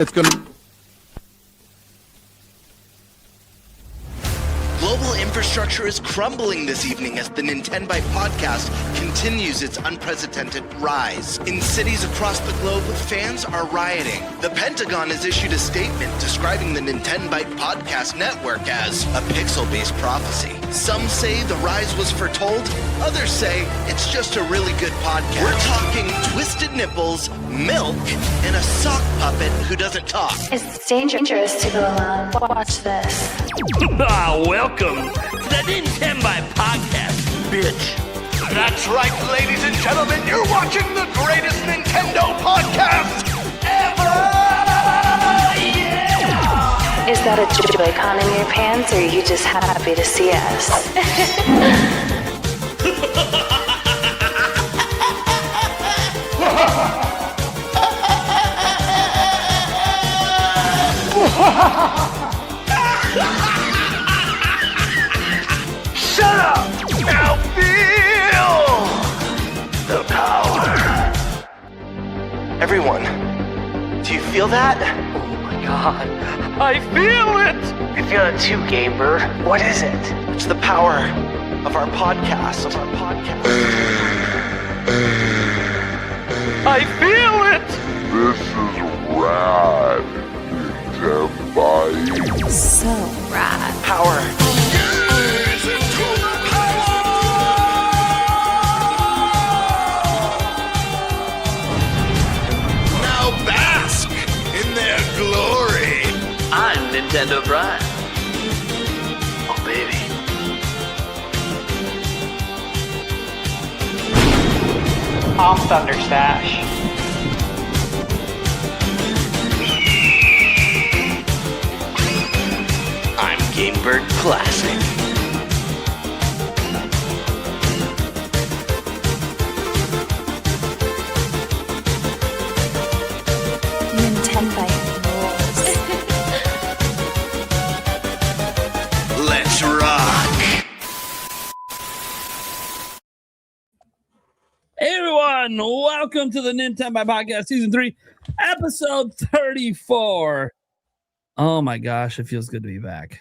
It's going to... Global infrastructure is crumbling this evening as the NintenByte Podcast continues its unprecedented rise. In cities across the globe, fans are rioting. The Pentagon has issued a statement describing the NintenByte Podcast network as a pixel-based prophecy. Some say the rise was foretold, others say it's just a really good podcast. We're talking twisted nipples, milk, and a sock puppet who doesn't talk. It's dangerous to go alone. Watch this. Welcome to the NintenByte Podcast, bitch. That's right, ladies and gentlemen, you're watching the greatest Nintendo podcast ever! Yeah! Is that a Joy-Con in your pants, or are you just happy to see us? Shut up! Now feel the power. Everyone, do you feel that? Oh my god, I feel it! I feel it too, Gamer. What is it? It's the power of our podcast. I feel it! This is rad, NintenByte. So rad. Power. Now bask in their glory. I'm NintenByte. Oh baby. I'm Thunderstash. I'm Gamebird Classic. NintenByte rules. Let's rock. Hey everyone, welcome to the NintenByte Podcast Season 3, Episode 34. Oh my gosh, it feels good to be back.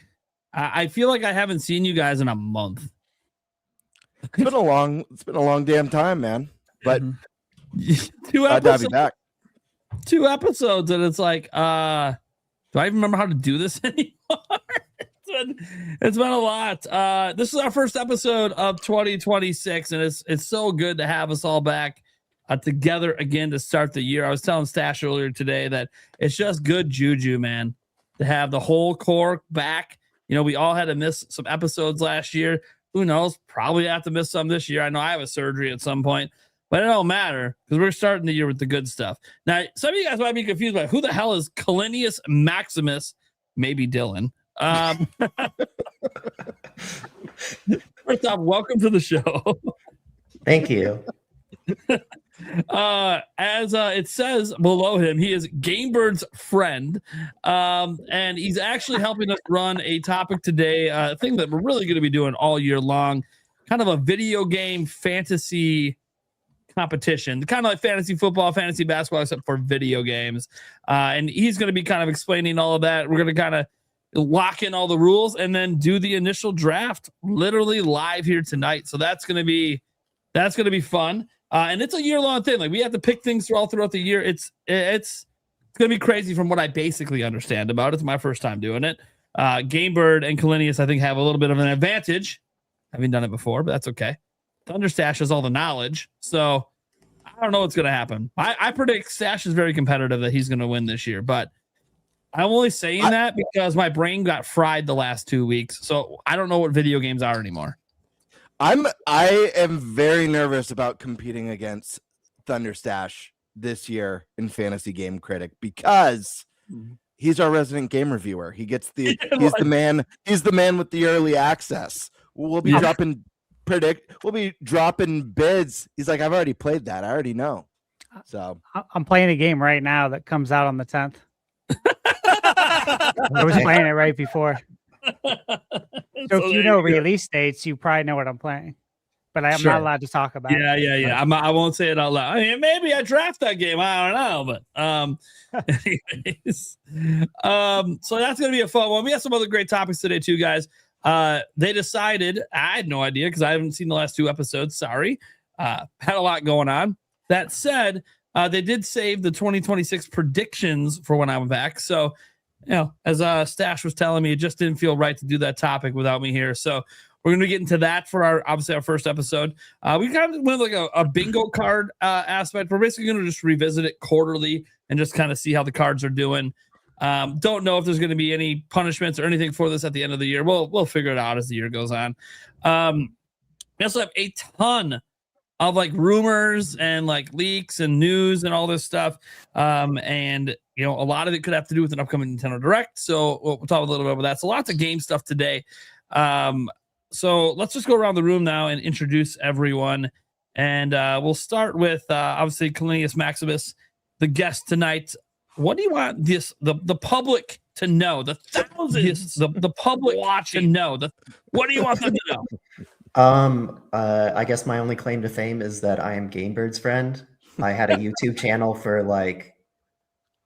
I feel like I haven't seen you guys in a month. It's been a long damn time, man. But Two I'd have you episodes, back. 2 episodes, and it's like, do I even remember how to do this anymore? It's been a lot. This is our first episode of 2026, and it's so good to have us all back together again to start the year. I was telling Stash earlier today that it's just good juju, man, to have the whole core back. You know, we all had to miss some episodes last year. Who knows? Probably have to miss some this year. I know I have a surgery at some point, but it don't matter because we're starting the year with the good stuff. Now, some of you guys might be confused by who the hell is Calinius Maximus, maybe Dylan. First off, welcome to the show. Thank you. As it says below him, he is Gamebird's friend, and he's actually helping us run a topic today, a thing that we're really going to be doing all year long, kind of a video game fantasy competition, kind of like fantasy football, fantasy basketball, except for video games. And he's going to be kind of explaining all of that. We're going to kind of lock in all the rules and then do the initial draft literally live here tonight. So that's going to be fun. And it's a year-long thing. Like, we have to pick things throughout the year. It's going to be crazy from what I basically understand about it. It's my first time doing it. Gamebird and Calinius, I think, have a little bit of an advantage. Having done it before, but that's okay. Thunderstash has all the knowledge. So I don't know what's going to happen. I predict Stash is very competitive, that he's going to win this year. But I'm only saying that because my brain got fried the last 2 weeks. So I don't know what video games are anymore. I am very nervous about competing against Thunderstash this year in Fantasy Game Critic because he's our resident game reviewer. He gets the he's the man with the early access. We'll be dropping bids. He's like, I've already played that. I already know. So I'm playing a game right now that comes out on the 10th. I was playing it right before. So if you know release dates, you probably know what I'm playing. but I am Sure. not allowed to talk about it. Yeah. I won't say it out loud. I mean, maybe I draft that game. I don't know, but anyways, so that's gonna be a fun one. We have some other great topics today too, guys. They decided, I had no idea because I haven't seen the last 2 episodes. Sorry, had a lot going on. That said, they did save the 2026 predictions for when I'm back. So, as Stash was telling me, it just didn't feel right to do that topic without me here. So we're going to get into that for our first episode. We kind of went like a bingo card aspect. We're basically going to just revisit it quarterly and just kind of see how the cards are doing. Don't know if there's going to be any punishments or anything for this at the end of the year. We'll figure it out as the year goes on. We also have a ton of like rumors and like leaks and news and all this stuff. And a lot of it could have to do with an upcoming Nintendo Direct. So we'll talk a little bit about that. So lots of game stuff today. So let's just go around the room now and introduce everyone. And we'll start with obviously Calenius Maximus, the guest tonight. What do you want the public to know? The thousands, the public watching to know. What do you want them to know? I guess my only claim to fame is that I am Gamebird's friend. I had a YouTube channel for like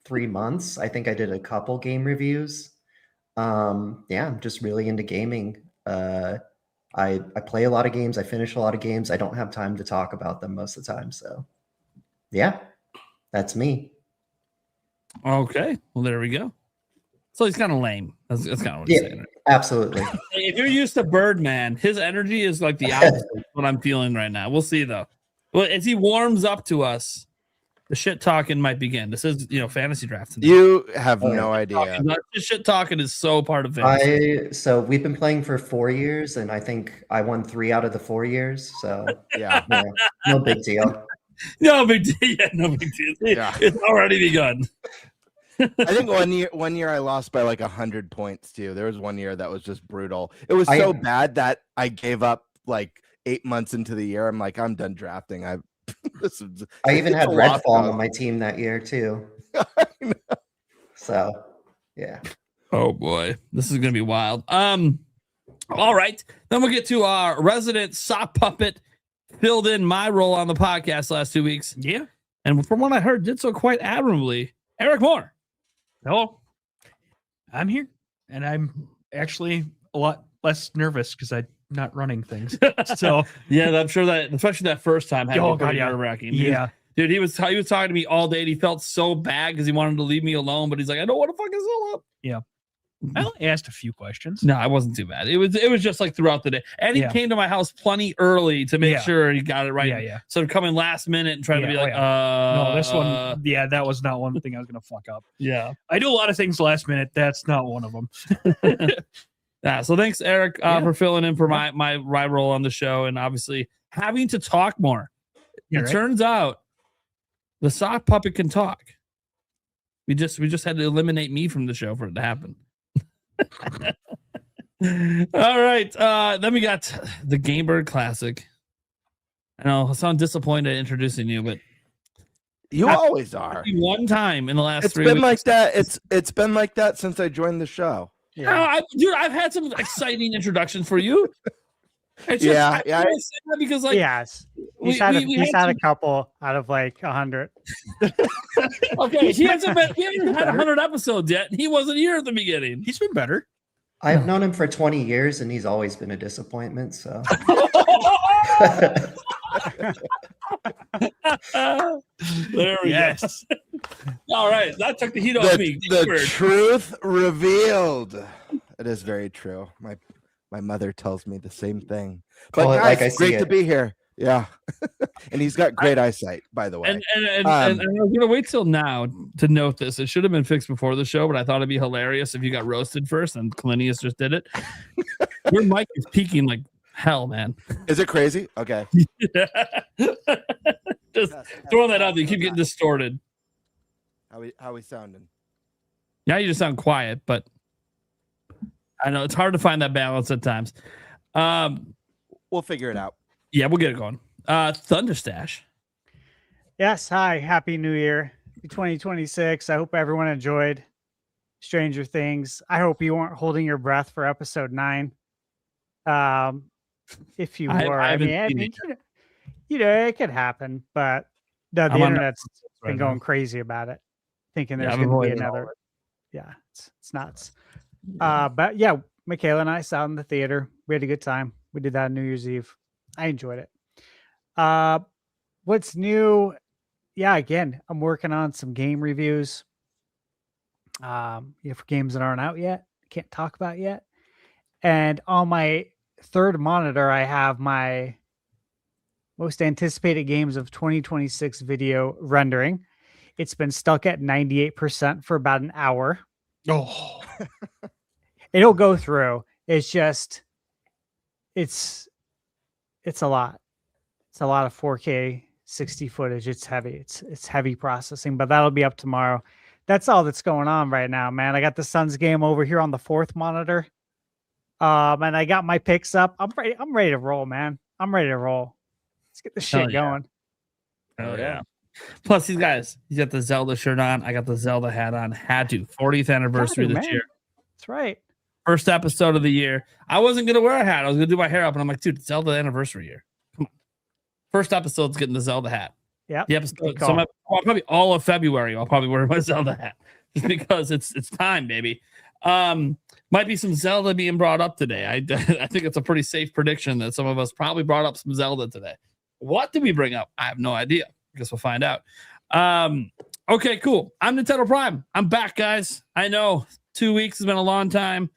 3 months. I think I did a couple game reviews. I'm just really into gaming. I play a lot of games. I finish a lot of games. I don't have time to talk about them most of the time. So yeah, that's me. Okay. Well, there we go. So he's kind of lame. That's kind of what he's saying. Absolutely. If you're used to Birdman, his energy is like the opposite of what I'm feeling right now. We'll see though. Well, as he warms up to us, the shit talking might begin. This is, fantasy draft tonight. You have no idea. The shit talking is so part of fantasy. So we've been playing for 4 years, and I think I won 3 out of the 4 years. So yeah, no big deal. No big deal. Yeah, no big deal. Yeah. It's already begun. I think one year I lost by like 100 points too. There was one year that was just brutal. It was so bad that I gave up like 8 months into the year. I'm like, I'm done drafting. I even had Redfall on my team that year too. So yeah. Oh boy, this is gonna be wild. All right, then we'll get to our resident sock puppet. Filled in my role on the podcast last 2 weeks. Yeah, and from what I heard, did so quite admirably. Eric Moore. Hello. I'm here, and I'm actually a lot less nervous because I'm not running things. So yeah, I'm sure that, especially that first time, had to be pretty yeah. nerve-wracking. Yeah, dude, he was talking to me all day, and he felt so bad because he wanted to leave me alone, but he's like, I don't want to fuck this all up. Yeah. I only asked a few questions. No, it wasn't too bad. It was just like throughout the day, and he came to my house plenty early to make sure he got it right. Yeah. So coming last minute and trying to be like, no, this one, that was not one thing I was gonna fuck up. Yeah, I do a lot of things last minute. That's not one of them. Yeah. So thanks, Eric, for filling in for my role on the show, and obviously having to talk more. It turns out the sock puppet can talk. We just had to eliminate me from the show for it to happen. All right. Then we got the Gamebird Classic. I know I sound disappointed introducing you, but you always are. One time in the last it's 3 been weeks. like that. It's been like that since I joined the show. Yeah. I've had some exciting introductions for you. It's just, I say that because like yes, he's had a couple out of like 100. Okay, we haven't had 100 episodes yet. He wasn't here at the beginning. He's been better. I've known him for 20 years, and he's always been a disappointment. So there we go. All right, that took the heat off me. The truth revealed. It is very true. My mother tells me the same thing. But guys, like I great to be here. Yeah. And he's got great eyesight, by the way. And I was gonna wait till now to note this. It should have been fixed before the show, but I thought it'd be hilarious if you got roasted first and Calenius just did it. Your mic is peaking like hell, man. Is it crazy? Okay. Just throwing that out there. You keep getting distorted. How we sounding? Yeah, you just sound quiet, but I know it's hard to find that balance at times. We'll figure it out. Yeah, we'll get it going. Thunderstash. Yes, hi. Happy New Year. 2026. I hope everyone enjoyed Stranger Things. I hope you weren't holding your breath for episode 9. if you I were. I haven't mean, seen it it could happen, but no, the I'm on internet's Netflix been right going now. crazy about it, thinking Yeah, there's I'm going to be avoiding all another. of Yeah, it's nuts. Yeah. But yeah, Michaela and I saw it in the theater. We had a good time. We did that on New Year's Eve. I enjoyed it. What's new? Yeah, again, I'm working on some game reviews. For games that aren't out yet, can't talk about yet. And on my third monitor, I have my most anticipated games of 2026 video rendering. It's been stuck at 98% for about an hour. Oh, It'll go through. It's just, it's a lot. It's a lot of 4K 60 footage. It's heavy. It's heavy processing, but that'll be up tomorrow. That's all that's going on right now, man. I got the Suns game over here on the fourth monitor. And I got my picks up. I'm ready to roll, man. I'm ready to roll. Let's get the shit going. Oh yeah. Plus, he's got the Zelda shirt on. I got the Zelda hat on. Had to 40th anniversary this year. That's right. First episode of the year. I wasn't gonna wear a hat. I was gonna do my hair up, and I'm like, dude, Zelda anniversary year. Come on. First episode's getting the Zelda hat. Yeah. The episode. So probably all of February, I'll probably wear my Zelda hat just because it's time, baby. Might be some Zelda being brought up today. I think it's a pretty safe prediction that some of us probably brought up some Zelda today. What did we bring up? I have no idea. I guess we'll find out. Okay, cool. I'm Nintendo Prime. I'm back, guys. I know 2 weeks has been a long time.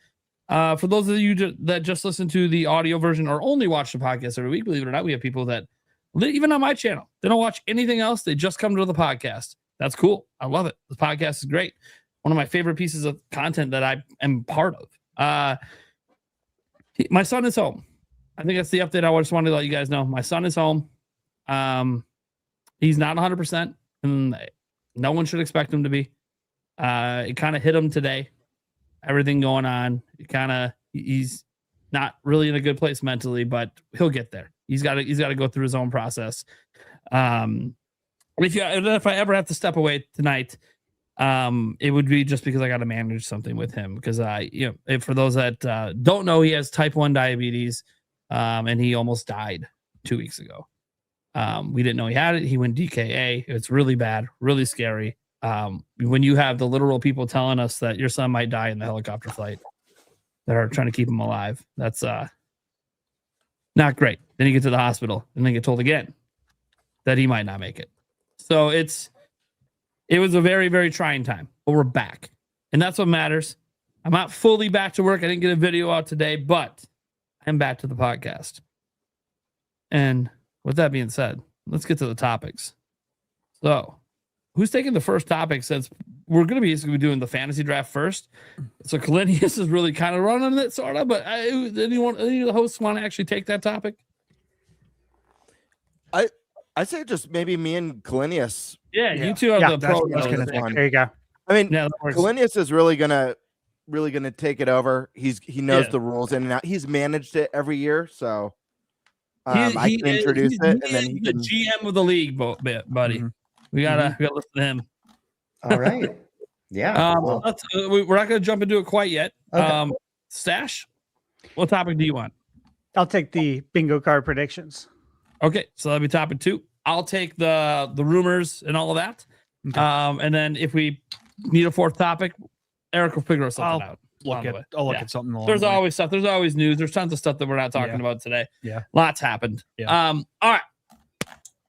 For those of you that just listen to the audio version or only watch the podcast every week, believe it or not, we have people that, even on my channel, they don't watch anything else. They just come to the podcast. That's cool. I love it. The podcast is great. One of my favorite pieces of content that I am part of. My son is home. I think that's the update I just wanted to let you guys know. My son is home. He's not 100%, and no one should expect him to be. It kind of hit him today. Everything going on. He's not really in a good place mentally, but he'll get there. He's got to go through his own process. If I ever have to step away tonight, it would be just because I got to manage something with him, because for those that don't know, he has type 1 diabetes, and he almost died 2 weeks ago. We didn't know he had it. He went DKA. It's really bad, really scary. When you have the literal people telling us that your son might die in the helicopter flight that are trying to keep him alive, that's not great. Then you get to the hospital and then get told again that he might not make it. So it was a very, very trying time, but we're back. And that's what matters. I'm not fully back to work. I didn't get a video out today, but I'm back to the podcast. And with that being said, let's get to the topics. So, who's taking the first topic, since we're going to be basically doing the fantasy draft first? So, Kalinius is really kind of running it, sort of, but any of the hosts want to actually take that topic? I say just maybe me and Kalinius. Yeah, you two are the pro. There you go. I mean, Yeah, Kalinius is really gonna take it over. He knows the rules in and out. He's managed it every year, so I can introduce it, and then he the can... GM of the league, buddy. Mm-hmm. We gotta listen to him. All right. Yeah. We're not gonna jump into it quite yet. Okay. Stash, what topic do you want? I'll take the bingo card predictions. Okay, so that'll be topic 2. I'll take the rumors and all of that. Okay. And then if we need a fourth topic, Eric will figure something out. I'll look at something. There's always stuff. There's always news. There's tons of stuff that we're not talking about today. Yeah. Lots happened. Yeah. All right.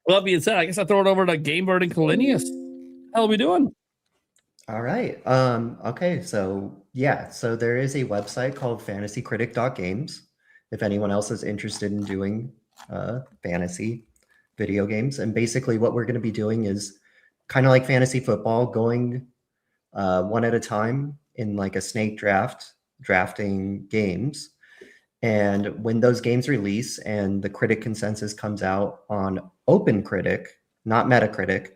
Well, that being said, I guess I throw it over to Gamebird and Kalinius. How are we doing? All right. Okay. So there is a website called fantasycritic.games. If anyone else is interested in doing fantasy video games, and basically what we're going to be doing is kind of like fantasy football, going one at a time in like a snake drafting games. And when those games release and the critic consensus comes out on OpenCritic, not Metacritic,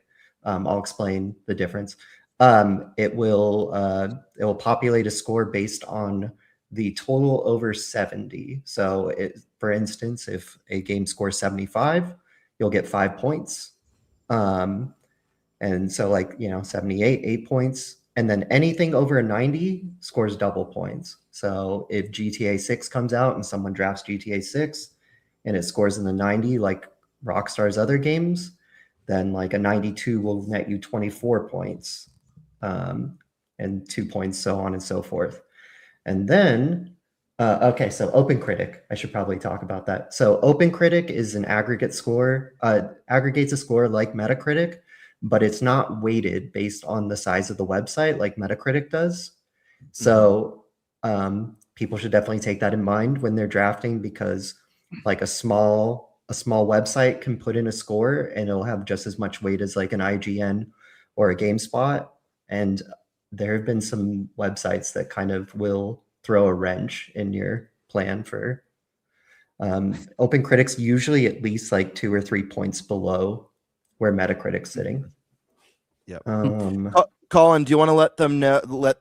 I'll explain the difference. It will populate a score based on the total over 70. So for instance, if a game scores 75, you'll get 5 points. And so 78, 8 points. And then anything over a 90 scores double points. So if GTA 6 comes out and someone drafts GTA 6, and it scores in the 90 like Rockstar's other games, then like a 92 will net you 24 points, and 2 points, so on and so forth. And then, okay, so OpenCritic, I should probably talk about that. So OpenCritic is an aggregate score, aggregates a score like Metacritic, but it's not weighted based on the size of the website like Metacritic does. So people should definitely take that in mind when they're drafting, because like a small website can put in a score and it'll have just as much weight as like an IGN or a GameSpot. And there have been some websites that kind of will throw a wrench in your plan for OpenCritic's usually at least like 2 or 3 points below where Metacritic's sitting. Yep. Colin, do you want to let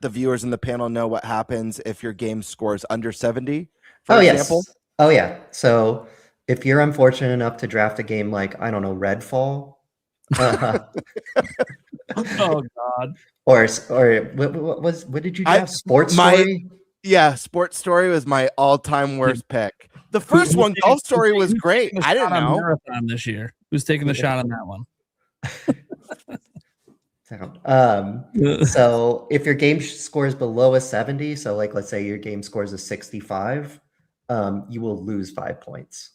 the viewers in the panel know what happens if your game scores under 70, for example? Yes. Oh yeah. So if you're unfortunate enough to draft a game like, I don't know, Redfall, Oh God. or what did you draft? Sports Story? Yeah, Sports Story was my all-time worst pick. The first one, Golf Story, was great. I didn't know. Marathon this year. Who's taking the shot on that one? So if your game scores below a 70, so like let's say your game scores a 65, you will lose 5 points.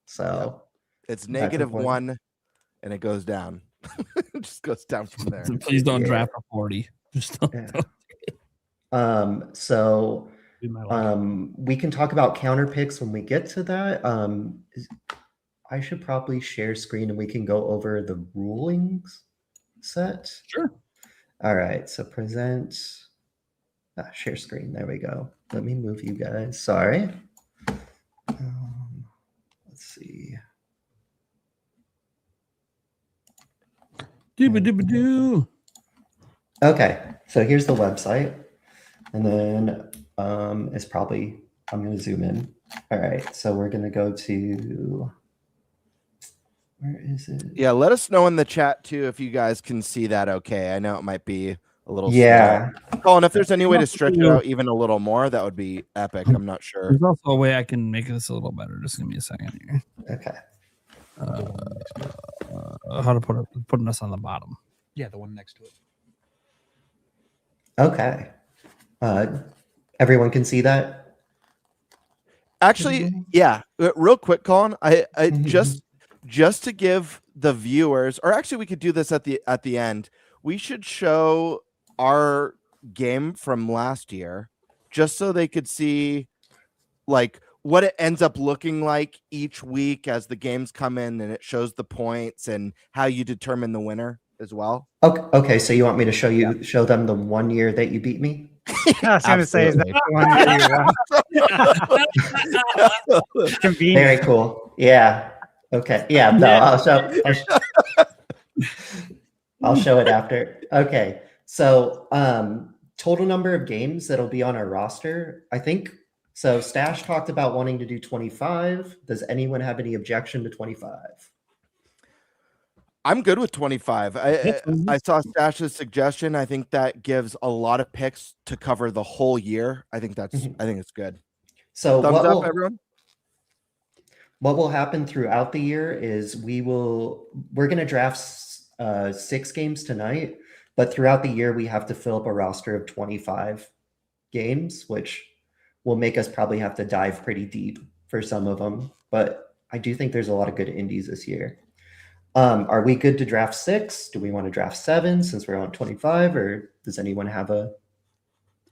So it's -1 and it goes down. It just goes down from there. So please don't draft a 40. Just don't. So we can talk about counter picks when we get to that. I should probably share screen and we can go over the rulings set. Sure. All right. So present, share screen. There we go. Let me move you guys. Sorry. Let's see. Doo-ba-doo-ba-doo. Okay. So here's the website. And then it's probably, I'm going to zoom in. All right. So we're going to go to, where is it? Yeah. Let us know in the chat too if you guys can see that okay. I know it might be a little slow. Colin, if there's any way to stretch it out even a little more, that would be epic. I'm not sure. There's also a way I can make this a little better. Just give me a second here. Okay. How to putting us on the bottom. Yeah, the one next to it. Okay. Everyone can see that? Actually, yeah. Real quick, Colin, I just to give the viewers, or actually we could do this at the end. We should show our game from last year just so they could see like what it ends up looking like each week as the games come in, and it shows the points and how you determine the winner as well. Okay, so you want me to show them the 1 year that you beat me? I was going to say, is that the 1 year? Convenient. Very cool. Yeah. Okay. Yeah. No, I'll show it after. Okay. So total number of games that'll be on our roster, I think. So Stash talked about wanting to do 25. Does anyone have any objection to 25? I'm good with 25. I saw Stash's suggestion. I think that gives a lot of picks to cover the whole year. I think it's good. So thumbs up, everyone. What will happen throughout the year is we're going to draft 6 games tonight, but throughout the year we have to fill up a roster of 25 games, which will make us probably have to dive pretty deep for some of them. But I do think there's a lot of good indies this year. Are we good to draft 6? Do we want to draft 7 since we're on 25, or does anyone have a?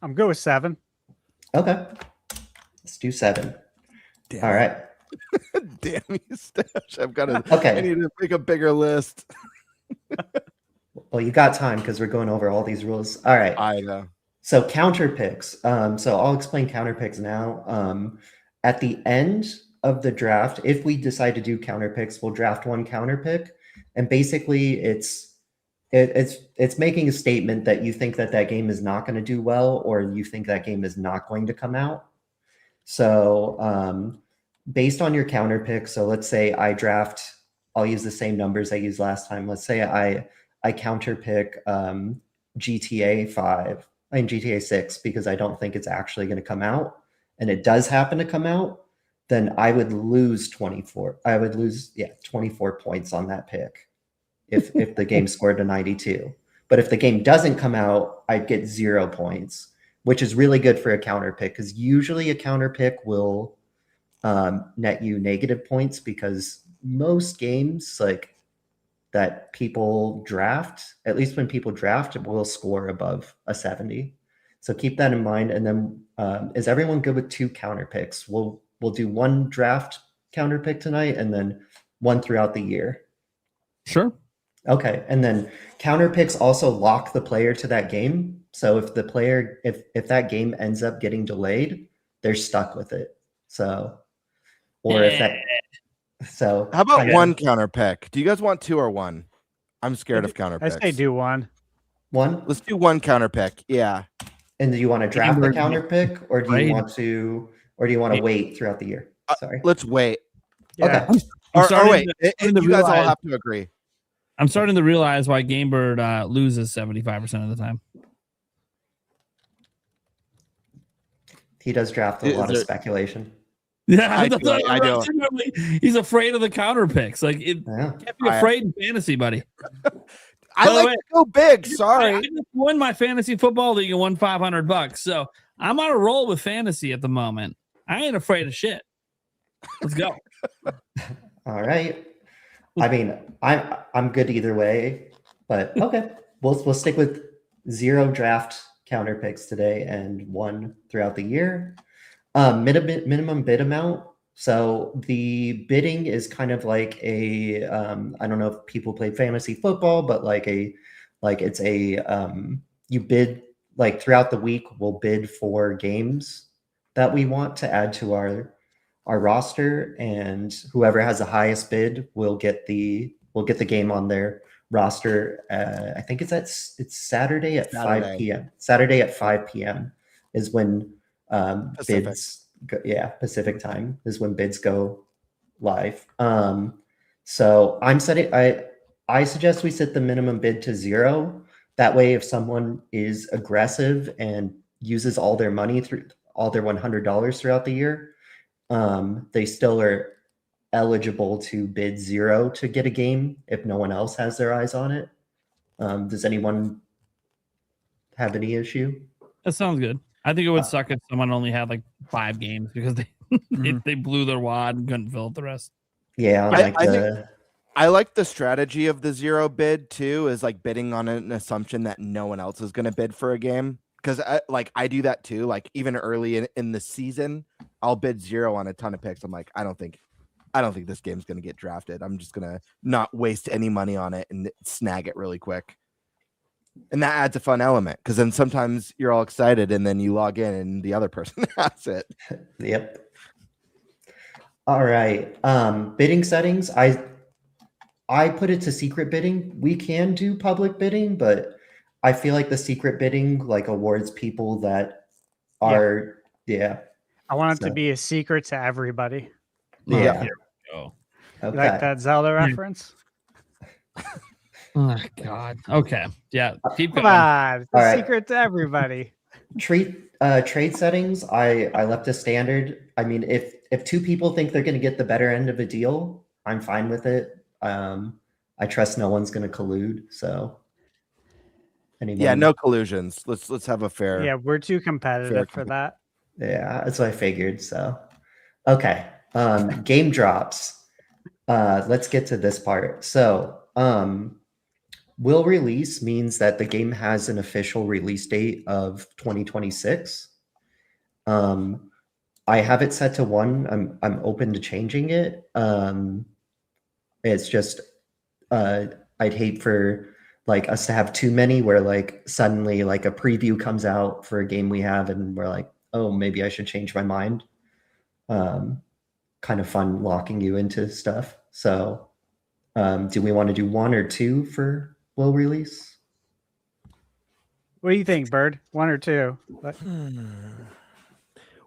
I'm good with 7. Okay, let's do 7. Damn. All right. Damn you, Stash. I need to make a bigger list. Well, you got time because we're going over all these rules. All right. I know. So counter picks. So I'll explain counter picks now. At the end of the draft, if we decide to do counter picks, we'll draft 1 counter pick, and basically it's making a statement that you think that game is not going to do well, or you think that game is not going to come out. So based on your counter pick, so let's say I'll use the same numbers I used last time. Let's say I counter pick GTA 5 and GTA 6 because I don't think it's actually going to come out, and it does happen to come out, then I would lose 24. I would lose 24 points on that pick if the game scored a 92. But if the game doesn't come out, I'd get 0 points, which is really good for a counter pick because usually a counter pick will net you negative points because most games like that people draft, at least when people draft, will score above a 70. So keep that in mind. And then is everyone good with 2 counter picks? We'll do 1 draft counter pick tonight and then 1 throughout the year. Sure. Okay. And then counter picks also lock the player to that game. So if the player, if that game ends up getting delayed, they're stuck with it. So, or if that, so how about 1 counter pick? Do you guys want 2 or 1? I'm scared of counter picks. I say do 1. 1? Let's do 1 counter pick. Yeah. And do you want to draft the counter pick or do you want to wait throughout the year? Sorry. Let's wait. Yeah. Okay. Or wait, you guys all have to agree. I'm starting to realize why Gamebird loses 75% of the time. He does draft a lot of speculation. Yeah, I do. He's afraid of the counter picks. Like, can't be afraid in fantasy, buddy. I like to go big. Sorry. I just won my fantasy football league and won $500. So I'm on a roll with fantasy at the moment. I ain't afraid of shit. Let's go. All right. I mean, I'm good either way, but okay. We'll stick with 0 draft counter picks today and 1 throughout the year. Minimum bid amount. So the bidding is kind of like a I don't know if people play fantasy football, but it's a you bid like throughout the week. We'll bid for games that we want to add to our roster, and whoever has the highest bid will get the game on their roster. I think it's Saturday at 5 p.m. Saturday at 5 p.m. is when bids go, Pacific time is when bids go live. So I suggest we set the minimum bid to 0. That way, if someone is aggressive and uses all their money through all their $100 throughout the year, they still are eligible to bid 0 to get a game if no one else has their eyes on it. Does anyone have any issue? That sounds good. I think it would suck if someone only had like 5 games because they blew their wad and couldn't fill out the rest. Yeah, I like the strategy of the 0 bid too, is like bidding on an assumption that no one else is going to bid for a game. Because I do that too. Like even early in the season, I'll bid 0 on a ton of picks. I'm like, I don't think this game's going to get drafted. I'm just going to not waste any money on it and snag it really quick. And that adds a fun element because then sometimes you're all excited and then you log in and the other person has it. Yep. All right. Bidding settings. I put it to secret bidding. We can do public bidding, but I feel like the secret bidding like awards people that are I want it to be a secret to everybody. Yeah. Here we go. Okay. You like that Zelda reference? Oh God. Okay. Yeah. Keep Come going. on. It's All a right. secret to everybody. Trade settings. I left a standard. I mean, if 2 people think they're going to get the better end of a deal, I'm fine with it. I trust no one's going to collude. So. Anyone? Yeah, no collusions. Let's have a fair. Yeah, we're too competitive for that. Yeah, that's what I figured. So, okay. Game drops. Let's get to this part. So, will release means that the game has an official release date of 2026. I have it set to 1. I'm open to changing it. It's just I'd hate for like us to have too many where like suddenly like a preview comes out for a game we have and we're like, oh, maybe I should change my mind. Kind of fun locking you into stuff. So do we want to do 1 or 2 for will release? What do you think, Bird? 1 or 2? What?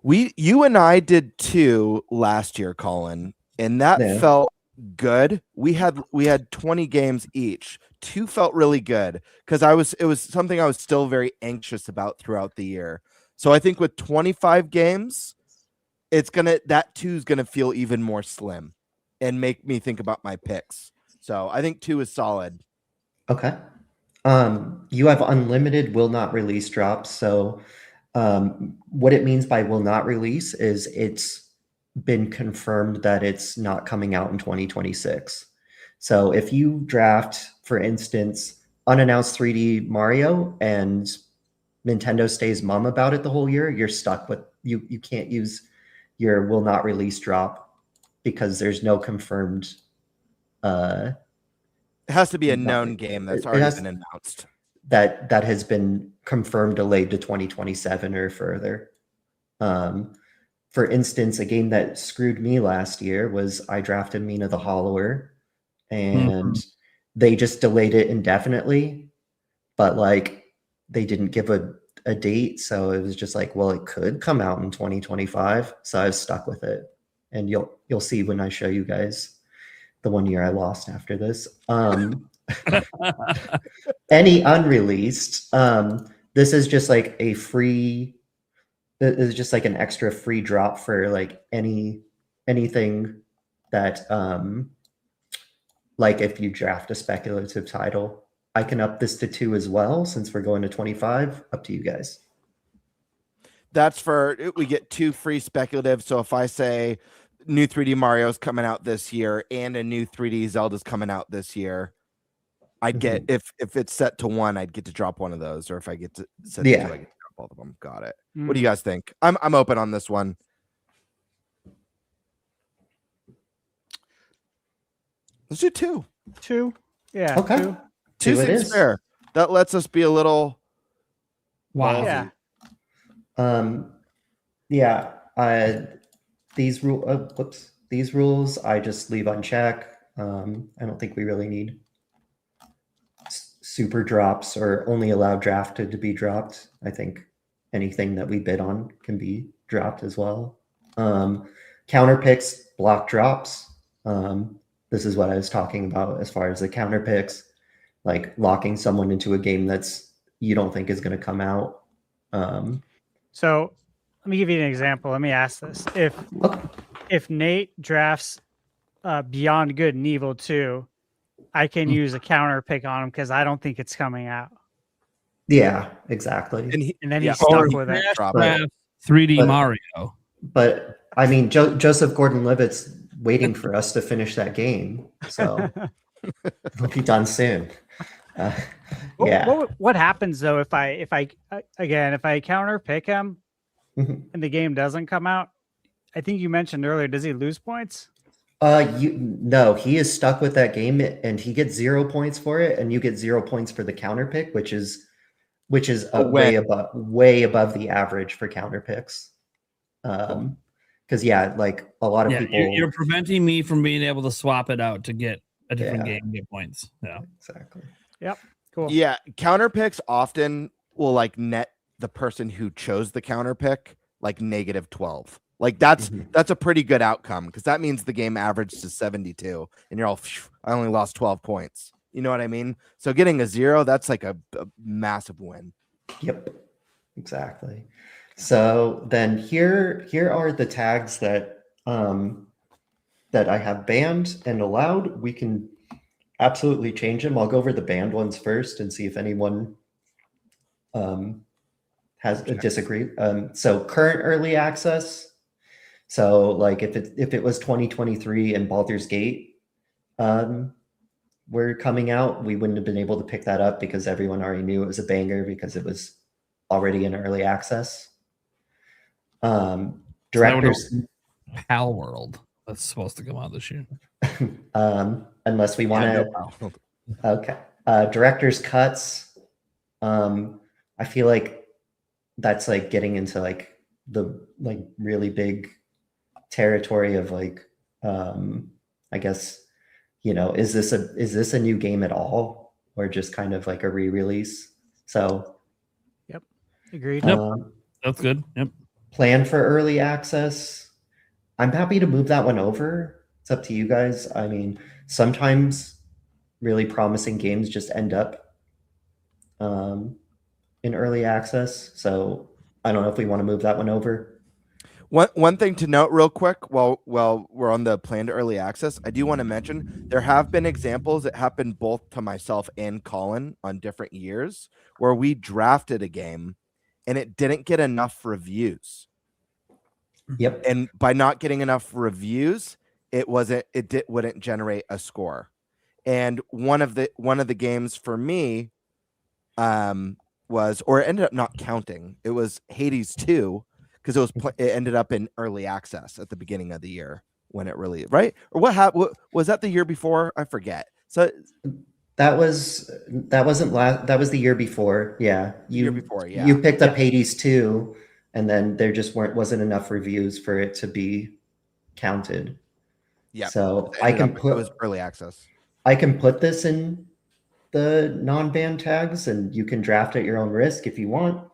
You and I did 2 last year, Colin, and that felt good. We had 20 games each. 2 felt really good because it was something I was still very anxious about throughout the year. So I think with 25 games, that 2 is gonna feel even more slim and make me think about my picks. So I think 2 is solid. Okay. You have unlimited will not release drops. So what it means by will not release is it's been confirmed that it's not coming out in 2026. So if you draft, for instance, unannounced 3D Mario and Nintendo stays mum about it the whole year, you're stuck with you can't use your will not release drop because there's no confirmed It has to be a known game that's already been announced. That has been confirmed delayed to 2027 or further. For instance, a game that screwed me last year was I drafted Mina the Hollower, and they just delayed it indefinitely, but like they didn't give a date, so it was just like, well, it could come out in 2025, so I was stuck with it. And you'll see when I show you guys the 1 year I lost after this. Any unreleased, this is just like a free, it is just like an extra free drop for like anything that like if you draft a speculative title. I can up this to 2 as well since we're going to 25. Up to you guys. That's for, we get 2 free speculative. So if I say new 3D Mario's coming out this year and a new 3D Zelda's coming out this year, I'd get, if it's set to 1, I'd get to drop one of those. Or if I get to set to 2, I get to drop both of them. Got it. What do you guys think? I'm open on this one. Let's do 2. 2. Yeah. Okay. 2. 2 seems fair. That lets us be a little Yeah. These rules I just leave on check. I don't think we really need super drops or only allow drafted to be dropped. I think anything that we bid on can be dropped as well. Counter picks, block drops. This is what I was talking about as far as the counter picks, like locking someone into a game that's you don't think is going to come out. So let me give you an example. Let me ask this. If Nate drafts Beyond Good and Evil 2, I can use a counter pick on him because I don't think it's coming out. Yeah, exactly. And then he's stuck with it. 3D Mario. But I mean, Joseph Gordon-Levitt's waiting for us to finish that game, so it'll be done soon. What happens though if I counter pick him and the game doesn't come out? I think you mentioned earlier, does he lose points? No, he is stuck with that game and he gets 0 points for it, and you get 0 points for the counter pick, which is way above the average for counter picks. Because like a lot of people, you're preventing me from being able to swap it out to get a different game and get points. Yeah, exactly. Yep. Cool. Yeah, counter picks often will like net the person who chose the counter pick like -12. Like that's a pretty good outcome because that means the game averaged to 72 and you're all, I only lost 12 points. You know what I mean? So getting a 0, that's like a massive win. Yep, exactly. So then here are the tags that that I have banned and allowed. We can absolutely change them. I'll go over the banned ones first and see if anyone has a disagree. So current early access. So like if it was 2023 and Baldur's Gate were coming out, we wouldn't have been able to pick that up because everyone already knew it was a banger because it was already in early access. Directors Pal World that's supposed to come out this year. Unless we want to. Okay. Director's cuts. I feel like that's like getting into like the like really big territory of like I guess, you know, is this a new game at all or just kind of like a re-release? So yep, agreed. That's good. Yep. Plan for early access. I'm happy to move that one over. It's up to you guys. I mean, sometimes really promising games just end up in early access. So I don't know if we want to move that one over. One thing to note real quick while we're on the planned early access, I do want to mention there have been examples that happened both to myself and Colin on different years where we drafted a game and it didn't get enough reviews. Yep. And by not getting enough reviews, wouldn't generate a score. And one of the games for me was, or it ended up not counting. It was Hades 2 because it ended up in early access at the beginning of the year when it really, right? Or what happened? Was that the year before? I forget. So that was the year before. Yeah. Year before, yeah. You picked up Hades 2 and then there just wasn't enough reviews for it to be counted. Yeah. So it was early access. I can put this in the non-ban tags and you can draft at your own risk if you want.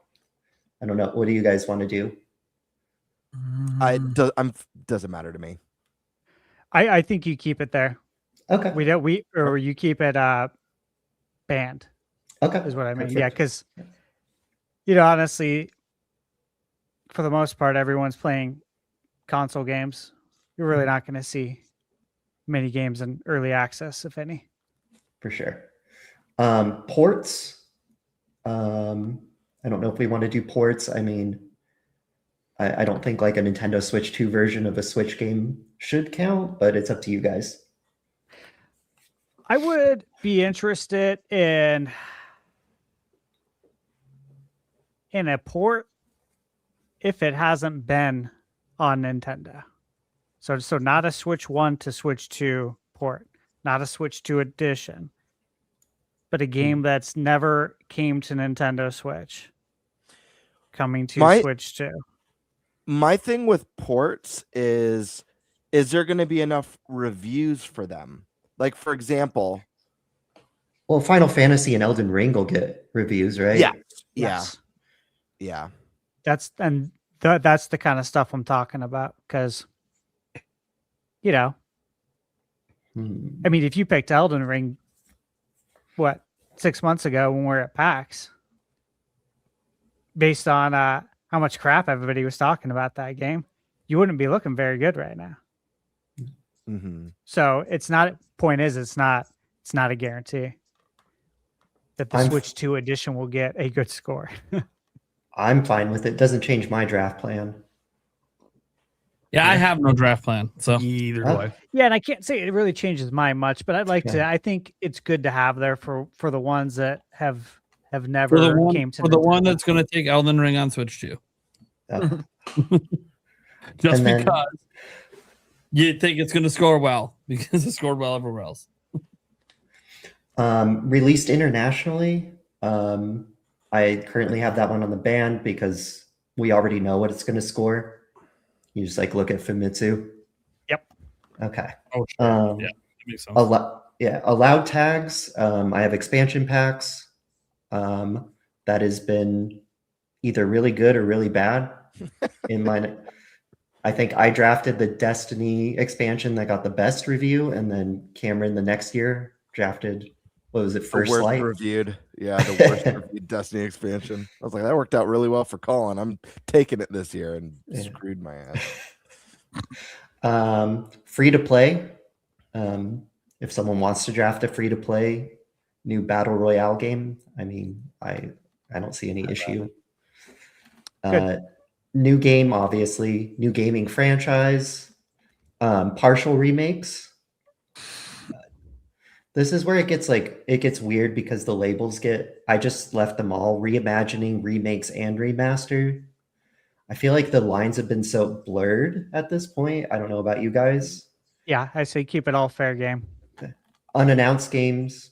I don't know. What do you guys want to do? Doesn't matter to me. I think you keep it there. Okay. Or you keep it banned. Okay. Is what I mean. Perfect. Yeah, because honestly, for the most part, everyone's playing console games. You're really not going to see many games in early access, if any. For sure. Ports. I don't know if we want to do ports. I mean, I don't think like a Nintendo Switch 2 version of a Switch game should count, but it's up to you guys. I would be interested in a port if it hasn't been on Nintendo. So not a Switch 1 to Switch 2 port, not a Switch 2 edition, but a game that's never came to Nintendo Switch coming to Switch 2. My thing with ports is there going to be enough reviews for them? Like, for example, well, Final Fantasy and Elden Ring will get reviews, right? Yeah. Yes. Yeah. That's the kind of stuff I'm talking about. Because, I mean, if you picked Elden Ring, 6 months ago when we were at PAX, based on how much crap everybody was talking about that game, you wouldn't be looking very good right now. Mm-hmm. So it's not a guarantee that the Switch 2 edition will get a good score. I'm fine with it. Doesn't change my draft plan. Yeah, I have no draft plan, so Either way. Yeah, and I can't say it really changes mine much, but I'd like to. I think it's good to have there for the ones that have never came to the one that's going to take Elden Ring on Switch 2. Just because you think it's going to score well because it scored well everywhere else. Released internationally, I currently have that one on the ban because we already know what it's going to score. You just look at Famitsu. Yep. Okay. Oh, sure. Yeah, that makes sense. Allowed tags. I have expansion packs. That has been either really good or really bad in mine. I think I drafted the Destiny expansion that got the best review, and then Cameron the next year drafted, what was it, First the worst Light? reviewed. Yeah, the worst reviewed Destiny expansion. I was like, that worked out really well for Colin. I'm taking it this year and screwed my ass. Free to play. If someone wants to draft a free to play new battle royale game, I mean, I don't see any issue. New game, obviously, new gaming franchise, partial remakes. This is where it gets weird because the labels I just left them all reimagining, remakes, and remastered. I feel like the lines have been so blurred at this point. I don't know about you guys. Yeah, I say keep it all fair game. Unannounced games.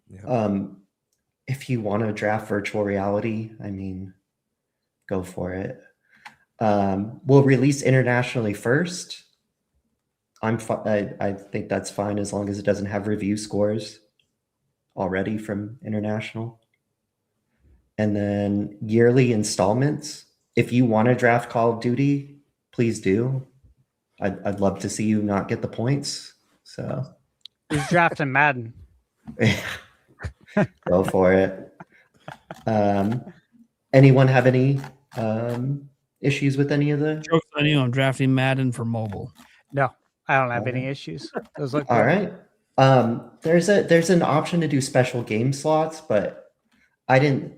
Yeah. If you want to draft virtual reality, I mean, go for it. We'll release internationally first. I think that's fine as long as it doesn't have review scores already from international. And then yearly installments. If you want to draft Call of Duty, please do. I'd love to see you not get the points. So who's drafting Madden? Go for it. Anyone have any issues with any of the Jokes on you. I'm drafting Madden for mobile. No, I don't have any issues. Those look All good. right. There's an option to do special game slots, but I didn't.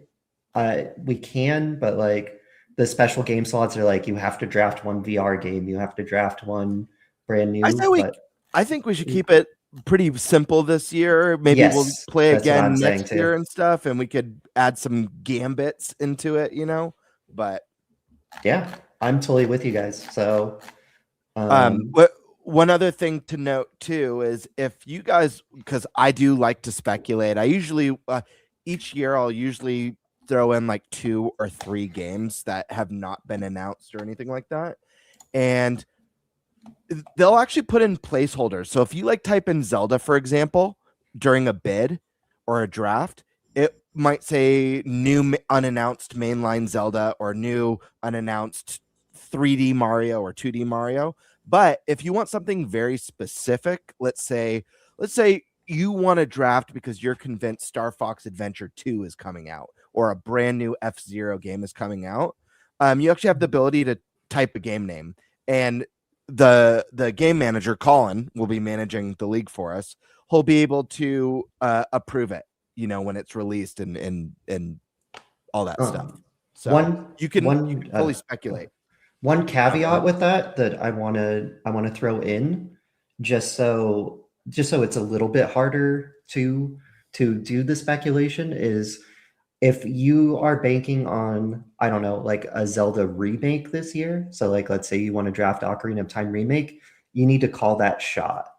We can, but like the special game slots are like you have to draft one VR game, you have to draft one brand new. I think we should keep it pretty simple this year. Maybe we'll play again next year and stuff, and we could add some gambits into it, you know. But yeah, I'm totally with you guys. So, one other thing to note too is if you guys, because I do like to speculate, I usually each year I'll usually throw in like 2 or 3 games that have not been announced or anything like that, and they'll actually put in placeholders. So if you like type in Zelda, for example, during a bid or a draft, it might say new unannounced mainline Zelda or new unannounced 3D Mario or 2D Mario. But if you want something very specific, let's say you want to draft because you're convinced Star Fox Adventure 2 is coming out or a brand new F-Zero game is coming out, you actually have the ability to type a game name, and the game manager, Colin, will be managing the league for us. He'll be able to approve it, you know, when it's released and all that stuff. So you can fully speculate. One caveat with that I want to throw in, just so it's a little bit harder to do the speculation, is if you are banking on, I don't know, like a Zelda remake this year. So like, let's say you want to draft Ocarina of Time remake, you need to call that shot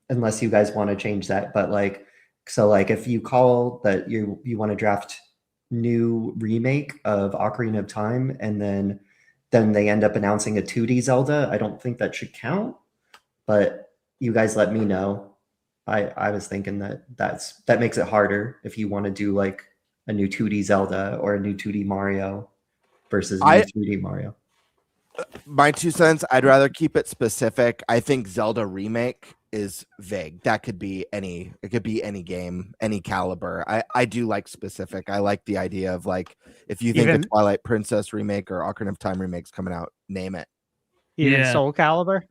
unless you guys want to change that. But like, so like if you call that you want to draft new remake of Ocarina of Time and then they end up announcing a 2D Zelda, I don't think that should count, but you guys let me know. I was thinking that makes it harder if you want to do like a new 2D Zelda or a new 2D Mario versus a new 3D Mario. My 2 cents, I'd rather keep it specific. I think Zelda remake is vague. That could be any game, any caliber. I do like specific. I like the idea of like, if you think a Twilight Princess remake or Ocarina of Time remake's coming out, name it. Even Soul Calibur?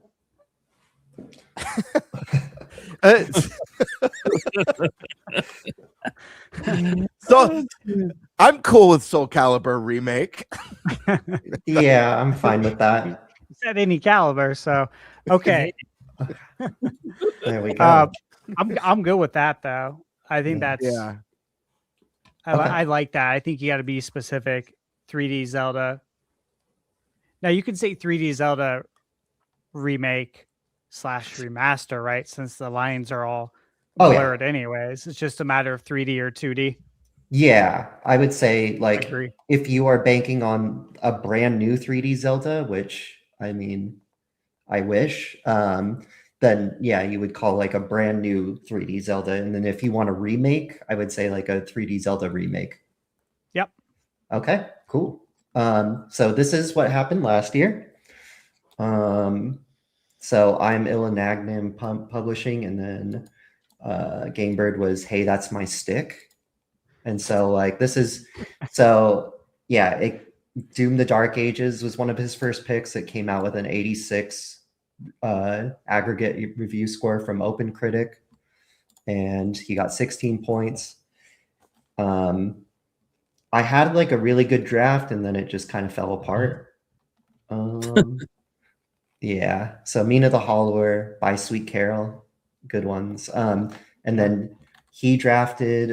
So I'm cool with Soul Calibur remake. Yeah, I'm fine with that. You said any caliber, so okay. There we go. I'm good with that though. I think that's I like that. I think you got to be specific. 3D Zelda. Now you can say 3D Zelda remake / remaster, right? Since the lines are all blurred anyways. It's just a matter of 3D or 2D. Yeah, I would say like if you are banking on a brand new 3D Zelda, which I mean, I wish, then yeah, you would call like a brand new 3D Zelda. And then if you want a remake, I would say like a 3D Zelda remake. Yep. Okay, cool. So this is what happened last year. So I'm Illanagnum Publishing, and then Gamebird was Hey, That's My Stick. And so like this is Doom the Dark Ages was one of his first picks. It came out with an 86 aggregate review score from OpenCritic, and he got 16 points. I had like a really good draft, and then it just kind of fell apart. Yeah, so Mina the Hollower by Sweet Carol, good ones. And then he drafted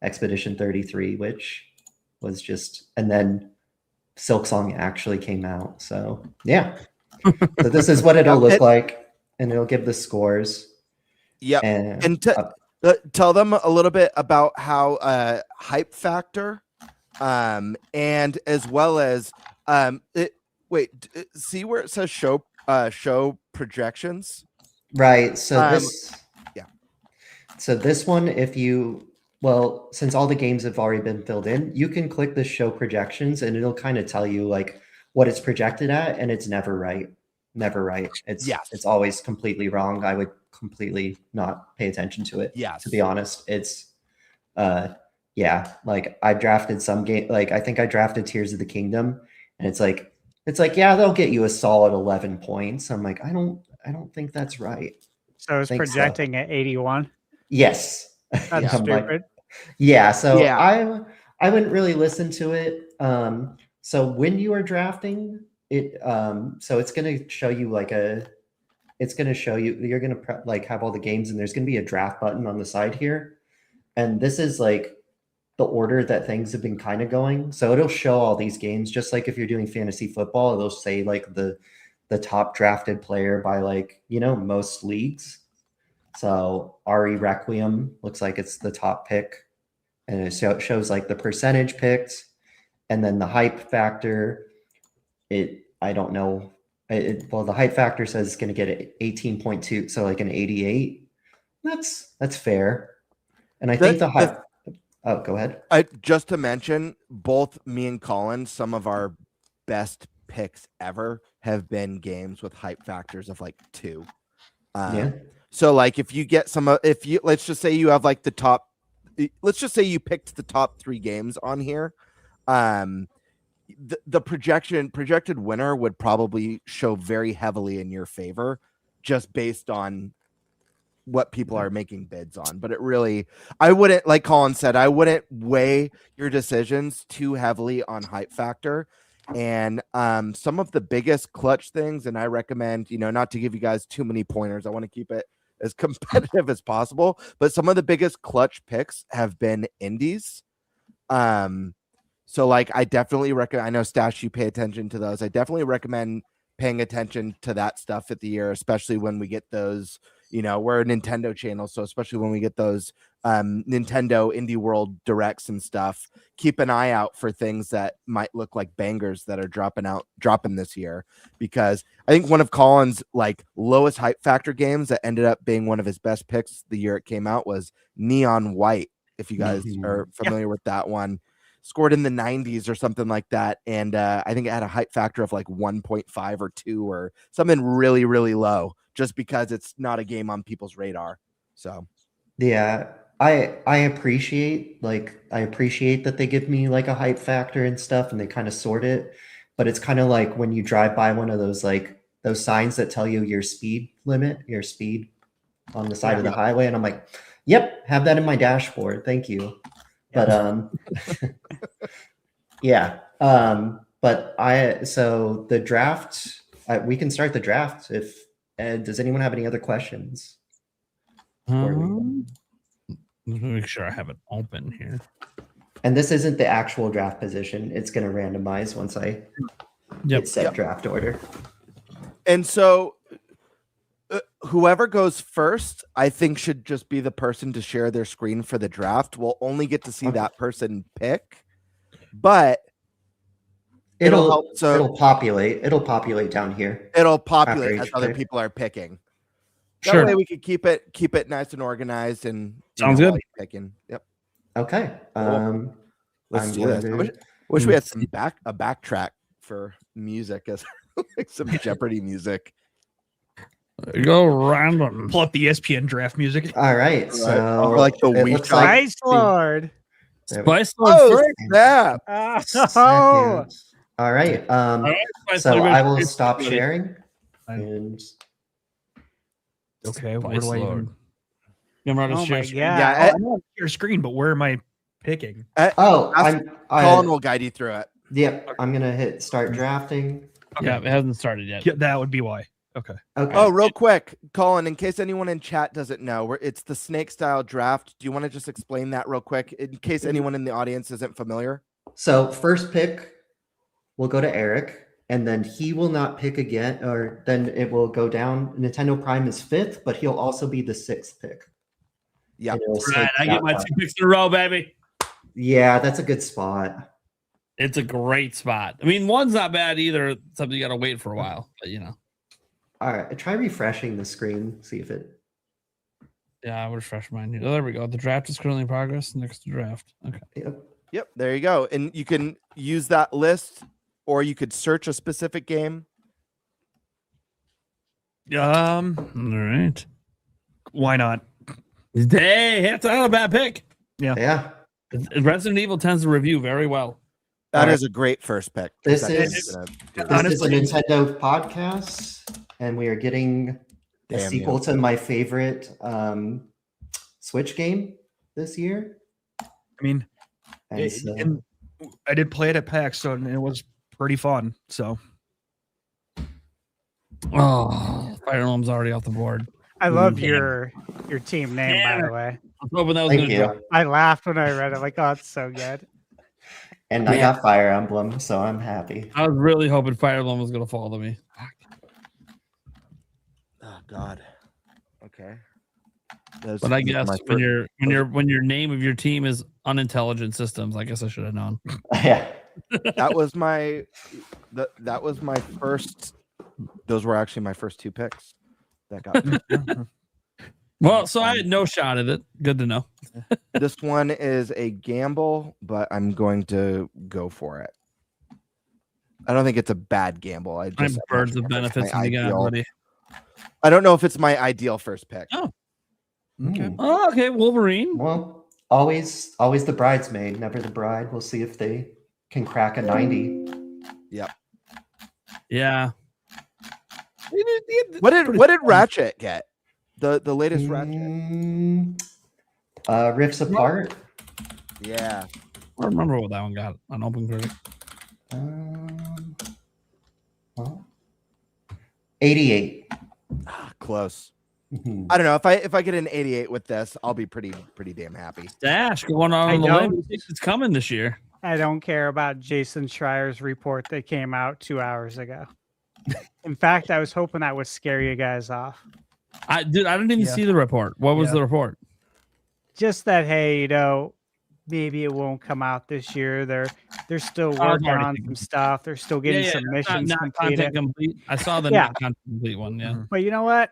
Expedition 33, which was just, and then Silksong actually came out. So yeah, so this is what it'll look like, and it'll give the scores. Yep, and tell them a little bit about how hype factor, and as well as see where it says show projections, right? So so this one, since all the games have already been filled in, you can click the show projections and it'll kind of tell you like what it's projected at, and it's never right. It's always completely wrong. I would completely not pay attention to it. Yeah, to be honest, it's like I drafted some game, like I think I drafted Tears of the Kingdom, and it's like It's like, yeah, they'll get you a solid 11 points. I'm like, I don't think that's right. So it's think so. projecting at 81. Yes. That's I'm like, stupid. yeah, so Yeah. I wouldn't really listen to it. So when you are drafting it, so it's going to show you you're going to like have all the games, and there's going to be a draft button on the side here, and this is like the order that things have been kind of going. So it'll show all these games, just like if you're doing fantasy football, it'll say like the top drafted player by like, most leagues. So Ari Requiem looks like it's the top pick, and it shows like the percentage picked, and then the hype factor. I don't know. Well, the hype factor says it's going to get 18.2, so like an 88. That's fair. And I think the hype. Oh, go ahead. Just to mention, both me and Colin, some of our best picks ever have been games with hype factors of like 2. Yeah. So like if you get let's just say you have like let's just say you picked the top 3 games on here. The projected winner would probably show very heavily in your favor just based on what people are making bids on. But I wouldn't, like Colin said, I wouldn't weigh your decisions too heavily on hype factor. And some of the biggest clutch things, and I recommend, not to give you guys too many pointers, I want to keep it as competitive as possible, but some of the biggest clutch picks have been indies. So like I definitely recommend, I know Stash, you pay attention to those. I definitely recommend paying attention to that stuff at the year, especially when we get those, we're a Nintendo channel. So especially when we get those Nintendo Indie World directs and stuff, keep an eye out for things that might look like bangers that are dropping this year. Because I think one of Colin's like lowest hype factor games that ended up being one of his best picks the year it came out was Neon White. If you guys are familiar with that one, scored in the 90s or something like that. And I think it had a hype factor of like 1.5 or 2 or something really, really low, just because it's not a game on people's radar. So, yeah, I appreciate that they give me like a hype factor and stuff, and they kind of sort it. But it's kind of like when you drive by one of those, like those signs that tell you your speed limit, your speed on the side of the highway. And I'm like, yep, have that in my dashboard. Thank you. But yeah. So the draft, we can start the draft if. Does anyone have any other questions? Let me make sure I have it open here. And this isn't the actual draft position. It's going to randomize once I hit set draft order. And so whoever goes first, I think should just be the person to share their screen for the draft. We'll only get to see that person pick, but it'll populate. It'll populate down here. It'll populate as other people are picking. That way we could keep it nice and organized and sounds good. Picking. Yep. Okay. Let's do this. Wish we had a backtrack for music as like some Jeopardy music. Go random. Pull up the ESPN draft music. All right. So or like the week. Spice Lord. Spice Lord. Yeah. Oh. All right. So I will stop sharing. And okay, where do I even? Yeah. I know your screen, but where am I picking? Colin will guide you through it. Yep. I'm gonna hit start drafting. Okay. Yeah, it hasn't started yet. Yeah, that would be why. Okay. Oh, real quick, Colin, in case anyone in chat doesn't know, it's the snake style draft. Do you want to just explain that real quick in case anyone in the audience isn't familiar? So first pick will go to Eric, and then he will not pick again, or then it will go down. Nintendo Prime is 5th, but he'll also be the 6th pick. Yeah. Right, I get my 2 picks in a row, baby. Yeah, that's a good spot. It's a great spot. I mean, 1's not bad either. Something you got to wait for a while, but All right, try refreshing the screen. See if it. Yeah, I'll refresh mine. Oh, there we go. The draft is currently in progress. Next to draft. Okay. Yep. There you go. And you can use that list, or you could search a specific game. All right. Why not? Hey, that's not a bad pick. Yeah. Resident Evil tends to review very well. That All is a great first pick. This That is- is gonna do This Honestly- is a Nintendo podcast, and we are getting a Damn sequel you. to my favorite Switch game this year. I mean, And so- and I did play it at PAX, and it was pretty fun. So Oh, Fire Emblem's already off the board. I love Damn. your team name, by the way. I was hoping that was Thank going to you. drop. I laughed when I read it. Like, oh, it's so good. And I got Fire Emblem, so I'm happy. I was really hoping Fire Emblem was going to follow me. Oh God. Okay. But I guess when your name of your team is Unintelligent Systems, I guess I should have known. Yeah. that was my first. Those were actually my first two picks. That got Well, so I had no shot at it. Good to know. this one is a gamble, but I'm going to go for it. I don't think it's a bad gamble. I'm birds of benefits in the guy, buddy. I don't know if it's my ideal first pick. Oh. okay. Oh, okay, Wolverine. Well, always the bridesmaid, never the bride. We'll see if they can crack a 90. Yeah. What did Ratchet get? The latest Ratchet. Rifts Apart. Yeah. I remember what that one got on Open Critic. Well, 88. Close. Mhm. I don't know if I get an 88 with this, I'll be pretty damn happy. Dash going on I the don't- limb. It's coming this year. I don't care about Jason Schreier's report that came out 2 hours ago. In fact, I was hoping that would scare you guys off. I didn't even see the report. What was Yeah. the report? Just that, hey, maybe it won't come out this year. They're still it's working already on taken. some stuff. They're still getting submissions not completed. content complete. I saw the Yeah. not content complete one. Yeah. But you know what?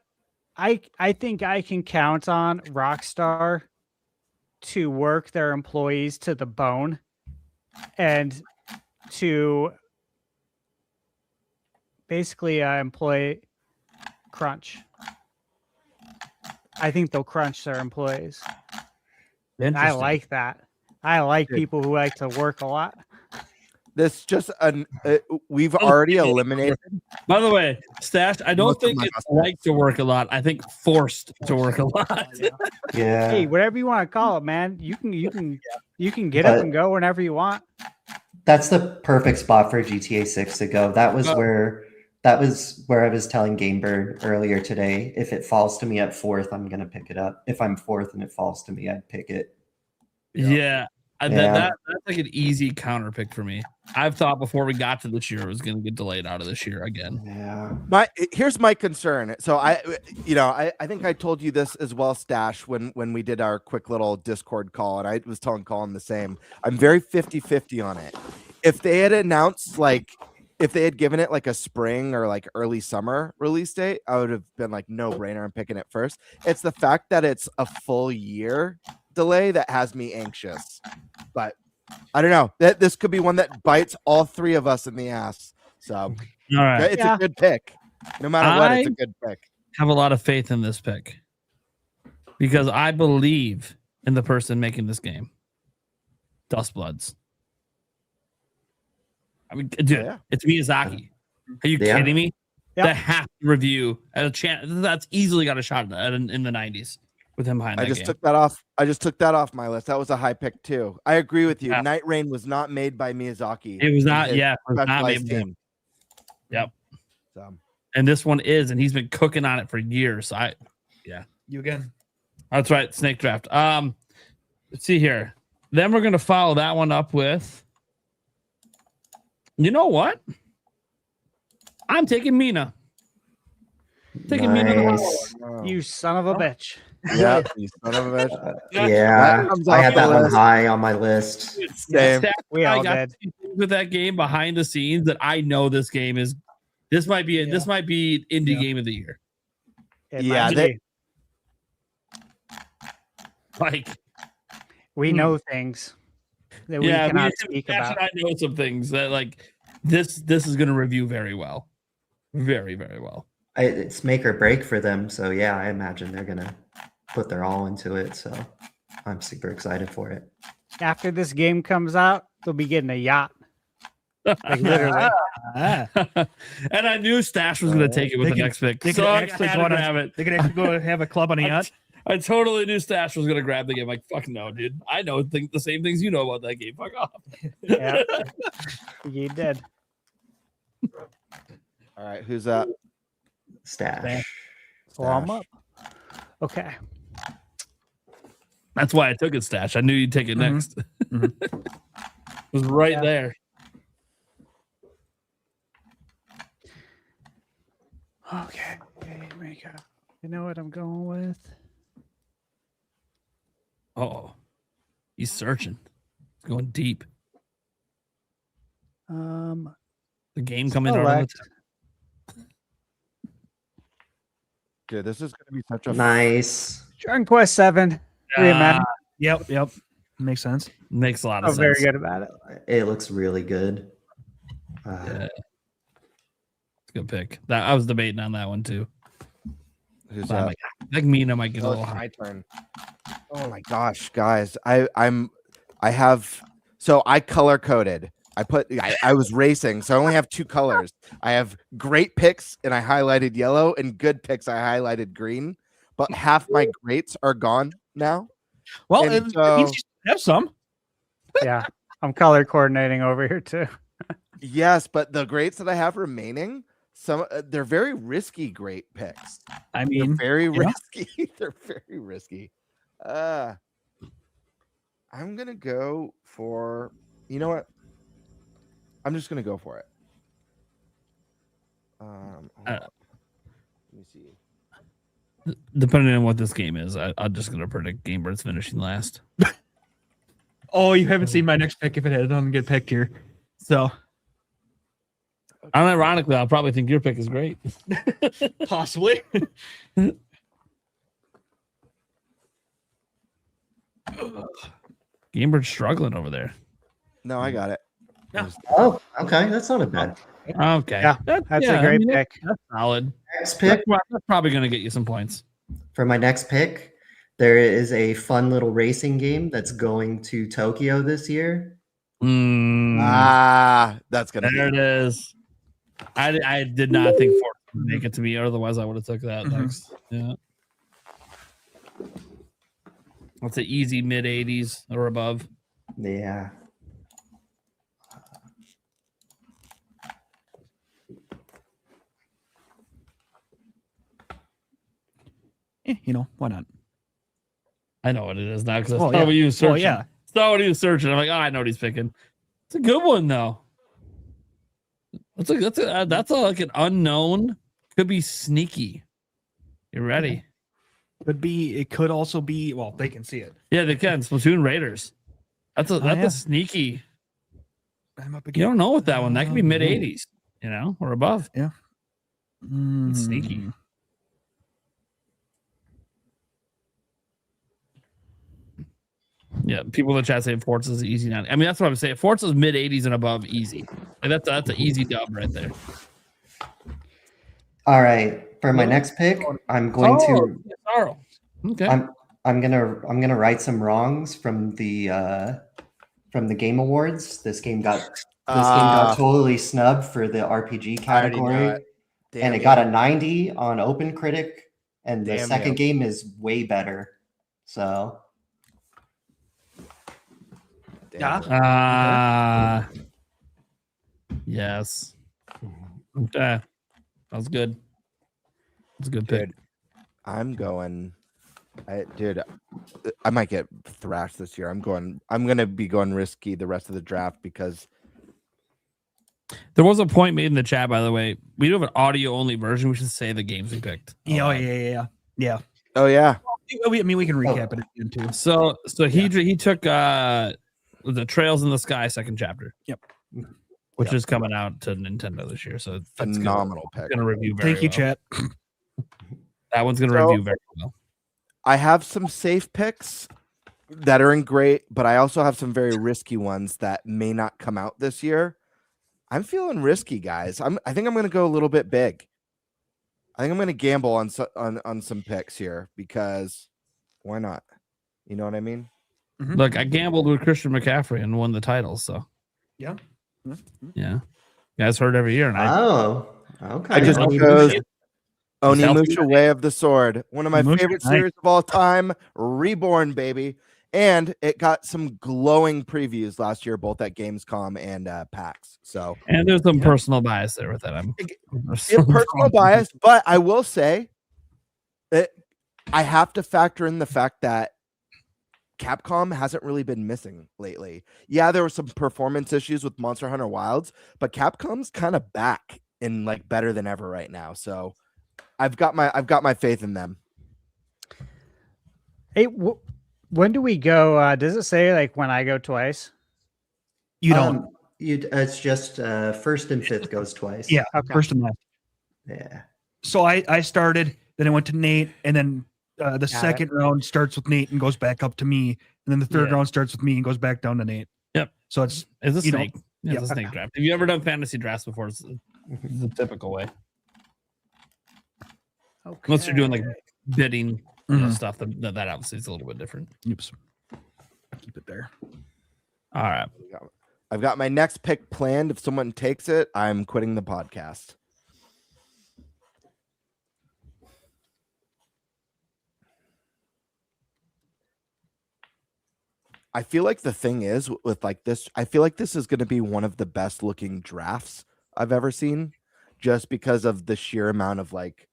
I think I can count on Rockstar to work their employees to the bone and to basically employ crunch. I think they'll crunch their employees. And I Interesting. like that. I like Good. people who like to work a lot. This just we've already eliminated. By the way, Stash, I don't Most of think my it's prospects. like to work a lot. I think forced to work a lot. Yeah. Hey, whatever you want to call it, man. You can get up and go whenever you want. That's the perfect spot for GTA 6 to go. That was Oh. where I was telling Gamebird earlier today. If it falls to me at 4th, I'm gonna pick it up. If I'm 4th and it falls to me, I'd pick it. Yeah. Yeah. That's like an easy counter pick for me. I've thought before we got to this year it was going to get delayed out of this year again. Yeah. Here's my concern. So I think I told you this as well, Stash, when we did our quick little Discord call, and I was telling Colin the same. I'm very 50-50 on it. If they had announced if they had given it like a spring or like early summer release date, I would have been like, no brainer, I'm picking it first. It's the fact that it's a full year delay that has me anxious. But I don't know. This could be one that bites all three of us in the ass. So All right. it's a good pick. No matter what, it's a good pick. Have a lot of faith in this pick because I believe in the person making this game. Dustbloods. I mean, dude, Yeah. it's Miyazaki. Are you Yeah. kidding me? Yep. That half review at a chance that's easily got a shot at in the 90s with him behind that I just game. took that off. I just took that off my list. That was a high pick too. I agree with you. Yeah. Night Rain was not made by Miyazaki. It was not. His Yeah, it was not specialized made by him. team. Yep. So And this one is, and he's been cooking on it for years. You again. That's right, Snake Draft. Let's see here. Then we're gonna follow that one up with. You know what? I'm taking Mina. Taking Mina. Nice. You son of a bitch. yeah, you son of a bitch. Yeah. That comes I off had the that one list. high on my list. Same. We I all got did. to see things with that game behind the scenes that I know this game is. This might be indie game of the year. It Yeah, might they- be. Like, We know things that we yeah, cannot speak Ash about. and I know some things that like this is going to review very well, very very well. It's make or break for them. So yeah, I imagine they're gonna put their all into it. So I'm super excited for it. After this game comes out, they'll be getting a yacht. Like literally. Ah, And I knew Stash was going to take it with They the can- next pick. they So could I actually had go to on a- have it. they could actually go have a club on a yacht. I totally knew Stash was going to grab the game. Like, fuck no, dude. I know the same things you know about that game. Fuck off. Yeah. You did. All right, who's up? Stash. Well, I'm Stash. up. Okay. That's why I took it, Stash. I knew you'd take it next. It was right there. Okay. Here we go. You know what I'm going with? Oh, he's searching. He's going deep. The game coming out on the Select. Dude, this is gonna be such a Nice. Dragon Quest 7. Reimagined. Yep. Makes sense. Makes a lot of I'm sense. very good about it. It looks really good. Yeah. It's a good pick. That I was debating on that one too. who's But I'm up? like, like Mina might get a Oh, little it's high. my turn. Oh my gosh, guys. I color coded. I was racing, so I only have 2 colors. I have great picks and I highlighted yellow, and good picks I highlighted green. But half my greats are gone now. Well, And it means so- you have some. Yeah. I'm color coordinating over here too. Yes, but the greats that I have remaining, they're very risky great picks. I They're mean, very yeah. risky. They're very risky. I'm gonna go for. You know what? I'm just gonna go for it. Hold up. Let me see. Depending on what this game is, I'm just gonna predict Gamebird's finishing last. Oh, you haven't seen my next pick if it doesn't get picked here. So Unironically, I'll probably think your pick is great. possibly. Gamebird's struggling over there. No, I got it. Oh, okay. That's not a bad. Okay, Yeah, that's a great pick. That's solid. Next pick. That's probably gonna get you some points. For my next pick, there is a fun little racing game that's going to Tokyo this year. That's gonna There it be. is. I did not think Ford would make it to me. Otherwise, I would have took that next. Yeah. What's an easy mid 80s or above? Yeah. Why not? I know what it is now because Oh, I saw yeah. what he was searching. Oh, yeah. Saw what he was searching. I'm like, oh, I know what he's picking. It's a good one though. That's like an unknown. Could be sneaky. You ready? Could be. It could also be. Well, they can see it. Yeah, they can. Splatoon Raiders. That's a yeah. sneaky. I'm up You don't know with that one. That could be mid 80s, or above. Mm. It's sneaky. Yeah, people in the chat say Forza's easy now. I mean, that's what I'm saying. Forza's mid 80s and above, easy. Like that's an easy dub right there. All right. For my next pick, I'm going to. Sorrow. Okay. I'm gonna right some wrongs from the Game Awards. This game got totally snubbed for the RPG I already know category, it. Damn and it you. got a 90 on OpenCritic, and the Damn second you. game is way better. So Damn you. Yes. Okay. That was good. That's a good pick. Dude, I'm going. I might get thrashed this year. I'm gonna be going risky the rest of the draft because There was a point made in the chat, by the way. We do have an audio only version. We should say the games we picked. Yeah, yeah. oh yeah, I mean, we can recap it again too. So he took the Trails in the Sky second chapter. Yep. Which is coming out to Nintendo this year. So that's phenomenal pick. Gonna review very Thank you, well. chat. That one's gonna So- review very well. I have some safe picks that are in great, but I also have some very risky ones that may not come out this year. I'm feeling risky, guys. I think I'm going to go a little bit big. I think I'm going to gamble on some picks here because why not? You know what I mean? Look, I gambled with Christian McCaffrey and won the title. So Yeah. Yeah, guys heard every year, and Oh, okay. I just Oni chose Musha. Onimusha Way of the Sword, one of my Musha, favorite nice. series of all time, Reborn, baby. And it got some glowing previews last year, both at Gamescom and PAX. So And there's some personal bias there with that. it's personal bias, but I will say that I have to factor in the fact that Capcom hasn't really been missing lately. Yeah, there were some performance issues with Monster Hunter Wilds, but Capcom's kind of back and like better than ever right now. So I've got my faith in them. Hey, when do we go? Does it say like when I go twice? You don't. It's just first and fifth goes twice. Yeah. Okay. First and last. Yeah. So I started, then I went to Nate, and then the Got second round starts with Nate and goes back up to me, and then the third Yeah. round starts with me and goes back down to Nate. Yep. So it's It's a you know, snake. Yeah, it's a snake draft. Have you ever done fantasy drafts before? It's the typical way. Okay. Unless you're doing like bidding you know, Mhm. stuff, that obviously is a little bit different. Oops. Keep it there. All right. I've got my next pick planned. If someone takes it, I'm quitting the podcast. I feel like the thing is with like this, I feel like this is going to be one of the best looking drafts I've ever seen, just because of the sheer amount of like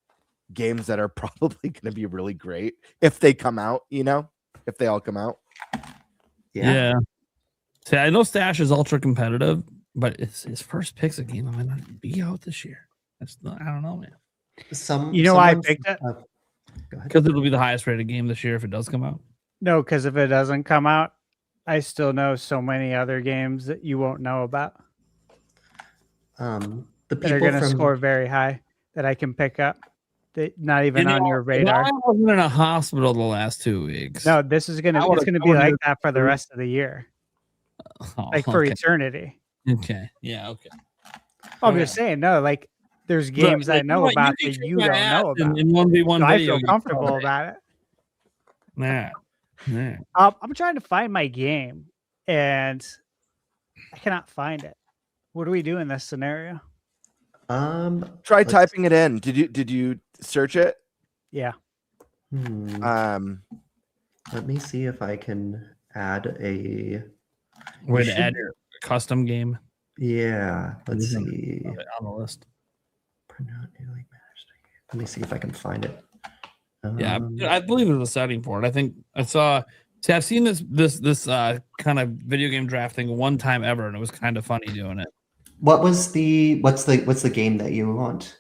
games that are probably going to be really great if they come out, you know, if they all come out. Yeah. See, I know Stash is ultra competitive, but his first pick's a game that might not be out this year. I don't know, man. You know why I picked it? Go ahead. Because it'll be the highest rated game this year if it does come out. No, because if it doesn't come out, I still know so many other games that you won't know about The that are people going to from score very high that I can pick up. That not even on your radar. I wasn't in a hospital the last 2 weeks. No, this is gonna I would've it's gonna be told like you that for the to- rest of the year, Oh, like for okay. eternity. Okay. Yeah. Okay. I'm just saying, no, like there's games Look, I know like, about you that can you kick don't my ass know about. in 1v1 So I video feel games. comfortable about it. Yeah. Yeah. I'm trying to find my game, and I cannot find it. What do we do in this scenario? Try typing it in. Did you search it? Yeah. Let me see if I can add a Way You to should- add your custom game Yeah, let's Mhm. see. on the list. Let me see if I can find it. Yeah, Um, I believe there's a setting for it. I think I saw. See, I've seen this kind of video game drafting one time ever, and it was kind of funny doing it. what's the game that you want?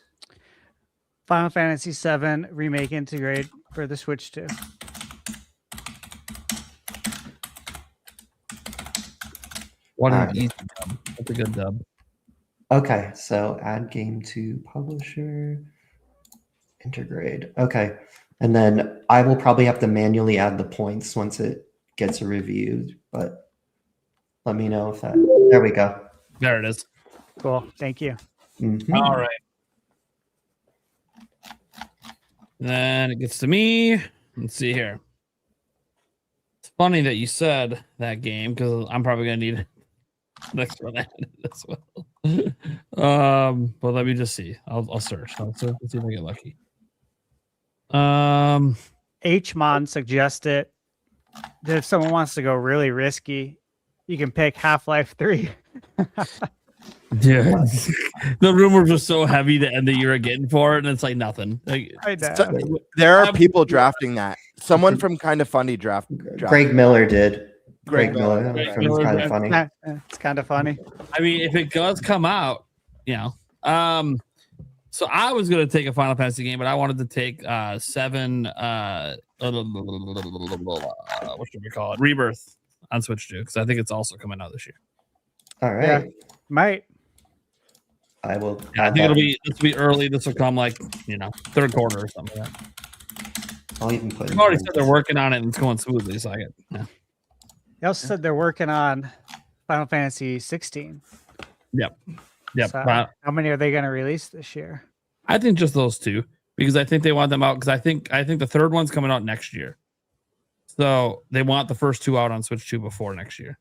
Final Fantasy VII Remake Integrate for the Switch 2. What an Alright. easy dub. That's a good dub. Okay, so add game to publisher, integrate. Okay, and then I will probably have to manually add the points once it gets reviewed, but let me know if that. There we go. There it is. Cool. Thank you. Mhm. All right. Then it gets to me. Let's see here. It's funny that you said that game because I'm probably gonna need it next one added as well. But let me just see. I'll search. Let's see if I get lucky. Hmon suggested that if someone wants to go really risky, you can pick Half-Life 3. Yeah, the rumors are so heavy to end the year again for it, and it's like nothing. Like, I know. There are people drafting that. Someone from Kind of Funny draft. Greg Miller did. Greg Miller Greg from Miller Kind did. of Funny. It's kind of funny. I mean, if it does come out, you know. So I was gonna take a Final Fantasy game, but I wanted to take 7. What should we call it? Rebirth on Switch 2 because I think it's also coming out this year. All right. Might. I will. Yeah, I add think that. this will be early. This will come like third quarter or something like that. I'll even put. They've already said they're working on it and it's going smoothly, so I get. Yeah. They also said they're working on Final Fantasy 16. Yep. So But how many are they going to release this year? I think just those two because I think they want them out because I think the third one's coming out next year. So they want the first 2 out on Switch 2 before next year.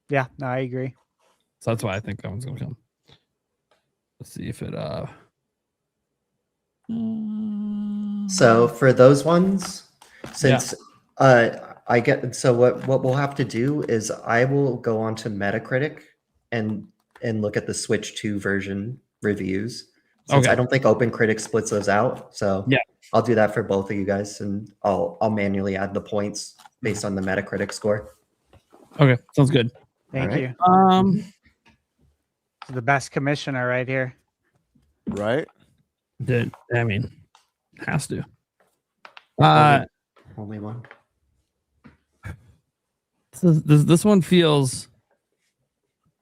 Yeah, no, I agree. So that's why I think that one's gonna come. Let's see if it So for those ones, since I get what we'll have to do is I will go on to Metacritic and look at the Switch 2 version reviews. Since I don't think OpenCritic splits those out, so yeah, I'll do that for both of you guys, and I'll manually add the points based on the Metacritic score. Okay, sounds good. Thank right. you. The best commissioner right here. Right? Dude, I mean, has to. Only one. This one feels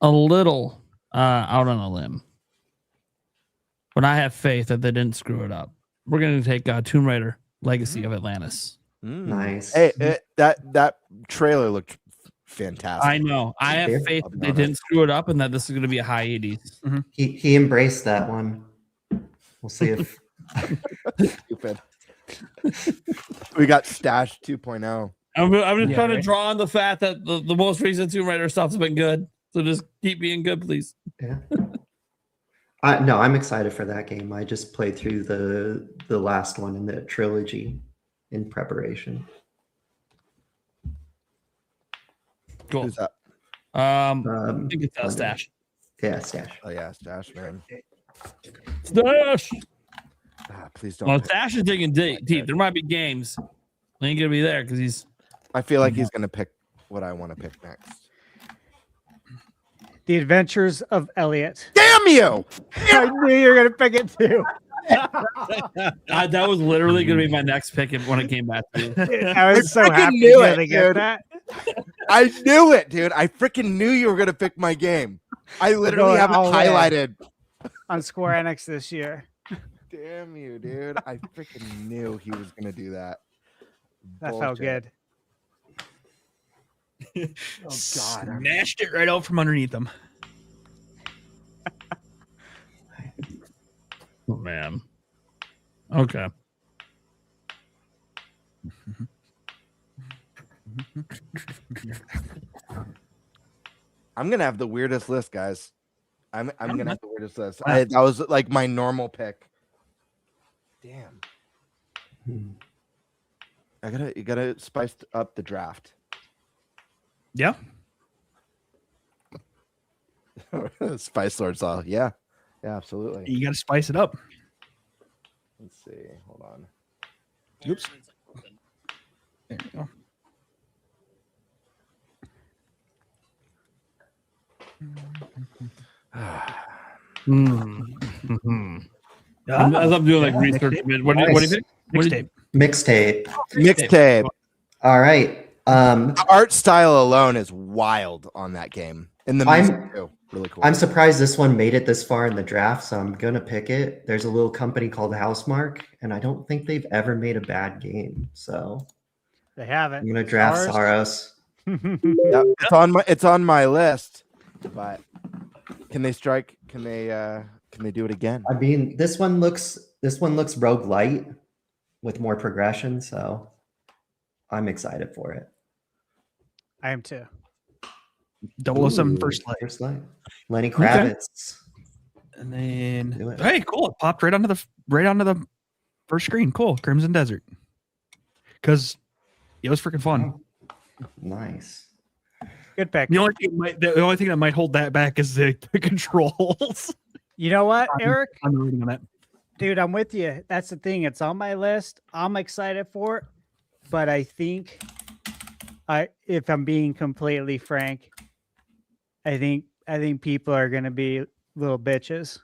a little out on a limb, but I have faith that they didn't screw it up. We're gonna take Tomb Raider: Legacy of Atlantis. Nice. Hey, that trailer looked fantastic. I know. I have faith that they didn't screw it up, and that this is gonna be a high 80s. Mm-hmm. He embraced that one. We'll see if Stupid. We got Stash 2.0. I'm just trying to draw on the fact that the most recent Tomb Raider stuff's been good. So just keep being good, please. Yeah. No, I'm excited for that game. I just played through the last one in the trilogy in preparation. Cool. Who's that? I think it's Stash. Yeah, Stash. Oh yeah, Stash, man. Stash. Please don't. Well, Stash is digging deep. There might be games. He ain't gonna be there because he's. I feel like he's gonna pick what I want to pick next. The Adventures of Elliot. Damn you! I knew you were gonna pick it too. That was literally gonna be my next pick when it came back to you. I was so freaking happy knew to it, get dude. that. I knew it, dude. I freaking knew you were gonna pick my game. I literally have it all in. highlighted On Square Enix this year. Damn you, dude. I freaking knew he was gonna do that. That felt Bullshit. good. Oh god. Snatched it right out from underneath them. Oh man. Okay. I'm gonna have the weirdest list, guys. I'm gonna have the weirdest list. That was like my normal pick. Damn. You gotta spice up the draft. Yeah. Spice Lord saw. Yeah, absolutely. You got to spice it up. Let's see. Hold on. Oops. There you go. As I'm doing like research, what do you think? Mixtape. All right. The art style alone is wild on that game. And the music too. Really cool. I'm surprised this one made it this far in the draft, so I'm gonna pick it. There's a little company called Housemark, and I don't think they've ever made a bad game. So They haven't. I'm gonna draft Saros. Yeah, it's on my list. But can they strike? Can they do it again? I mean, this one looks roguelite with more progression, so I'm excited for it. I am too. 007 Ooh, First Light. First Light. Lenny Kravitz. And then Do it. hey, cool. It popped right onto the first screen. Cool. Crimson Desert. Because it was freaking fun. Nice. Good pick. The only thing that might hold that back is the controls. You know what, Eric? I'm reading on that. Dude, I'm with you. That's the thing. It's on my list. I'm excited for it. But I think if I'm being completely frank, I think people are gonna be little bitches.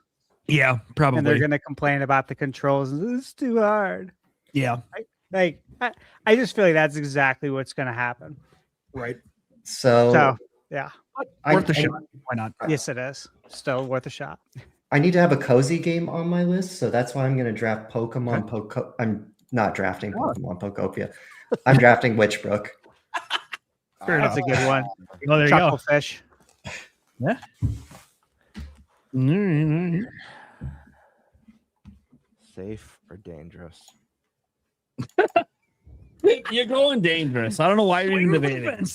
Yeah, probably. And they're gonna complain about the controls. It's too hard. Yeah. I just feel like that's exactly what's gonna happen. Right. So yeah. Worth a shot. Why not? Yes, it is. Still worth a shot. I need to have a cozy game on my list, so that's why I'm going to draft Pokemon. I'm not drafting Pokemon Pokopia. I'm drafting Witchbrook. That's a good one. Oh, there you go. Chucklefish. Yeah. Safe or dangerous? You're going dangerous. I don't know why you're even debating.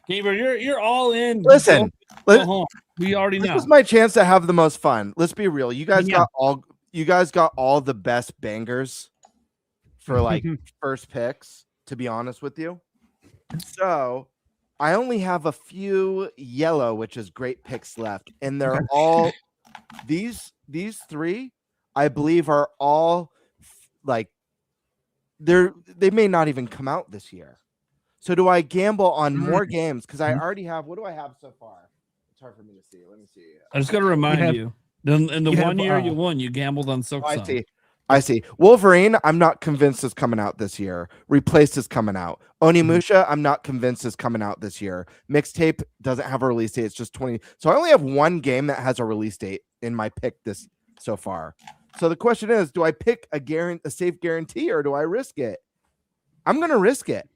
Gabriel, you're all in. Listen, Go home. We already This know. was my chance to have the most fun. Let's be real. You guys Yeah. got all the best bangers for like first picks, to be honest with you. So I only have a few yellow, which is great picks left, and they're all these three, I believe, are all like they may not even come out this year. So do I gamble on more games? Because I already have. What do I have so far? It's hard for me to see. Let me see. I just got to remind you. In the you 1 have, year you won, you gambled on Silk I Song. see. I see. Wolverine, I'm not convinced is coming out this year. Replaced is coming out. Onimusha, I'm not convinced is coming out this year. Mixtape doesn't have a release date. It's just 20. So I only have one game that has a release date in my pick this so far. So the question is, do I pick a safe guarantee or do I risk it? I'm going to risk it.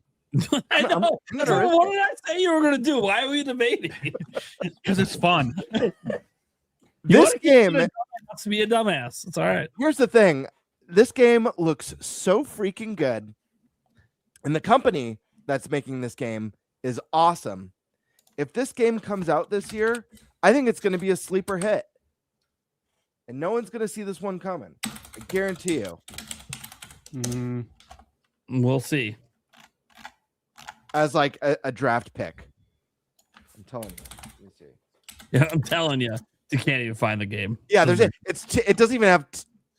I know. I'm gonna So risk what it. did I say you were going to do? Why are we debating? Because it's fun. This game has to be a dumbass. It's all right. Here's the thing. This game looks so freaking good. And the company that's making this game is awesome. If this game comes out this year, I think it's going to be a sleeper hit. And no one's going to see this one coming. I guarantee you. We'll see. As like a draft pick. I'm telling you. Let me see. Yeah, I'm telling you. You can't even find the game. Yeah, there's it. It doesn't even have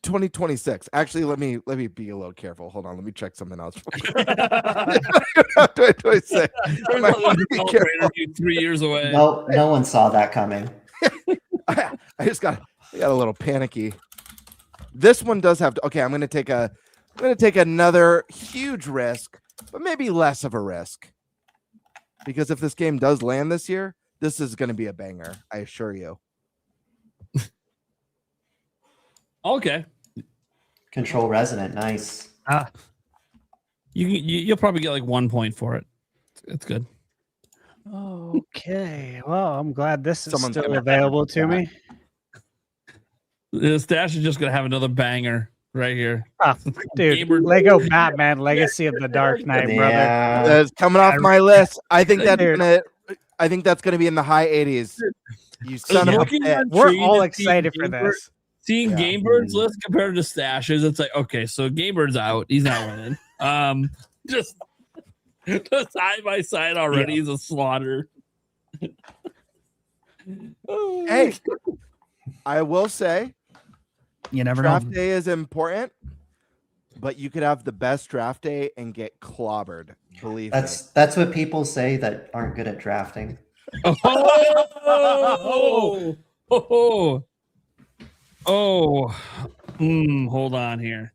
2026. Actually, let me be a little careful. Hold on, let me check something else. 2026. There's Might a wanna be developer careful. interview 3 years away. No one saw that coming. I just got a little panicky. This one does have to. Okay, I'm gonna take another huge risk, but maybe less of a risk. Because if this game does land this year, this is gonna be a banger. I assure you. Okay. Control Resonant, nice. You'll probably get like 1 point for it. It's good. Okay. Well, I'm glad this is Someone's still gonna- available to me. The stash is just gonna have another banger right here. Ah, dude, Gamer- Lego Batman Legacy of the Dark Knight, brother. Yeah. That's coming off my list. I think that's Dude. gonna be in the high 80s. You son of a Looking bitch. on We're Tree all and seeing excited for Gamebird- this. Seeing Yeah. Gamebird's list compared to Stash's, it's like, okay, so Gamebird's out. He's not winning. Just side by side already is a slaughter. Hey, I will say You never know. draft day is important, but you could have the best draft day and get clobbered. Believe me. That's what people say that aren't good at drafting. Hold on here.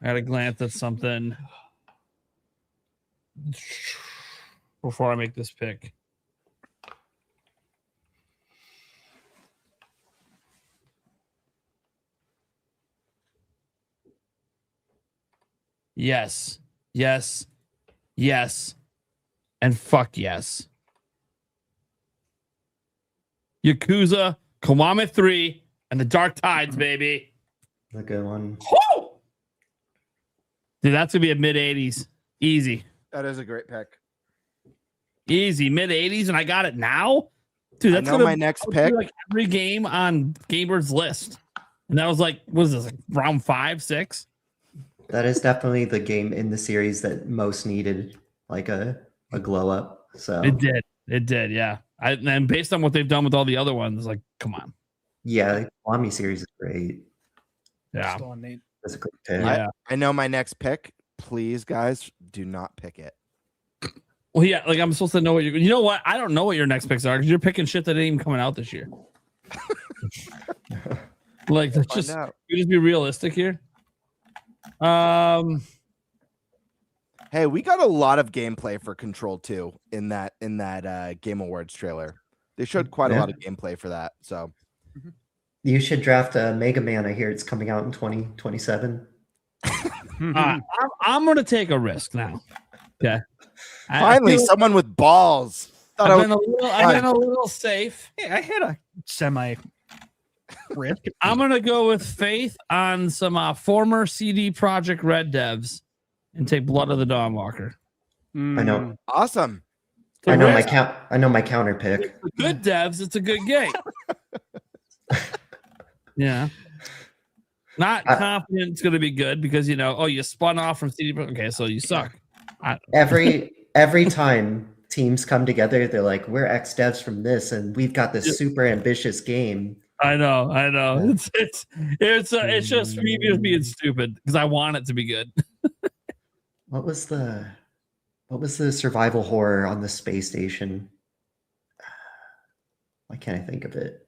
I gotta glance at something before I make this pick. Yes, yes, yes, and fuck yes. Yakuza, Kiwami 3, and the Dark Tides, baby. A good one. Woo! Dude, that's gonna be a mid 80s. Easy. That is a great pick. Easy. Mid 80s, and I got it now? Dude, I that's know gonna my next be pick. like every game on Gamebird's list. And that was like, what is this, like round 5, 6? That is definitely the game in the series that most needed like a glow up. So It did. It did, yeah. And based on what they've done with all the other ones, like, come on. yeah, the Kiwami series is great. Yeah. Still on Nate. That's a great pick. Yeah. I know my next pick. Please, guys, do not pick it. Well, yeah, like I'm supposed to know what you're. You know what? I don't know what your next picks are because you're picking shit that ain't even coming out this year. Like, let's Find just out. we just be realistic here. Hey, we got a lot of gameplay for Control 2 in that Game Awards trailer. They showed quite a Yeah. lot of gameplay for that. So You should draft a Mega Man. I hear it's coming out in 2027. I'm gonna take a risk now. Okay. I finally, feel- someone with balls. Thought I I've was- been a little safe. Hey, I had a semi risk. I'm gonna go with faith on some former CD Projekt Red devs and take Blood of the Dawnwalker. I know. awesome. The I know rest- my counter pick. the good devs, it's a good game. Yeah. Not confident it's going to be good because you spun off from CD. Okay, so you suck. Every time teams come together, they're like, "We're ex devs from this, and we've got this super ambitious game." I know. It's just me just being stupid because I want it to be good. What was the survival horror on the space station? Why can't I think of it?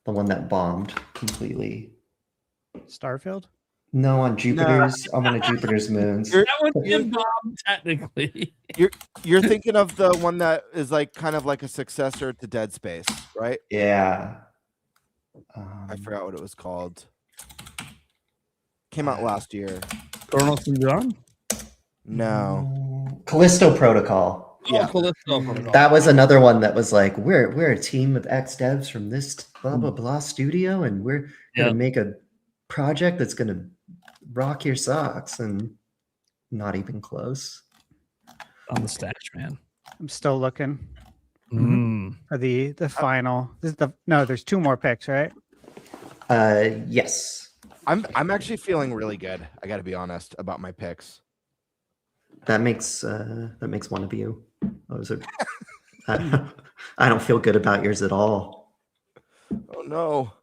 The one that bombed completely. Starfield? No, on Jupiter's on one of Jupiter's moons. That one did bomb technically. You're thinking of the one that is like kind of like a successor to Dead Space, right? Yeah. I forgot what it was called. Came out last year. Colonel Syndrome? No. Callisto Protocol. Yeah. Callisto. That was another one that was like, we're a team of ex devs from this blah blah blah studio, and we're gonna make a project that's gonna rock your socks, and not even close. On the stash, man. I'm still looking for the final. There's 2 more picks, right? Yes. I'm actually feeling really good. I got to be honest about my picks. That makes one of you. I don't feel good about yours at all. Oh no.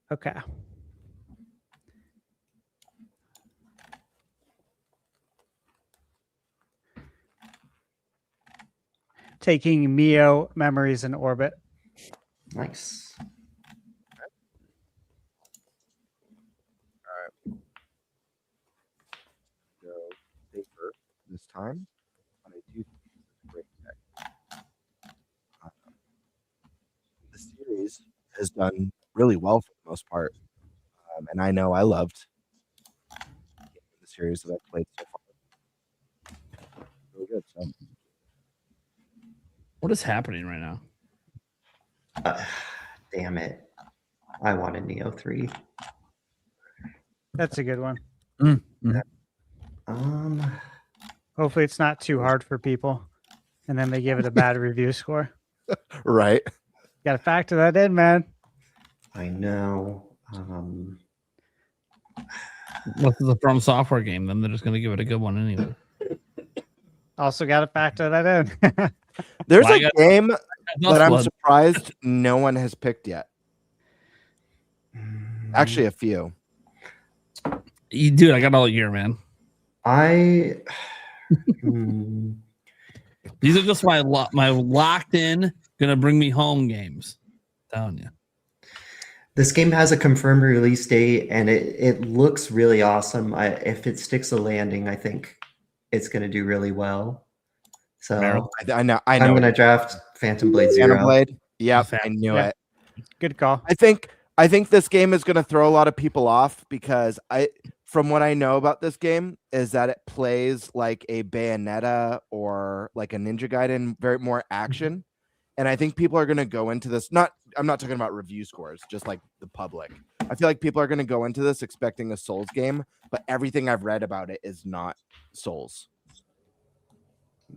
Okay. Taking Mio Memories in Orbit. Nice. Go paper this time. But I do think it's a great pick. The series has done really well for the most part. And I know I loved the series that I've played so far. Really good. So. What is happening right now? Damn it. I wanted Neo 3. That's a good one. Hopefully it's not too hard for people, and then they give it a bad review score. Right. Got to factor that in, man. I know. This is a From Software game. Then they're just going to give it a good one anyway. Also got to factor that in. There's Well, a game that I'm blood. surprised no one has picked yet. Actually, a few. Dude, I got all year, man. These are just my locked in, gonna bring me home games. I'm telling you. This game has a confirmed release date, and it looks really awesome. If it sticks a landing, I think it's going to do really well. So I know. I'm going to draft Phantom Blade Zero. Phantom Blade. Yep, I knew it. Good call. I think this game is going to throw a lot of people off because from what I know about this game is that it plays like a Bayonetta or like a Ninja Gaiden, very more action. And I think people are going to go into this. I'm not talking about review scores, just like the public. I feel like people are going to go into this expecting a Souls game, but everything I've read about it is not Souls.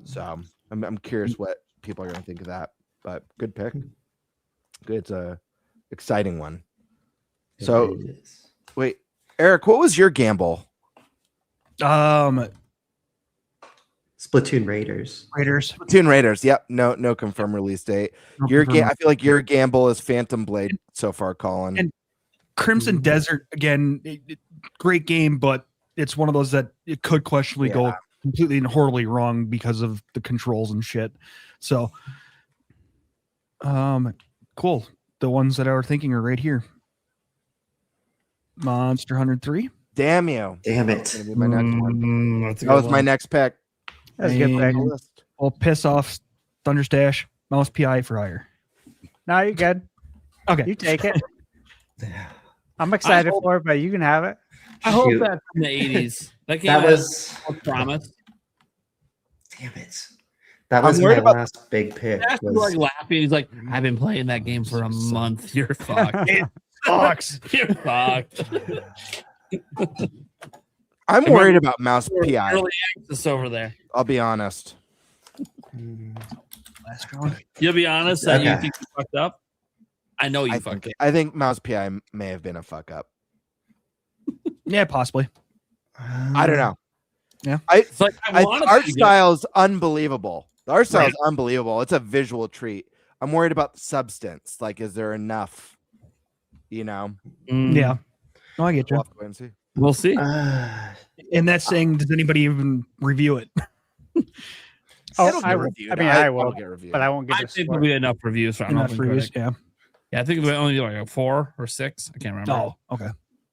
So I'm curious what people are going to think of that. But good pick. Good. It's a exciting one. So wait, Eric, what was your gamble? Splatoon Raiders. Splatoon Raiders. Yep. No confirmed release date. I feel like your gamble is Phantom Blade so far, Colin. And Crimson Desert again, great game, but it's one of those that it could questionably go completely and horribly wrong because of the controls and shit. So, cool. The ones that I were thinking are right here. Monster Hunter 3. Damn you! Damn it! That's gonna be my next one. That was my next pick. That's a good pick. Well, piss off Thunderstash, Mouse PI for hire. No, you're good. Okay. You take it. I'm excited for it, but you can have it. I hope that's in the 80s. That was promise. Damn it. That was my last big pick. Like laughing. He's like, I've been playing that game for a month. You're fucked. sucks. You're fucked. I'm worried about mouse PI. Really anxious over there. I'll be honest. Last round. You'll be honest that you Okay. think you fucked up. I know you fucked up. I think mouse PI may have been a fuck up. Yeah, possibly. I don't know. Yeah. It's like I The wanted art to get- style is unbelievable. The art style is unbelievable. It's a visual treat. I'm worried about the substance. Like, is there enough? You know, Mm, Yeah. No, I get we'll you. have to wait and see. we'll see. And that's saying, does anybody even review it? Oh, It'll get I will. reviewed. I mean, I It'll will, get reviewed. but I won't give I a think score. there'll be enough reviews for an Enough open reviews, critic. Yeah, I think we only like 4 or 6. I can't remember. Oh, okay.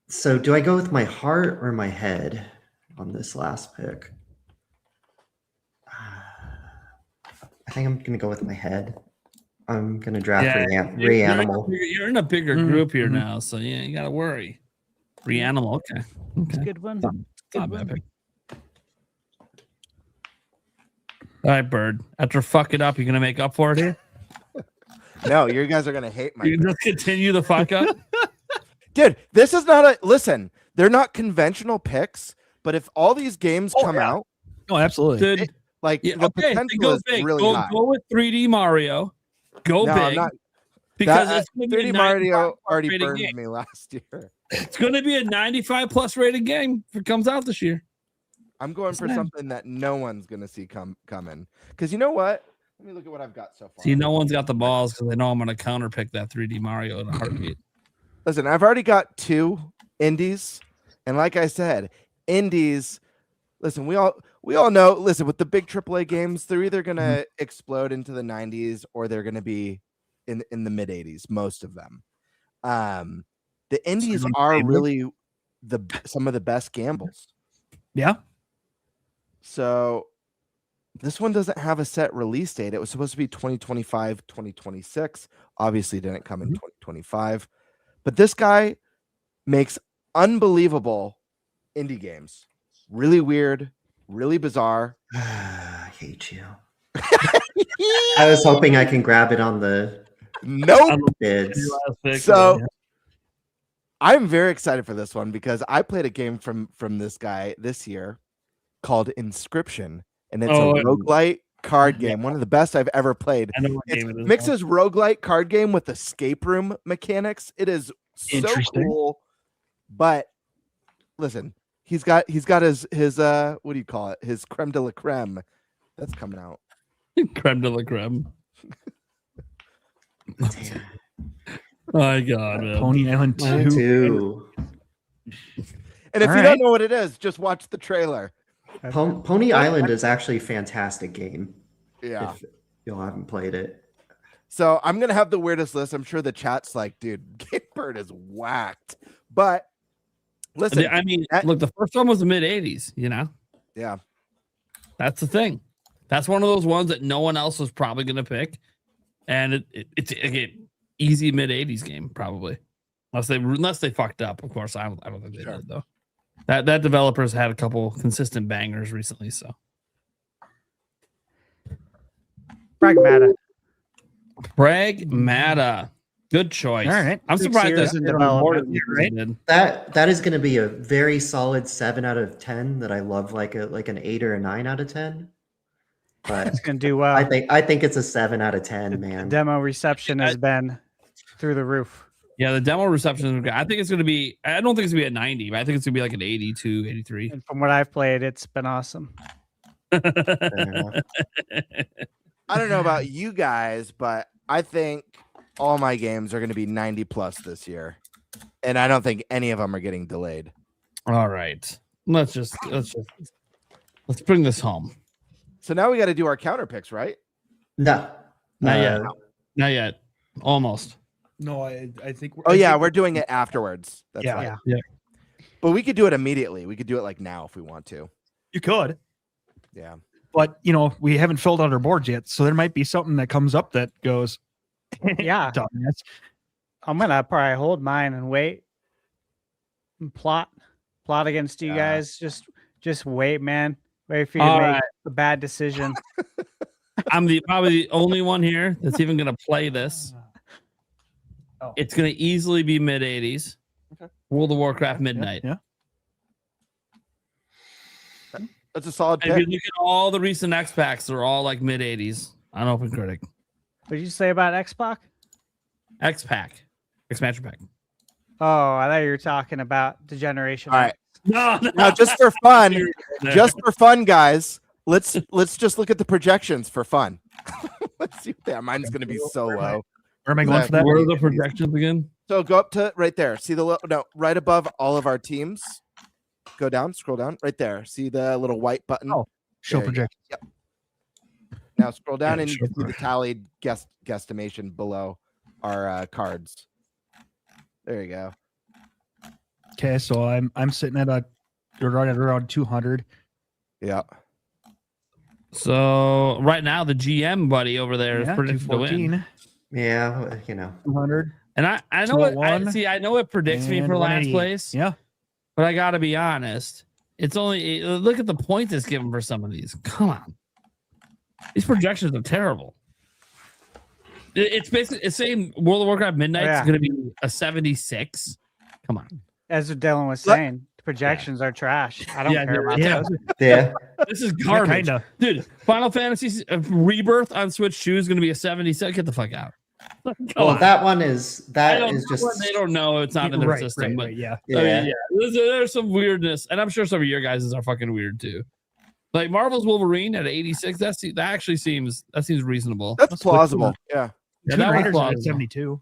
So do I go with my heart or my head on this last pick? I think I'm gonna go with my head. I'm gonna draft Reanimal. You're in a bigger group here now, so yeah, you gotta worry. Reanimal, okay. It's a good one. Not bad pick. All right, Bird. After fuck it up, you're gonna make up for it here. No, you guys are gonna hate my You just continue the fuck up. dude. This is not a listen. They're not conventional picks, but if all these games come out, Oh, absolutely. Dude, like yeah, the okay, then potential go is big. really Go, high. go with 3D Mario. Go No, I'm big. not. Because That, it's going to be 3D a Mario 95 already rated burned game. me last year. It's going to be a 95 plus rated game if it comes out this year. I'm going for Snap. something that no one's gonna see coming. Because you know what? Let me look at what I've got so far. See, no one's got the balls because they know I'm going to counterpick that 3D Mario in a heartbeat. Listen, I've already got 2 indies, and like I said, indies. Listen, we all know. Listen, with the big AAA games, they're either gonna explode into the 90s or they're gonna be in the mid 80s. Most of them. The indies are really some of the best gambles. Yeah. So this one doesn't have a set release date. It was supposed to be 2025, 2026. Obviously, didn't come in 2025. But this guy makes unbelievable indie games. Really weird, really bizarre. I hate you. I was hoping I can grab it on the Nope. bids. So I'm very excited for this one because I played a game from this guy this year called Inscription, and it's a roguelite card game, one of the best I've ever played. I know what It game it is. mixes roguelite card game with escape room mechanics. It is so Interesting. cool. But listen, he's got his what do you call it? His creme de la creme. That's coming out. Creme de la creme. Damn. My God, man. Pony Island 2. 2. And if All you right. don't know what it is, just watch the trailer. Pony Island is actually a fantastic game. Yeah. If y'all haven't played it. So I'm gonna have the weirdest list. I'm sure the chat's like, dude, Game Bird is whacked. But listen, I mean, look, the first one was the mid 80s, you know? yeah, That's the thing. That's one of those ones that no one else was probably going to pick. And it's again, easy mid 80s game, probably. Unless they fucked up, of course. I don't think they did, though. That developer's had a couple consistent bangers recently, so. Pragmata. Pragmata. Good choice. All right. I'm 6 surprised years that in they were more than development. you did. That is going to be a very solid 7 out of 10 that I love, like an 8 or a 9 out of 10. But It's gonna do well. I think it's a 7 out of 10, man. Demo reception has been through the roof. Yeah, the demo reception is good. I think it's going to be, I don't think it's going to be a 90, but I think it's going to be like an 82, 83. And from what I've played, it's been awesome. Fair enough. I don't know about you guys, but I think all my games are going to be 90 plus this year, and I don't think any of them are getting delayed. All right. Let's bring this home. So now we got to do our counter picks, right? No. Not yet. Not yet. Almost. No, I think. Oh yeah, we're doing it afterwards. That's Yeah. right. Yeah. But we could do it immediately. We could do it like now if we want to. You could, Yeah. but we haven't filled out our boards yet, so there might be something that comes up that goes, Yeah, dumbass. I'm gonna probably hold mine and wait and plot against you guys. Just wait, man. Wait for you All to make right. a bad decision. I'm probably the only one here that's even going to play this. It's going to easily be mid 80s. Okay. World of Warcraft Midnight. Yeah. That's a solid If you pick. look at all the recent X packs, they're all like mid 80s on Open Critic. What did you say about Xbox? X pack, expansion pack. Oh, I thought you were talking about the generation. All right. No, Now, just for fun, guys, let's just look at the projections for fun. Let's see. Yeah, mine's going to be so low. Where am I going for that? Where are the projections again? So go up to right there. See right above all of our teams. Go down, scroll down, right there. See the little white button? Oh, show There you go. projections. Yep. Now scroll down Yeah, and you show can see the tallied guesstimation below our cards. There you go. Okay, so I'm sitting at right at around 200. Yeah. So right now the GM buddy over there is predicted to win. 214, Yeah, you know. 200. And I know it. 201, I know it predicts me and for last 188. place. Yeah. But I got to be honest. It's only look at the points it's given for some of these. Come on, these projections are terrible. It's basically it's saying World of Warcraft Midnight is going to be a 76. Come on, As what Dylan was saying, the projections are trash. I don't care about those. Yeah. this is garbage, kinda. dude. Final Fantasy Rebirth on Switch 2 is going to be a 77. Get the fuck out. Well, that one is just They don't know it's not in their system, but yeah. yeah. I mean, yeah. There's some weirdness, and I'm sure some of your guys are fucking weird too. Like Marvel's Wolverine at 86, that actually seems reasonable. That's plausible. Yeah. Yeah, Tomb that was Raider's at plausible. 72.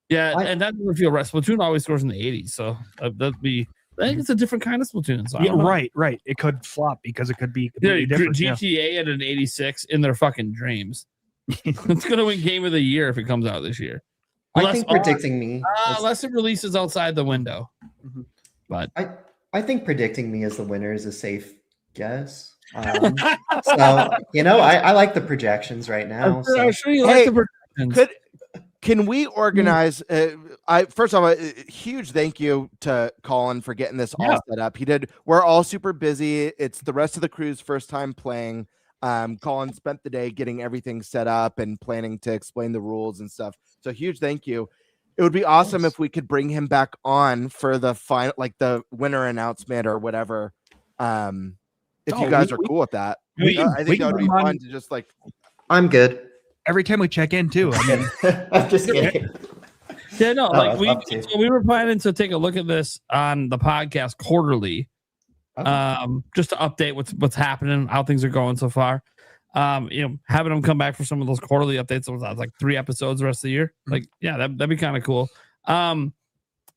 Yeah, and that doesn't feel right. Splatoon always scores in the 80s, so that'd be. I think it's a different kind of Splatoon. So I Yeah, don't know. right. It could flop because it could be Yeah, completely different. Yeah. GTA at an 86 in their fucking dreams. It's gonna win Game of the Year if it comes out this year. I think predicting me. Unless it releases outside the window. Mhm. But I think predicting me as the winner is a safe guess. So I like the projections right now. I'm So. sure you Hey, like the predictions. Can we organize? First of all, a huge thank you to Colin for getting this all set up. We're all super busy. It's the rest of the crew's first time playing. Colin spent the day getting everything set up and planning to explain the rules and stuff. So huge thank you. It would be awesome if we could bring him back on for the final, like the winner announcement or whatever. If you guys are cool with that, I think that would be fun to just like. I'm good. Every time we check in too. I mean, I'm just kidding. Yeah, no, like up to you. we were planning to take a look at this on the podcast quarterly, just to update what's happening, how things are going so far. Having them come back for some of those quarterly updates, like 3 episodes the rest of the year. Like, yeah, that'd be kind of cool. And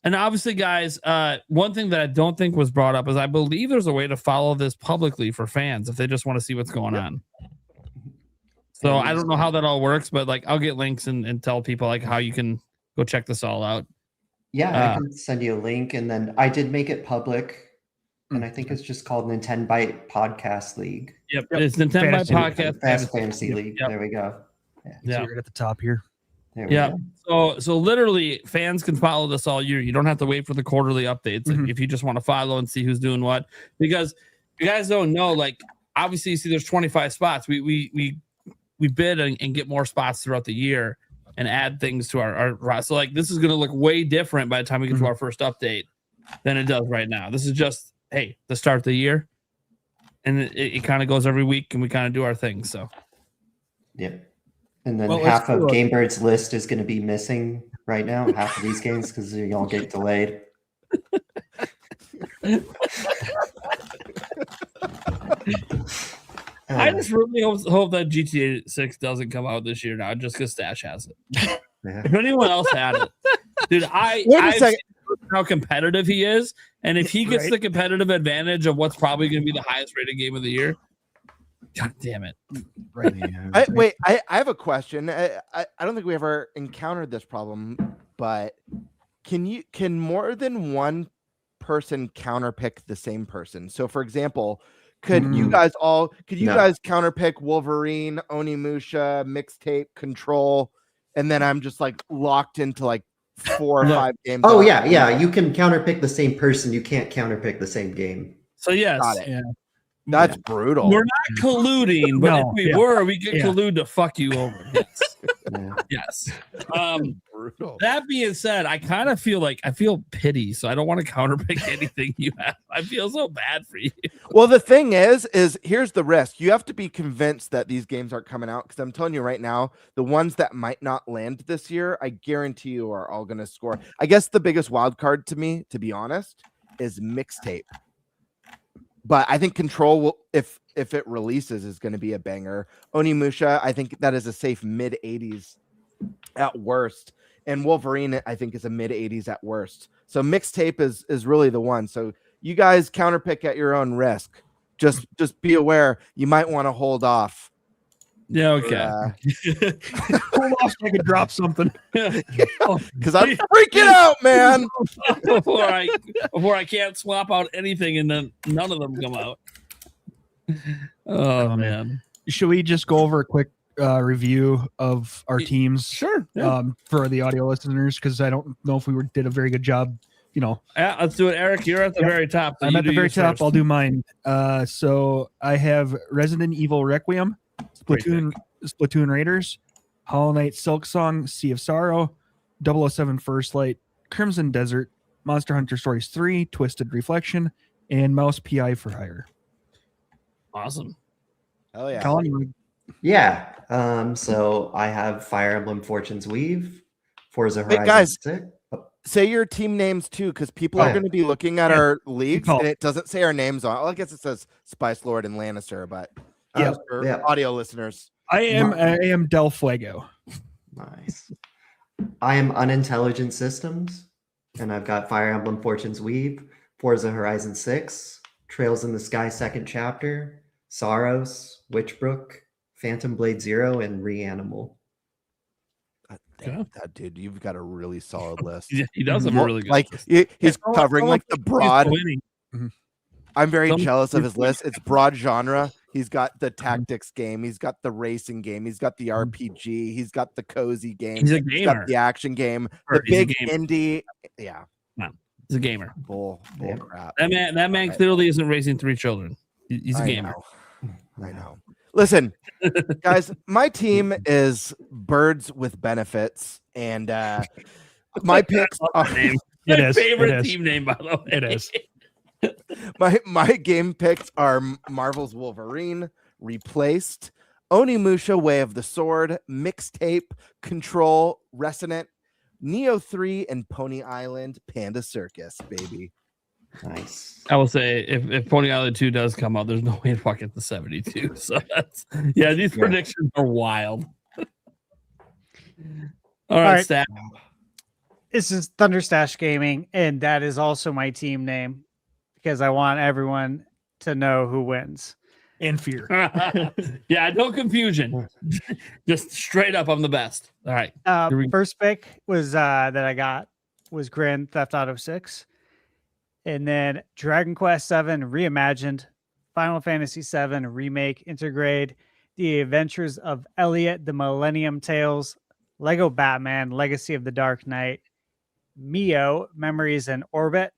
obviously, guys, one thing that I don't think was brought up is I believe there's a way to follow this publicly for fans if they just want to see what's going on. So I don't know how that all works, but like I'll get links and tell people like how you can go check this all out. Yeah, I can send you a link, and then I did make it public, and I think it's just called NintenByte Podcast League. Yep. It's NintenByte Podcast Fast Fantasy League. Yep. There we go. Yeah. right at the top here. There we go. So literally fans can follow this all year. You don't have to wait for the quarterly updates if you just want to follow and see who's doing what. Because you guys don't know, like obviously you see there's 25 spots. We bid and get more spots throughout the year and add things to our so like this is going to look way different by the time we get to our first update than it does right now. This is just the start of the year, and it kind of goes every week, and we kind of do our thing. So yeah, and then half of GameBird's list is going to be missing right now. Half of these games because they all get delayed. I just really hope that GTA 6 doesn't come out this year now, just because Stash has it. Yeah. If anyone else had it, dude, I've seen how competitive he is, and if he gets the competitive advantage of what's probably going to be the highest rated game of the year, god damn it! Right. I have a question. I don't think we ever encountered this problem, but can more than one person counterpick the same person? So, for example. Could you guys counterpick Wolverine, Onimusha, Mixtape, Control, and then I'm just like locked into like 4 or 5 games? Oh yeah. You can counterpick the same person. You can't counterpick the same game. So yes, got it. Yeah. That's brutal. We're not colluding, but if we were, we could collude to fuck you over. Yes. Yes. brutal. That being said, I kind of feel pity, so I don't want to counterpick anything you have. I feel so bad for you. Well, the thing is here's the risk. You have to be convinced that these games aren't coming out, because I'm telling you right now, the ones that might not land this year, I guarantee you are all going to score. I guess the biggest wild card to me, to be honest, is Mixtape. But I think Control will, if it releases, is going to be a banger. Onimusha, I think that is a safe mid 80s at worst, and Wolverine, I think, is a mid 80s at worst. So Mixtape is really the one. So you guys counterpick at your own risk. Just be aware, you might want to hold off. Yeah, okay. Hold off so I can drop something. Because I'm freaking out, man. before I can't swap out anything and then none of them come out. Oh man. Should we just go over a quick review of our teams? Sure. Yeah. For the audio listeners, because I don't know if we did a very good job. Yeah, let's do it. Eric, you're at the very top. So I'm at the very top. First. I'll do mine. So I have Resident Evil Requiem, Splatoon Raiders, Hollow Knight Silksong, Sea of Sorrow, 007 First Light, Crimson Desert, Monster Hunter Stories 3, Twisted Reflection, and Mouse PI for Hire. Awesome. Oh yeah. Colin, Yeah. So I have Fire Emblem Fortune's Weave, Forza Horizon guys. 6. Say your team names too, because people are going to be looking at our leagues, call. and it doesn't say our names on. Well, I guess it says Spice Lord and Lannister, but for Yeah. audio listeners, I am Del Fuego. Nice. I am Unintelligent Systems, and I've got Fire Emblem Fortune's Weave, Forza Horizon 6, Trails in the Sky Second Chapter, Sorrows, Witchbrook, Phantom Blade Zero, and Reanimal. damn, that dude, you've got a really solid list. Yeah, he does have a really good like list. he's covering like the broad. Winning. I'm very Some- jealous of his list. It's broad genre. He's got the tactics game. He's got the racing game. He's got the RPG. He's got the cozy game. He's a He's gamer. got the action game. Sure, The he's a big gamer. indie. Yeah. He's a gamer. Bull crap. That man clearly isn't raising 3 children. He's a I gamer. know. I know. Listen, guys, my team is birds with benefits, and my picks are It My is. favorite It is. team name, by the way. It is. my game picks are Marvel's Wolverine, Replaced, Onimusha, Way of the Sword, Mixtape, Control, Resonant, Neo 3, and Pony Island Panda Circus, baby. Nice. I will say if Pony Island 2 does come out, there's no way to fuck it to 72. So that's these predictions are wild. All right, right. Stat. This is Thunderstash Gaming, and that is also my team name because I want everyone to know who wins. And fear. Yeah, no confusion. Just straight up, I'm the best. All right. Here we- First pick was that I got was Grand Theft Auto 6, and then Dragon Quest 7 Reimagined, Final Fantasy 7 Remake, Intergrade, The Adventures of Elliot, The Millennium Tales, Lego Batman, Legacy of the Dark Knight, Mio, Memories in Orbit,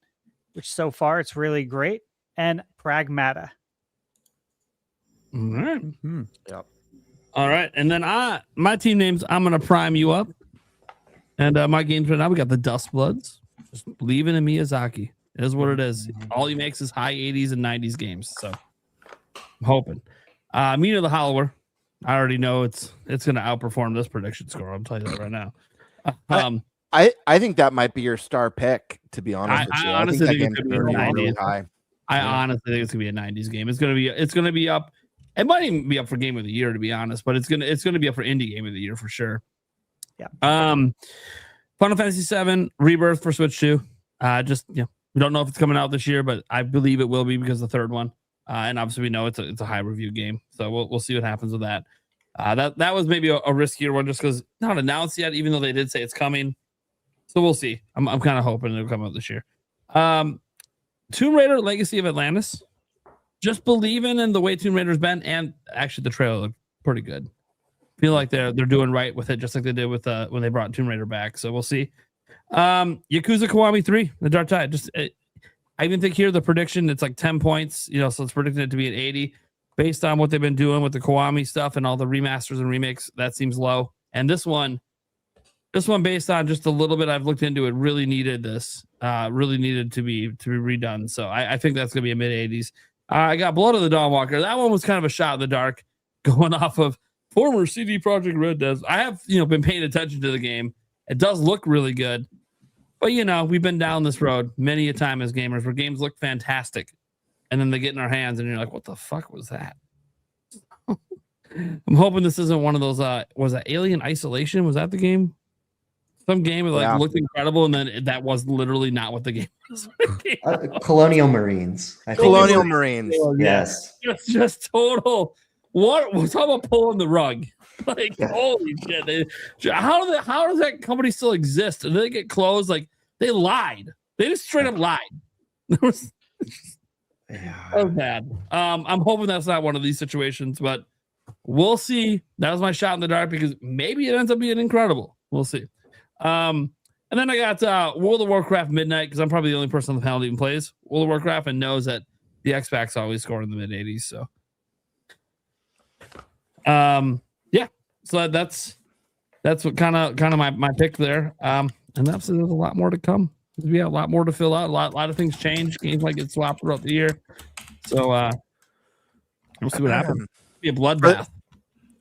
which so far it's really great, and Pragmata. All right. Mm-hmm. Yep. All right. And then my team names, I'm going to prime you up. And my games right now, we got the Dust Bloods. Just believing in Miyazaki. It is what it is. All he makes is high 80s and 90s games. So I'm hoping. Mina the Hollower. I already know it's going to outperform this prediction score. I'll tell you that right now. I think that might be your star pick, to be honest with you. I honestly think that it's game's gonna be really, really 90s. high. I honestly think it's gonna be a 90s game. It's gonna be up. It might even be up for game of the year, to be honest, but it's gonna be up for indie game of the year for sure. Yeah. Final Fantasy 7 Rebirth for Switch 2. We don't know if it's coming out this year, but I believe it will be because the third one. And obviously we know it's a high review game, so we'll see what happens with that. That was maybe a riskier one just because not announced yet, even though they did say it's coming. So we'll see. I'm kind of hoping it'll come out this year. Tomb Raider Legacy of Atlantis. Just believing in the way Tomb Raider's been, and actually the trailer looked pretty good. Feel like they're doing right with it, just like they did with when they brought Tomb Raider back. So we'll see. Yakuza Kiwami 3, The Dark Tide. I even think here the prediction it's like 10 points. So it's predicting it to be an 80 based on what they've been doing with the Kiwami stuff and all the remasters and remakes. That seems low. And this one, This one, based on just a little bit I've looked into it, really needed this. Really needed to be redone. So I think that's gonna be a mid-80s. I got Blood of the Dawnwalker. That one was kind of a shot in the dark, going off of former CD Projekt Red does. I have been paying attention to the game. It does look really good, but we've been down this road many a time as gamers where games look fantastic, and then they get in our hands, and you're like, "What the fuck was that?" I'm hoping this isn't one of those. Was that Alien Isolation? Was that the game? Some game that looked incredible, and then that was literally not what the game was. Colonial Marines. Colonial Marines. Yes. It's just total. What was talking about pulling the rug? Like, holy shit! How does that company still exist? Did they get closed? Like, they lied. They just straight up lied. That was bad. I'm hoping that's not one of these situations, but we'll see. That was my shot in the dark because maybe it ends up being incredible. We'll see. And then I got World of Warcraft Midnight, because I'm probably the only person on the panel that even plays World of Warcraft and knows that the X-Pack's always scored in the mid 80s. So, so that's what kind of my pick there. And that's there's a lot more to come. We have a lot more to fill out. A lot of things change. Games might get swapped throughout the year. So we'll see what happens. It'll be a bloodbath.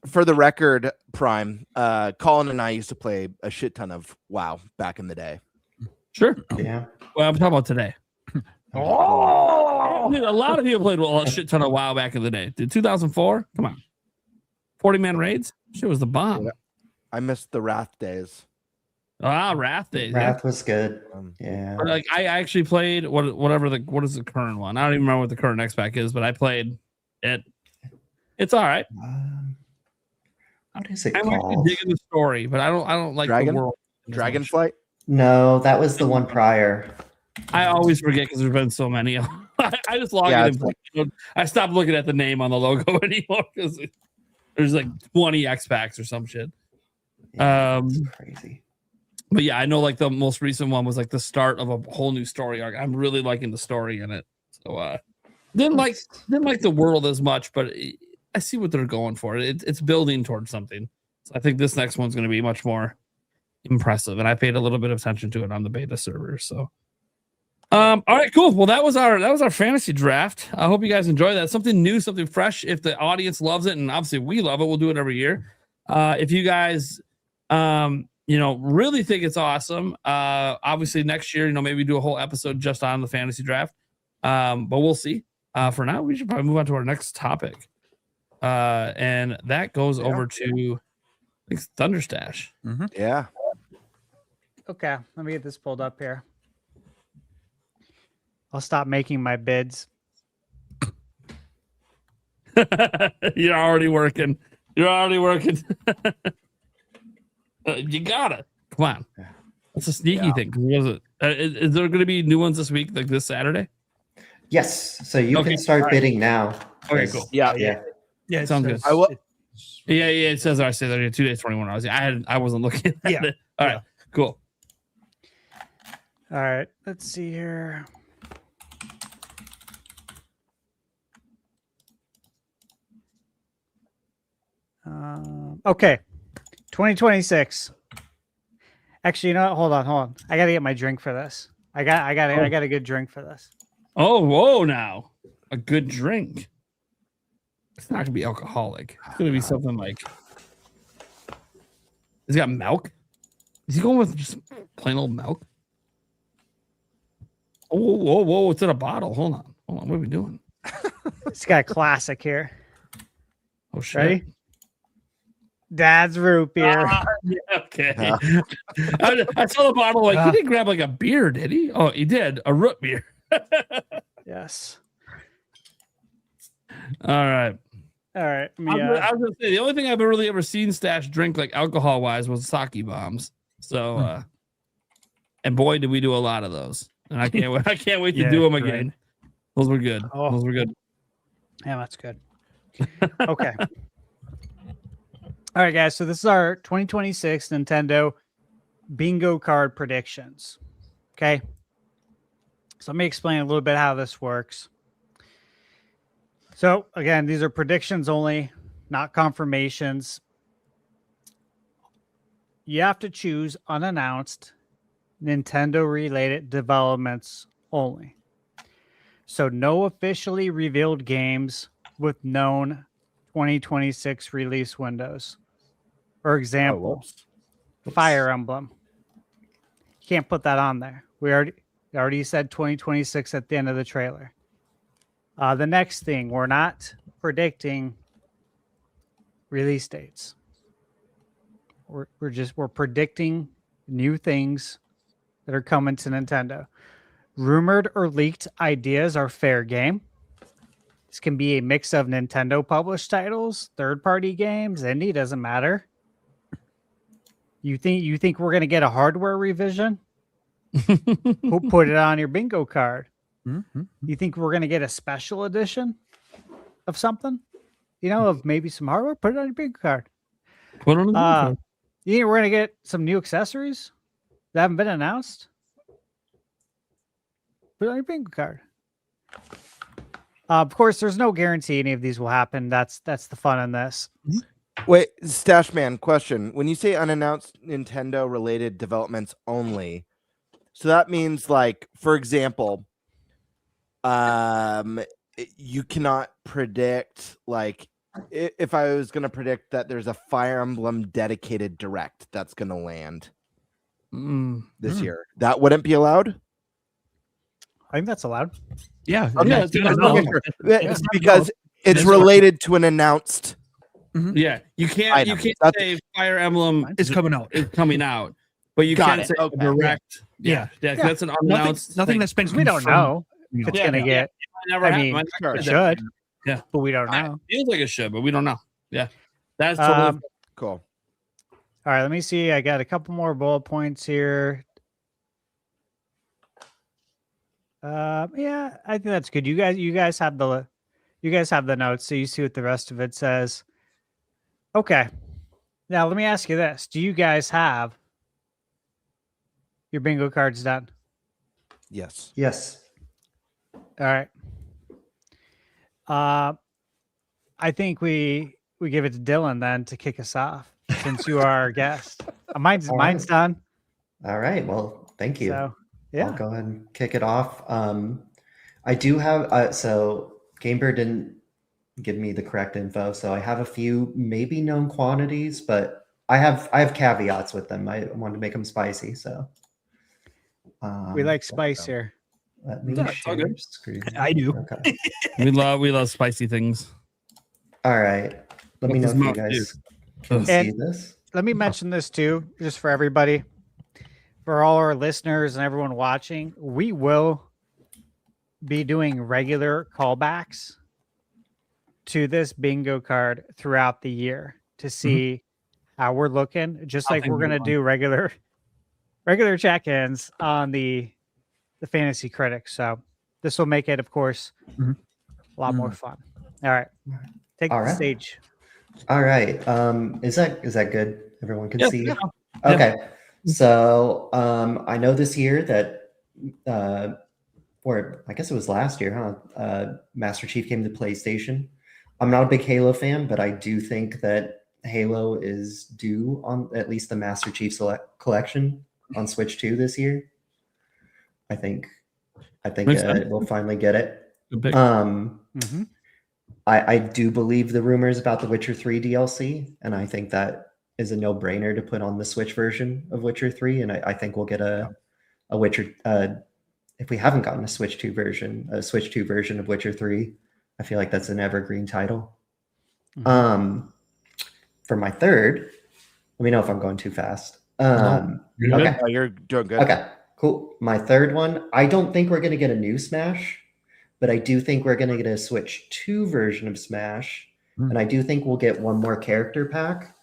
For the record, Prime, Colin and I used to play a shit ton of WoW back in the day. Sure. Yeah. Well, I'm talking about today. Dude, a lot of people played a shit ton of WoW back in the day. Did 2004? Come on. 40-man raids? Shit was the bomb. Yeah. I missed the Wrath days. Wrath days. Wrath was good. Yeah. Like I actually played what is the current one? I don't even remember what the current X-Pack is, but I played it. It's all right. What is it I'm called? digging the story, but I don't like the world. Dragonflight? No, that was the one prior. I always forget because there's been so many. I just log in and play. I stopped looking at the name on the logo anymore because there's like 20 X-Packs or some shit. Crazy. But yeah, I know like the most recent one was like the start of a whole new story arc. I'm really liking the story in it. So didn't like the world as much, but I see what they're going for. It's building towards something. So I think this next one's going to be much more impressive, and I paid a little bit of attention to it on the beta server. So, all right, cool. Well, that was our fantasy draft. I hope you guys enjoy that. Something new, something fresh. If the audience loves it, and obviously we love it, we'll do it every year. If you guys, really think it's awesome, obviously next year, maybe do a whole episode just on the fantasy draft. But we'll see. For now, we should probably move on to our next topic. And that goes over to Thunderstash. Mm-hmm. Yeah. Okay, let me get this pulled up here. I'll stop making my bids. You're already working. You gotta. Come on. That's a sneaky thing. Was it? Is there going to be new ones this week, like this Saturday? Yes. So you can start bidding now. Okay, cool. Yeah. Yeah, sounds good. I will. Yeah. It says I say that 2 days, 21 hours. I wasn't looking at it. All right, cool. All right, let's see here. Okay, 2026. Actually, hold on. I gotta get my drink for this. I got a good drink for this. Oh, whoa! Now a good drink. It's not gonna be alcoholic. It's gonna be something like. Has he got milk? Is he going with just plain old milk? Oh, whoa! It's in a bottle. Hold on. What are we doing? It's got a classic here. Oh shit! Ready? Dad's root beer. Yeah, okay. I saw the bottle. Like he didn't grab like a beer, did he? Oh, he did a root beer. Yes. All right. I was gonna say the only thing I've really ever seen Stash drink like alcohol wise was sake bombs. So, and boy, did we do a lot of those. And I can't wait to do them again. Those were good. Oh. Those were good. Yeah, that's good. Okay. All right, guys. So this is our 2026 Nintendo bingo card predictions. Okay. So let me explain a little bit how this works. So again, these are predictions only, not confirmations. you have to choose unannounced Nintendo related developments only. So no officially revealed games with known 2026 release windows. For example, Fire Emblem. You can't put that on there. We already said 2026 at the end of the trailer. The next thing, we're not predicting release dates. We're predicting new things that are coming to Nintendo. Rumored or leaked ideas are fair game. This can be a mix of Nintendo published titles, third-party games, indie, doesn't matter. You think we're gonna get a hardware revision? Put it on your bingo card. Mm-hmm. You think we're gonna get a special edition of something? Of maybe some hardware? Put it on your bingo card. Put on the You think we're gonna get some new accessories that haven't been announced? Put it on your bingo card. Of course, there's no guarantee any of these will happen. That's the fun in this. Wait, Stash Man, question. When you say unannounced Nintendo related developments only, so that means, like, for example, you cannot predict, like, if I was going to predict that there's a Fire Emblem dedicated direct that's going to land this year, that wouldn't be allowed? I think that's allowed. Yeah. Yeah, It's because it's related to an announced. Yeah, you can't say Fire Emblem It's coming out. is coming out, but you Got can it. say Okay. direct. Yeah, that's an unannounced. Nothing thing. that's been We don't confirmed. know if it's gonna get. Never I happened. mean, Sure. it should. Yeah. But we don't know. Feels like it should, but we don't know. Yeah, that's totally Cool. All right, let me see. I got a couple more bullet points here. Yeah, I think that's good. You guys have the notes, so you see what the rest of it says. Okay. Now let me ask you this: do you guys have your bingo cards done? Yes. Yes. All right. I think we give it to Dylan then to kick us off, since you are our guest. Mine's done. All right. Well, thank you. So yeah. I'll go ahead and kick it off. I do have so Gamebird didn't give me the correct info, so I have a few maybe known quantities, but I have caveats with them. I wanted to make them spicy, so We like spice here. let me Yeah, it's all share good. screen. I do. Okay. we love spicy things. All right. Let me know if you guys can see And- this. Let me mention this too, just for everybody, for all our listeners and everyone watching. We will be doing regular callbacks to this bingo card throughout the year to see how we're looking, just like we're gonna do regular check-ins on the fantasy critics. So this will make it, of course, a lot more fun. All right, take All the right. stage. All right. Is that good? Everyone can see. Yeah. Okay. So I know this year that or I guess it was last year, huh? Master Chief came to PlayStation. I'm not a big Halo fan, but I do think that Halo is due on at least the Master Chief Collection on Switch 2 this year. I think Makes sense. we'll finally get it. Good pick. I do believe the rumors about the Witcher 3 DLC, and I think that is a no-brainer to put on the Switch version of Witcher 3, and I think we'll get a Witcher if we haven't gotten a Switch 2 version of Witcher 3, I feel like that's an evergreen title. For my third, let me know if I'm going too fast. You're good. Okay. Oh, you're doing good. Okay, cool. My third one, I don't think we're going to get a new Smash, but I do think we're going to get a Switch 2 version of Smash. And I do think we'll get one more character pack.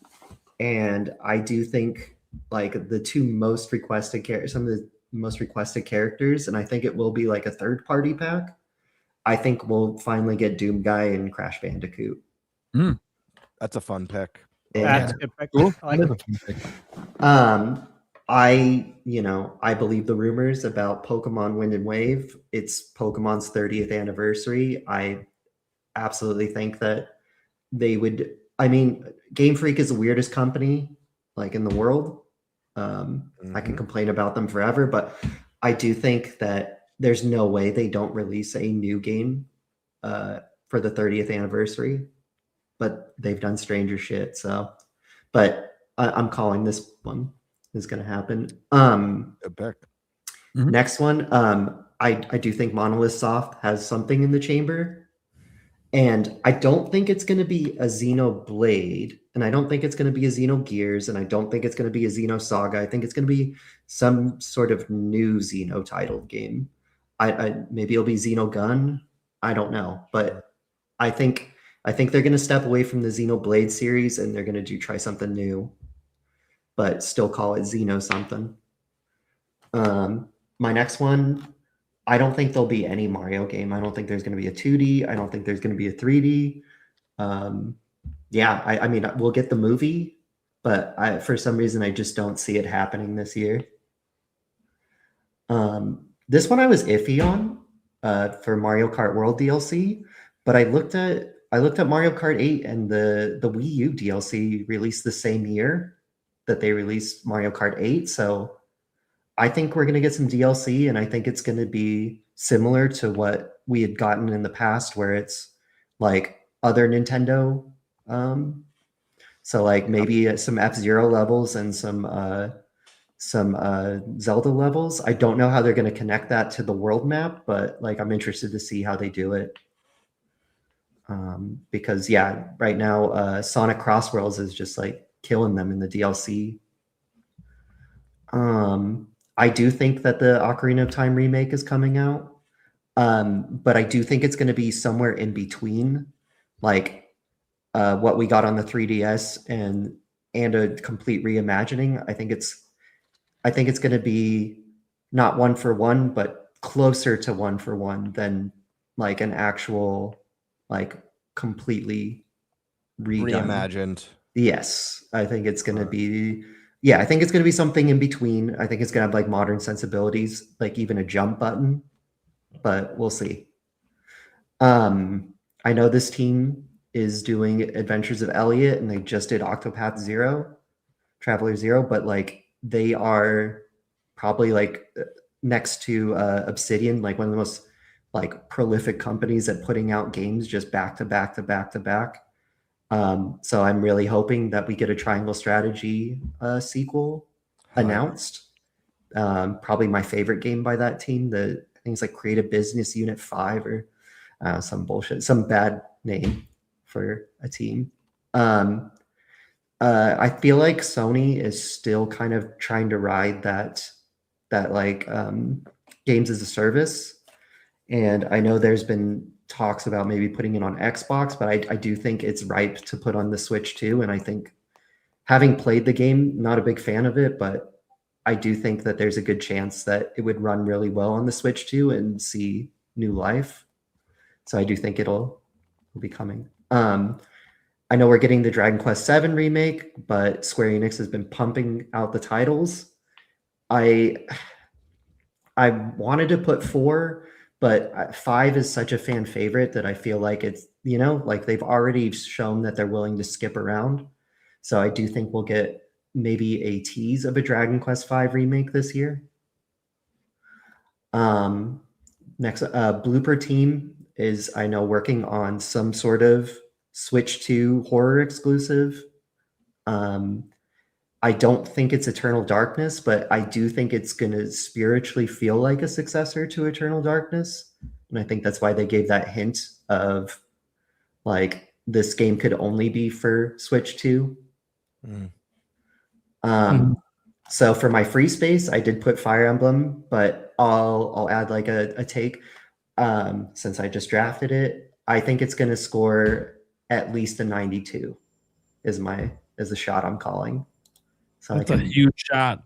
And I do think like the two most requested some of the most requested characters, and I think it will be like a third party pack. I think we'll finally get Doom Guy and Crash Bandicoot. That's a fun pick. That's a good pick. I like it. I believe the rumors about Pokemon Wind and Wave. It's Pokemon's 30th anniversary. I absolutely think that they would. I mean, Game Freak is the weirdest company like in the world. I can complain about them forever, but I do think that there's no way they don't release a new game for the 30th anniversary, but they've done stranger shit. So, but I'm calling this one is going to happen. Next one, I do think Monolith Soft has something in the chamber, and I don't think it's going to be a Xenoblade, and I don't think it's going to be a Xenogears, and I don't think it's going to be a Xenosaga. I think it's going to be some sort of new Xeno titled game. I maybe it'll be Xenogun. I don't know, but I think they're going to step away from the Xenoblade series and they're going to try something new, but still call it Xeno something. My next one, I don't think there'll be any Mario game. I don't think there's going to be a 2D. I don't think there's going to be a 3D. I mean, we'll get the movie, but for some reason, I just don't see it happening this year. This one I was iffy on for Mario Kart World DLC, but I looked at Mario Kart 8 and the Wii U DLC released the same year that they released Mario Kart 8. So I think we're going to get some DLC, and I think it's going to be similar to what we had gotten in the past, where it's like other Nintendo. So like maybe some F-Zero levels and some Zelda levels. I don't know how they're going to connect that to the world map, but like I'm interested to see how they do it. Because right now Sonic Crossworlds is just like killing them in the DLC. I do think that the Ocarina of Time remake is coming out, but I do think it's going to be somewhere in between, like what we got on the 3DS and a complete reimagining. I think it's going to be not 1-for-1, but closer to 1-for-1 than like an actual like completely reimagined. Yes, I think it's going to be. Yeah, I think it's going to be something in between. I think it's going to have like modern sensibilities, like even a jump button, but we'll see. I know this team is doing Adventures of Elliot, and they just did Octopath Zero, Traveler Zero, but like they are probably like next to Obsidian, like one of the most like prolific companies at putting out games just back to back to back to back. So I'm really hoping that we get a Triangle Strategy sequel announced. Probably my favorite game by that team. I think it's like Creative Business Unit 5 or some bullshit, some bad name for a team. I feel like Sony is still kind of trying to ride that like games as a service. And I know there's been talks about maybe putting it on Xbox, but I do think it's ripe to put on the Switch too. And I think, having played the game, not a big fan of it, but I do think that there's a good chance that it would run really well on the Switch too and see new life. So I do think it'll be coming. I know we're getting the Dragon Quest VII remake, but Square Enix has been pumping out the titles. I wanted to put 4, but 5 is such a fan favorite that I feel like it's, like they've already shown that they're willing to skip around. So I do think we'll get maybe a tease of a Dragon Quest V remake this year. Next, Blooper Team is, I know, working on some sort of Switch 2 horror exclusive. I don't think it's Eternal Darkness, but I do think it's going to spiritually feel like a successor to Eternal Darkness. And I think that's why they gave that hint of like this game could only be for Switch 2. So for my free space, I did put Fire Emblem, but I'll add like a take since I just drafted it. I think it's going to score at least a 92 is the shot I'm calling. So that's a huge shot.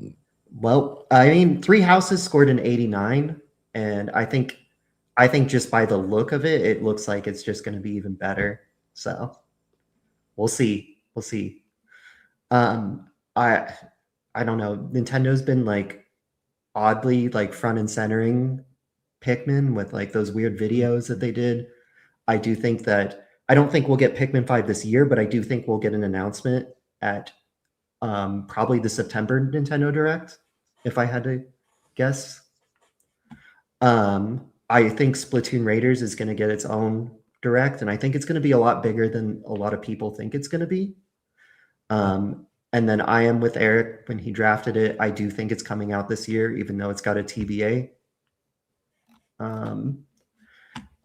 Well, I mean, Three Houses scored an 89, and I think just by the look of it, it looks like it's just going to be even better. So we'll see. I don't know. Nintendo's been like oddly like front and centering Pikmin with like those weird videos that they did. I don't think we'll get Pikmin 5 this year, but I do think we'll get an announcement at probably the September Nintendo Direct, if I had to guess. I think Splatoon Raiders is going to get its own Direct, and I think it's going to be a lot bigger than a lot of people think it's going to be. And then I am with Eric when he drafted it. I do think it's coming out this year, even though it's got a TBA.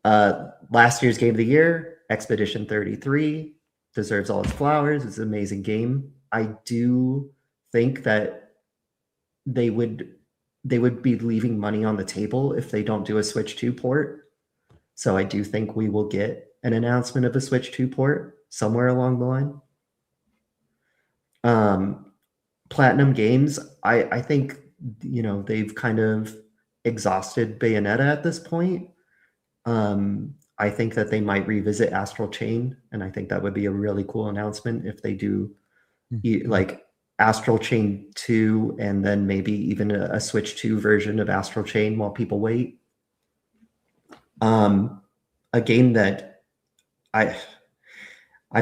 Last year's Game of the Year, Expedition 33, deserves all its flowers. It's an amazing game. I do think that they would be leaving money on the table if they don't do a Switch 2 port. So I do think we will get an announcement of a Switch 2 port somewhere along the line. Platinum Games, I think, they've kind of exhausted Bayonetta at this point. I think that they might revisit Astral Chain, and I think that would be a really cool announcement if they do like Astral Chain 2 and then maybe even a Switch 2 version of Astral Chain while people wait. A game that I've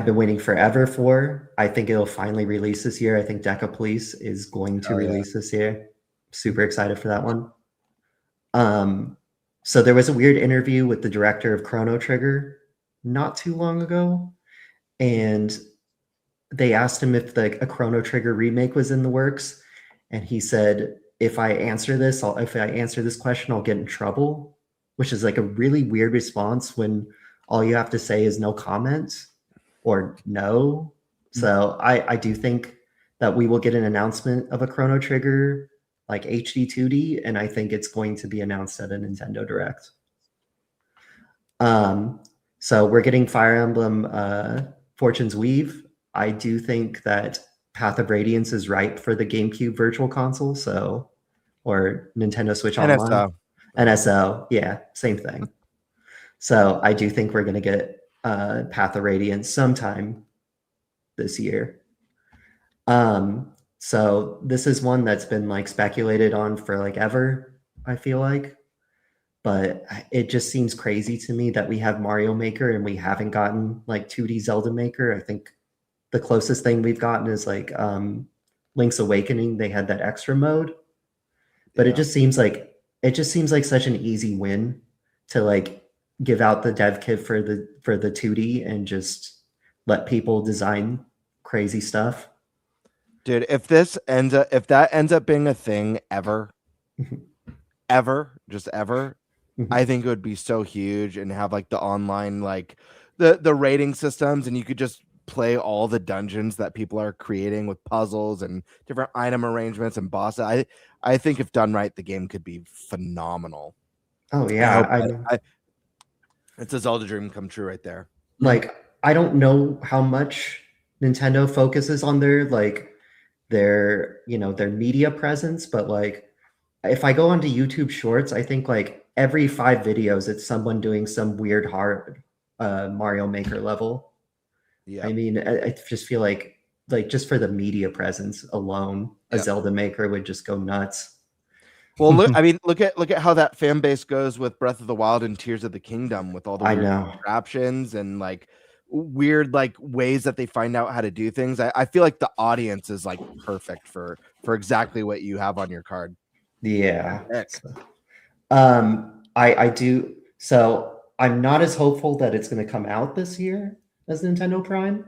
been waiting forever for. I think it'll finally release this year. I think Deca Police is going to release this year. Super excited for that one. So there was a weird interview with the director of Chrono Trigger not too long ago, and they asked him if a Chrono Trigger remake was in the works, and he said, if I answer this question, I'll get in trouble, which is like a really weird response when all you have to say is no comment or no. So I do think that we will get an announcement of a Chrono Trigger like HD 2D, and I think it's going to be announced at a Nintendo Direct. So we're getting Fire Emblem Fortune's Weave. I do think that Path of Radiance is ripe for the GameCube Virtual Console, or Nintendo Switch Online. NSO, yeah, same thing. So I do think we're going to get Path of Radiance sometime this year. So this is one that's been like speculated on for like ever, I feel like. But it just seems crazy to me that we have Mario Maker and we haven't gotten like 2D Zelda Maker. I think the closest thing we've gotten is like Link's Awakening. They had that extra mode. But it just seems like such an easy win to like give out the dev kit for the 2D and just let people design crazy stuff. Dude, if that ends up being a thing ever, I think it would be so huge, and have like the online, like the rating systems, and you could just play all the dungeons that people are creating with puzzles and different item arrangements and bosses. I think if done right, the game could be phenomenal. Oh yeah, it's a Zelda dream come true right there. Like, I don't know how much Nintendo focuses on their media presence, but like if I go onto YouTube Shorts, I think like every 5 videos it's someone doing some weird hard Mario Maker level. Yeah, I mean, I just feel like just for the media presence alone, a Zelda Maker would just go nuts. Well, look at how that fan base goes with Breath of the Wild and Tears of the Kingdom, with all the weird contraptions and like weird like ways that they find out how to do things. I feel like the audience is like perfect for exactly what you have on your card. Yeah. I do. So I'm not as hopeful that it's going to come out this year as Nintendo Prime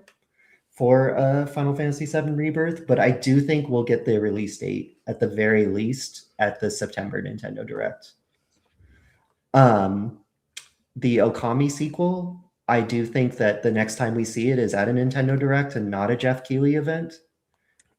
for Final Fantasy VII Rebirth, but I do think we'll get the release date at the very least at the September Nintendo Direct. The Okami sequel, I do think that the next time we see it is at a Nintendo Direct and not a Jeff Keighley event.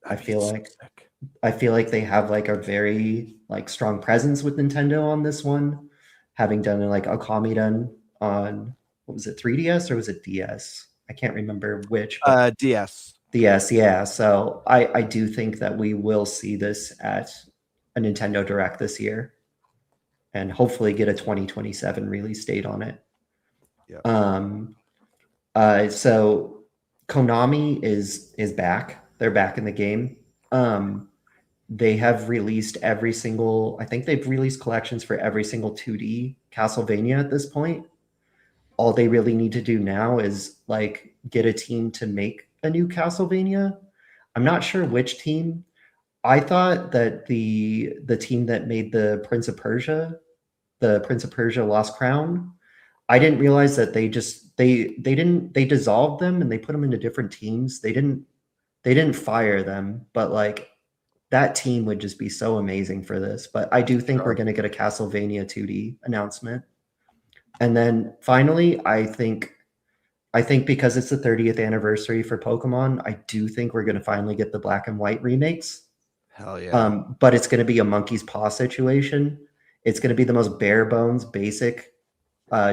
I feel like they have like a very like strong presence with Nintendo on this one, having done like Okami done on, what was it, 3DS or was it DS? I can't remember which. DS. DS, yeah. So I do think that we will see this at a Nintendo Direct this year, and hopefully get a 2027 release date on it. Yeah. So Konami is back. They're back in the game. They have released I think they've released collections for every single 2D Castlevania at this point. All they really need to do now is like get a team to make a new Castlevania. I'm not sure which team. I thought that the team that made the Prince of Persia Lost Crown, I didn't realize that they dissolved them and they put them into different teams. They didn't fire them, but like that team would just be so amazing for this. But I do think we're going to get a Castlevania 2D announcement. And then finally, I think because it's the 30th anniversary for Pokemon, I do think we're going to finally get the Black and White remakes. Hell yeah. But it's going to be a monkey's paw situation. It's going to be the most bare bones, basic,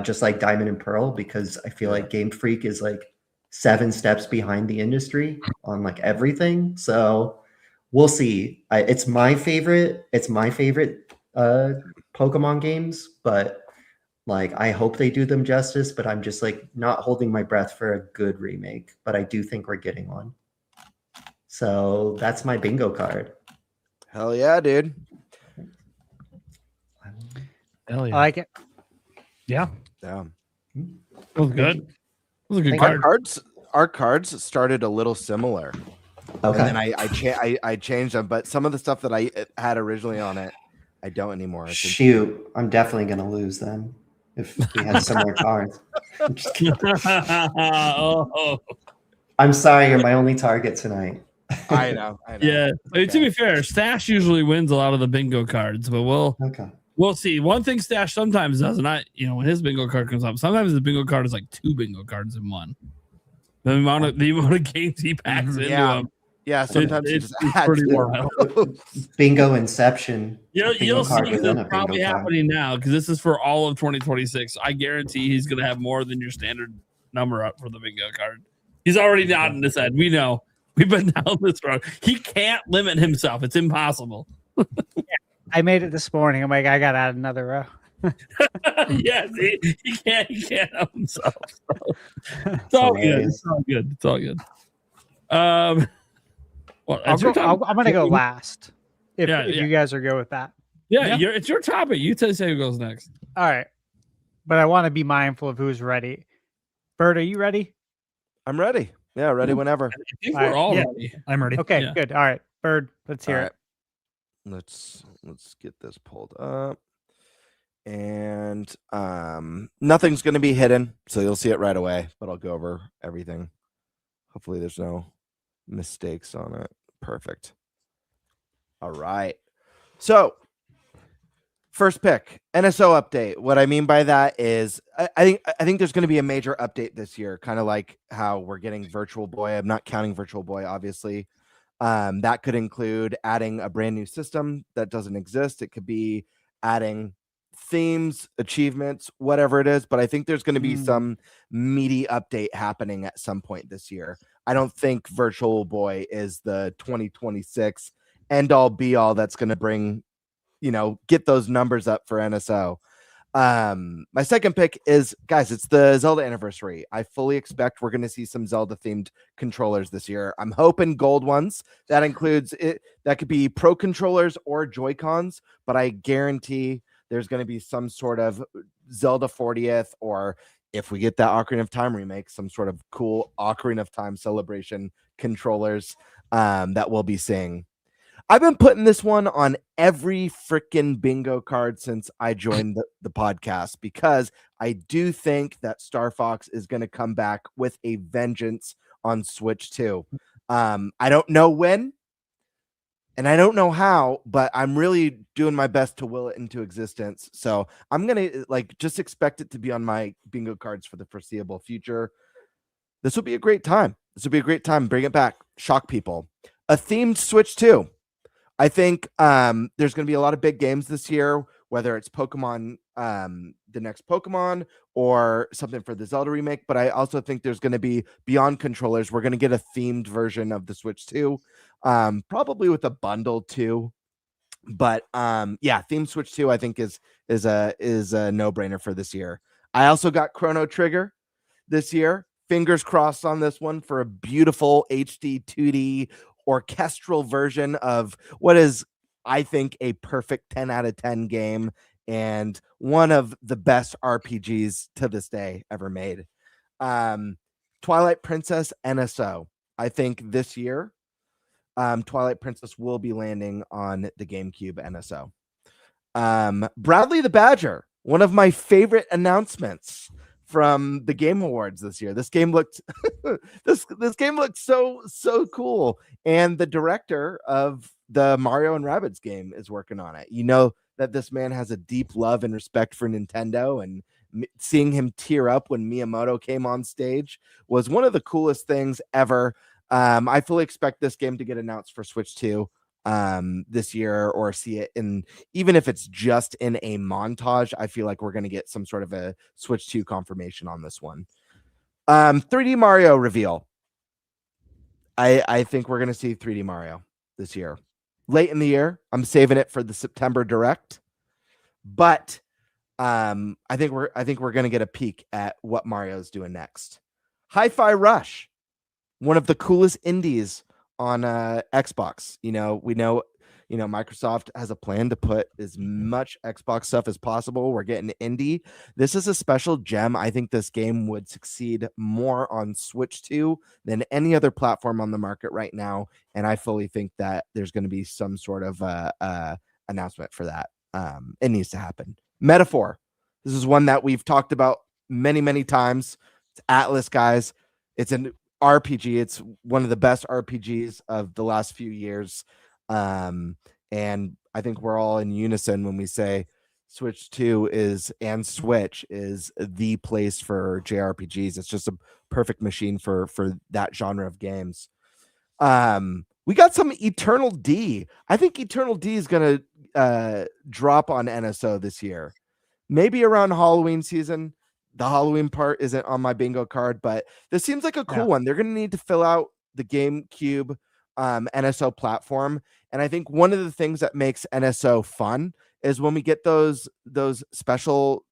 just like Diamond and Pearl, because I feel like Game Freak is like 7 steps behind the industry on like everything. So we'll see. It's my favorite Pokemon games, but like I hope they do them justice, but I'm just like not holding my breath for a good remake, but I do think we're getting one. So that's my bingo card. Hell yeah, dude. Hell yeah. I like it. Yeah. Yeah. That was good. That was a good Thank card. Our cards started a little similar. Okay. And then I changed them, but some of the stuff that I had originally on it, I don't anymore. Shoot, I'm definitely gonna lose then if we had similar cards. I'm just kidding. Oh. I'm sorry, you're my only target tonight. I know. Yeah. I mean, to be fair, Stash usually wins a lot of the bingo cards, but Okay. we'll see. One thing Stash sometimes does, and when his bingo card comes up, sometimes the bingo card is like 2 bingo cards in one. The amount of games he packs into them. Yeah, sometimes it's just add pretty to wild. Bingo Inception. You'll see card this within a is probably bingo card. happening now because this is for all of 2026. I guarantee he's going to have more than your standard number up for the bingo card. He's already nodding his head. We know. We've been down this road. He can't limit himself. It's impossible. I made it this morning. I'm like, I got to add another row. Yes, he can't help himself. So. It's all good. It's all good. It's all good. Well, I'm going to go last. If Yeah. you guys are good with that. Yeah, it's your topic. You say who goes next. All right. But I want to be mindful of who's ready. Bird, are you ready? I'm ready. Yeah, ready whenever. I think we're all Yeah. ready. I'm ready. Okay, Yeah. good. All right. Bird, let's hear All it. right. Let's get this pulled up. And nothing's going to be hidden, so you'll see it right away, but I'll go over everything. Hopefully there's no mistakes on it. Perfect. All right. So, first pick, NSO update. What I mean by that is I think there's going to be a major update this year, kind of like how we're getting Virtual Boy. I'm not counting Virtual Boy, obviously. That could include adding a brand new system that doesn't exist. It could be adding themes, achievements, whatever it is. But I think there's going to be some meaty update happening at some point this year. I don't think Virtual Boy is the 2026 end all be all that's going to bring, get those numbers up for NSO. My second pick is, guys, it's the Zelda anniversary. I fully expect we're going to see some Zelda themed controllers this year. I'm hoping gold ones. That includes it. That could be Pro controllers or Joy-Cons, but I guarantee there's going to be some sort of Zelda 40th, or if we get that Ocarina of Time remake, some sort of cool Ocarina of Time celebration controllers that we'll be seeing. I've been putting this one on every freaking bingo card since I joined the podcast, because I do think that Star Fox is going to come back with a vengeance on Switch 2. I don't know when, and I don't know how, but I'm really doing my best to will it into existence. So I'm going to just expect it to be on my bingo cards for the foreseeable future. This will be a great time. Bring it back. Shock people. A themed Switch 2. I think there's going to be a lot of big games this year, whether it's Pokemon, the next Pokemon, or something for the Zelda remake. But I also think there's going to be, beyond controllers, we're going to get a themed version of the Switch 2, probably with a bundle too. But themed Switch 2 I think is a no-brainer for this year. I also got Chrono Trigger this year. Fingers crossed on this one for a beautiful HD 2D orchestral version of what is, I think, a perfect 10 out of 10 game and one of the best RPGs to this day ever made. Twilight Princess NSO. I think this year Twilight Princess will be landing on the GameCube NSO. Bradley the Badger, one of my favorite announcements from the Game Awards this year. This game looked this game looked so cool, and the director of the Mario and Rabbids game is working on it. You know that this man has a deep love and respect for Nintendo, and seeing him tear up when Miyamoto came on stage was one of the coolest things ever. I fully expect this game to get announced for Switch 2 this year, or see it in, even if it's just in a montage. I feel like we're going to get some sort of a Switch 2 confirmation on this one. 3D Mario reveal. I think we're going to see 3D Mario this year, late in the year. I'm saving it for the September Direct, but I think we're going to get a peek at what Mario's doing next. Hi-Fi Rush, one of the coolest indies on Xbox. We know Microsoft has a plan to put as much Xbox stuff as possible. We're getting indie. This is a special gem. I think this game would succeed more on Switch 2 than any other platform on the market right now, and I fully think that there's going to be some sort of announcement for that. It needs to happen. Metaphor. This is one that we've talked about many times. It's Atlas, guys. It's an RPG. It's one of the best RPGs of the last few years. And I think we're all in unison when we say Switch 2 and Switch is the place for JRPGs. It's just a perfect machine for that genre of games. We got some Eternal D. I think Eternal D is going to drop on NSO this year. Maybe around Halloween season. The Halloween part isn't on my bingo card, but this seems like a cool one. They're going to need to fill out the GameCube NSO platform. And I think one of the things that makes NSO fun is when we get those special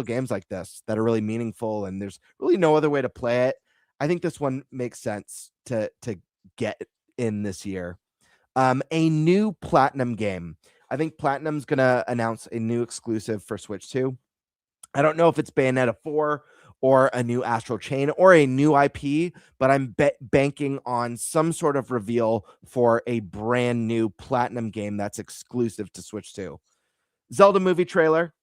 games like this that are really meaningful, and there's really no other way to play it. I think this one makes sense to get in this year. A new Platinum game. I think Platinum's going to announce a new exclusive for Switch 2. I don't know if it's Bayonetta 4 or a new Astral Chain or a new IP, but I'm banking on some sort of reveal for a brand new Platinum game that's exclusive to Switch 2. Zelda movie trailer.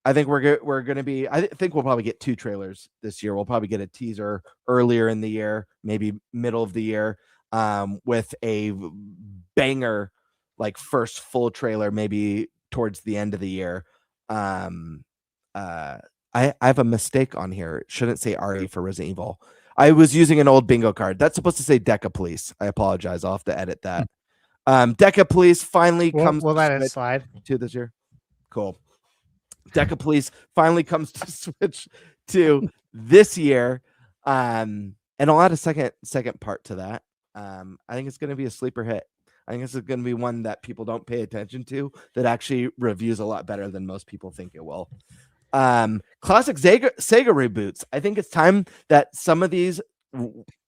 I think we're going to be, I think we'll probably get 2 trailers this year. We'll probably get a teaser earlier in the year, maybe middle of the year, with a banger, like first full trailer, maybe towards the end of the year. I have a mistake on here. It shouldn't say RE for Resident Evil. I was using an old bingo card. That's supposed to say Deca Police. I apologize. I'll have to edit that. Deca Police finally comes. We'll let it slide to this year. Cool. Deca Police finally comes to Switch 2 this year. And I'll add a second part to that. I think it's going to be a sleeper hit. I think this is going to be one that people don't pay attention to, that actually reviews a lot better than most people think it will. Classic Sega reboots. I think it's time that some of these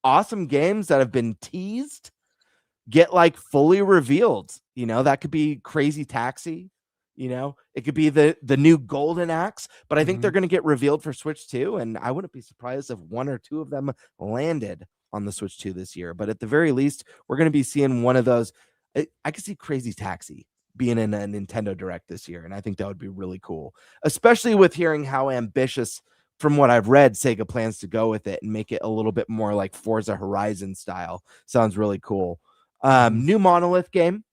awesome games that have been teased get like fully revealed. That could be Crazy Taxi. It could be the new Golden Axe, but I think they're going to get revealed for Switch 2, and I wouldn't be surprised if 1 or 2 of them landed on the Switch 2 this year. But at the very least, we're going to be seeing one of those. I could see Crazy Taxi being in a Nintendo Direct this year, and I think that would be really cool, especially with hearing how ambitious, from what I've read, Sega plans to go with it and make it a little bit more like Forza Horizon style. Sounds really cool. New Monolith game.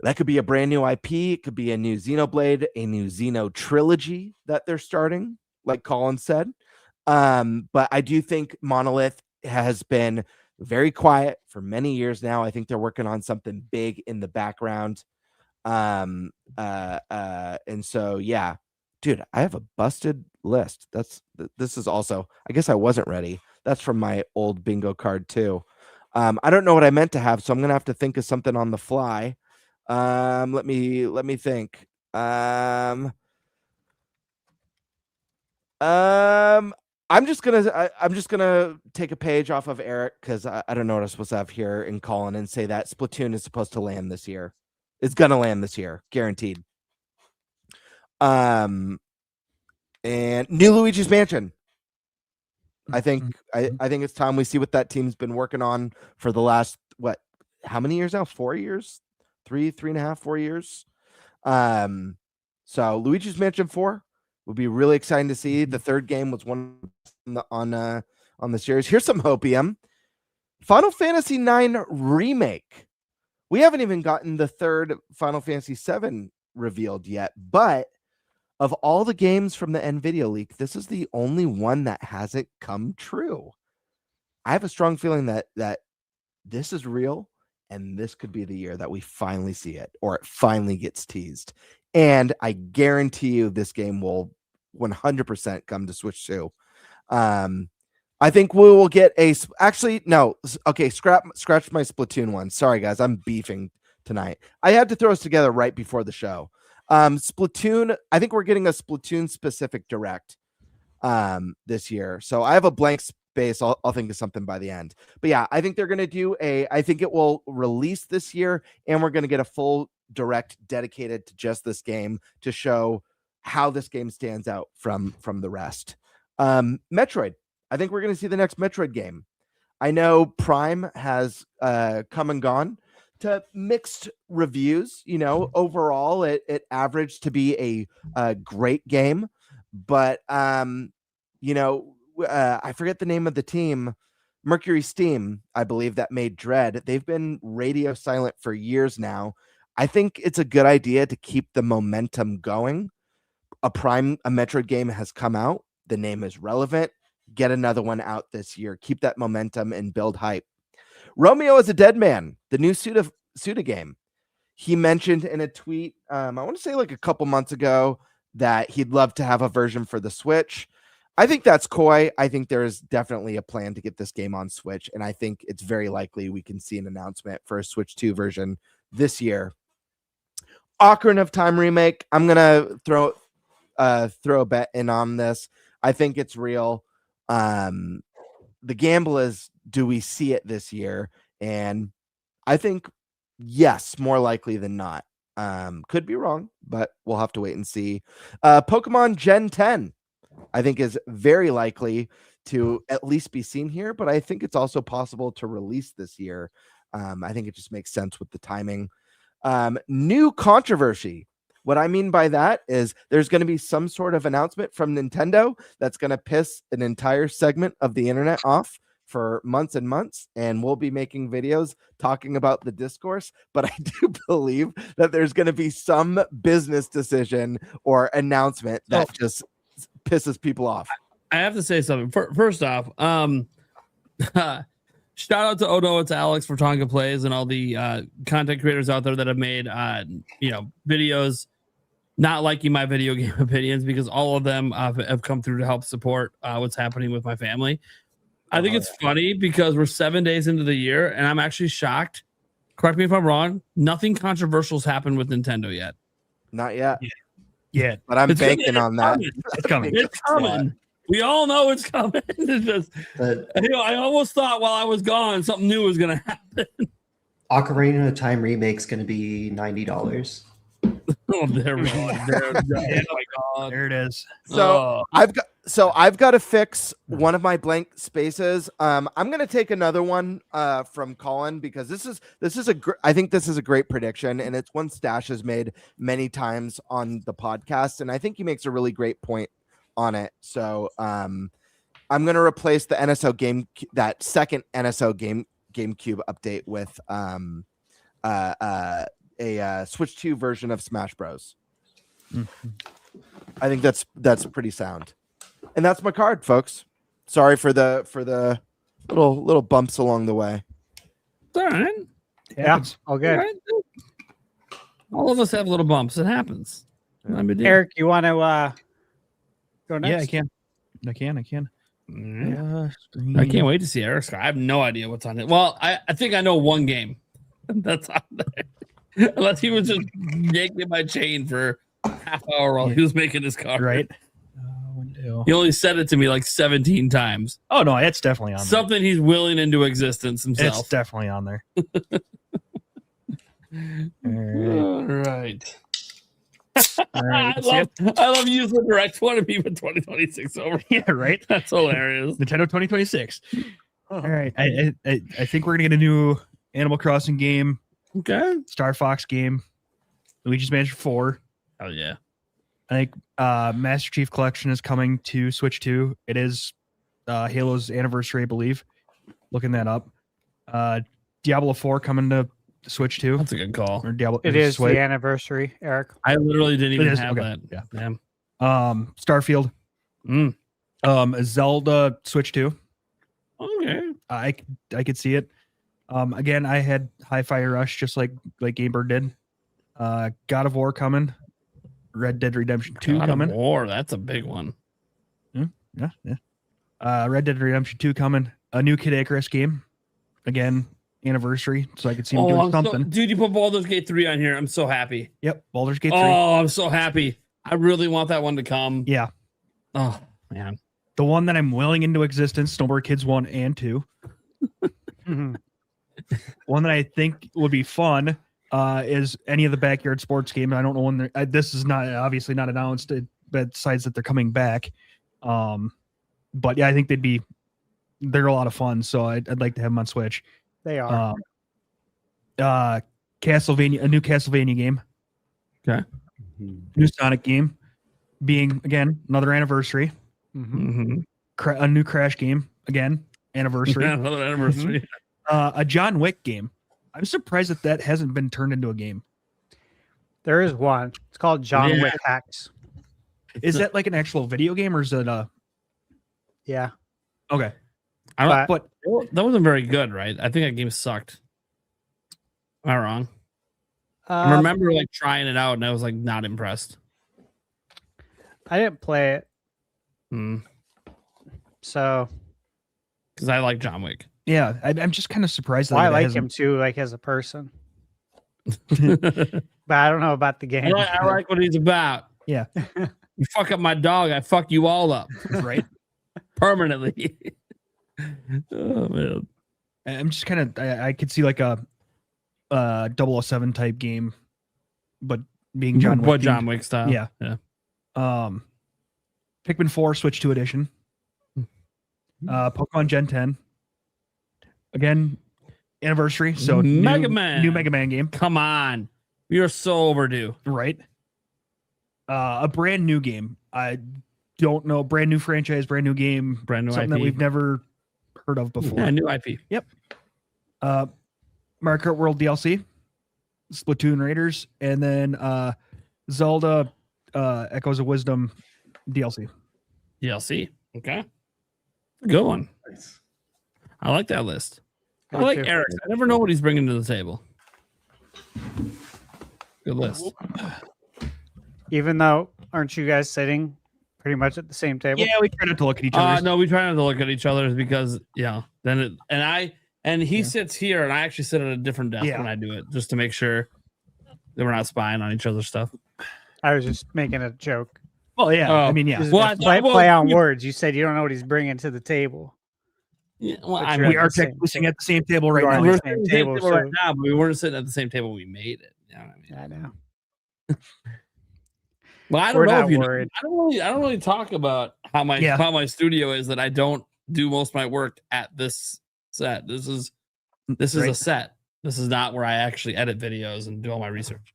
That could be a brand new IP. It could be a new Xenoblade, a new Xeno trilogy that they're starting, like Colin said. But I do think Monolith has been very quiet for many years now. I think they're working on something big in the background. And so, yeah, dude, I have a busted list. This is also, I guess I wasn't ready. That's from my old bingo card too. I don't know what I meant to have, so I'm going to have to think of something on the fly. Let me think. I'm just gonna take a page off of Eric, because I don't know what I'm supposed to have here in Colin, and say that Splatoon is supposed to land this year. It's gonna land this year, guaranteed. And new Luigi's Mansion. I think it's time we see what that team's been working on for the last how many years now? 4 years, 3.5, 4 years. So Luigi's Mansion 4 would be really exciting to see. The third game was one on the series. Here's some hopium. Final Fantasy IX remake. We haven't even gotten the third Final Fantasy VII revealed yet, but of all the games from the NVIDIA leak, this is the only one that hasn't come true. I have a strong feeling that this is real, and this could be the year that we finally see it, or it finally gets teased. And I guarantee you this game will 100% come to Switch 2. I think we will get actually, no. Okay, scratch my Splatoon one. Sorry, guys. I'm beefing tonight. I had to throw us together right before the show. Splatoon, I think we're getting a Splatoon specific direct this year. So I have a blank space. I'll think of something by the end. But yeah, I think they're going to do I think it will release this year, and we're going to get a full direct dedicated to just this game to show how this game stands out from the rest. Metroid. I think we're going to see the next Metroid game. I know Prime has come and gone to mixed reviews. Overall, it averaged to be a great game, but I forget the name of the team, Mercury Steam, I believe, that made Dread. They've been radio silent for years now. I think it's a good idea to keep the momentum going. A Metroid game has come out. The name is relevant. Get another one out this year. Keep that momentum and build hype. Romeo is a Dead Man, the new Suda game. He mentioned in a tweet, I want to say like a couple months ago, that he'd love to have a version for the Switch. I think that's coy. I think there is definitely a plan to get this game on Switch, and I think it's very likely we can see an announcement for a Switch 2 version this year. Ocarina of Time remake. I'm gonna throw a bet in on this. I think it's real. The gamble is, do we see it this year? And I think yes, more likely than not. Could be wrong, but we'll have to wait and see. Pokemon Gen 10, I think, is very likely to at least be seen here, but I think it's also possible to release this year. I think it just makes sense with the timing. New controversy. What I mean by that is there's going to be some sort of announcement from Nintendo that's going to piss an entire segment of the internet off for months and months, and we'll be making videos talking about the discourse. But I do believe that there's going to be some business decision or announcement that just pisses people off. I have to say something. First off, shout out to Odo, it's Alex for Tonga Plays and all the content creators out there that have made videos not liking my video game opinions, because all of them have come through to help support what's happening with my family. I think it's funny because we're 7 days into the year, and I'm actually shocked. Correct me if I'm wrong. Nothing controversial has happened with Nintendo yet. Not yet. Yeah. But I'm banking on that. It's coming. It's coming. We all know it's coming. It's just, I almost thought while I was gone, something new was going to happen. Ocarina of Time remake's going to be $90. Oh, there we go. Oh my God. There it is. So I've got to fix one of my blank spaces. I'm going to take another one from Colin, because I think this is a great prediction, and it's one Stash has made many times on the podcast, and I think he makes a really great point on it. So I'm going to replace the NSO game, that second NSO GameCube update, with a Switch 2 version of Smash Bros. Mm-hmm. I think that's pretty sound. And that's my card, folks. Sorry for the little bumps along the way. It's all right. Yeah. Okay. All right. All of us have little bumps. It happens. Eric, you want to go next? Yeah, I can. I can't wait to see Eric's card. I have no idea what's on it. Well, I think I know one game that's on there. Unless he was just yanking my chain for half hour while he was making his card. Right. He only said it to me like 17 times. Oh no, it's definitely on there. Something he's willing into existence himself. It's definitely on there. All right. I love using the direct one to be for 2026 over. Yeah, right. That's hilarious. Nintendo 2026. All right. I think we're gonna get a new Animal Crossing game, Okay. Star Fox game, Luigi's Mansion 4. Oh yeah. I think Master Chief Collection is coming to Switch 2. It is Halo's anniversary, I believe. Looking that up. Diablo 4 coming to Switch 2. That's a good call. Or Diablo. It is Switch. the anniversary, Eric. I literally didn't even is, have okay, that. yeah. Damn. Starfield. Mm. Zelda Switch 2. Okay. I could see it. Again, I had Hi-Fi Rush just like Gamebird did. God of War coming. Red Dead Redemption 2 God coming. of War, that's a big one. Yeah. Red Dead Redemption 2 coming. A new Kid Icarus game. Again, anniversary. So I could see him doing something. Dude, you put Baldur's Gate 3 on here. I'm so happy. Yep. Baldur's Gate 3. Oh, I'm so happy. I really want that one to come. Yeah. Oh, man. The one that I'm willing into existence, Snowboard Kids 1 and 2. One that I think would be fun is any of the backyard sports games. I don't know when they're. This is not obviously not announced, besides that they're coming back. But yeah, I think they're a lot of fun. So I'd like to have them on Switch. They are. Castlevania, a new Castlevania game. Okay. New Sonic game, being again another anniversary. Mm-hmm. A new Crash game again, anniversary. Yeah, another anniversary. A John Wick game. I'm surprised that hasn't been turned into a game. There is one. It's called John Wick Hacks. Is that like an actual video game or is it a? Yeah. Okay. I don't, But that wasn't very good, right? I think that game sucked. Am I wrong? I Um, remember like trying it out and I was like not impressed. I didn't play it, Hmm. so Because I like John Wick. yeah, I'm just kind of surprised that I it like hasn't- him too, like as a person. But I don't know about the game. I like what he's about. Yeah. You fuck up my dog, I fuck you all up right? permanently. Oh man. I'm just kind of I could see like a 007 type game, but being John Wick. What themed. John Wick style? Yeah. Yeah. Pikmin 4 Switch 2 edition. Pokemon Gen 10. Again, anniversary. So Mega Man. New Mega Man game. Come on. You're so overdue. Right. A brand new game. I don't know. Brand new franchise, brand new game. Brand new something IP. that we've never heard of before. Yeah, new IP. Yep. Mario Kart World DLC, Splatoon Raiders, and then Zelda Echoes of Wisdom DLC. DLC. Okay. Good one. Nice. I like that list. I Me like too. Eric. I never know what he's bringing to the table. Good list. Even though, aren't you guys sitting pretty much at the same table? Yeah, we try not to look at each other. No, we try not to look at each other because then it and he sits here and I actually sit at a different desk Yeah. when I do it just to make sure that we're not spying on each other's stuff. I was just making a joke. Well, yeah. Oh. I mean, yeah. Just Well, I play, thought- play on you- words. You said you don't know what he's bringing to the table. Yeah, well, But I you're mean, We are the same technically sitting at the same table right You are now. on the we're same sitting at the table, table right so- now, but we weren't sitting at the same table. We made it. You know what I mean? I know. Well, I We're don't know not if you know. worried. I don't really talk about how my studio is. That I don't do most of my work at this set. This is a Right. set. This is not where I actually edit videos and do all my research.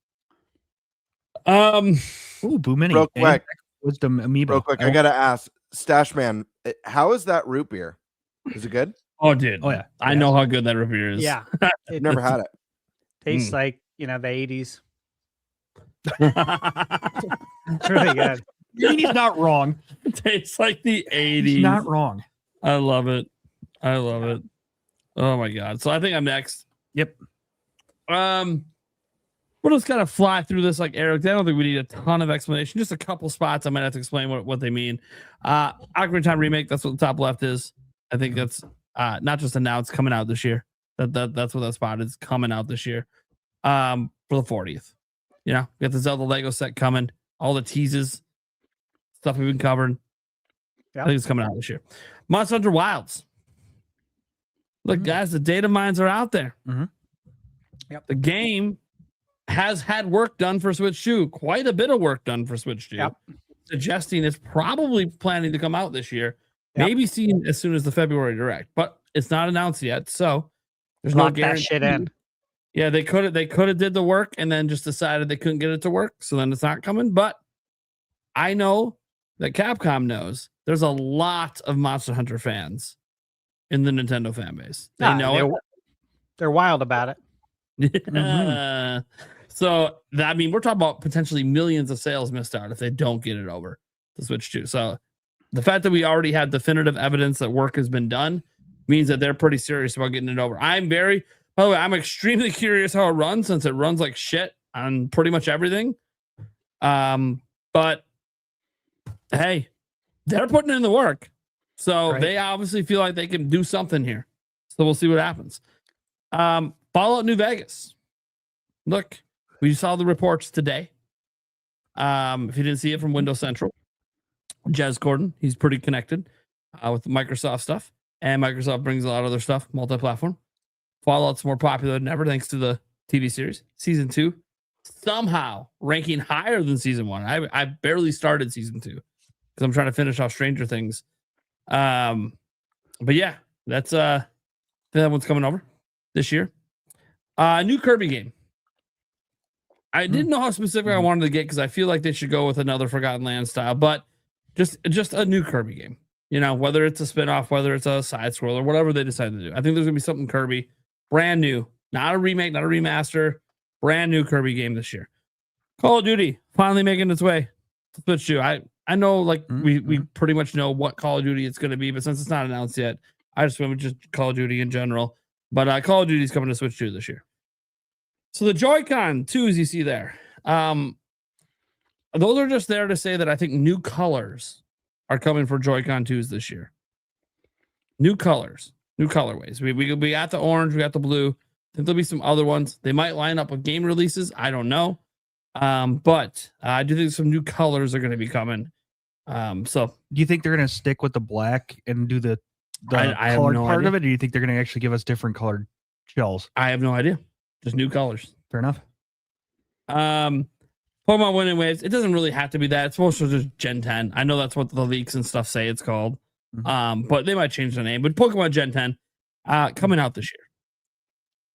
Ooh, Boo Mini. Real and quick. Wisdom Amiibo. Real quick, I gotta ask, Stash Man, how is that root beer? Is it good? Oh, dude. Oh, yeah. I know how good that root beer is. Yeah. It Never had it. tastes Mm. like, the 80s. It's really good. I mean, he's not wrong. It tastes like the 80s. He's not wrong. I love it. I love it. Oh my god. So I think I'm next. Yep. We'll just kind of fly through this like Eric. I don't think we need a ton of explanation. Just a couple spots I might have to explain what they mean. Ocarina of Time remake, that's what the top left is. I think that's not just announced, coming out this year. That's what that spot is, coming out this year. For the 40th. You know, we got the Zelda Lego set coming, all the teases, stuff we've been covering. Yeah. I think it's coming out this year. Monster Hunter Wilds. Look, guys, the data mines are out there. Mhm. Yep. The game has had work done for Switch 2, quite a bit of work done for Switch 2, Yep. suggesting it's probably planning to come out this year, Yep. maybe seen as soon as the February Direct, but it's not announced yet. So There's no Lock that guarantee. shit in. Yeah, they could have did the work and then just decided they couldn't get it to work, so then it's not coming. But I know that Capcom knows there's a lot of Monster Hunter fans in the Nintendo fan base. They know it. They're wild about it. Yeah. So I mean, we're talking about potentially millions of sales missed out if they don't get it over to Switch 2. So the fact that we already had definitive evidence that work has been done means that they're pretty serious about getting it over. By the way, I'm extremely curious how it runs, since it runs like shit on pretty much everything. But hey, they're putting in the work. So Right. they obviously feel like they can do something here. So we'll see what happens. Fallout New Vegas. Look, we saw the reports today. If you didn't see it from Windows Central, Jez Corden, he's pretty connected with the Microsoft stuff. And Microsoft brings a lot of their stuff, multi-platform. Fallout's more popular than ever thanks to the TV series. Season 2 somehow ranking higher than Season 1. I barely started Season 2 because I'm trying to finish off Stranger Things. But yeah, that's that one's coming over this year. New Kirby game. I didn't know how specific I wanted to get because I feel like they should go with another Forgotten Land style, but just a new Kirby game. You know, whether it's a spinoff, whether it's a side scroller, whatever they decide to do. I think there's gonna be something Kirby, brand new, not a remake, not a remaster, brand new Kirby game this year. Call of Duty finally making its way to Switch 2. I know, like we pretty much know what Call of Duty it's gonna be, but since it's not announced yet, I just went with just Call of Duty in general. But Call of Duty is coming to Switch 2 this year. So the Joy-Con 2s you see there, those are just there to say that I think new colors are coming for Joy-Con 2s this year. New colors, new colorways. We got the orange, we got the blue. I think there'll be some other ones. They might line up with game releases. I don't know. But I do think some new colors are going to be coming. So do you think they're going to stick with the black and do the I colored no part idea. of it? Or do you think they're going to actually give us different colored shells? I have no idea. Just new colors. Fair enough. Pokemon Winning Waves. It doesn't really have to be that. It's supposed to just Gen 10. I know that's what the leaks and stuff say it's called. But they might change the name. But Pokemon Gen 10 coming out this year.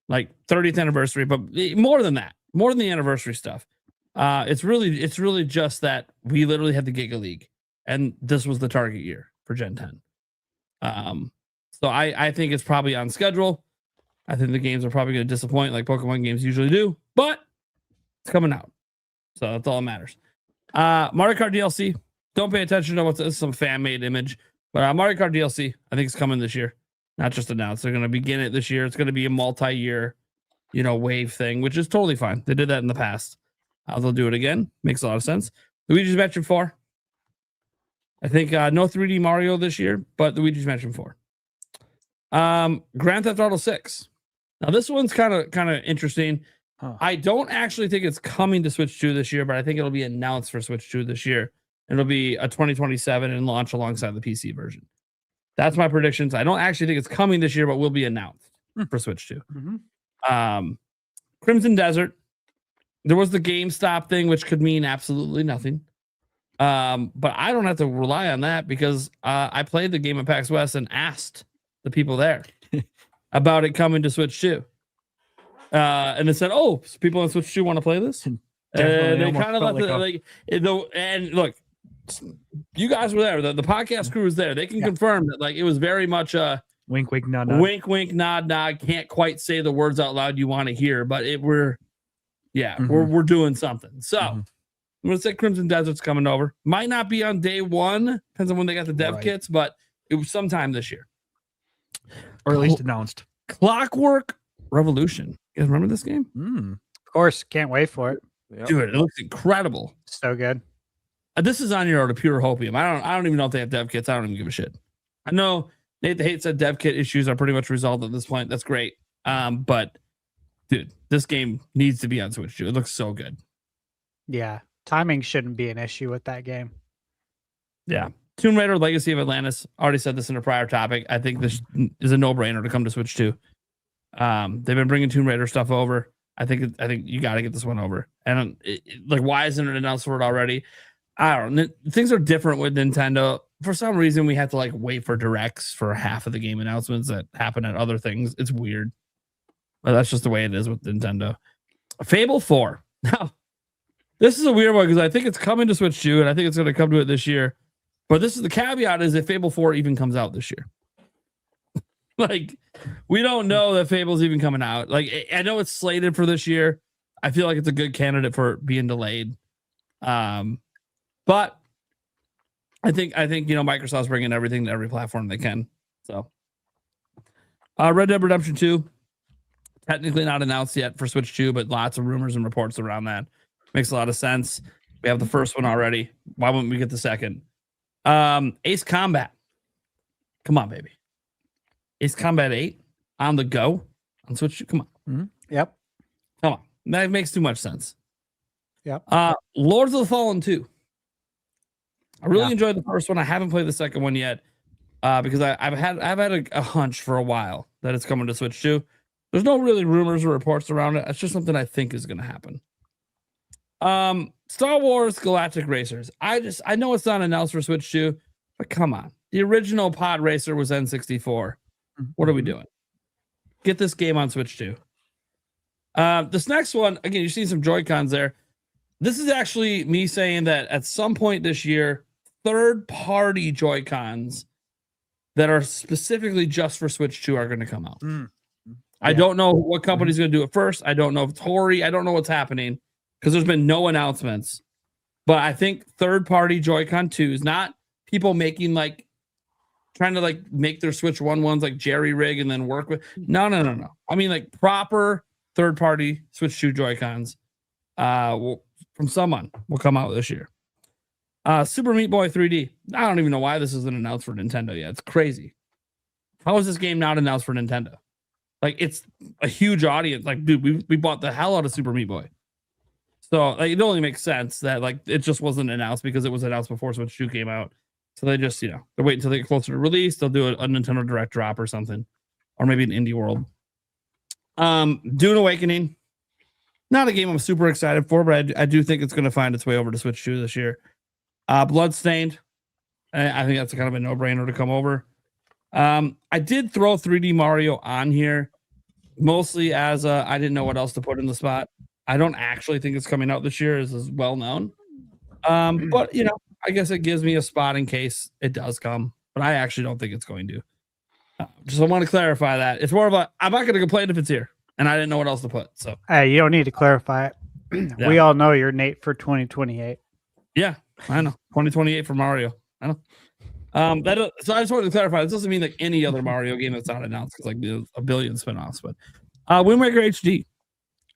Like 30th anniversary, but more than that, more than the anniversary stuff. It's really just that we literally had the Giga League, and this was the target year for Gen 10. So I think it's probably on schedule. I think the games are probably going to disappoint like Pokemon games usually do, but it's coming out. So that's all that matters. Mario Kart DLC. Don't pay attention to what's some fan-made image, but Mario Kart DLC, I think it's coming this year. Not just announced. They're going to begin it this year. It's going to be a multi-year, wave thing, which is totally fine. They did that in the past. They'll do it again. Makes a lot of sense. Luigi's Mansion 4. I think no 3D Mario this year, but Luigi's Mansion 4. Grand Theft Auto 6. Now this one's kind of interesting. I don't actually think it's coming to Switch 2 this year, but I think it'll be announced for Switch 2 this year. It'll be a 2027 and launch alongside the PC version. That's my predictions. I don't actually think it's coming this year, but will be announced for Switch 2. Crimson Desert. There was the GameStop thing, which could mean absolutely nothing. But I don't have to rely on that because I played the game at PAX West and asked the people there about it coming to Switch 2. And they said, "Oh, so people on Switch 2 want to play this." They kind of left it and look, you guys were there. The podcast crew was there. They can confirm that it was very much a wink, wink, nod, nod. Wink, wink, nod, nod. Can't quite say the words out loud you want to hear, but we're doing something. So I'm gonna say Crimson Desert's coming over. Might not be on day one. Depends on when they got the dev kits, but it was sometime this year, or at least announced. Clockwork Revolution. You guys remember this game? Of course, can't wait for it. Yep. Dude, it looks incredible. So good. This is on your pure hopium. I don't even know if they have dev kits. I don't even give a shit. I know Nate the Hate said dev kit issues are pretty much resolved at this point. That's great. But dude, this game needs to be on Switch 2. It looks so good. Yeah. Timing shouldn't be an issue with that game. Yeah. Tomb Raider Legacy of Atlantis. Already said this in a prior topic. I think this is a no-brainer to come to Switch 2. They've been bringing Tomb Raider stuff over. I think you got to get this one over. And why isn't it announced for it already? I don't know. Things are different with Nintendo. For some reason, we have to wait for directs for half of the game announcements that happen at other things. It's weird. But that's just the way it is with Nintendo. Fable 4. Now, this is a weird one because I think it's coming to Switch 2, and I think it's going to come to it this year. But this is the caveat: is if Fable 4 even comes out this year. Like, we don't know that Fable's even coming out. Like, I know it's slated for this year. I feel like it's a good candidate for being delayed. But I think Microsoft's bringing everything to every platform they can. So, Red Dead Redemption 2, technically not announced yet for Switch 2, but lots of rumors and reports around that. Makes a lot of sense. We have the first one already. Why wouldn't we get the second? Ace Combat. Come on, baby. Ace Combat 8 on the go on Switch 2. Come on. Mm-hmm. Yep. Come on. That makes too much sense. Yep. Lords of the Fallen 2. I really enjoyed the first one. I haven't played the second one yet because I've had a hunch for a while that it's coming to Switch 2. There's no really rumors or reports around it. It's just something I think is going to happen. Star Wars Galactic Racers. I know it's not announced for Switch 2, but come on. The original pod racer was N64. What are we doing? Get this game on Switch 2. This next one, again, you've seen some Joy-Cons there. This is actually me saying that at some point this year, third-party Joy-Cons that are specifically just for Switch 2 are going to come out. I don't know what company's going to do it first. I don't know if Torii. I don't know what's happening because there's been no announcements. But I think third-party Joy-Con 2s, not people making trying to make their Switch 1 ones like jerry rig and then work with. No. I mean like proper third-party Switch 2 Joy-Cons from someone will come out this year. Super Meat Boy 3D. I don't even know why this isn't announced for Nintendo yet. It's crazy. How is this game not announced for Nintendo? Like, it's a huge audience. Like, dude, we bought the hell out of Super Meat Boy. So it only makes sense that it just wasn't announced because it was announced before Switch 2 came out. So they just, they're waiting until they get closer to release. They'll do a Nintendo Direct drop or something, or maybe an Indie World. Dune Awakening. Not a game I'm super excited for, but I do think it's going to find its way over to Switch 2 this year. Bloodstained. I think that's kind of a no-brainer to come over. I did throw 3D Mario on here, mostly as I didn't know what else to put in the spot. I don't actually think it's coming out this year, as is well known. But I guess it gives me a spot in case it does come. But I actually don't think it's going to. Just I want to clarify that. It's more of I'm not going to complain if it's here, and I didn't know what else to put. So hey, you don't need to clarify it. Yeah. We all know you're Nate for 2028. Yeah, I know. 2028 for Mario. I know. So I just wanted to clarify. This doesn't mean like any other Mario game that's not announced because there's a billion spinoffs. But Wind Waker HD.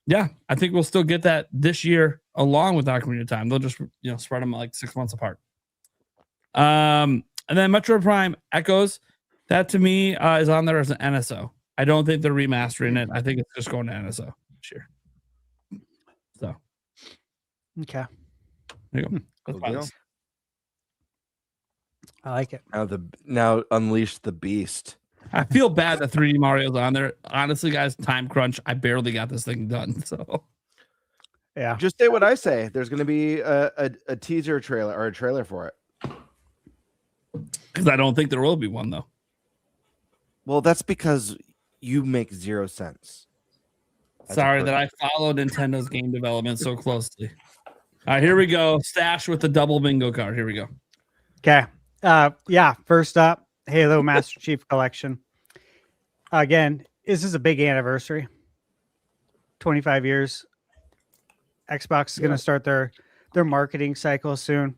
Yeah, I think we'll still get that this year along with Ocarina of Time. They'll just spread them 6 months apart. And then Metroid Prime Echoes. That to me is on there as an NSO. I don't think they're remastering it. I think it's just going to NSO this year. So okay, there you go. Cool deal. I like it. Now unleash the beast. I feel bad that 3D Mario's on there. Honestly, guys, time crunch. I barely got this thing done. So yeah, just say what I say. There's going to be a teaser trailer or a trailer for it. Because I don't think there will be one though. Well, that's because you make 0 sense. Sorry that I follow Nintendo's game development so closely. All right, here we go. Stash with the double bingo card. Here we go. Okay. First up, Halo Master Chief Collection. Again, this is a big anniversary. 25 years. Xbox is going to start their marketing cycle soon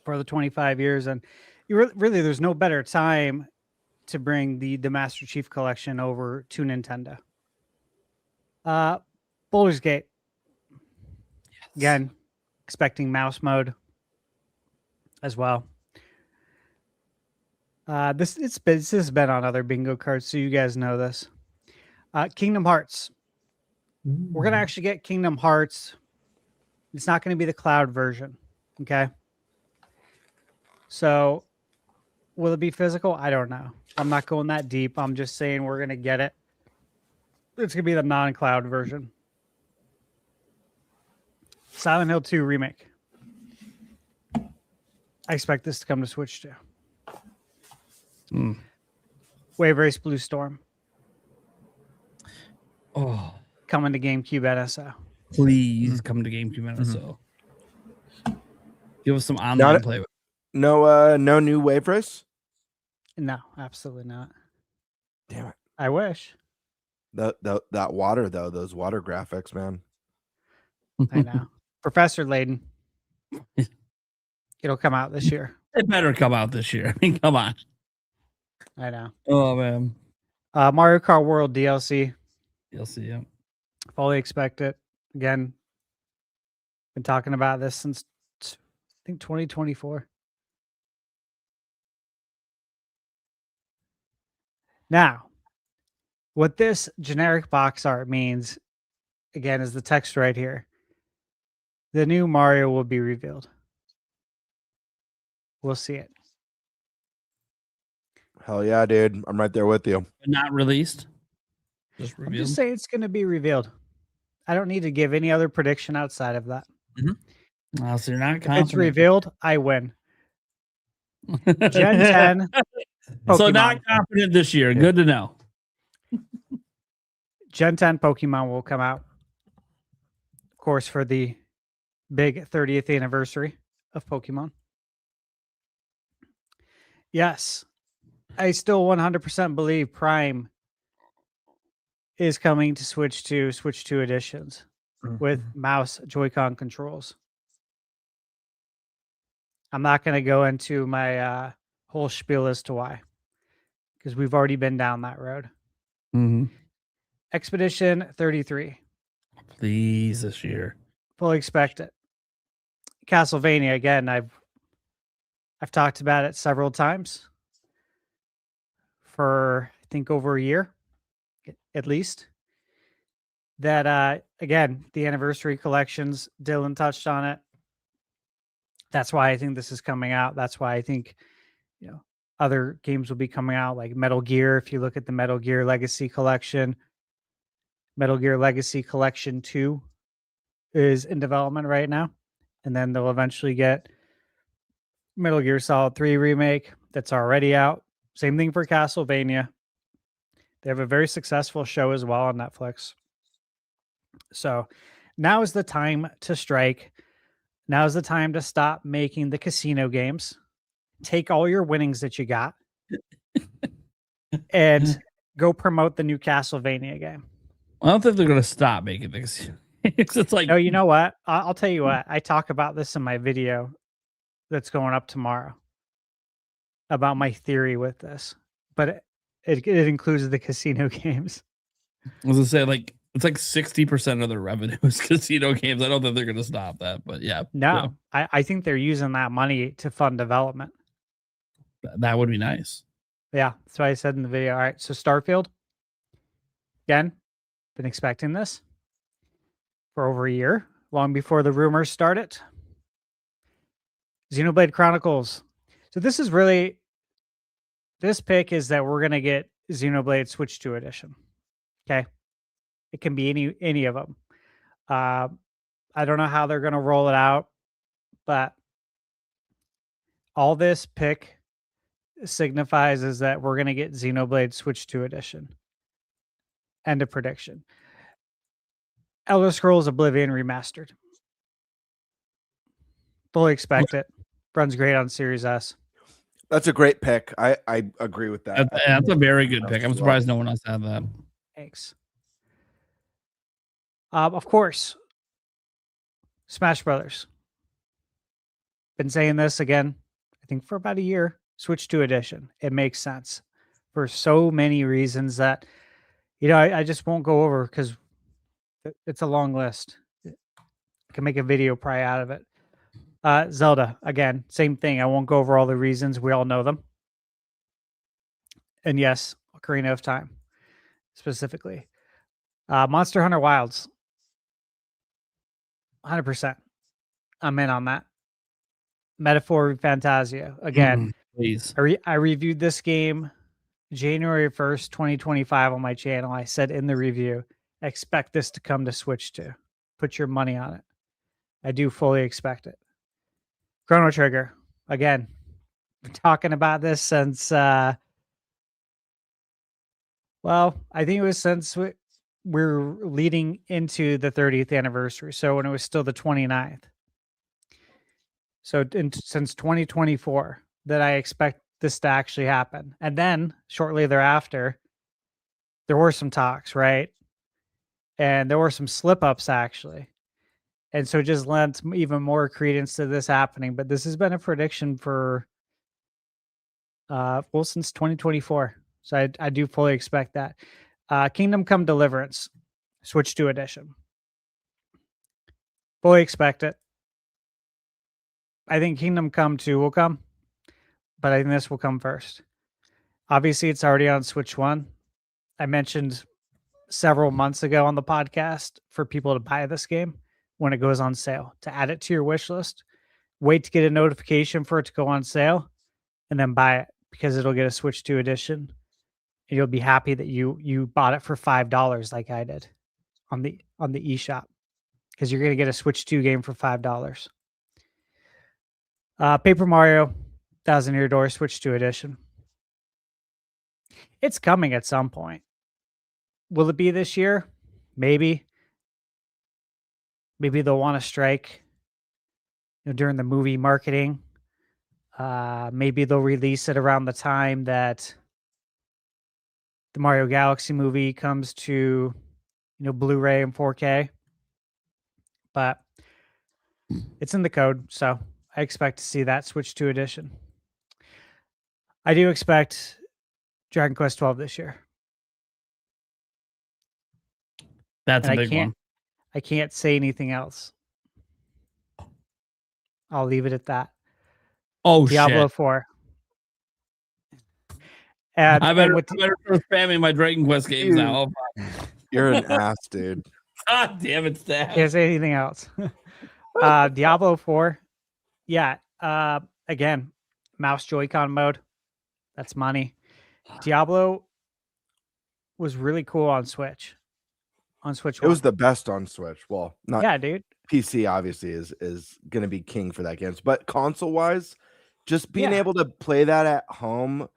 for the 25 years. And really, there's no better time to bring the Master Chief Collection over to Nintendo. Baldur's Gate. Yes. Again, expecting mouse as well. This has been on other bingo cards, so you guys know this. Kingdom Hearts. We're gonna actually get Kingdom Hearts. It's not gonna be the cloud version, okay? So, will it be physical? I don't know. I'm not going that deep. I'm just saying we're gonna get it. It's gonna be the non-cloud version. Silent Hill 2 remake. I expect this to come to Switch too. Wave Race Blue Storm. Oh, coming to GameCube NSO. please come to GameCube NSO. Give us some online Not- play with. No new wave race. No, absolutely not. Damn it. I wish. That water though, those water graphics, man. I know. Professor Layden. It'll come out this year. It better come out this year. I mean, come on. I know. Oh man. Mario Kart World DLC. You'll see. Yeah. Fully expect it. Again, been talking about this since I think 2024. Now, what this generic box art means, again, is the text right here. The new Mario will be revealed. We'll see it. Hell yeah, dude. I'm right there with you. Not released. Just I'm revealed. just saying it's going to be revealed. I don't need to give any other prediction outside of that. So you're not If confident. it's revealed, I win. Gen 10. So not Pokemon. confident this year. Good to know. Gen 10 Pokemon will come out, of course, for the big 30th anniversary of Pokemon. Yes, I still 100% believe Prime is coming to Switch 2 editions with mouse Joy-Con controls. I'm not going to go into my whole spiel as to why, because we've already been down that road. Expedition 33. Please this year. Fully expect it. Castlevania, again, I've talked about it several times for I think over a year at least. That again, the anniversary collections, Dylan touched on it. That's why I think this is coming out. That's why I think, you know, other games will be coming out, like Metal Gear. If you look at the Metal Gear Legacy Collection, Metal Gear Legacy Collection 2 is in development right now. And then they'll eventually get Metal Gear Solid 3 remake that's already out. Same thing for Castlevania. They have a very successful show as well on Netflix. So now is the time to strike. Now is the time to stop making the casino games. Take all your winnings that you got and go promote the new Castlevania game. I don't think they're going to stop making things. It's like, No, you know what? I'll tell you what. I talk about this in my video that's going up tomorrow about my theory with this, but it includes the casino games. I was gonna say, like, it's like 60% of their revenue is casino games. I don't think they're going to stop that, but yeah. No, I think they're using that money to fund development. That would be nice. Yeah, that's what I said in the video. All right, so Starfield, again, been expecting this for over a year, long before the rumors started. Xenoblade Chronicles. So this is really, this pick is that we're going to get Xenoblade Switch 2 edition. Okay. It can be any of them. I don't know how they're going to roll it out, but all this pick signifies is that we're going to get Xenoblade Switch 2 edition. End of prediction. Elder Scrolls Oblivion Remastered. Fully expect it. Runs great on Series S. That's a great pick. I agree with that. That's a very good pick. I'm surprised no one else had that. Thanks. Of course, Smash Brothers. Been saying this again, I think for about a year. Switch 2 edition. It makes sense for so many reasons that, you know, I just won't go over because it's a long list. I can make a video probably out of it. Zelda, again, same thing. I won't go over all the reasons. We all know them. And yes, Ocarina of Time, specifically. Monster Hunter Wilds. 100%. I'm in on that. Metaphor Fantasia. Again, please. I reviewed this game January 1st, 2025 on my channel. I said in the review, expect this to come to Switch 2. Put your money on it. I do fully expect it. Chrono Trigger. Again, been talking about this since, well, I think it was since we're leading into the 30th anniversary. So when it was still the 29th. So since 2024 that I expect this to actually happen. And then shortly thereafter, there were some talks, right? And there were some slip ups actually. And so it just lent even more credence to this happening. But this has been a prediction for since 2024. So I do fully expect that. Kingdom Come Deliverance, Switch 2 edition. Fully expect it. I think Kingdom Come 2 will come, but I think this will come first. Obviously, it's already on Switch 1. I mentioned several months ago on the podcast for people to buy this game when it goes on sale, to add it to your wish list, wait to get a notification for it to go on sale, and then buy it because it'll get a Switch 2 edition. And you'll be happy that you bought it for $5 like I did on the eShop, because you're going to get a Switch 2 game for $5. Paper Mario, Thousand Year Door, Switch 2 edition. It's coming at some point. Will it be this year? Maybe. Maybe they'll want to strike during the movie marketing. Maybe they'll release it around the time that the Mario Galaxy movie comes to Blu-ray and 4K. But it's in the code, so I expect to see that Switch 2 edition. I do expect Dragon Quest 12 this year. That's a big one. I can't say anything else. I'll leave it at that. Oh, Diablo shit. 4. And I better start spamming my Dragon Quest games now. You're an ass, dude. God damn it, Stab. Can't say anything else. Diablo 4. Yeah. Again, mouse Joy-Con mode. That's money. Diablo was really cool on Switch. On Switch 1. It was the best on Switch. Well, not yeah, dude. PC obviously is going to be king for that game. But console wise, just being able to play that at home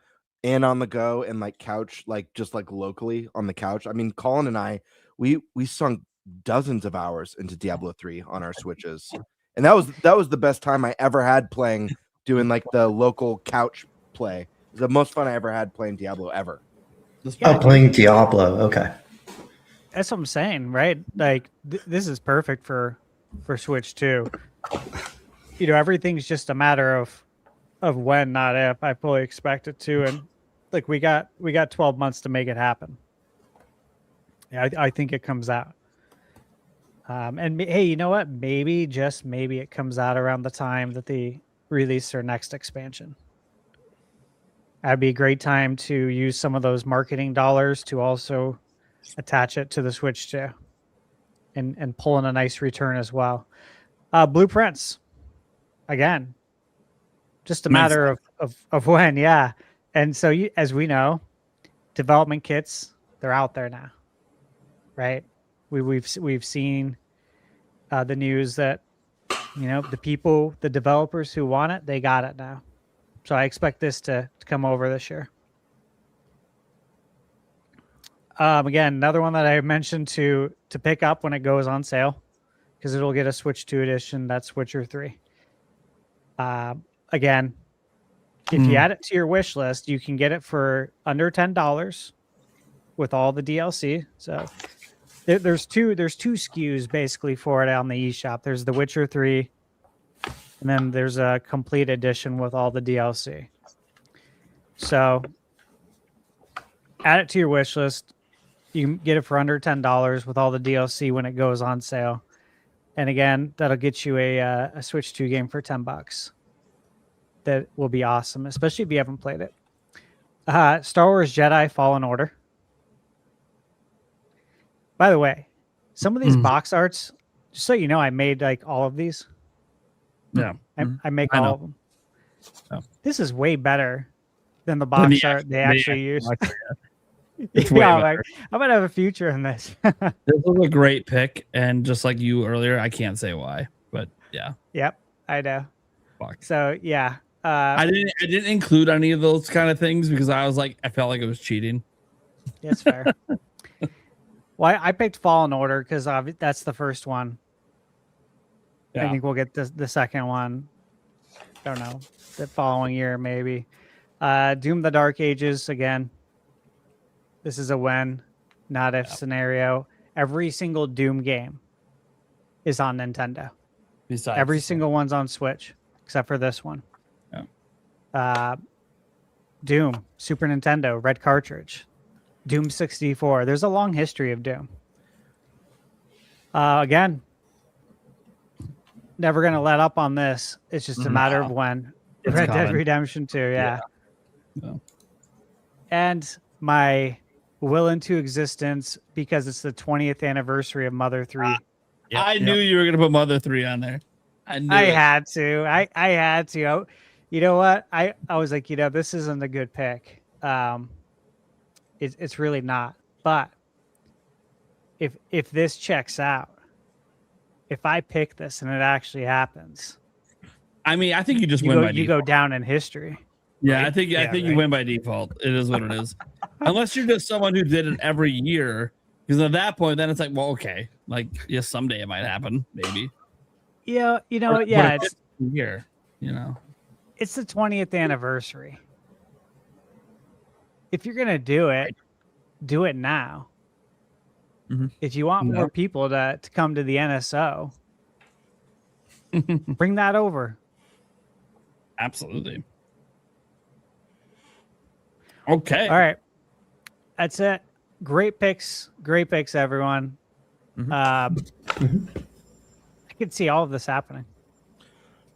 and on the go and like couch, like just like locally on the couch. I mean, Colin and I, we sunk dozens of hours into Diablo 3 on our Switches. And that was the best time I ever had doing like the local couch play. It was the most fun I ever had playing Diablo ever. Playing Diablo. Okay. That's what I'm saying, right? Like this is perfect for Switch 2. Everything's just a matter of when, not if. I fully expect it to, and like we got 12 months to make it happen. Yeah, I think it comes out. And hey, you know what? Maybe, just maybe, it comes out around the time that they release their next expansion. That'd be a great time to use some of those marketing dollars to also attach it to the Switch 2 and pull in a nice return as well. Blueprints, again, just a matter of when, yeah. And so, as we know, development kits, they're out there now, right? We've seen the news that the developers who want it, they got it now. So I expect this to come over this year. Again, another one that I mentioned to pick up when it goes on sale, because it'll get a Switch 2 edition. That's Witcher 3. Again, if you add it to your wish list, you can get it for under $10 with all the DLC. So there's two SKUs basically for it on the eShop. There's the Witcher 3, and then there's a complete edition with all the DLC. So add it to your wish list. You can get it for under $10 with all the DLC when it goes on sale. And again, that'll get you a Switch 2 game for $10. That will be awesome, especially if you haven't played it. Star Wars Jedi Fallen Order. By the way, some of these box arts, just so you know, I made like all of these. Yeah. I make all of them. Oh. This is way better than the box art they actually use. It's yeah, like, I might have a future in this. This was a great pick, and just like you earlier, I can't say why, but yeah. Yep, I know. Fuck. So yeah, I didn't include any of those kind of things because I felt like it was cheating. That's fair. Well, I picked Fallen Order because that's the first one. Yeah. I think we'll get the second one. Don't know, the following year maybe. Doom: The Dark Ages again. This is a when, not if scenario. Every single Doom game is on Nintendo. Besides Every single one's on Switch except for this one. Yeah. Doom, Super Nintendo, red cartridge. Doom 64. There's a long history of Doom. Again, never going to let up on this. It's just a matter of when. It's Red Dead coming. Redemption 2, yeah. No. And my will into existence because it's the 20th anniversary of Mother 3. I knew you were going to put Mother 3 on there. I knew I it. had to. I had to. You know what? I was like, this isn't a good pick. It's really not. But if this checks out, if I pick this and it actually happens, I mean, I think you just you win go by you default. go down in history. Yeah, right? I think Yeah, you right. win by default. It is what it is. Unless you're just someone who did it every year, because at that point, then it's like, well, okay, like yes, someday it might happen, maybe. Yeah, But it's here, it's the 20th anniversary. If you're gonna do it now. Mhm. If you want more people to come to the NSO, bring that over. Absolutely. Okay. All right. That's it. Great picks, everyone. I could see all of this happening.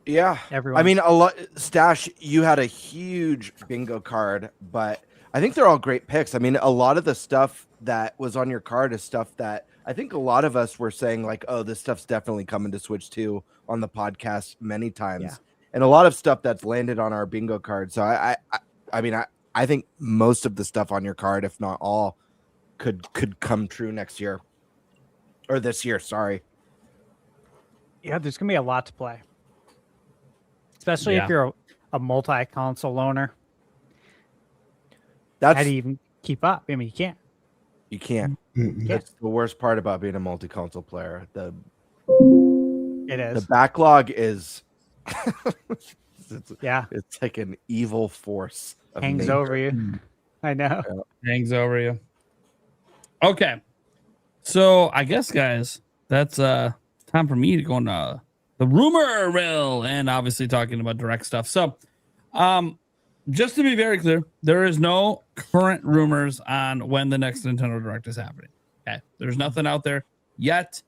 Yeah. Everyone. I mean, a lot. Stash, you had a huge bingo card, but I think they're all great picks. I mean, a lot of the stuff that was on your card is stuff that I think a lot of us were saying, like, oh, this stuff's definitely coming to Switch 2 on the podcast many times. Yeah. And a lot of stuff that's landed on our bingo card. So I think most of the stuff on your card, if not all, could come true next year. Or this year, sorry. Yeah, there's gonna be a lot to play. Especially if you're a multi-console owner. How That's do you even keep up? I mean, you can't. you can't. Mhm. That's the worst part about being a multi-console player. It The is. backlog is Yeah. it's like an evil force of Hangs nature. over you. I know. Hangs over you. Okay. So I guess, guys, that's time for me to go into the rumor mill and obviously talking about direct stuff. So just to be very clear, there is no current rumors on when the next Nintendo Direct is happening. Okay. There's nothing out there yet.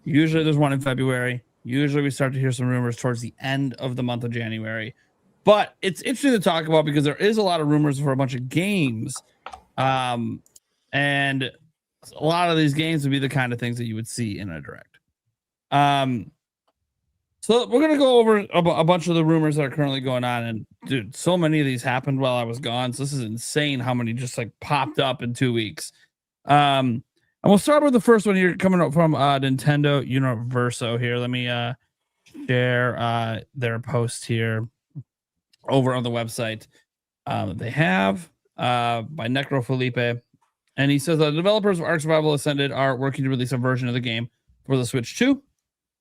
Usually there's one in February. Usually we start to hear some rumors towards the end of the month of January. But it's interesting to talk about because there is a lot of rumors for a bunch of games. And a lot of these games would be the kind of things that you would see in a direct. So we're going to go over a bunch of the rumors that are currently going on. And dude, so many of these happened while I was gone. So this is insane how many just like popped up in 2 weeks. And we'll start with the first one here coming up from Nintendo Universo here. Let me share their post here over on the website that they have by Necro Felipe. And he says the developers of Ark Survival Ascended are working to release a version of the game for the Switch 2.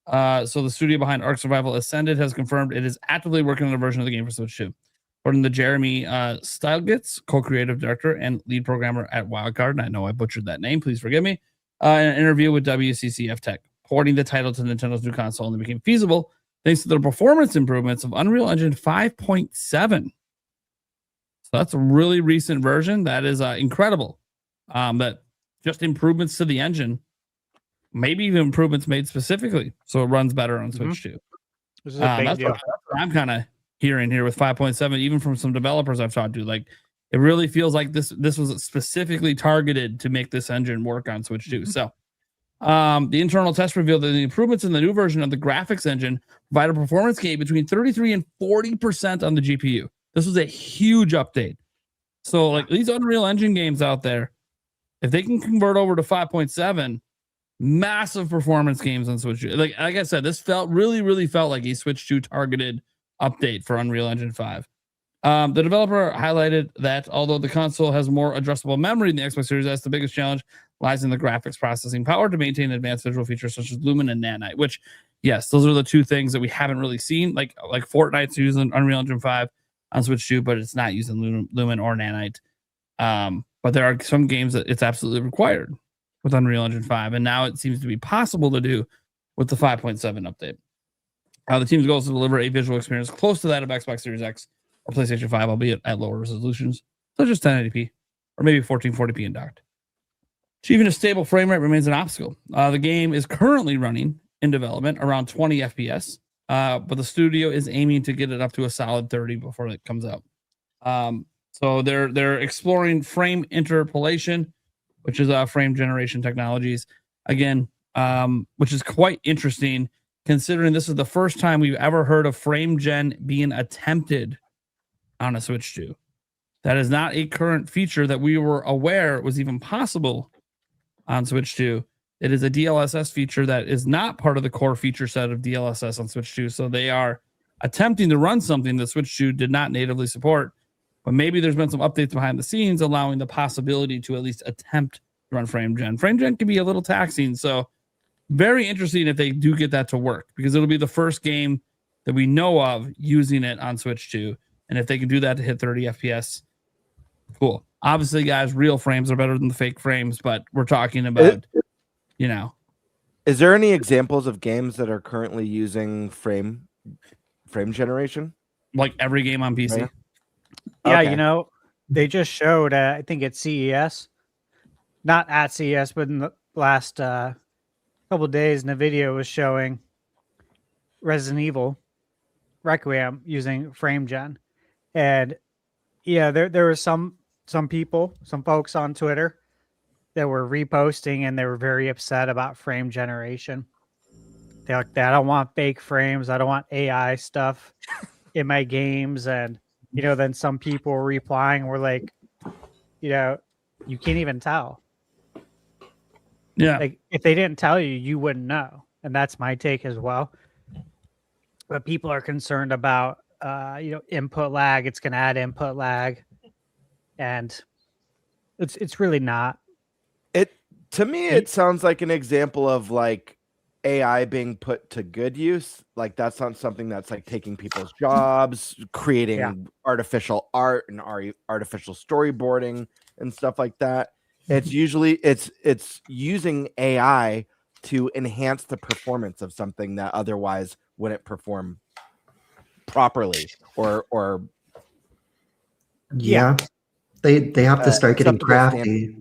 So the studio behind Ark Survival Ascended has confirmed it is actively working on a version of the game for Switch 2. According to Jeremy Stiglitz, co-creative director and lead programmer at Wildcard, and I know I butchered that name, please forgive me, in an interview with WCCF Tech, porting the title to Nintendo's new console only became feasible thanks to the performance improvements of Unreal Engine 5.7. So that's a really recent version. That is incredible. That just improvements to the engine, maybe even improvements made specifically so it runs better on Switch 2. This is a big That's deal. what I'm kind of hearing here with 5.7, even from some developers I've talked to. Like, it really feels like this was specifically targeted to make this engine work on Switch 2. So the internal test revealed that the improvements in the new version of the graphics engine provide a performance gain between 33 and 40% on the GPU. This was a huge update. So like these Unreal Engine games out there, if they can convert over to 5.7, massive performance games on Switch 2. Like I said, this really felt like a Switch 2 targeted update for Unreal Engine 5. The developer highlighted that although the console has more addressable memory than the Xbox Series S, the biggest challenge utilizing the graphics processing power to maintain advanced visual features such as Lumen and Nanite, which, yes, those are the two things that we haven't really seen. Like Fortnite's using Unreal Engine 5 on Switch 2, but it's not using Lumen or Nanite. But there are some games that it's absolutely required with Unreal Engine 5, and now it seems to be possible to do with the 5.7 update. The team's goal is to deliver a visual experience close to that of Xbox Series X or PlayStation 5, albeit at lower resolutions, such as 1080p or maybe 1440p in docked. Achieving a stable frame rate remains an obstacle. The game is currently running in development around 20 FPS, but the studio is aiming to get it up to a solid 30 before it comes out. So they're exploring frame interpolation, which is frame generation technologies, again, which is quite interesting considering this is the first time we've ever heard of frame gen being attempted on a Switch 2. That is not a current feature that we were aware was even possible on Switch 2. It is a DLSS feature that is not part of the core feature set of DLSS on Switch 2. So they are attempting to run something that Switch 2 did not natively support. But maybe there's been some updates behind the scenes allowing the possibility to at least attempt to run frame gen. Frame gen can be a little taxing. So very interesting if they do get that to work, because it'll be the first game that we know of using it on Switch 2. And if they can do that to hit 30 FPS, cool. Obviously, guys, real frames are better than the fake frames, but we're talking about, Is there any examples of games that are currently using frame generation? Like every game on PC? Right. Yeah, Okay. they just showed, I think at CES, not at CES, but in the last couple of days, and the video was showing Resident Evil Requiem using frame gen. And yeah, there were some folks on Twitter that were reposting, and they were very upset about frame generation. They're like, I don't want fake frames. I don't want AI stuff in my games. And, then some people were replying, were like, you can't even tell. Yeah. Like, if they didn't tell you, you wouldn't know. And that's my take as well. But people are concerned about, input lag. It's going to add input lag. And it's really not. To me, it sounds like an example of like AI being put to good use. Like that's not something that's like taking people's jobs, creating artificial art and artificial storyboarding and stuff like that. It's usually it's using AI to enhance the performance of something that otherwise wouldn't perform properly or Yeah. They have to start getting acceptable crafty,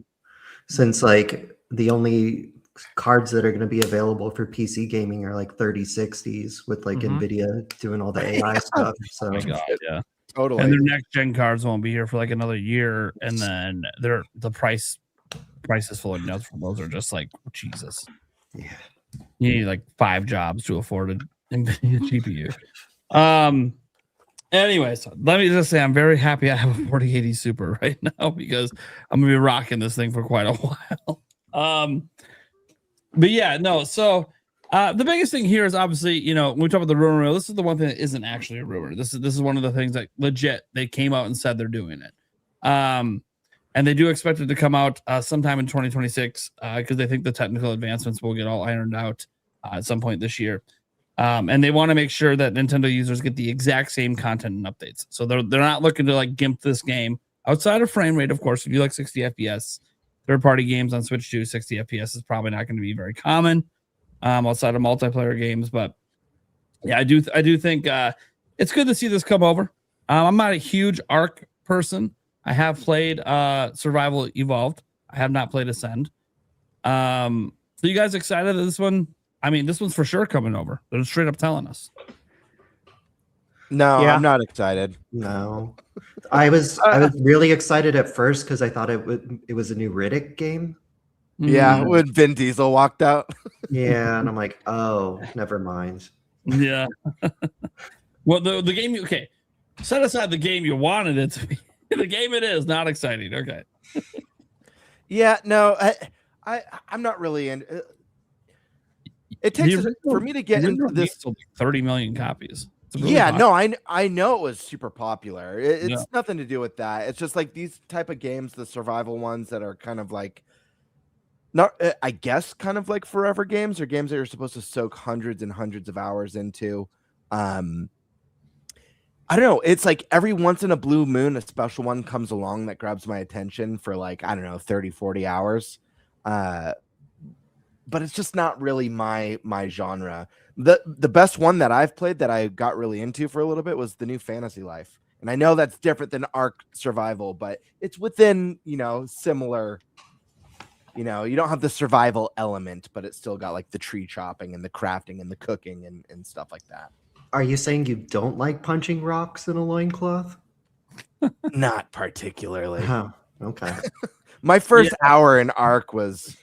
since like the only cards that are going to be available for PC gaming are like 3060s with like NVIDIA doing all the AI stuff. So Oh my God, yeah. totally. And their next gen cards won't be here for like another year, and then the prices floating out from those are just like Jesus. Yeah. You need like 5 jobs to afford an NVIDIA GPU. Anyways, let me just say I'm very happy I have a 4080 Super right now, because I'm gonna be rocking this thing for quite a while. But yeah, no. So the biggest thing here is obviously, when we talk about the rumor mill, this is the one thing that isn't actually a rumor. This is one of the things that legit they came out and said they're doing it. And they do expect it to come out sometime in 2026 because they think the technical advancements will get all ironed out at some point this year. And they want to make sure that Nintendo users get the exact same content and updates. So they're not looking to like gimp this game outside of frame rate. Of course, if you like 60 FPS, third-party games on Switch 2, 60 FPS is probably not going to be very common outside of multiplayer games. But yeah, I do think it's good to see this come over. I'm not a huge Arc person. I have played Survival Evolved. I have not played Ascend. So you guys excited that this one? I mean, this one's for sure coming over. They're straight up telling us. No, Yeah. I'm not excited. no, I was really excited at first because I thought it was a new Riddick game. Yeah, when Vin Diesel walked out. Yeah, and I'm like, oh, never mind. Yeah. Well, the game okay. Set aside the game you wanted it to be. The game it is not exciting. Okay. Yeah, no, I'm not really in. It takes for me to get into this. 30 million copies. Really Yeah, popular. no, I know it was super popular. It's Yeah. nothing to do with that. It's just like these type of games, the survival ones that are kind of like Not, I guess, kind of like forever games or games that you're supposed to soak hundreds and hundreds of hours into. I don't know. It's like every once in a blue moon, a special one comes along that grabs my attention for like, I don't know, 30, 40 hours. But it's just not really my genre. The best one that I've played that I got really into for a little bit was the new Fantasy Life. And I know that's different than Ark Survival, but it's within, similar. You don't have the survival element, but it's still got like the tree chopping and the crafting and the cooking and stuff like that. Are you saying you don't like punching rocks in a loincloth? Not particularly. Oh, okay. My first hour in Ark was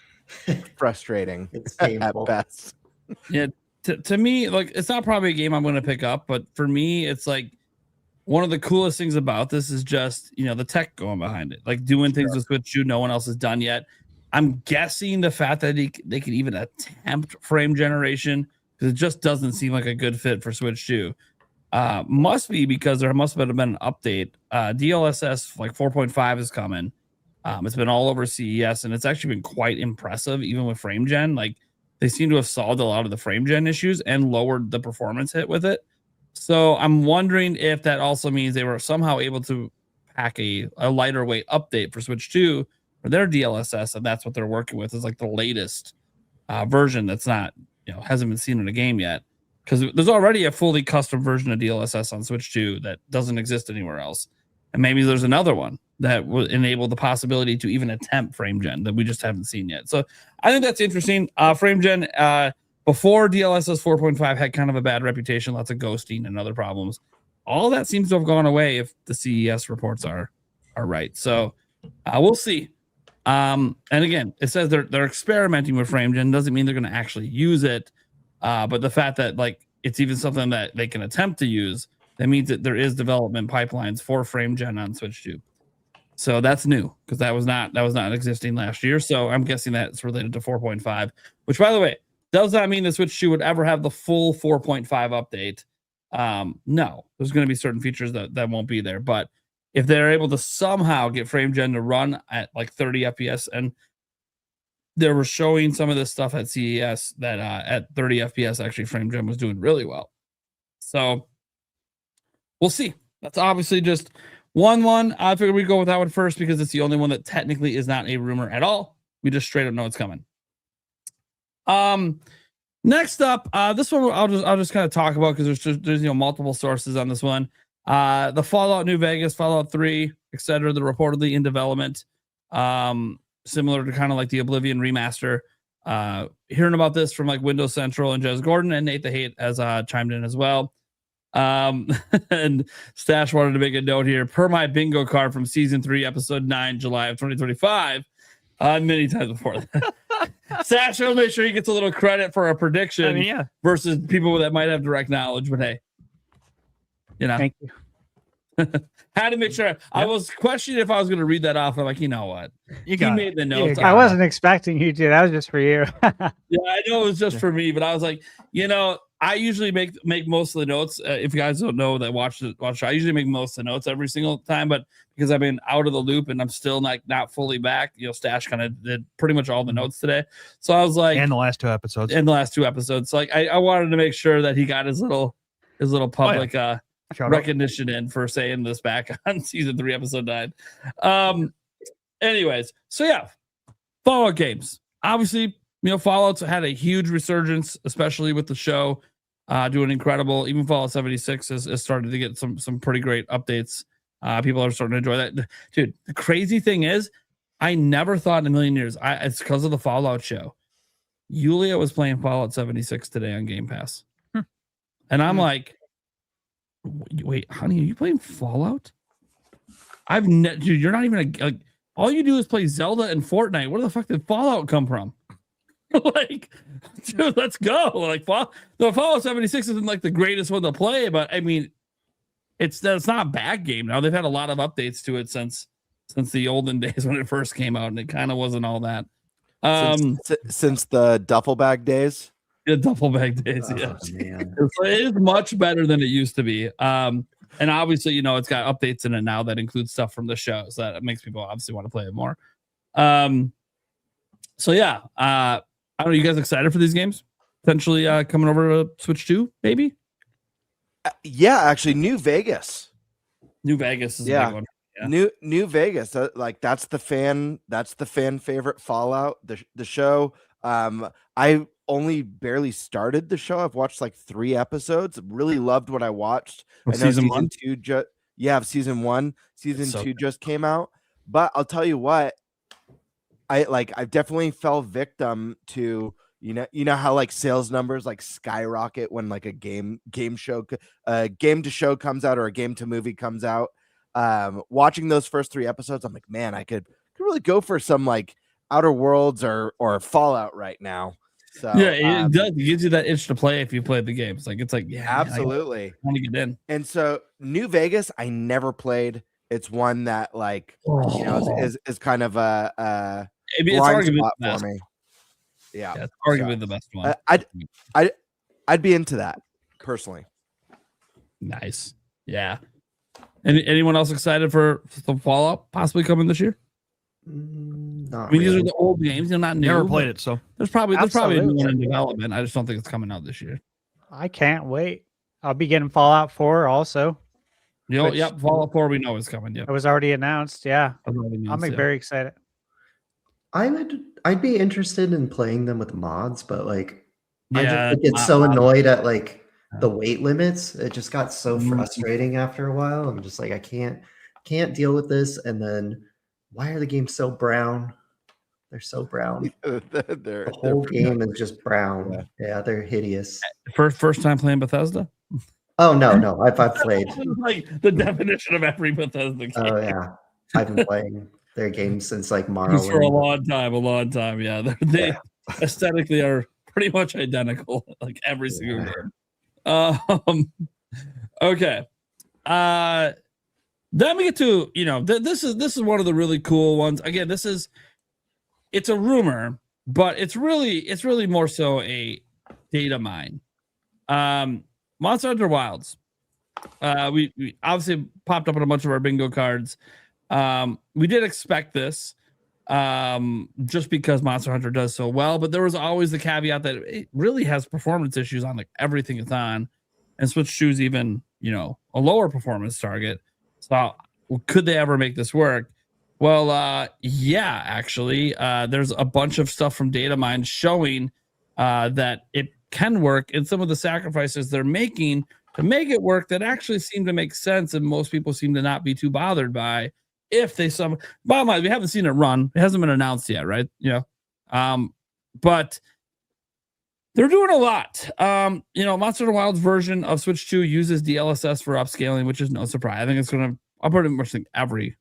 frustrating It's at painful. best. Yeah, to me, like it's not probably a game I'm going to pick up, but for me, it's like one of the coolest things about this is just the tech going behind it, like doing things with Switch 2 no one else has done yet. I'm guessing the fact that they could even attempt frame generation, because it just doesn't seem like a good fit for Switch 2. Must be because there must have been an update. DLSS like 4.5 is coming. It's been all over CES, and it's actually been quite impressive, even with frame gen. Like they seem to have solved a lot of the frame gen issues and lowered the performance hit with it. So I'm wondering if that also means they were somehow able to pack a lighter weight update for Switch 2 for their DLSS, and that's what they're working with is like the latest version that's not, hasn't been seen in a game yet. Because there's already a fully custom version of DLSS on Switch 2 that doesn't exist anywhere else. And maybe there's another one that will enable the possibility to even attempt frame gen that we just haven't seen yet. So I think that's interesting. Frame gen before DLSS 4.5 had kind of a bad reputation, lots of ghosting and other problems. All that seems to have gone away if the CES reports are right. So we'll see. And again, it says they're experimenting with frame gen, doesn't mean they're going to actually use it. But the fact that like it's even something that they can attempt to use, that means that there is development pipelines for frame gen on Switch 2. So that's new because that was not existing last year. So I'm guessing that's related to 4.5, which by the way, does not mean the Switch 2 would ever have the full 4.5 update. No, there's going to be certain features that won't be there. But if they're able to somehow get frame gen to run at like 30 FPS, and they were showing some of this stuff at CES that at 30 FPS, actually frame gen was doing really well. So we'll see. That's obviously just one. I figured we'd go with that one first because it's the only one that technically is not a rumor at all. We just straight up know it's coming. Next up, this one I'll just kind of talk about because there's multiple sources on this one. The Fallout New Vegas, Fallout 3, etc. They're reportedly in development. Similar to kind of like the Oblivion remaster. Hearing about this from like Windows Central and Jez Gordon, and Nate the Hate has chimed in as well. And Stash wanted to make a note here. Per my bingo card from season 3, episode 9, July of 2025. Many times before that. Stash will make sure he gets a little credit for a prediction versus people that might have direct knowledge, but hey. Thank you. Had to make sure. I was questioning if I was going to read that off. I'm like, you know what? He made the notes. I wasn't expecting you to. That was just for you. Yeah, I know it was just for me, but I was like, I usually make most of the notes. If you guys don't know that watch the show, I usually make most of the notes every single time. But because I've been out of the loop and I'm still not fully back, Stash kind of did pretty much all the notes today. So I was like, and the last two episodes. So like I wanted to make sure that he got his little public recognition in for saying this back on season 3, episode 9. Anyways, so yeah, Fallout games. Obviously, Fallout's had a huge resurgence, especially with the show doing incredible. Even Fallout 76 has started to get some pretty great updates. People are starting to enjoy that. Dude, the crazy thing is, I never thought in a million years, it's because of the Fallout show. Yulia was playing Fallout 76 today on Game Pass. And I'm like, wait, honey, are you playing Fallout? Dude, you're not even all you do is play Zelda and Fortnite. Where the fuck did Fallout come from? Like, dude, let's go. Like, the Fallout 76 isn't like the greatest one to play, but I mean, it's not a bad game now. They've had a lot of updates to it since the olden days when it first came out, and it kind of wasn't all that. Since the duffel bag days. The duffel bag days, yeah. Man. It is much better than it used to be. And obviously, it's got updates in it now that include stuff from the show, so that makes people obviously want to play it more. So yeah, I don't know. You guys excited for these games? Potentially coming over to Switch 2, maybe? Yeah, actually, New Vegas. New Vegas is a big one. Yeah. New Vegas. Like that's the fan favorite Fallout. The show. I only barely started the show. I've watched like 3 episodes. Really loved what I watched. I know season 1? 2 season 1. Season 2 good. just came out. But I'll tell you what, I definitely fell victim to you know how like sales numbers like skyrocket when like a game to show comes out or a game to movie comes out. Watching those first 3 episodes, I'm like, man, I could really go for some like Outer Worlds or Fallout right now. So yeah, it does. It gives you that itch to play if you played the games. It's like yeah, absolutely. I want to get in. And so New Vegas, I never played. It's one that like you know is kind of a it's blind arguably spot the best. for me. Yeah, it's arguably the best one. I'd be into that personally. Nice. Yeah. Anyone else excited for some Fallout possibly coming this year? Not I mean, these really. are the old games. They're not new. Never played it, so There's probably a new Absolutely. one in development. I just don't think it's coming out this year. I can't wait. I'll be getting Fallout 4 also. Which- Yep. Fallout 4 we know is coming. Yep. It was already announced. Yeah. That's already announced, I'm yeah. very excited. I'd be interested in playing them with mods, but like I Yeah, just get mod- so mod- annoyed at like the weight limits. It just got so Mhm. frustrating after a while. I'm just like, I can't deal with this. And then why are the games so brown? They're so brown. The whole game is just brown. Yeah, they're hideous. First time playing Bethesda? Oh no, I've played. Like the definition of every Bethesda game. Oh yeah, I've been playing their games since like For a Morrowind. long time. Yeah, they aesthetically are pretty much identical, like every single game. Okay. Then we get to this is one of the really cool ones. Again, it's a rumor, but it's really more so a data mine. Monster Hunter Wilds. We obviously popped up on a bunch of our bingo cards. We did expect this just because Monster Hunter does so well, but there was always the caveat that it really has performance issues on like everything it's on, and Switch 2 is even a lower performance target. So could they ever make this work? Well, yeah, actually, there's a bunch of stuff from Datamine showing that it can work, and some of the sacrifices they're making to make it work that actually seem to make sense, and most people seem to not be too bothered by. If they bottom line, we haven't seen it run. It hasn't been announced yet, right? But they're doing a lot. Monster Hunter Wilds version of Switch 2 uses DLSS for upscaling, which is no surprise. I think it's gonna. I pretty much think every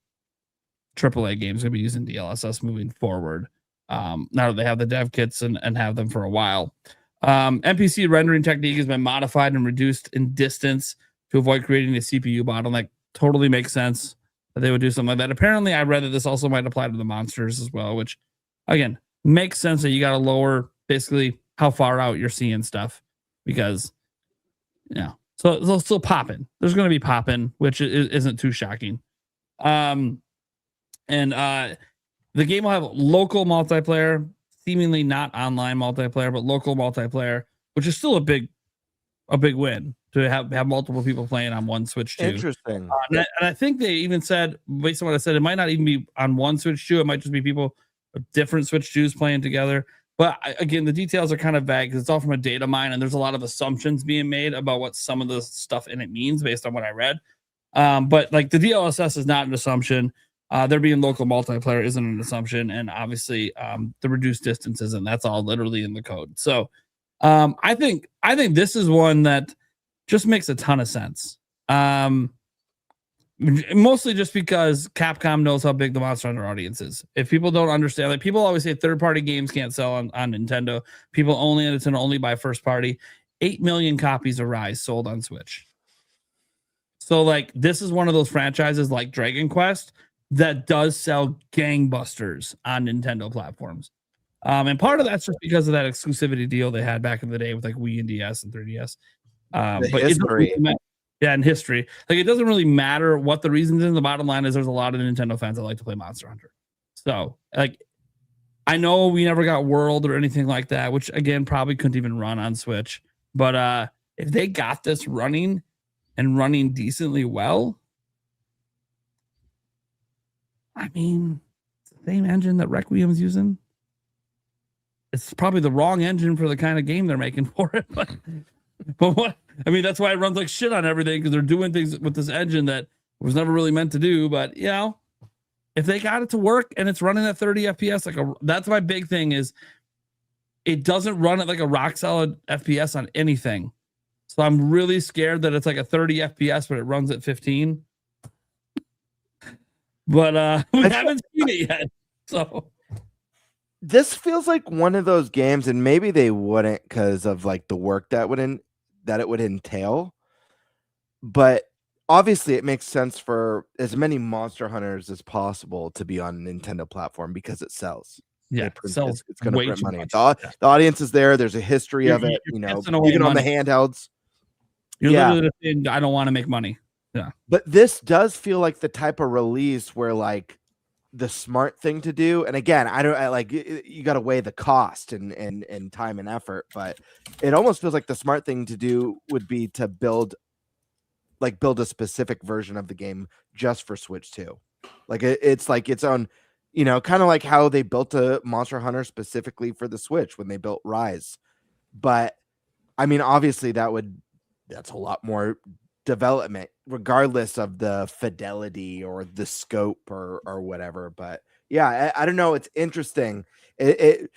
AAA game is gonna be using DLSS moving forward. Now that they have the dev kits and have them for a while. NPC rendering technique has been modified and reduced in distance to avoid creating a CPU bottleneck. Totally makes sense that they would do something like that. Apparently, I read that this also might apply to the monsters as well, which again makes sense that you got to lower basically how far out you're seeing stuff, because so they'll still popping. There's going to be popping, which isn't too shocking. And the game will have local multiplayer, seemingly not online multiplayer, but local multiplayer, which is still a big win to have multiple people playing on one Switch 2. Interesting. And I think they even said, based on what I said, it might not even be on one Switch 2. It might just be people with different Switch 2s playing together. But again, the details are kind of vague because it's all from a data mine, and there's a lot of assumptions being made about what some of the stuff in it means based on what I read. But like the DLSS is not an assumption. There being local multiplayer isn't an assumption, and obviously the reduced distances, and that's all literally in the code. So I think this is one that just makes a ton of sense. Mostly just because Capcom knows how big the Monster Hunter audience is. If people don't understand, like people always say third-party games can't sell on Nintendo. People only buy first party. 8 million copies of Rise sold on Switch. So like this is one of those franchises like Dragon Quest that does sell gangbusters on Nintendo platforms. And part of that's just because of that exclusivity deal they had back in the day with like Wii and DS and 3DS. But history. In history. Like it doesn't really matter what the reasons is. The bottom line is there's a lot of Nintendo fans that like to play Monster Hunter. So like I know we never got World or anything like that, which again probably couldn't even run on Switch. But if they got this running and running decently well, I mean, it's the same engine that Requiem's using. It's probably the wrong engine for the kind of game they're making for it. But what? I mean, that's why it runs like shit on everything, because they're doing things with this engine that was never really meant to do. But you know, if they got it to work and it's running at 30 FPS, that's my big thing is it doesn't run at like a rock solid FPS on anything. So I'm really scared that it's like a 30 FPS, but it runs at 15. But we haven't seen it yet. So this feels like one of those games, and maybe they wouldn't because of like the work that it would entail. But obviously, it makes sense for as many Monster Hunters as possible to be on a Nintendo platform because it sells. Yeah, it's going to print money. Much. The audience is there. There's a history of it. You know, even on the handhelds. You're literally saying, I don't want to make money. Yeah, but this does feel like the type of release where like the smart thing to do. And again, you got to weigh the cost and time and effort, but it almost feels like the smart thing to do would be to build a specific version of the game just for Switch 2. Like it's like its own, you know, kind of like how they built a Monster Hunter specifically for the Switch when they built Rise. But I mean, obviously that's a lot more development regardless of the fidelity or the scope or whatever. But yeah, I don't know. It's interesting. It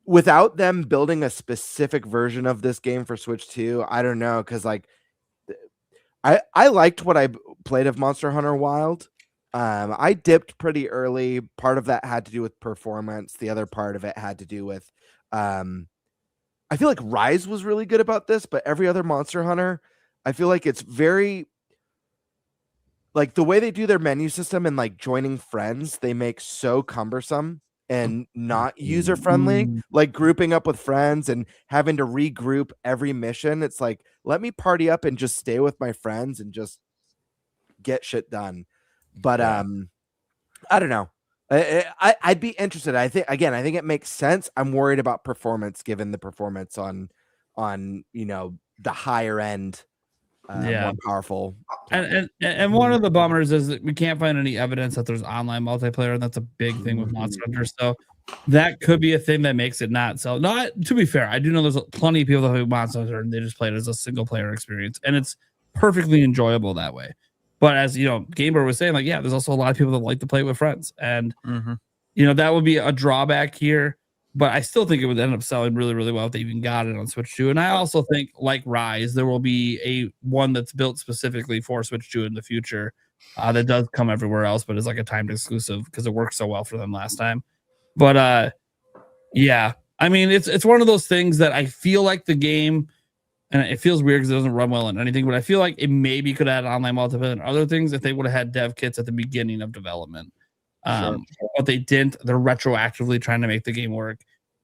without them building a specific version of this game for Switch 2, I don't know. Cause like I liked what I played of Monster Hunter Wild. I dipped pretty early. Part of that had to do with performance. The other part of it had to do with, I feel like Rise was really good about this, but every other Monster Hunter, I feel like it's very like the way they do their menu system and like joining friends, they make so cumbersome and not user friendly, like grouping up with friends and having to regroup every mission. It's like, let me party up and just stay with my friends and just get shit done. But I don't know. I'd be interested. I think it makes sense. I'm worried about performance given the performance on you know, the higher end more powerful. And one of the bummers is that we can't find any evidence that there's online multiplayer, and that's a big thing with Monster Hunter. So that could be a thing that makes it not sell. Not to be fair, I do know there's plenty of people that play Monster Hunter and they just play it as a single player experience, and it's perfectly enjoyable that way. But as you know, Gamer was saying, like, yeah, there's also a lot of people that like to play with friends, and you know, that would be a drawback here. But I still think it would end up selling really, really well if they even got it on Switch 2. And I also think, like Rise, there will be a one that's built specifically for Switch 2 in the future that does come everywhere else, but is like a timed exclusive because it worked so well for them last time. But yeah, I mean, it's one of those things that I feel like the game, and it feels weird because it doesn't run well in anything, but I feel like it maybe could add online multiplayer and other things if they would have had dev kits at the beginning of development. But they didn't. They're retroactively trying to make the game work,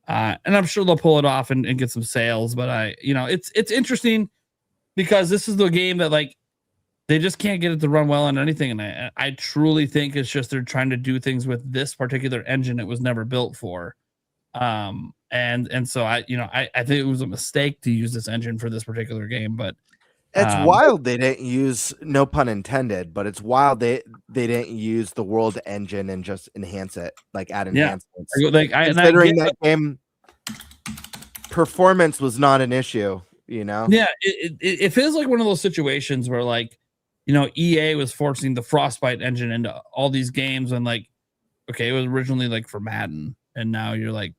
and I'm sure they'll pull it off and get some sales. But it's interesting because this is the game that like they just can't get it to run well on anything, and I truly think it's just they're trying to do things with this particular engine it was never built for, and so I think it was a mistake to use this engine for this particular game, but. It's wild they didn't use, no pun intended, but it's wild they didn't use the world engine and just enhance it, like add enhancements. Considering that game performance was not an issue, you know? Yeah, it feels like one of those situations where like, you know, EA was forcing the Frostbite engine into all these games and like, okay, it was originally like for Madden, and now you're like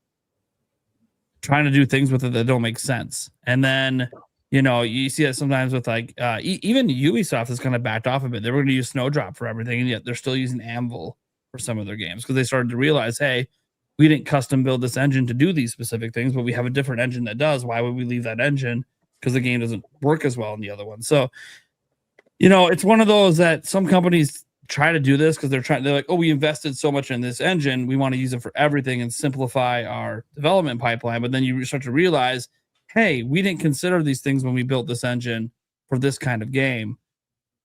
trying to do things with it that don't make sense. And then you know, you see that sometimes with like even Ubisoft has kind of backed off a bit. They were going to use Snowdrop for everything, and yet they're still using Anvil for some of their games because they started to realize, hey, we didn't custom build this engine to do these specific things, but we have a different engine that does. Why would we leave that engine? Because the game doesn't work as well in the other one. So, you know, it's one of those that some companies try to do this because they're like, oh, we invested so much in this engine, we want to use it for everything and simplify our development pipeline. But then you start to realize, hey, we didn't consider these things when we built this engine for this kind of game.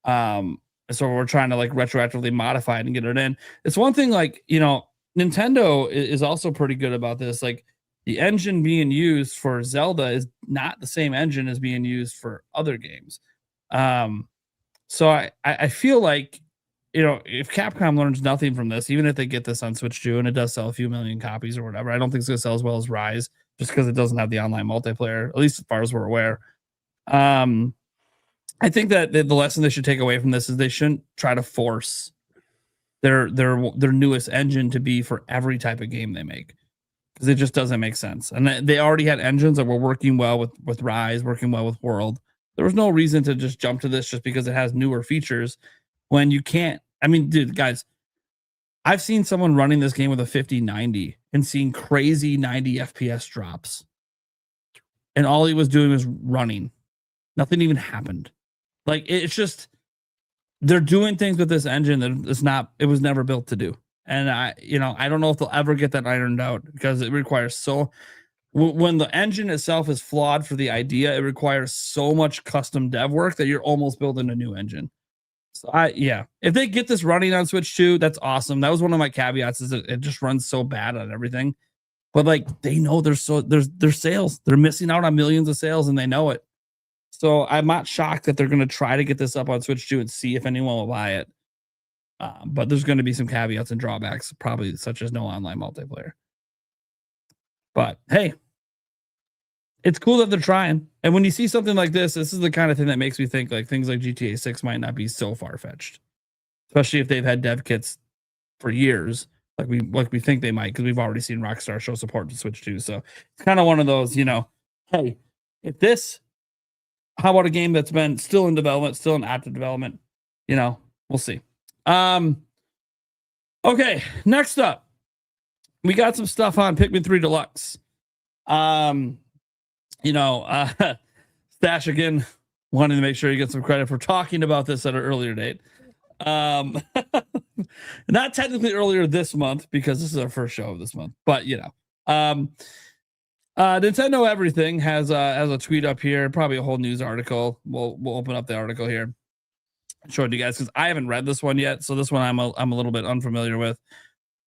So we're trying to like retroactively modify it and get it in. It's one thing like, you know, Nintendo is also pretty good about this. Like the engine being used for Zelda is not the same engine as being used for other games. So I feel like, if Capcom learns nothing from this, even if they get this on Switch 2 and it does sell a few million copies or whatever, I don't think it's going to sell as well as Rise just because it doesn't have the online multiplayer, at least as far as we're aware. I think that the lesson they should take away from this is they shouldn't try to force their newest engine to be for every type of game they make, because it just doesn't make sense. And they already had engines that were working well with Rise, working well with World. There was no reason to just jump to this just because it has newer features when you can't. I mean, dude, guys, I've seen someone running this game with a 5090 and seeing crazy 90 FPS drops. And all he was doing was running. Nothing even happened. Like, it's just, they're doing things with this engine that it was never built to do. And I don't know if they'll ever get that ironed out, because it requires when the engine itself is flawed for the idea, it requires so much custom dev work that you're almost building a new engine. So if they get this running on Switch 2, that's awesome. That was one of my caveats, is that it just runs so bad on everything. But like, they know there's sales. They're missing out on millions of sales and they know it. So I'm not shocked that they're going to try to get this up on Switch 2 and see if anyone will buy it. But there's going to be some caveats and drawbacks, probably such as no online multiplayer. But hey, it's cool that they're trying. And when you see something like this is the kind of thing that makes me think like things like GTA 6 might not be so far-fetched, especially if they've had dev kits for years, like we think they might, because we've already seen Rockstar show support to Switch 2. So it's kind of one of those, hey, how about a game that's been still in development, still in active development? We'll see. Okay, next up, we got some stuff on Pikmin 3 Deluxe. Stash again wanting to make sure you get some credit for talking about this at an earlier date. Not technically earlier this month, because this is our first show of this month, but Nintendo Everything has a tweet up here, probably a whole news article. We'll open up the article here and show it to you guys, because I haven't read this one yet, so this one I'm a little bit unfamiliar with.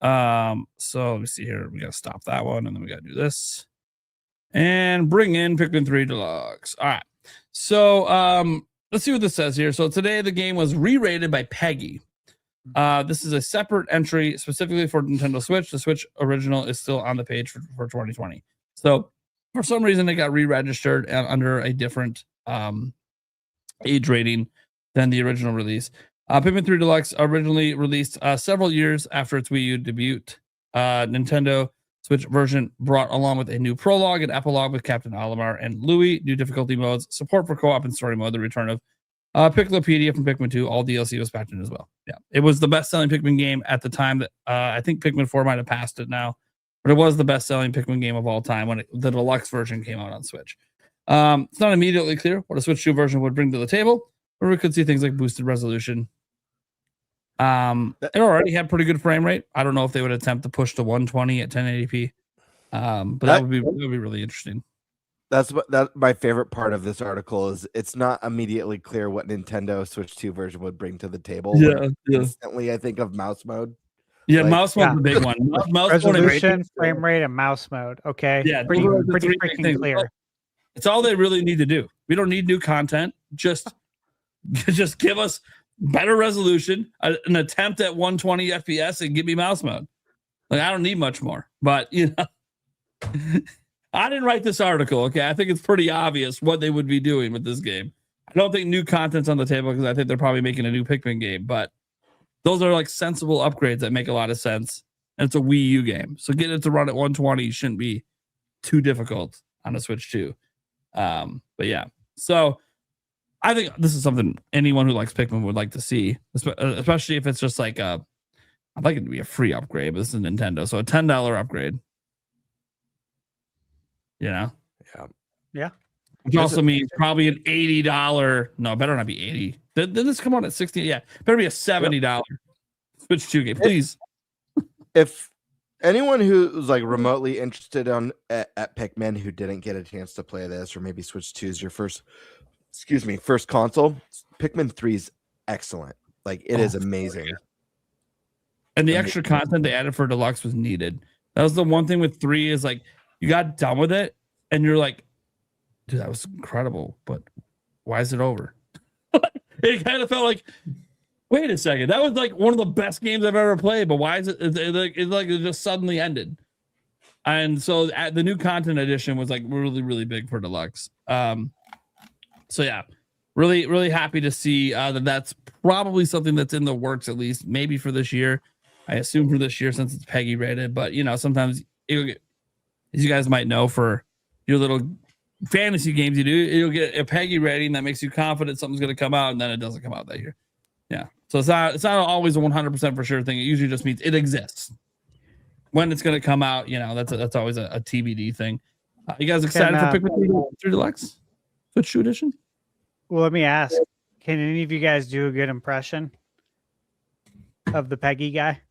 So let me see here. We gotta stop that one, and then we gotta do this and bring in Pikmin 3 Deluxe. All right, so let's see what this says here. So today the game was re-rated by Peggy. This is a separate entry specifically for Nintendo Switch. The Switch original is still on the page for 2020. So for some reason it got re-registered under a different age rating than the original release. Pikmin 3 Deluxe originally released several years after its Wii U debut. Nintendo Switch version brought along with a new prologue and epilogue with Captain Olimar and Louie, new difficulty modes, support for co-op and story mode, the return of Piccolopedia from Pikmin 2. All DLC was packed in as well. Yeah, it was the best-selling Pikmin game at the time. That I think Pikmin 4 might have passed it now, but it was the best-selling Pikmin game of all time when the deluxe version came out on Switch. It's not immediately clear what a Switch 2 version would bring to the table, or we could see things like boosted resolution. It already had pretty good frame rate. I don't know if they would attempt to push to 120 at 1080p, but that would be really interesting. That's my favorite part of this article is it's not immediately clear what Nintendo Switch 2 version would bring to the table. Yeah. Instantly, I think of mouse mode. Yeah, mouse mode's the big one. Mouse resolution, frame rate, and mouse mode. Okay, yeah, pretty freaking clear. It's all they really need to do. We don't need new content. Just give us better resolution, an attempt at 120 FPS, and give me mouse mode. Like, I don't need much more. But I didn't write this article. Okay, I think it's pretty obvious what they would be doing with this game. I don't think new content's on the table, because I think they're probably making a new Pikmin game. But those are like sensible upgrades that make a lot of sense. And it's a Wii U game, so getting it to run at 120 shouldn't be too difficult on a Switch 2. But yeah, so I think this is something anyone who likes Pikmin would like to see, especially if it's just like I'd like it to be a free upgrade, but this is Nintendo, so a $10 upgrade. Yeah. Which also means probably an $80. No, better not be 80. Did this come out at 60? Yeah, better be a $70 Switch 2 game, please. If anyone who's like remotely interested at Pikmin who didn't get a chance to play this, or maybe Switch 2 is your first console, Pikmin 3 is excellent. Like, it is amazing. And the extra content they added for deluxe was needed. That was the one thing with 3 is like you got done with it and you're like, dude, that was incredible, but why is it over? It kind of felt like, wait a second, that was like one of the best games I've ever played, but why is it? It's like it just suddenly ended. And so the new content edition was like really, really big for deluxe. So yeah, really, really happy to see that that's probably something that's in the works, at least maybe for this year. I assume for this year since it's PEGI rated, but you know, sometimes as you guys might know, for your little fantasy games you do, you'll get a PEGI rating that makes you confident something's going to come out, and then it doesn't come out that year. Yeah, so it's not always a 100% for sure thing. It usually just means it exists. When it's going to come out, you know, that's always a TBD thing. You guys excited for Pikmin 3 Deluxe Switch 2 Edition? Well, let me ask: can any of you guys do a good impression of the PEGI guy?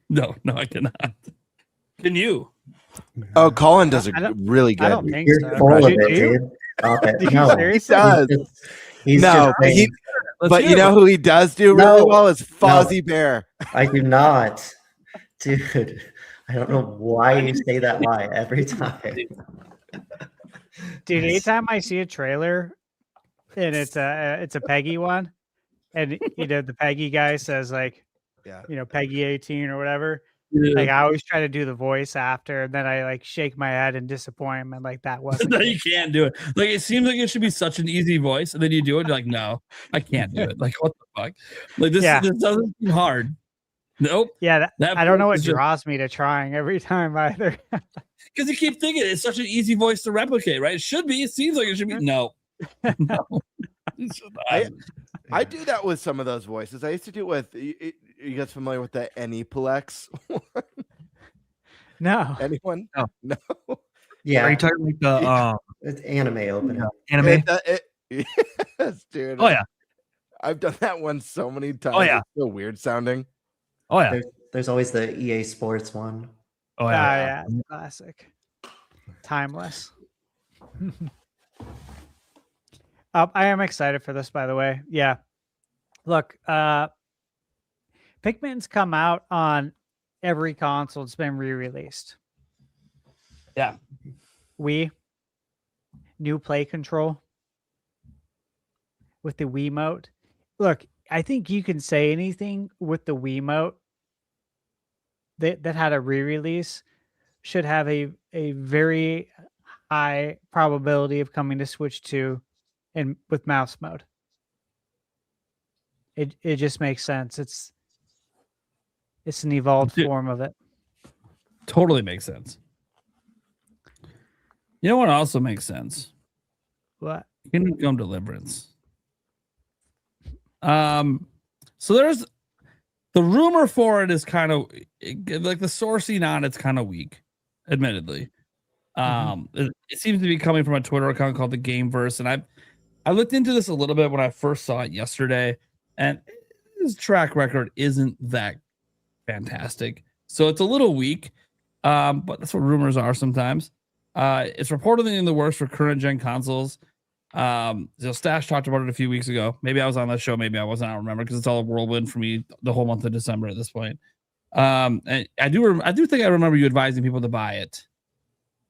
No, I cannot. Can you? Oh, Colin does really good. I don't think You're so. full of Do it, you? dude. Stop it. Do you No, seriously? he's No, just but saying, but you know who he does do really No. well is Fozzie Bear. I do not. Dude, I don't know why you say that lie every time. Dude, anytime I see a trailer and it's a PEGI one, and you know the PEGI guy says like, Yeah. you know, PEGI 18 or whatever. Yeah. Like I always try to do the voice after, and then I like shake my head in disappointment. Like that wasn't. No, good. you can't do it. Like it seems like it should be such an easy voice, and then you do it. You're like, no, I can't do it. Like what the fuck? Like this doesn't seem hard. Nope. Yeah, That I don't know voice what is just- draws me to trying every time either. Because you keep thinking it's such an easy voice to replicate, right? It should be. It seems like it should be. No. No. It's just not. I do that with some of those voices. I used to do it with. You guys familiar with the Anyplex? No. Anyone? No. No. Yeah, Are you talking like the it's anime opening. anime? Yes, dude. Oh yeah. I've done that one so many times. Oh, yeah. It's so weird sounding. Oh yeah. There's always the EA Sports one. Oh Yeah, it's classic. Timeless. I am excited for this, by the way. Yeah. Look, Pikmin's come out on every console. It's been re-released. Yeah. New play control with the Wiimote. Look, I think you can say anything with the Wiimote that had a re-release should have a very high probability of coming to Switch 2 and with mouse mode. It just makes sense. It's an evolved form of it. Totally makes sense. You know what also makes sense? What? Kingdom Come Deliverance. So there's the rumor for it is kind of like the sourcing on it's kind of weak, admittedly. It seems to be coming from a Twitter account called the Gameverse, and I looked into this a little bit when I first saw it yesterday, and his track record isn't that fantastic, so it's a little weak. But that's what rumors are sometimes. It's reportedly in the works for current gen consoles. So Stash talked about it a few weeks ago. Maybe I was on that show, maybe I wasn't. I don't remember because it's all a whirlwind for me the whole month of December at this point. And I do think I remember you advising people to buy it.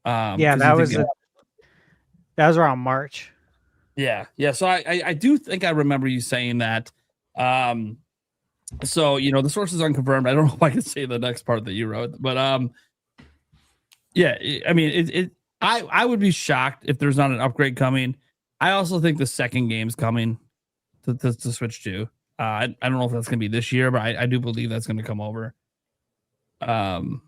Yeah, that was around March. Yeah. So I do think I remember you saying that. So you know the source is unconfirmed. I don't know if I can say the next part that you wrote, but yeah. I mean, I would be shocked if there's not an upgrade coming. I also think the second game's coming to Switch 2. I don't know if that's going to be this year, but I do believe that's going to come over. But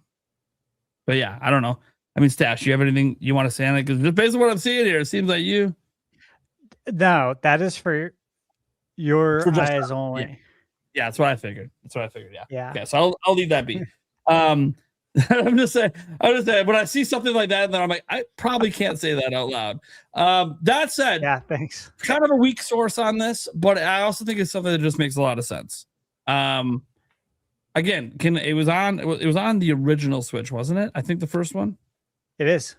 yeah, I don't know. I mean, Stash, you have anything you want to say on it? Because just based on what I'm seeing here, it seems like you. No, that is for your For just- eyes only. Yeah, that's what I figured. Yeah. Yeah. Okay, so I'll leave that be. I'm just saying, when I see something like that, then I'm like, I probably can't say that out loud. That said, Yeah, thanks. kind of a weak source on this, but I also think it's something that just makes a lot of sense. Again, it was on the original Switch, wasn't it? I think the first one. It is.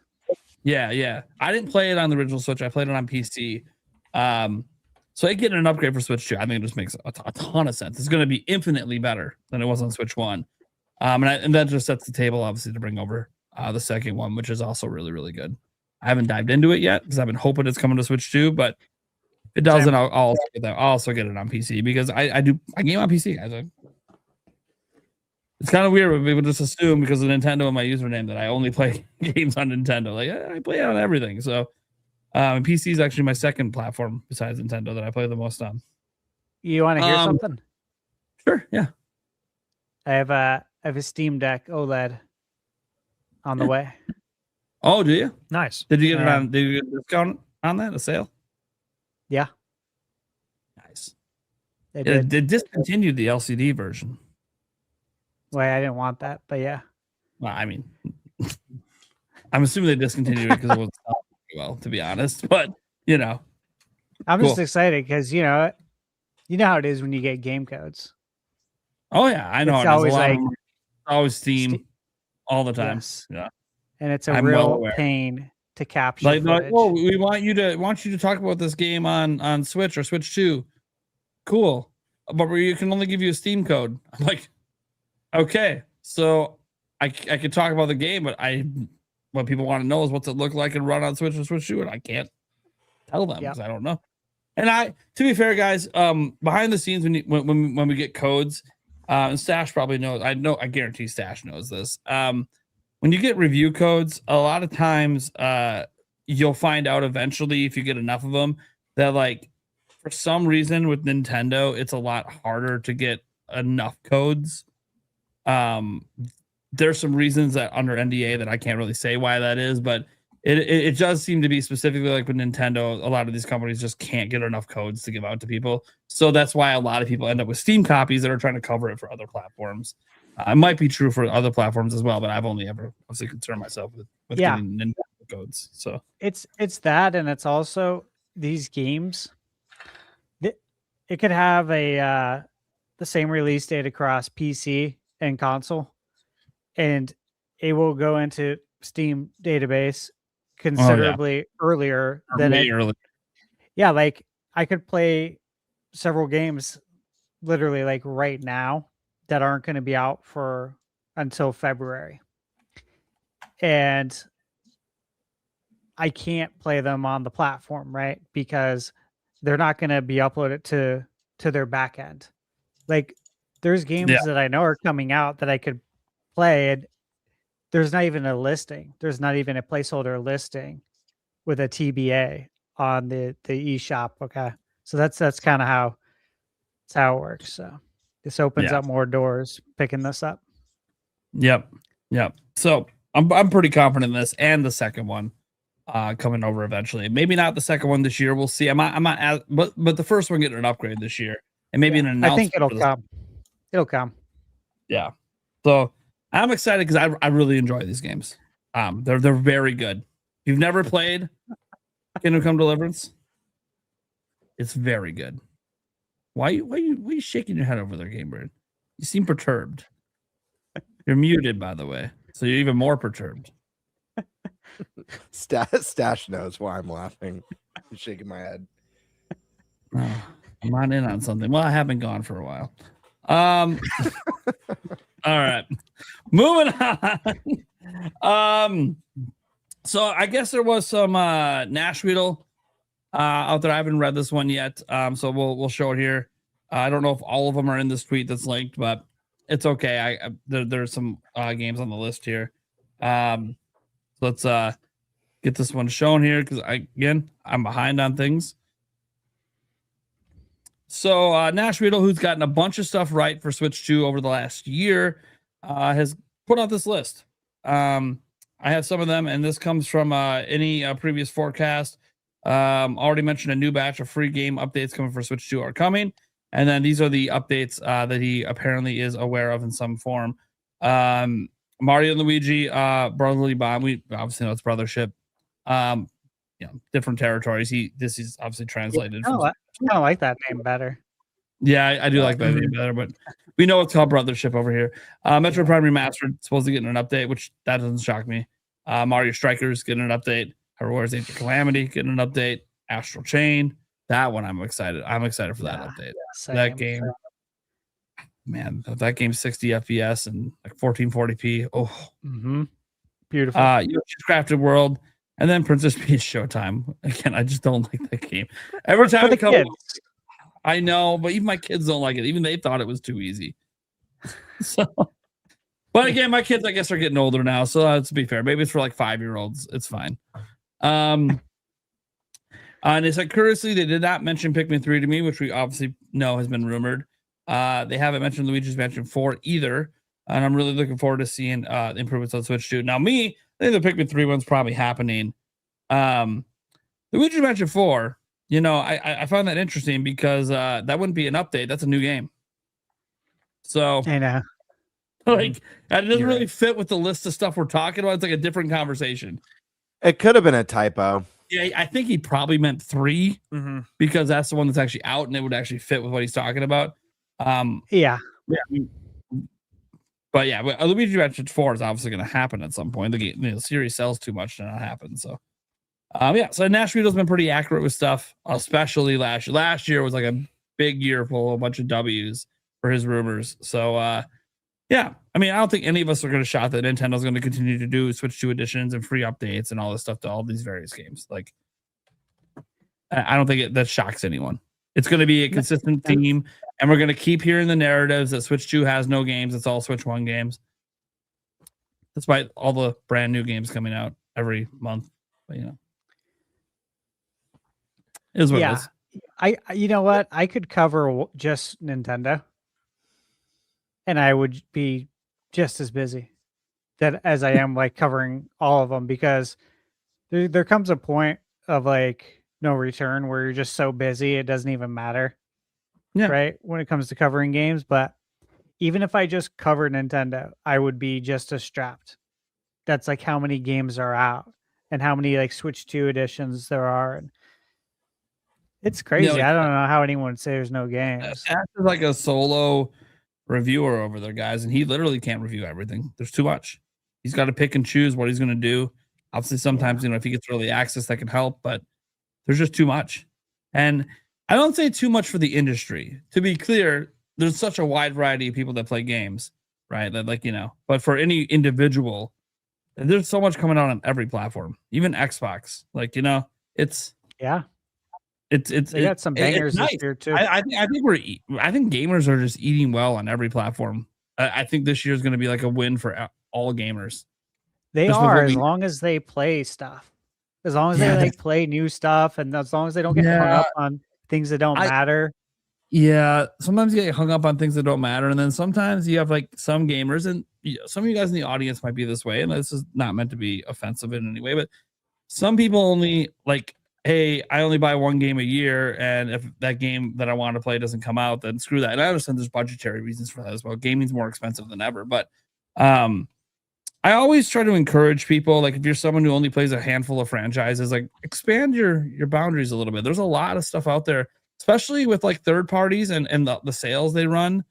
Yeah. I didn't play it on the original Switch. I played it on PC. So So I get an upgrade for Switch 2. I think it just makes a ton of sense. It's going to be infinitely better than it was on Switch 1. And that just sets the table, obviously, to bring over the second one, which is also really, really good. I haven't dived into it yet because I've been hoping it's coming to Switch 2, but if it doesn't, I'll also get that. I'll also get it on PC because I game on PC, guys. It's kind of weird when people just assume because of Nintendo in my username that I only play games on Nintendo. Like I play on everything. So PC is actually my second platform besides Nintendo that I play the most on. You want to hear something? Sure, yeah. I have a Steam Deck OLED on the way. Oh, do you? Nice. Did you get it on? Did you get a discount on that? A sale? Yeah. Nice. They discontinued the LCD version. Well, I didn't want that, but yeah. Well, I mean, I'm assuming they discontinued it because it wasn't selling very well, to be honest. But I'm just excited because you know how it is when you get game codes. Oh yeah, I know. It's always always Steam all the time. Yes. Yeah, and it's a I'm real well pain to capture. Like, footage. oh, we want you to talk about this game on Switch or Switch 2. Cool, but you can only give you a Steam code. I'm like, okay, so I could talk about the game, but what people want to know is what's it look like and run on Switch or Switch 2, and I can't tell them because I don't know. And to be fair, guys, behind the scenes when we get codes, and Stash probably knows. I guarantee Stash knows this. When you get review codes, a lot of times you'll find out eventually if you get enough of them that like for some reason with Nintendo, it's a lot harder to get enough codes. There's some reasons that under NDA that I can't really say why that is, but it does seem to be specifically like with Nintendo, a lot of these companies just can't get enough codes to give out to people. So that's why a lot of people end up with Steam copies that are trying to cover it for other platforms. It might be true for other platforms as well, but I've only ever obviously concerned myself with getting Nintendo codes. So it's that, and it's also these games. It could have the same release date across PC and console, and it will go into Steam database considerably earlier than early. Yeah, like I could play several games literally like right now that aren't going to be out for until February. And I can't play them on the platform, right? Because they're not going to be uploaded to their back end. Like there's games that I know are coming out that I could play, and there's not even a listing. There's not even a placeholder listing with a TBA on the eShop. Okay. So that's kind of how it works. So this opens up more doors picking this up. Yep. So I'm pretty confident in this and the second one coming over eventually. Maybe not the second one this year. We'll see. I'm not but the first one getting an upgrade this year, and maybe an announcement. I think it'll come. It'll come. Yeah. So I'm excited because I really enjoy these games. They're very good. If you've never played Kingdom Come Deliverance, it's very good. Why are you shaking your head over there, Gamebird? You seem perturbed. You're muted, by the way, so you're even more perturbed. Stash knows why I'm laughing. I'm shaking my head. Oh, I'm not in on something. Well, I have been gone for a while. All right, moving on. So I guess there was some Nashville out there. I haven't read this one yet, so we'll show it here. I don't know if all of them are in this tweet that's linked, but it's okay. There's some games on the list here. Let's get this one shown here because I'm behind on things. So Nashville, who's gotten a bunch of stuff right for Switch 2 over the last year, has put out this list. I have some of them, and this comes from any previous forecast. Already mentioned a new batch of free game updates coming for Switch 2 are coming. And then these are the updates that he apparently is aware of in some form. Mario and Luigi, Brotherly Bond. We obviously know it's Brothership. Different territories. This is obviously translated. I kind of like that name better. Yeah, I do like that name better, but we know it's called Brothership over here. Metro Prime Remastered, supposed to get an update, which that doesn't shock me. Mario Strikers getting an update. Hyrule Warriors Age of Calamity getting an update. Astral Chain, That one I'm excited. I'm excited for that update. That game, man, that game's 60 FPS and like 1440p. Oh, Beautiful. Crafted World, and then Princess Peach Showtime. Again, I just don't like that game. Every time For the it comes, kids. I know, but even my kids don't like it. Even they thought it was too easy. So, but again, my kids, I guess, are getting older now. So let's be fair. Maybe it's for like 5-year-olds. It's fine. And it's like, curiously, they did not mention Pikmin 3 to me, which we obviously know has been rumored. They haven't mentioned Luigi's Mansion 4 either. And I'm really looking forward to seeing improvements on Switch 2. Now, I think the Pikmin 3 one's probably happening. Luigi's Mansion 4, I found that interesting because that wouldn't be an update. That's a new game. So I know. Like, that doesn't really fit with the list of stuff we're talking about. It's like a different conversation. It could have been a typo. Yeah, I think he probably meant 3 because that's the one that's actually out and it would actually fit with what he's talking about. Yeah. But Luigi Mansion 4 is obviously going to happen at some point. The series sells too much to not happen. So, so Nash Vito's been pretty accurate with stuff, especially last year. Last year was like a big year full of a bunch of W's for his rumors. So, I don't think any of us are going to shout that Nintendo's going to continue to do Switch 2 editions and free updates and all this stuff to all these various games. Like, I don't think that shocks anyone. It's going to be a consistent theme, and we're going to keep hearing the narratives that Switch 2 has no games. It's all Switch 1 games, despite all the brand new games coming out every month. But, it is what it is. You know what? I could cover just Nintendo, and I would be just as busy as I am like covering all of them, because there comes a point of like no return where you're just so busy it doesn't even matter. Yeah. Right. When it comes to covering games. But even if I just covered Nintendo, I would be just as strapped. That's like how many games are out and how many like Switch 2 editions there are. And it's crazy. I don't know how anyone would say there's no games. Ash is like a solo reviewer over there, guys, and he literally can't review everything. There's too much. He's got to pick and choose what he's going to do. Obviously, sometimes, if he gets early access, that can help, but there's just too much. And I don't say too much for the industry. To be clear, there's such a wide variety of people that play games, right? That but for any individual, there's so much coming out on every platform, even Xbox. It's they got some bangers this year too. I think gamers are just eating well on every platform. I think this year is going to be like a win for all gamers. They are, as long as they play stuff, as long as they play new stuff, and as long as they don't get hung up on things that don't matter. Yeah, sometimes you get hung up on things that don't matter, and then sometimes you have like some gamers, and some of you guys in the audience might be this way, and this is not meant to be offensive in any way, but some people only like, hey, I only buy one game a year, and if that game that I want to play doesn't come out, then screw that. And I understand there's budgetary reasons for that as well. Gaming's more expensive than ever, but I always try to encourage people, like if you're someone who only plays a handful of franchises, like expand your boundaries a little bit. There's a lot of stuff out there, especially with like third parties and the sales they run.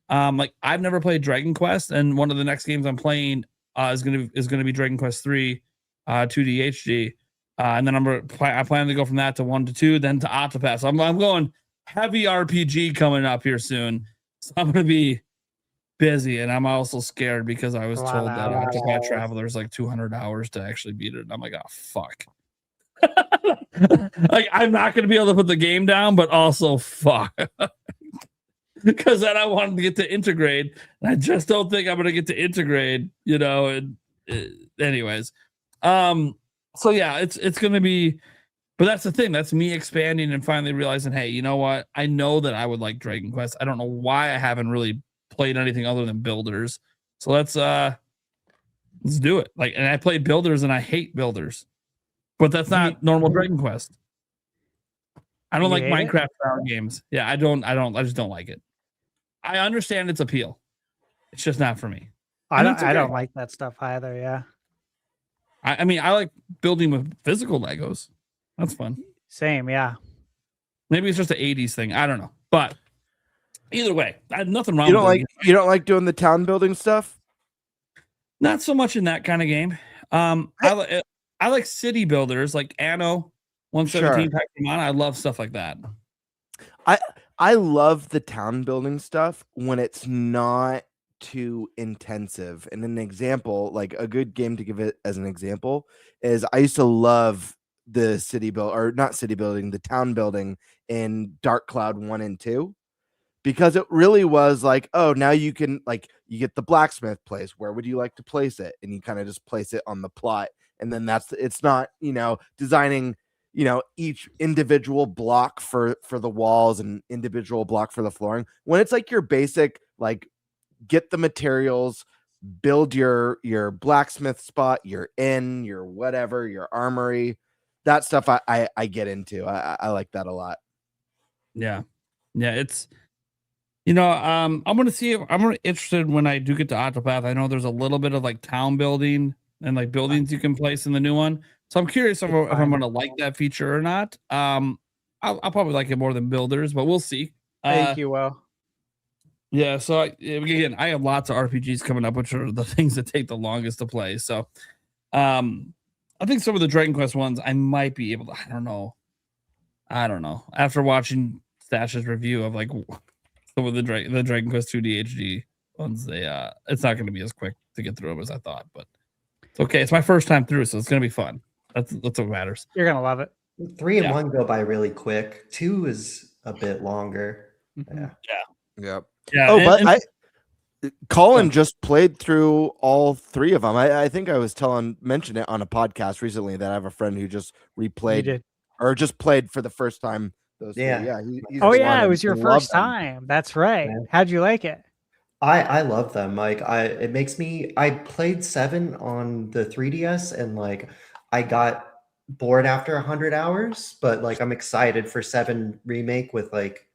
Like I've never played Dragon Quest, and one of the next games I'm playing is gonna be Dragon Quest 3 2D HD. And then I plan to go from that to 1 to 2, then to Octopath. So I'm going heavy RPG coming up here soon. So I'm going to be busy, and I'm also scared because I was told that Octopath Traveler is like 200 hours to actually beat it. And I'm like, oh, fuck. Like, I'm not going to be able to put the game down, but also fuck. Because then I wanted to get to Intergrade, and I just don't think I'm going to get to Intergrade, and anyways. So yeah, it's going to be, but that's the thing. That's me expanding and finally realizing, hey, you know what? I know that I would like Dragon Quest. I don't know why I haven't really played anything other than Builders. So let's do it. Like, and I played Builders and I hate Builders, but that's not normal Dragon Quest. I don't like Minecraft style games. Yeah, I just don't like it. I understand its appeal. It's just not for me. I don't like that stuff either. Yeah. I mean, I like building with physical Legos. That's fun. Same, yeah. Maybe it's just an 80s thing. I don't know. But either way, I have nothing wrong you with it. You don't like doing the town building stuff? Not so much in that kind of game. I like city builders like Anno. 117 packs of mana. I love stuff like that. I love the town building stuff when it's not too intensive. And an example, like a good game to give it as an example, is I used to love the the town building in Dark Cloud 1 and 2. Because it really was like, oh, now you can, like, you get the blacksmith place. Where would you like to place it? And you kind of just place it on the plot. And then it's not, designing, each individual block for the walls and individual block for the flooring. When it's like your basic, like, get the materials, build your blacksmith spot, your inn, your whatever, your armory, that stuff I get into. I like that a lot. Yeah. Yeah. It's, I'm going to see if I'm interested when I do get to Octopath. I know there's a little bit of like town building and like buildings you can place in the new one. So I'm curious if I'm going to like that feature or not. I'll probably like it more than builders, but we'll see. Thank you, Will. Yeah. So again, I have lots of RPGs coming up, which are the things that take the longest to play. So I think some of the Dragon Quest ones I might be able to, I don't know. After watching Stash's review of like some of the Dragon Quest 2D HD ones, it's not going to be as quick to get through them as I thought, but it's okay. It's my first time through, so it's going to be fun. That's what matters. You're going to love it. 3 and 1 go by really quick. 2 is a bit longer. Yeah. Yep. Yeah. Oh, Colin just played through all 3 of them. I think I was mentioned it on a podcast recently that I have a friend who just replayed or just played for the first time. Those 3. Yeah. It was your first time. That's right. Yeah. How'd you like it? I love them. Like I played 7 on the 3DS and like I got bored after 100 hours, but like I'm excited for 7 remake with like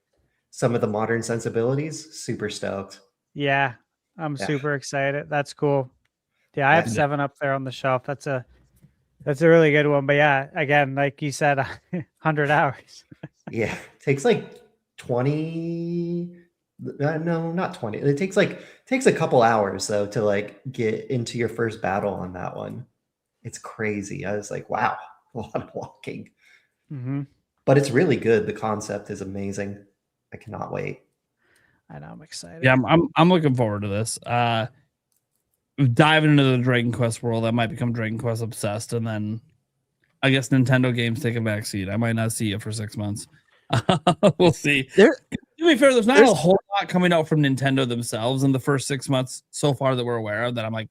some of the modern sensibilities. Super stoked. Yeah, I'm super excited. That's cool. Yeah, I have 7 up there on the shelf. That's a really good one. But yeah, again, like you said, 100 hours. Yeah, it takes like 20. No, not 20. It takes a couple hours though to like get into your first battle on that one. It's crazy. I was like, wow, a lot of walking. Mm-hmm. But it's really good. The concept is amazing. I cannot wait. I know, I'm excited. Yeah, I'm looking forward to this. Diving into the Dragon Quest world, I might become Dragon Quest obsessed, and then I guess Nintendo games take a backseat. I might not see it for 6 months. We'll see. To be fair, there's a whole lot coming out from Nintendo themselves in the first 6 months so far that we're aware of that I'm like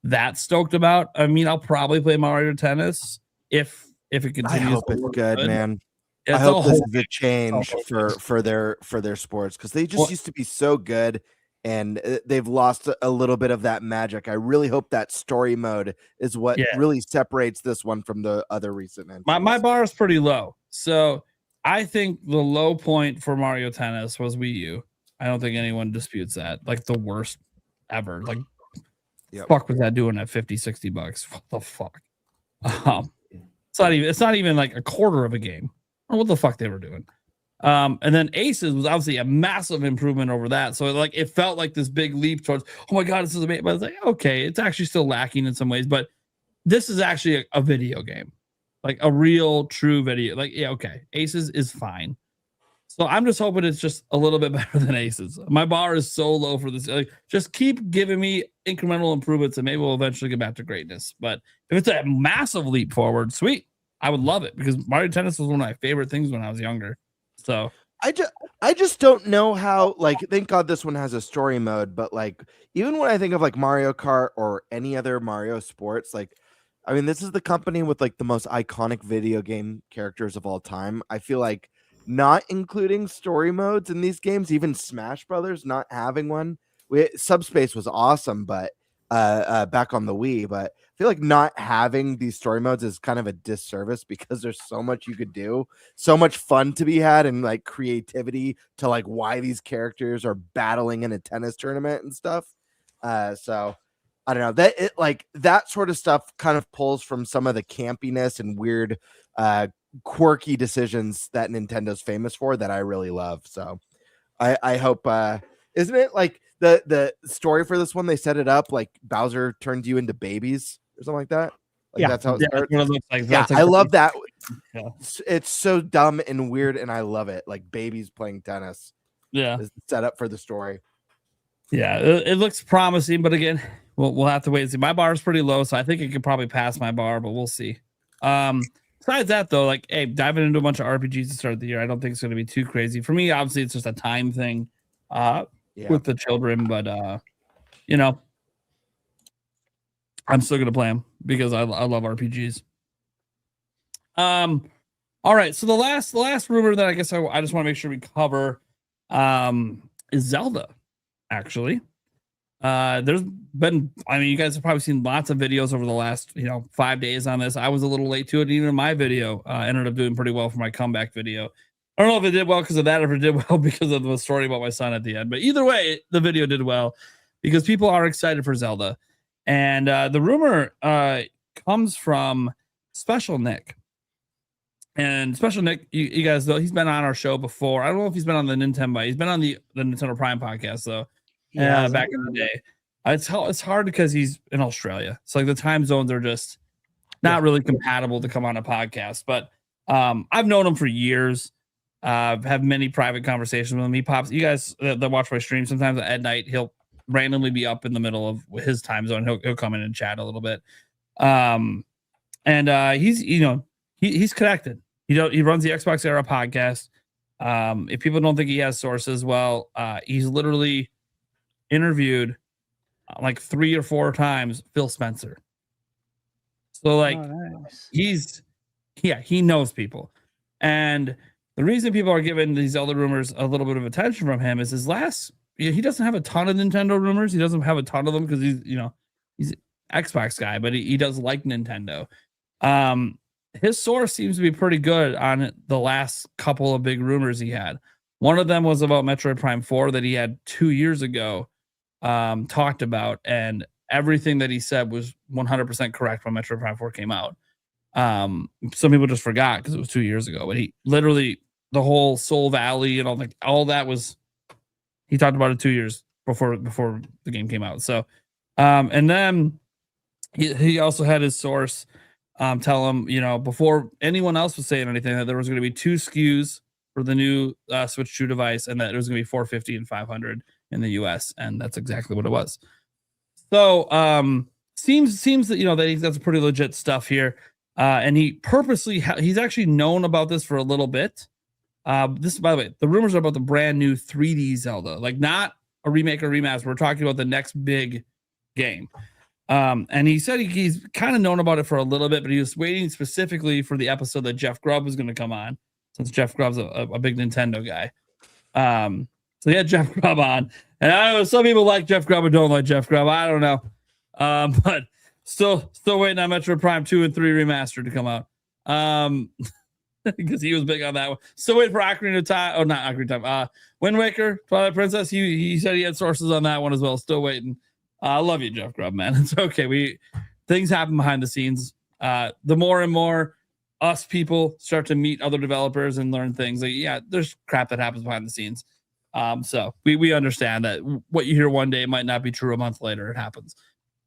that stoked about. I mean, I'll probably play Mario Tennis if it continues. I hope it's good, man. Yeah, I hope this is a change for their sports because they just used to be so good and they've lost a little bit of that magic. I really hope that story mode is what really separates this one from the other recent entries. My bar is pretty low, so I think the low point for Mario Tennis was Wii U. I don't think anyone disputes that. Like the worst ever. Like, fuck was that doing at $50-$60? What the fuck? It's not even like a quarter of a game. Or what the fuck they were doing. And then Aces was obviously a massive improvement over that. So like it felt like this big leap towards, oh my god, this is amazing. But it's like, okay, it's actually still lacking in some ways, but this is actually a video game. Like a real true video. Like, yeah, okay. Aces is fine. So I'm just hoping it's just a little bit better than Aces. My bar is so low for this. Like, just keep giving me incremental improvements and maybe we'll eventually get back to greatness. But if it's a massive leap forward, sweet. I would love it because Mario Tennis was one of my favorite things when I was younger. So I just don't know how, like, thank God this one has a story mode, but like even when I think of like Mario Kart or any other Mario sports, like I mean, this is the company with like the most iconic video game characters of all time. I feel like not including story modes in these games, even Smash Brothers not having one. Subspace was awesome, but back on the Wii, but I feel like not having these story modes is kind of a disservice because there's so much you could do, so much fun to be had, and like creativity to like why these characters are battling in a tennis tournament and stuff. So I don't know that sort of stuff kind of pulls from some of the campiness and weird, quirky decisions that Nintendo's famous for that I really love. So I hope, isn't it like the story for this one? They set it up like Bowser turned you into babies or something like that. Like Yeah. that's how it Yeah, starts. that's what it looks like. Yeah, That's like I love that. Yeah. It's so dumb and weird, and I love it. Like babies playing tennis Yeah. is set up for the story. Yeah, it looks promising, but again, we'll have to wait and see. My bar is pretty low, so I think it could probably pass my bar, but we'll see. Besides that, though, like, hey, diving into a bunch of RPGs to start the year, I don't think it's going to be too crazy. For me, obviously, it's just a time thing with the children, but you know, I'm still going to play them because I love RPGs. All right, so the last rumor that I guess I just want to make sure we cover is Zelda. Actually, there's been, I mean, you guys have probably seen lots of videos over the last 5 days on this. I was a little late to it. Even my video ended up doing pretty well for my comeback video. I don't know if it did well because of that, or if it did well because of the story about my son at the end, but either way, the video did well because people are excited for Zelda. And the rumor comes from Special Nick. And Special Nick, you guys know, he's been on our show before. I don't know if he's been on the NintenByte. He's been on the Nintendo Prime podcast, though. Yeah, back in the day. It's hard because he's in Australia. So like the time zones are just not really compatible to come on a podcast. But I've known him for years. Have many private conversations with him. He pops. You guys that watch my stream, sometimes at night he'll randomly be up in the middle of his time zone. He'll come in and chat a little bit. And he's he's connected. He runs the Xbox Era podcast. If people don't think he has sources, well, he's literally interviewed like 3 or 4 times Phil Spencer. So like he knows people. And the reason people are giving these Zelda rumors a little bit of attention from him is he doesn't have a ton of Nintendo rumors. He doesn't have a ton of them because he's an Xbox guy, but he does like Nintendo. His source seems to be pretty good on the last couple of big rumors he had. One of them was about Metroid Prime 4 that he had 2 years ago talked about, and everything that he said was 100% correct when Metroid Prime 4 came out. Some people just forgot because it was 2 years ago, but he literally, the whole Soul Valley and all that was, he talked about it 2 years before the game came out. So, and then he also had his source tell him, before anyone else was saying anything, that there was going to be 2 SKUs for the new Switch 2 device, and that it was going to be $450 and $500 in the US, and that's exactly what it was. So seems that that he's got some pretty legit stuff here, and he purposely he's actually known about this for a little bit. This, by the way, the rumors are about the brand new 3D Zelda, like not a remake or remaster. We're talking about the next big game. And he said he's kind of known about it for a little bit, but he was waiting specifically for the episode that Jeff Grubb was going to come on, since Jeff Grubb's a big Nintendo guy. So he had Jeff Grubb on, and I know some people like Jeff Grubb or don't like Jeff Grubb. I don't know, but still waiting on Metroid Prime 2 and 3 remastered to come out. Because he was big on that one. Still waiting for Ocarina of Time. Oh, not Ocarina of Time. Wind Waker, Twilight Princess. He said he had sources on that one as well. Still waiting. I love you, Jeff Grubb, man. It's okay. Things happen behind the scenes. The more and more us people start to meet other developers and learn things, like, yeah, there's crap that happens behind the scenes. So we understand that what you hear one day might not be true a month later. It happens.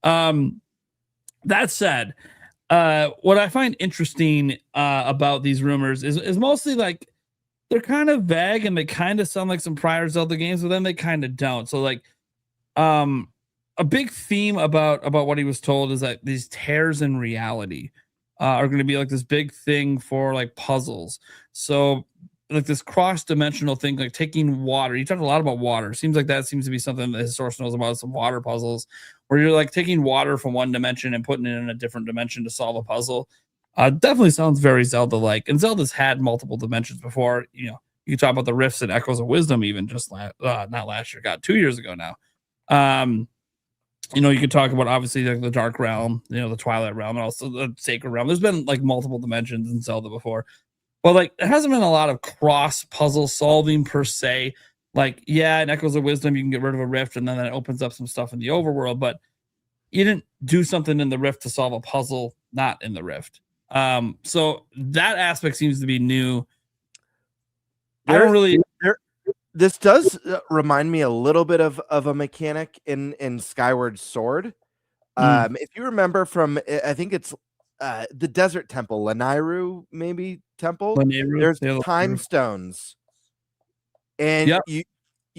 That said, what I find interesting about these rumors is mostly like they're kind of vague and they kind of sound like some prior Zelda games, but then they kind of don't. So like, a big theme about what he was told is that these tears in reality are going to be like this big thing for like puzzles. So like this cross-dimensional thing, like taking water. You talked a lot about water. Seems like that seems to be something that his source knows about, some water puzzles, where you're like taking water from one dimension and putting it in a different dimension to solve a puzzle. Definitely sounds very Zelda-like. And Zelda's had multiple dimensions before. You talk about the rifts and echoes of wisdom, even just not last year, 2 years ago now. You could talk about obviously like the Dark Realm, the Twilight Realm, and also the Sacred Realm. There's been like multiple dimensions in Zelda before. But like there hasn't been a lot of cross puzzle solving per se. Like, yeah, in Echoes of Wisdom, you can get rid of a rift and then it opens up some stuff in the overworld, but you didn't do something in the rift to solve a puzzle not in the rift. So that aspect seems to be new. This does remind me a little bit of a mechanic in Skyward Sword. If you remember from, I think it's the desert temple, Lanairu maybe temple. Lanairu, There's yeah, time Lanairu. stones, and Yep. you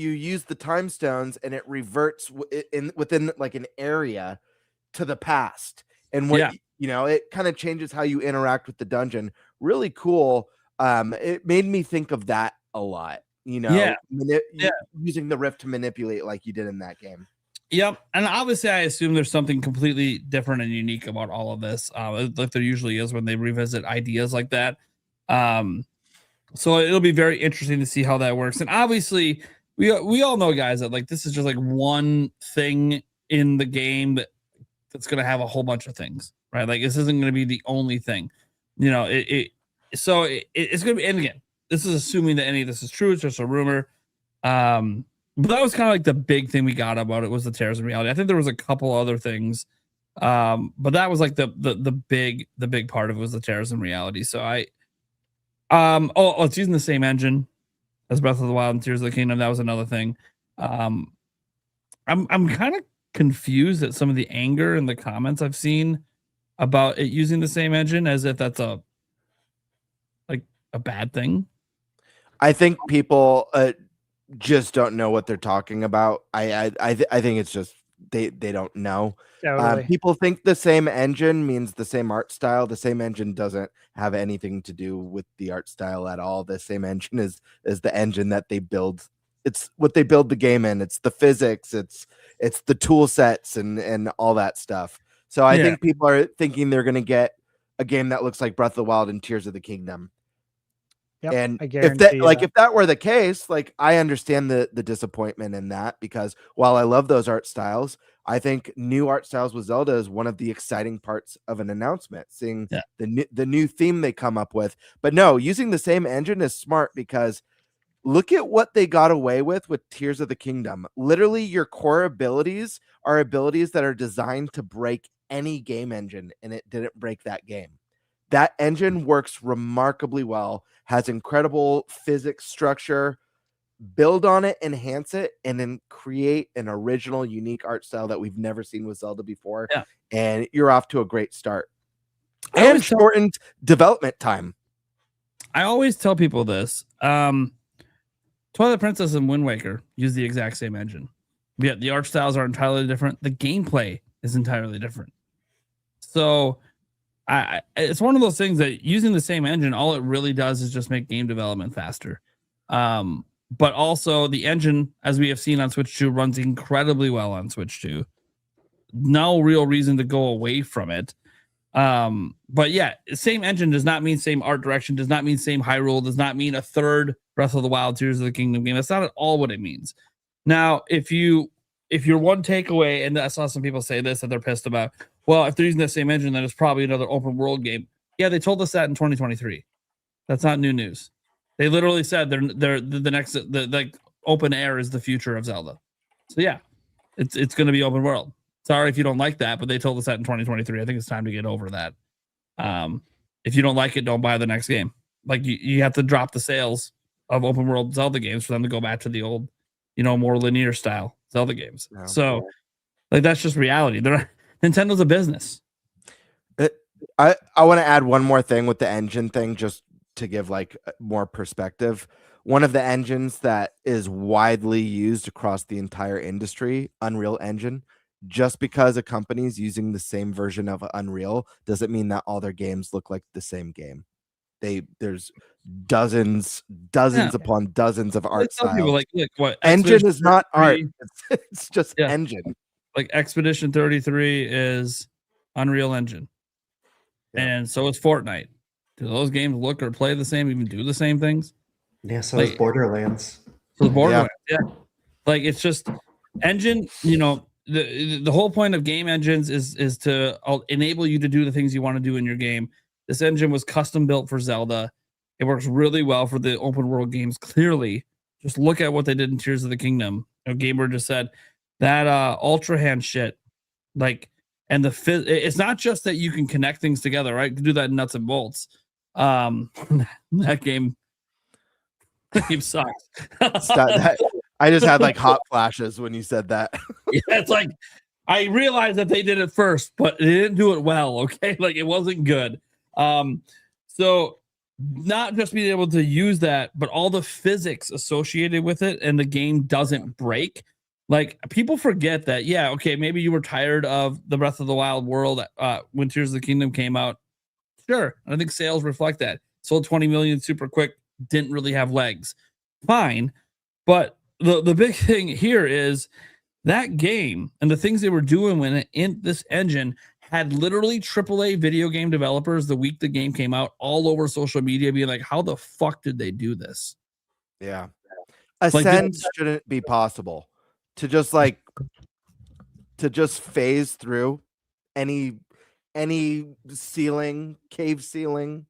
use the time stones, and it reverts within like an area to the past, and what Yeah. it kind of changes how you interact with the dungeon. Really cool. It made me think of that a lot. Yeah. Using the rift to manipulate like you did in that game. Yep. And obviously, I assume there's something completely different and unique about all of this, like there usually is when they revisit ideas like that. So it'll be very interesting to see how that works. And obviously, we all know, guys, that like this is just like one thing in the game that's going to have a whole bunch of things, right? Like this isn't going to be the only thing. It's going to be. And again, this is assuming that any of this is true. It's just a rumor. But that was kind of like the big thing we got about it was the tears in reality. I think there was a couple other things, but that was like the big part of it was the tears in reality. So it's using the same engine as Breath of the Wild and Tears of the Kingdom. That was another thing. I'm kind of confused at some of the anger in the comments I've seen about it using the same engine, as if that's a bad thing. I think people just don't know what they're talking about. I think it's just they don't know. Totally. People think the same engine means the same art style. The same engine doesn't have anything to do with the art style at all. The same engine is the engine that they build. It's what they build the game in. It's the physics. It's the tool sets and all that stuff. So I think people are thinking they're going to get a game that looks like Breath of the Wild and Tears of the Kingdom. Yep, And I if that were the case, like I understand the disappointment in that, because while I love those art styles, I think new art styles with Zelda is one of the exciting parts of an announcement, seeing the new theme they come up with. But no, using the same engine is smart, because look at what they got away with Tears of the Kingdom. Literally, your core abilities are abilities that are designed to break any game engine, and it didn't break that game. That engine works remarkably well, has incredible physics structure. Build on it, enhance it, and then create an original, unique art style that we've never seen with Zelda before. Yeah. And you're off to a great start. And shortened development time. I always tell people this. Twilight Princess and Wind Waker use the exact same engine. Yet the art styles are entirely different. The gameplay is entirely different. So it's one of those things that using the same engine, all it really does is just make game development faster. But also the engine, as we have seen on Switch 2, runs incredibly well on Switch 2. No real reason to go away from it. But yeah, same engine does not mean same art direction, does not mean same Hyrule, does not mean a third Breath of the Wild, Tears of the Kingdom game. That's not at all what it means. Now, if you're one takeaway, and I saw some people say this, that they're pissed about, well, if they're using the same engine, then it's probably another open world game. Yeah, they told us that in 2023. That's not new news. They literally said they're the next like open air is the future of Zelda. So yeah, it's going to be open world. Sorry if you don't like that, but they told us that in 2023. I think it's time to get over that. If you don't like it, don't buy the next game. Like you have to drop the sales of open world Zelda games for them to go back to the old, more linear style Zelda games. Yeah. So like that's just reality. Nintendo's a business. I want to add one more thing with the engine thing, just to give like more perspective. One of the engines that is widely used across the entire industry, Unreal Engine. Just because a company's using the same version of Unreal doesn't mean that all their games look like the same game. There's dozens upon dozens of art styles. People like, look, what engine is not art. It's just engine. Like Expedition 33 is Unreal Engine. Yeah. And so is Fortnite. Do those games look or play the same, even do the same things? Yeah, so is Borderlands. So is Borderlands, yeah. Like it's just engine, the whole point of game engines is to enable you to do the things you want to do in your game. This engine was custom built for Zelda. It works really well for the open world games. Clearly, just look at what they did in Tears of the Kingdom. Gamer just said that Ultra Hand shit, like, and it's not just that you can connect things together, right? You can do that in nuts and bolts. That game sucks. I just had like hot flashes when you said that. Yeah, it's like I realized that they did it first, but they didn't do it well. Okay, like it wasn't good. So not just being able to use that, but all the physics associated with it, and the game doesn't break. Like people forget that. Yeah, okay, maybe you were tired of the Breath of the Wild world when Tears of the Kingdom came out. Sure, I think sales reflect that. Sold 20 million super quick, didn't really have legs. Fine, but the big thing here is that game and the things they were doing when it, in this engine had literally AAA video game developers the week the game came out all over social media being like, how the fuck did they do this? Yeah. Like, Ascend shouldn't be possible to just phase through any ceiling, cave ceiling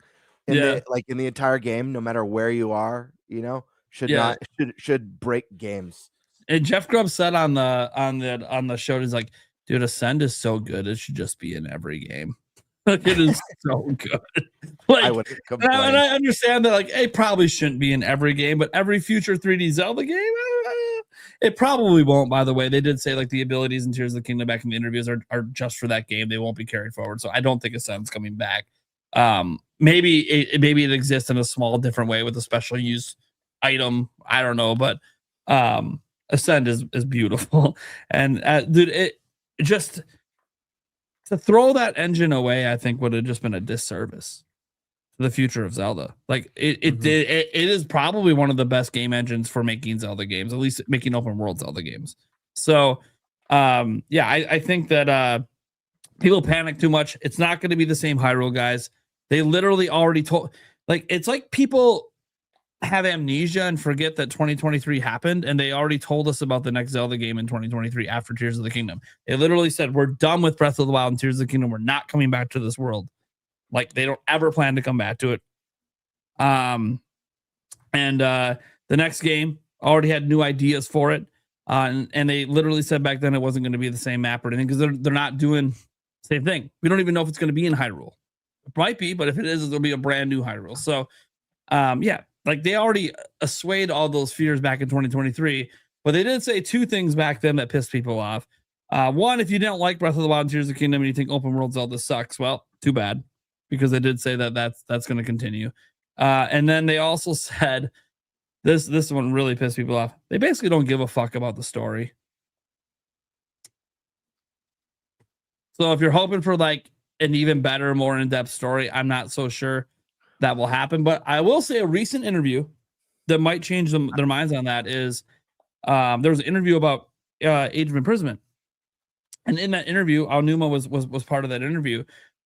in the entire game, no matter where you are, should break games. And Jeff Grubb said on the show, he's like, dude, Ascend is so good, it should just be in every game. Like it is so good. Like I wouldn't complain. And I understand that, like, it probably shouldn't be in every game, but every future 3D Zelda game, it probably won't. By the way, they did say like the abilities in Tears of the Kingdom back in the interviews are just for that game. They won't be carried forward. So I don't think Ascend's coming back. Maybe it exists in a small different way with a special use item. I don't know, but Ascend is beautiful. And dude, it just to throw that engine away, I think would have just been a disservice to the future of Zelda. Like it is probably one of the best game engines for making Zelda games, at least making open world Zelda games. So I think that people panic too much. It's not going to be the same Hyrule, guys. They literally already told, like, it's like people have amnesia and forget that 2023 happened, and they already told us about the next Zelda game in 2023 after Tears of the Kingdom. They literally said, we're done with Breath of the Wild and Tears of the Kingdom. We're not coming back to this world. Like, they don't ever plan to come back to it. The next game already had new ideas for it. And they literally said back then it wasn't going to be the same map or anything, because they're not doing the same thing. We don't even know if it's going to be in Hyrule. It might be, but if it is, it'll be a brand new Hyrule. So, like they already assuaged all those fears back in 2023, but they did say two things back then that pissed people off. One, if you didn't like Breath of the Wild and Tears of the Kingdom and you think open world Zelda sucks, well, too bad, because they did say that that's going to continue. And then they also said this one really pissed people off. They basically don't give a fuck about the story. So if you're hoping for like an even better, more in-depth story, I'm not so sure that will happen. But I will say a recent interview that might change their minds on that is there was an interview about Age of Imprisonment. And in that interview, Aonuma was part of that interview.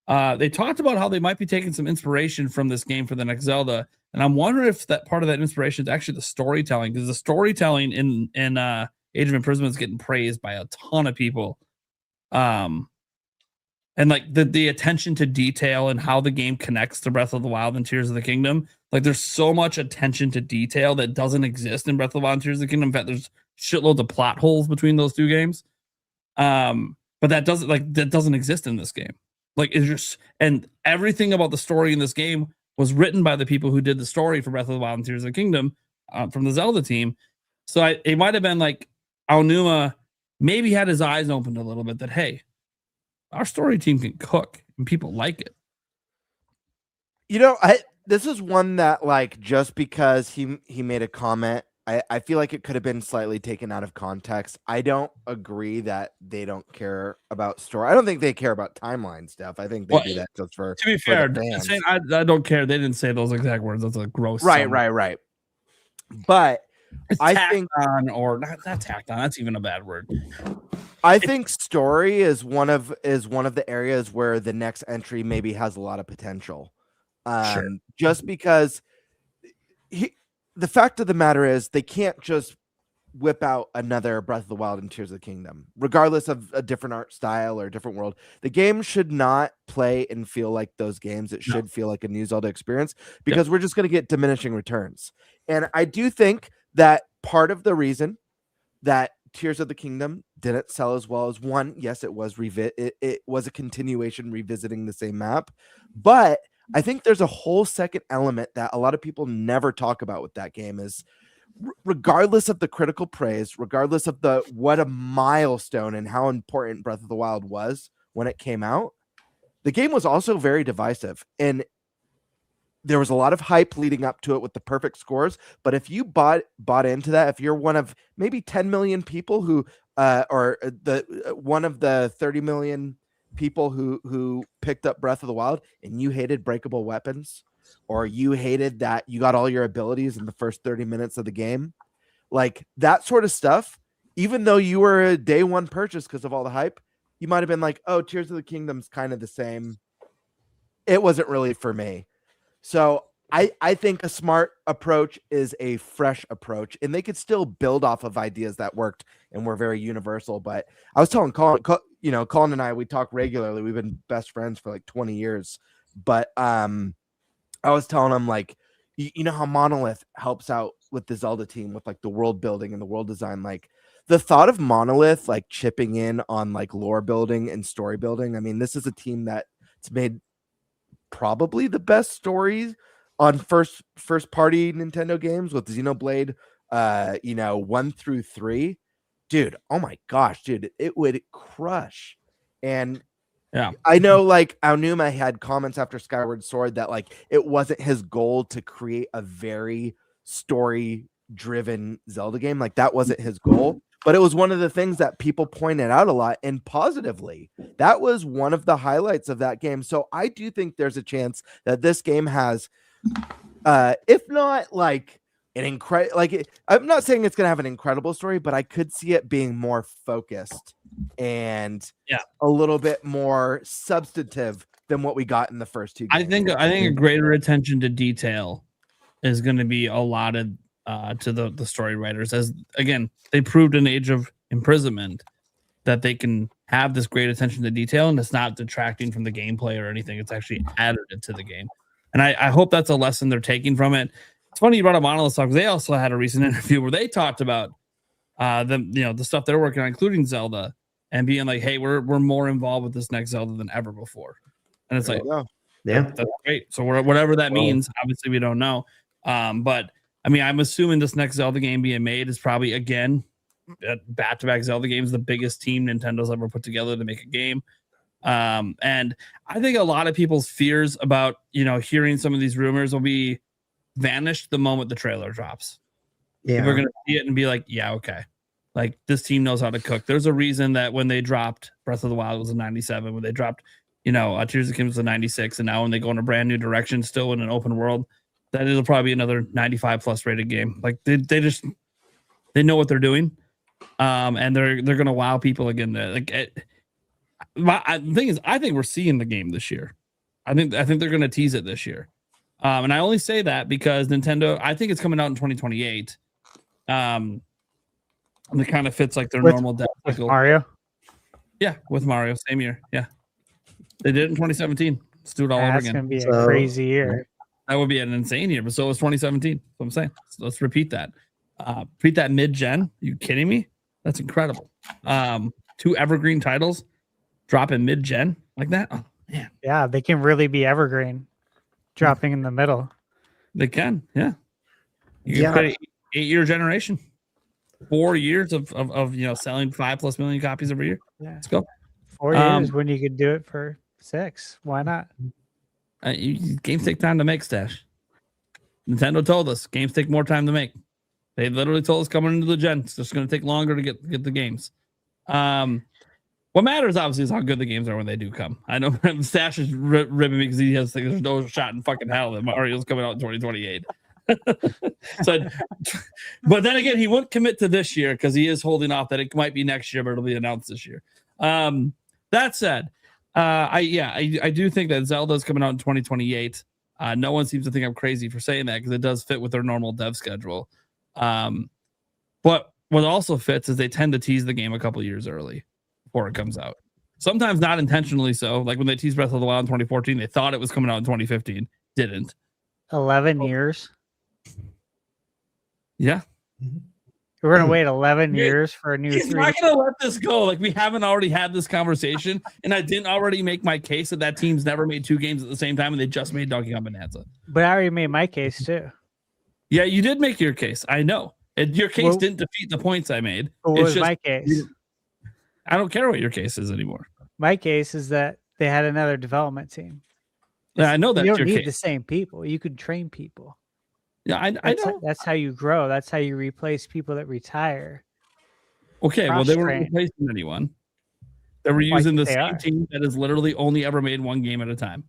They talked about how they might be taking some inspiration from this game for the next Zelda. And I'm wondering if that part of that inspiration is actually the storytelling, because the storytelling in Age of Imprisonment is getting praised by a ton of people. And like the attention to detail and how the game connects to Breath of the Wild and Tears of the Kingdom. Like there's so much attention to detail that doesn't exist in Breath of the Wild and Tears of the Kingdom. In fact, there's shitloads of plot holes between those two games. But that doesn't exist in this game. Like it's just, and everything about the story in this game was written by the people who did the story for Breath of the Wild and Tears of the Kingdom from the Zelda team. So it might have been like Aonuma maybe had his eyes opened a little bit that, hey, our story team can cook and people like it. This is one that, like, just because he made a comment, I feel like it could have been slightly taken out of context. I don't agree that they don't care about story. I don't think they care about timeline stuff. I think they do that just for, to be fair, saying I don't care. They didn't say those exact words. That's a gross. Right. But it's I think on, or not tacked on. That's even a bad word. I think story is one of the areas where the next entry maybe has a lot of potential. Sure. Just because the fact of the matter is they can't just whip out another Breath of the Wild and Tears of the Kingdom, regardless of a different art style or a different world. The game should not play and feel like those games. It should feel like a new Zelda experience, because we're just going to get diminishing returns. And I do think that part of the reason that Tears of the Kingdom didn't sell as well as one, yes, it was it was a continuation revisiting the same map, but I think there's a whole second element that a lot of people never talk about with that game is regardless of the critical praise, regardless of what a milestone and how important Breath of the Wild was when it came out, the game was also very divisive, and there was a lot of hype leading up to it with the perfect scores. But if you bought into that, if you're one of maybe 10 million people who, or one of the 30 million people who picked up Breath of the Wild, and you hated breakable weapons, or you hated that you got all your abilities in the first 30 minutes of the game, like that sort of stuff, even though you were a day one purchase because of all the hype, you might have been like, oh, Tears of the Kingdom's kind of the same. It wasn't really for me. So I think a smart approach is a fresh approach, and they could still build off of ideas that worked and were very universal. But I was telling Colin, Colin and I, we talk regularly. We've been best friends for like 20 years. But I was telling him, like, you know how Monolith helps out with the Zelda team with like the world building and the world design, like the thought of Monolith like chipping in on like lore building and story building. I mean, this is a team that's made probably the best stories on first party Nintendo games with Xenoblade 1 through 3. Dude, oh my gosh, dude, it would crush. And yeah, I know like Aonuma had comments after Skyward Sword that like it wasn't his goal to create a very story driven Zelda game. Like that wasn't his goal, but it was one of the things that people pointed out a lot, and positively. That was one of the highlights of that game. So I do think there's a chance that this game has, if not like an incredible, I'm not saying it's going to have an incredible story, but I could see it being more focused and a little bit more substantive than what we got in the first two games. I think a greater attention to detail is going to be allotted to the story writers, as again they proved in Age of Imprisonment that they can have this great attention to detail, and it's not detracting from the gameplay or anything. It's actually added to the game, and I hope that's a lesson they're taking from it. It's funny you brought up Monolith because they also had a recent interview where they talked about the stuff they're working on, including Zelda, and being like, hey, we're more involved with this next Zelda than ever before. And it's like, that's great. So whatever that means, obviously we don't know. But I mean, I'm assuming this next Zelda game being made is probably, again, back-to-back Zelda games, the biggest team Nintendo's ever put together to make a game. And I think a lot of people's fears about, hearing some of these rumors will be vanished the moment the trailer drops. Yeah. We're going to see it and be like, yeah, okay. Like, this team knows how to cook. There's a reason that when they dropped Breath of the Wild, it was a 97. When they dropped, Tears of the Kingdom was a 96. And now when they go in a brand new direction, still in an open world, that it'll probably be another 95 plus rated game. Like they know what they're doing. And they're going to wow people again. The thing is, I think we're seeing the game this year. I think they're going to tease it this year. And I only say that because Nintendo, I think it's coming out in 2028. And it kind of fits like their normal death cycle. Mario? Yeah, with Mario, same year. Yeah. They did it in 2017. Let's do it all over again. That's going to be a crazy year. That would be an insane year, but so was 2017. That's what I'm saying. So let's repeat that. Repeat that mid-gen. Are you kidding me? That's incredible. 2 evergreen titles dropping mid-gen like that. Oh, man. Yeah, they can really be evergreen, dropping in the middle. They can, yeah. You can put an 8-year generation. 4 years of selling 5+ million copies every year. Yeah. Let's go. 4 years when you could do it for 6. Why not? Games take time to make, Stash. Nintendo told us games take more time to make. They literally told us coming into the gen, it's just going to take longer to get the games. What matters, obviously, is how good the games are when they do come. I know Stash is ribbing me because he has there's no shot in fucking hell that Mario's coming out in 2028. So, but then again, he wouldn't commit to this year because he is holding off that it might be next year, but it'll be announced this year. That said, I do think that Zelda's coming out in 2028. No one seems to think I'm crazy for saying that because it does fit with their normal dev schedule. But what also fits is they tend to tease the game a couple years early before it comes out. Sometimes not intentionally so. Like when they teased Breath of the Wild in 2014, they thought it was coming out in 2015. Didn't. 11 years. Yeah. We're going to wait 11 years for a new 3D. I'm not going to let this go. Like, we haven't already had this conversation, and I didn't already make my case that team's never made 2 games at the same time, and they just made Donkey Kong Bonanza. But I already made my case, too. Yeah, you did make your case. I know. And your case didn't defeat the points I made. What was my case? I don't care what your case is anymore. My case is that they had another development team. Yeah, I know that's you don't your need case. the same people. You could train people. Yeah, I know. That's how you grow. That's how you replace people that retire. Okay, well, they weren't Cross-train. replacing anyone. They were Why using the think they same are? team that has literally only ever made one game at a time.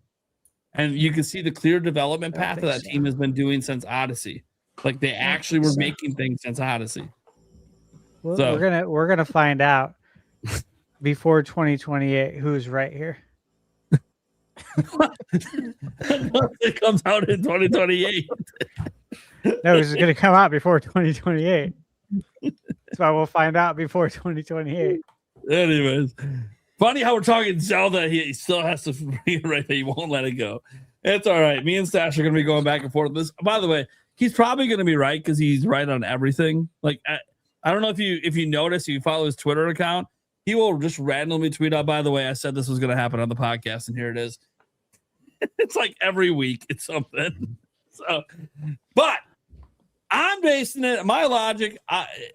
And you can see the clear development I don't path that think that so. team has been doing since Odyssey. Like they actually were so. making things since Odyssey. Well, So- we're gonna find out before 2028 who's right here. It comes out in 2028. No, it's gonna come out before 2028. That's why we'll find out before 2028. Anyways, funny how we're talking Zelda. He still has to bring it right there. He won't let it go. It's all right. Me and Stash are going to be going back and forth. This, by the way, he's probably going to be right because he's right on everything. Like I don't know if you notice, if you follow his Twitter account, he will just randomly tweet out. By the way, I said this was going to happen on the podcast, and here it is. It's like every week it's something. So, but I'm basing it. My logic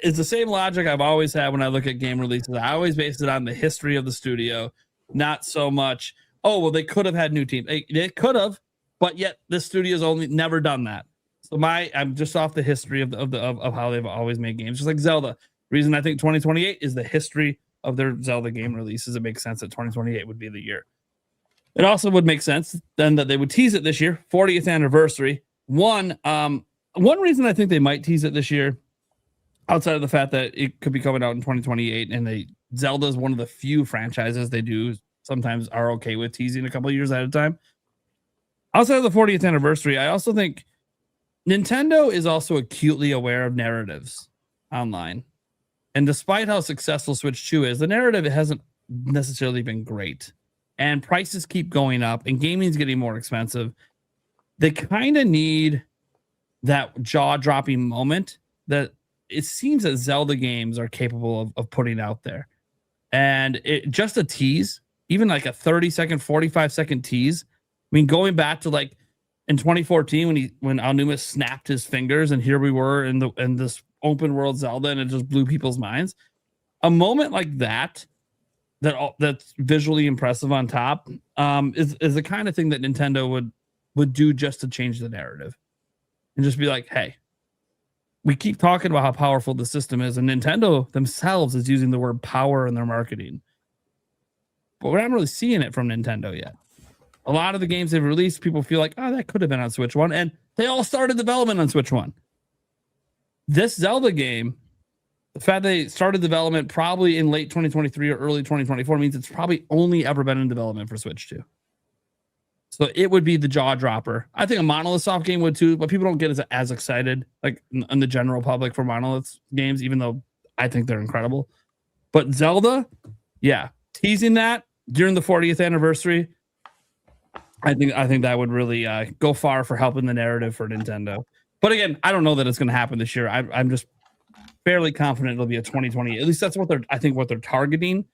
is the same logic I've always had when I look at game releases. I always base it on the history of the studio, not so much. Oh well, they could have had new teams. They could have, but yet this studio's only never done that. So I'm just off the history of how they've always made games, just like Zelda. Reason I think 2028 is the history of their Zelda game releases. It makes sense that 2028 would be the year. It also would make sense then that they would tease it this year, 40th anniversary. One reason I think they might tease it this year, outside of the fact that it could be coming out in 2028, and Zelda is one of the few franchises they do sometimes are okay with teasing a couple of years at a time. Outside of the 40th anniversary, I also think Nintendo is also acutely aware of narratives online. And despite how successful Switch 2 is, the narrative hasn't necessarily been great. And prices keep going up, and gaming is getting more expensive. They kind of need that jaw-dropping moment that it seems that Zelda games are capable of putting out there. And just a tease, even like a 30-second, 45-second tease. I mean, going back to like in 2014 when Aonuma snapped his fingers, and here we were in this open world Zelda, and it just blew people's minds. A moment like that's visually impressive on top is the kind of thing that Nintendo would do just to change the narrative. And just be like, hey, we keep talking about how powerful the system is, and Nintendo themselves is using the word power in their marketing. But we're not really seeing it from Nintendo yet. A lot of the games they've released, people feel like, oh, that could have been on Switch 1, and they all started development on Switch 1. This Zelda game, the fact they started development probably in late 2023 or early 2024 means it's probably only ever been in development for Switch 2. So it would be the jaw dropper. I think a Monolith Soft game would too, but people don't get as excited like in the general public for Monolith games, even though I think they're incredible. But Zelda, yeah, teasing that during the 40th anniversary, I think that would really go far for helping the narrative for Nintendo. But again, I don't know that it's going to happen this year. I'm just fairly confident it'll be a 2020. At least that's what they're targeting.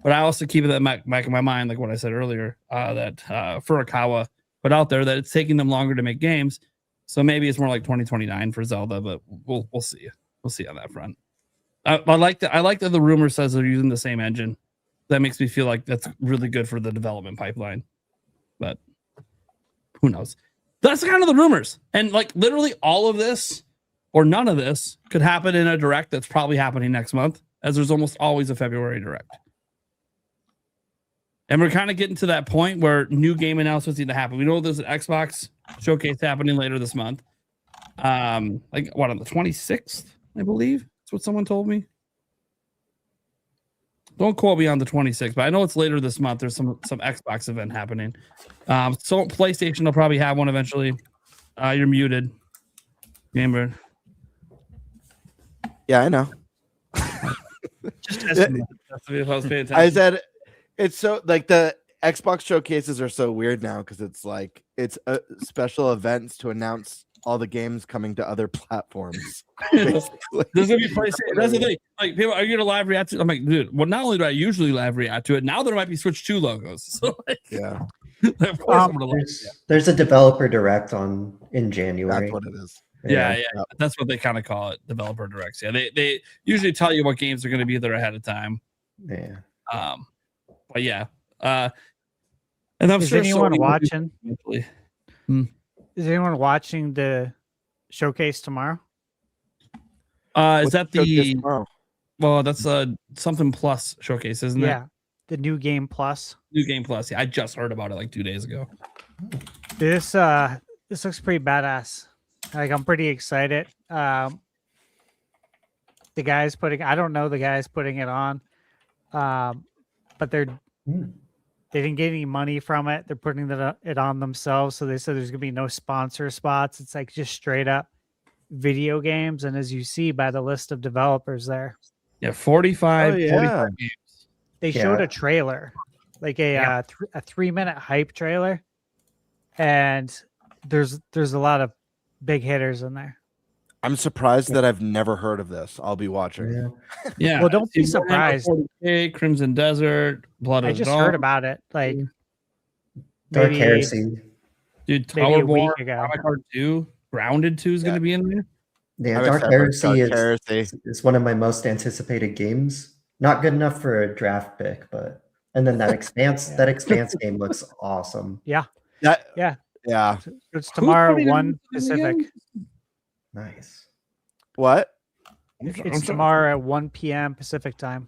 But I also keep it in back of my mind, like what I said earlier, that Furukawa put out there that it's taking them longer to make games. So maybe it's more like 2029 for Zelda, but we'll see. We'll see on that front. I like that the rumor says they're using the same engine. That makes me feel like that's really good for the development pipeline. But who knows? That's kind of the rumors. And like literally all of this or none of this could happen in a direct that's probably happening next month, as there's almost always a February direct. And we're kind of getting to that point where new game announcements need to happen. We know there's an Xbox showcase happening later this month. Like what, on the 26th, I believe? That's what someone told me. Don't quote me on the 26th, but I know it's later this month. There's some Xbox event happening. So PlayStation will probably have one eventually. You're muted, Gamer. Yeah, I know. Just testing. If I was paying attention. I said it's so like the Xbox showcases are so weird now because it's like it's special events to announce all the games coming to other platforms. There's gonna be PlayStation. That's the thing. Like, people, are you gonna live react to it? I'm like, dude. Well, not only do I usually live react to it, now there might be Switch 2 logos. So like, yeah, of course I'm gonna live react. There's a developer direct in January. that's what it is. Yeah, that's what they kind of call it, developer directs. Yeah, they usually tell you what games are going to be there ahead of time. Yeah. But yeah, and I'm Is sure anyone Sony will do watching? eventually. Is anyone watching the showcase tomorrow? Is that Showcase the tomorrow? well? That's something plus showcase, isn't it? Yeah, the new game plus. New Game Plus. Yeah, I just heard about it like 2 days ago. This looks pretty badass. Like I'm pretty excited. The guys I don't know the guys putting it on, but they didn't get any money from it. They're putting it on themselves. So they said there's gonna be no sponsor spots. It's like just straight up video games. And as you see by the list of developers there, Yeah, 45. Oh, yeah. 45 games. they showed a trailer, like a 3-minute hype trailer, and there's a lot of big hitters in there. I'm surprised that I've never heard of this. I'll be watching. Yeah. Well, don't be See, surprised. 40K, Crimson Desert, Blood I of just Dawn. heard about it like Dark maybe Heresy. Dude, maybe a week Towerborn, ago. Comic Card 2, Grounded 2 is going to be in there. Yeah, I'm Dark excited about Heresy Dark is one of my most anticipated games. Not good enough for a draft pick, but and then that expanse game looks awesome. Yeah. It's tomorrow putting 1 it Pacific. again? Nice. What? It's tomorrow at 1 p.m. Pacific time.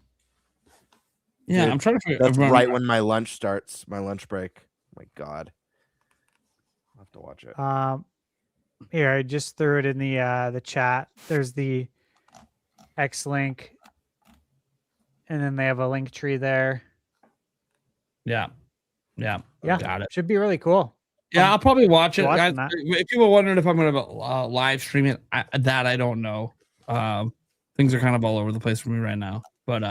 Yeah, Dude, I'm trying to figure That's remember- right when my lunch starts. My lunch break. Oh my God. I'll have to watch it. Here, I just threw it in the chat. There's the X link, and then they have a link tree there. Yeah. Yeah, Got it. should be really cool. Yeah, I'll probably watch it. watching Guys, that. if people are wondering if I'm going to live stream it, I don't know. Things are kind of all over the place for me right now, but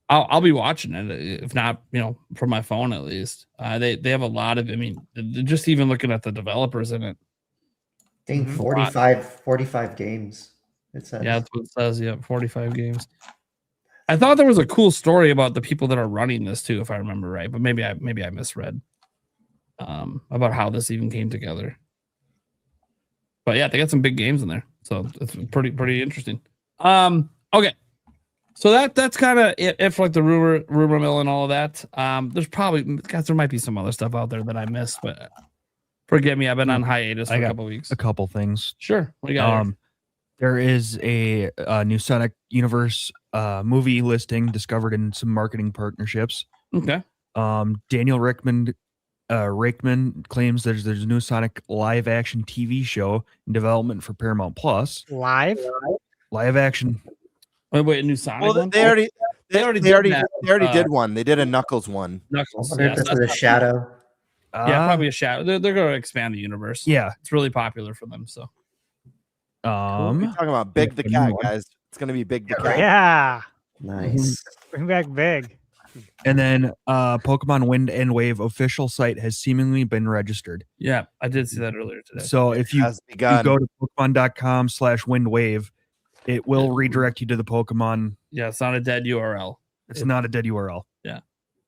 I'll be watching it. If not, from my phone at least. They have a lot of. I mean, just even looking at the developers in it. I think 45 games. It says. Yeah, that's what it says. Yeah, 45 games. I thought there was a cool story about the people that are running this too, if I remember right. But maybe I misread about how this even came together. But yeah, they got some big games in there, so it's pretty interesting. Okay, so that's kind of it for like the rumor mill and all of that. There might be some other stuff out there that I missed, but forgive me, I've been on hiatus for a couple weeks. A couple things. Sure, what do you got here? There is a new Sonic Universe movie listing discovered in some marketing partnerships. Okay. Daniel Rickman claims there's a new Sonic live action TV show in development for Paramount Plus. Live action. Wait, a new Sonic Well, one? they already did did one. They did a Knuckles one. Knuckles. Wonder if this is a shadow. Yeah, probably a shadow. They're going to expand the universe. Yeah. It's really popular for them. So, We're talking about Big the Cat, guys. It's gonna be Big the Cat. Yeah, Nice. bring back Big. And then Pokemon Wind and Wave official site has seemingly been registered. yeah, I did see that earlier today. So if you, Has you begun. go to Pokemon.com/windwave, it will redirect you to the Pokemon. Yeah, it's not a dead URL. It's not a dead URL. Yeah.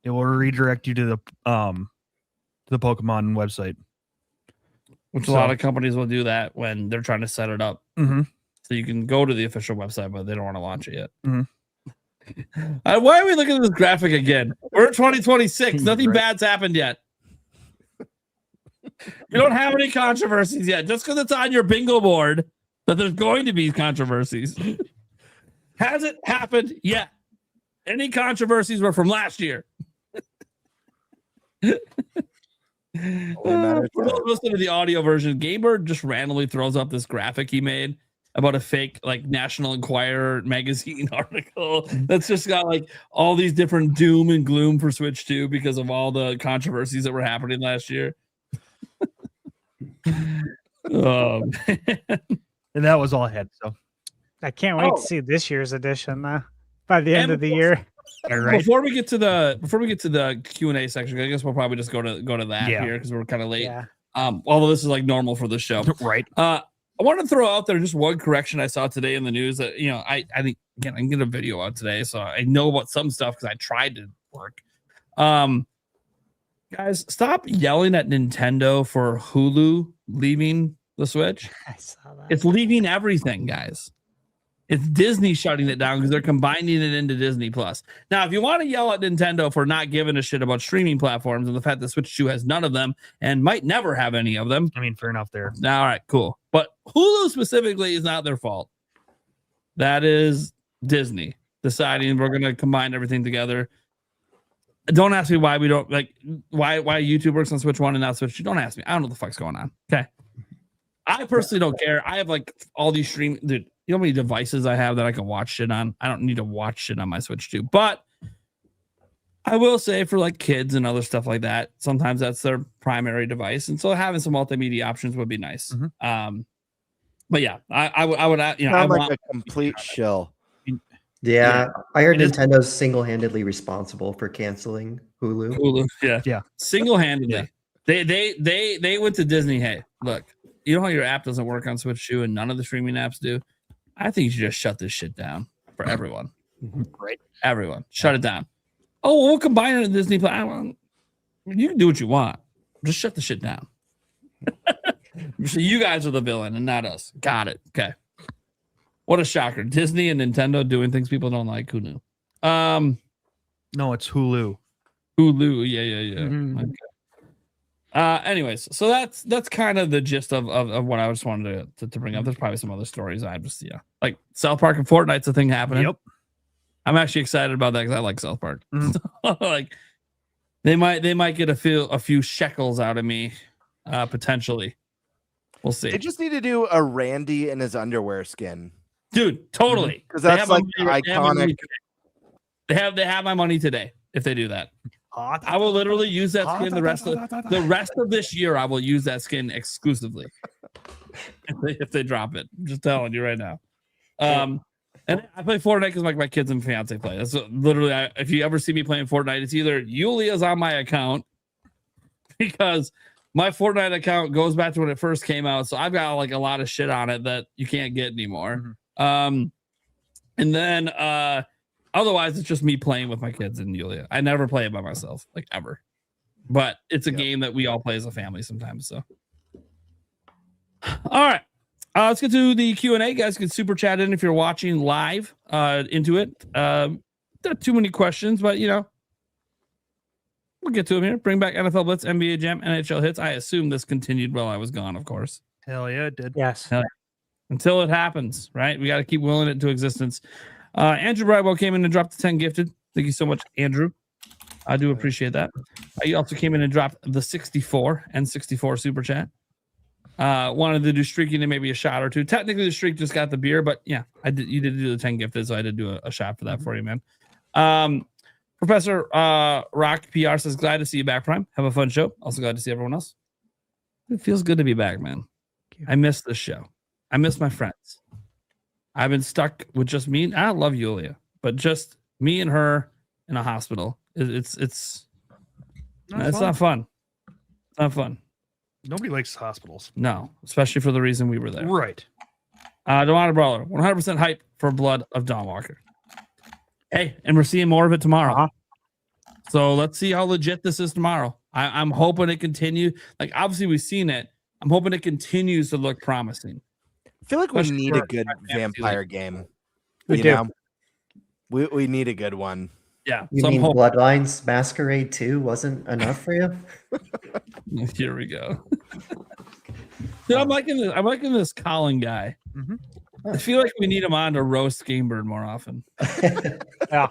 It will redirect you to the Pokemon website. Which a lot of companies will do that when they're trying to set it up. Mm-hmm. So you can go to the official website, but they don't want to launch it yet. Mhm. Why are we looking at this graphic again? We're in 2026. Nothing Right. bad's happened yet. We don't have any controversies yet. Just because it's on your bingo board that there's going to be controversies. Hasn't happened yet. Any controversies were from last year. matters For those listening to the audio version, Gamebird just randomly throws up this graphic he made about a fake like National Enquirer magazine article that's just got like all these different doom and gloom for Switch 2 because of all the controversies that were happening last year. And that was all I had. So I can't wait to see this year's edition by the end of the year. Before we get to the Q&A section, I guess we'll probably just go to that here because we're kind of late. Yeah. Although this is like normal for the show. right. I want to throw out there just one correction I saw today in the news that, I think, again, I can get a video out today, so I know about some stuff because I tried to work. Guys, stop yelling at Nintendo for Hulu leaving the Switch. I saw that. It's leaving everything, guys. It's Disney shutting it down because they're combining it into Disney Plus. Now, if you want to yell at Nintendo for not giving a shit about streaming platforms and the fact that Switch 2 has none of them and might never have any of them. I mean, fair enough there. All right, cool. But Hulu specifically is not their fault. That is Disney deciding we're going to combine everything together. Don't ask me why we don't why YouTube works on Switch 1 and not Switch 2. Don't ask me. I don't know what the fuck's going on. Okay. I personally don't care. I have all these stream, dude. You know how many devices I have that I can watch shit on? I don't need to watch shit on my Switch 2. But I will say for kids and other stuff like that, sometimes that's their primary device. And so having some multimedia options would be nice. Mm-hmm. But yeah, I would I Sound like want a complete shill. Yeah, I heard It is- Nintendo's single-handedly responsible for canceling Hulu. Hulu. Yeah. Yeah. Single-handedly. They went to Disney. Hey, look, you know how your app doesn't work on Switch 2 and none of the streaming apps do? I think you should just shut this shit down for everyone. Right. Everyone. Shut it down. Oh, we'll combine it in Disney Plus. You can do what you want. Just shut the shit down. So you guys are the villain and not us. Got it. Okay. What a shocker. Disney and Nintendo doing things people don't like. Who knew? No, it's Hulu. Hulu. Yeah. Mhm. Okay. Anyways, so that's kind of the gist of what I just wanted to bring up. There's probably some other stories. I just like South Park and Fortnite's a thing happening. Yep. I'm actually excited about that because I like South Park. They might get a few shekels out of me, potentially. We'll see. They just need to do a Randy in his underwear skin. Dude, totally. Because that's They iconic. have my money today if they do that. I will literally use that skin the rest of this year. I will use that skin exclusively if they drop it. I'm just telling you right now. And I play Fortnite because my kids and fiance play. That's literally if you ever see me playing Fortnite, it's either Yulia's on my account because my Fortnite account goes back to when it first came out, so I've got a lot of shit on it that you can't get anymore. And then otherwise, it's just me playing with my kids and Yulia. I never play it by myself, ever. But it's a game that we all play as a family sometimes. So, all right, let's get to the Q&A. Guys can super chat in if you're watching live into it. Not too many questions, but we'll get to them here. Bring back NFL Blitz, NBA Jam, NHL hits. I assume this continued while I was gone, of course. Hell yeah, it did. Yes. Until it happens, right? We got to keep willing it into existence. Andrew Bridewell came in and dropped the 10 gifted. Thank you so much, Andrew. I do appreciate that. You also came in and dropped the 64 and 64 super chat. Wanted to do streaking and maybe a shot or two. Technically, the streak just got the beer, but yeah, you did do the 10 gifted, so I did do a shot for that for you, man. Professor Rock PR says, glad to see you back, Prime. Have a fun show. Also glad to see everyone else. It feels good to be back, man. I miss this show. I miss my friends. I've been stuck with just me. I love Yulia, but just me and her in a hospital. It's not fun. It's not fun. Nobody likes hospitals. No, especially for the reason we were there. Right. Demona Brawler, 100% hype for Blood of Dawn Walker. Hey, and we're seeing more of it tomorrow. So let's see how legit this is tomorrow. I'm hoping it continues. Obviously we've seen it. I'm hoping it continues to look promising. I feel like we Especially need for a good fantasy vampire game. We do. Know? We need a good one. Yeah. You So I'm mean hoping. Bloodlines Masquerade 2 wasn't enough for you? Here we go. Dude, I'm liking this. I'm liking this Colin guy. Mhm. I feel like we need him on to roast Gamebird more often. Yeah.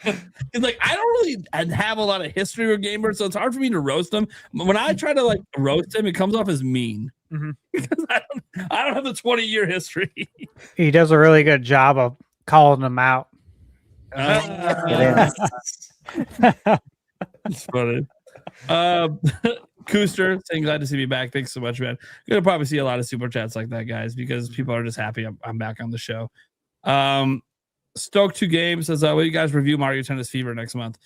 He's I don't really have a lot of history with Gamebird, so it's hard for me to roast him. When I try to roast him, it comes off as mean Mhm. because I don't have the 20-year history. He does a really good job of calling them out. It's funny. Cooster saying glad to see me back. Thanks so much, man. You're gonna probably see a lot of super chats like that, guys, because people are just happy I'm back on the show. Stoke 2 Games says, will you guys review Mario Tennis Fever next month?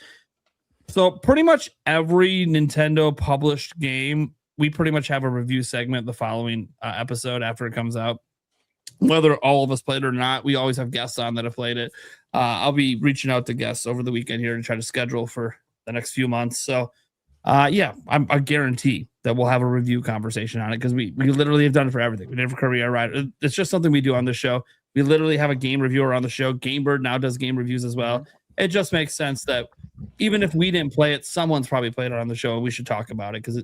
So pretty much every Nintendo published game, we pretty much have a review segment the following episode after it comes out. Whether all of us played it or not, we always have guests on that have played it. I'll be reaching out to guests over the weekend here to try to schedule for the next few months. So Yeah, I guarantee that we'll have a review conversation on it because we literally have done it for everything. We did it for Career Ride. It's just something we do on the show. We literally have a game reviewer on the show. GameBird now does game reviews as well. It just makes sense that even if we didn't play it, someone's probably played it on the show, and we should talk about it because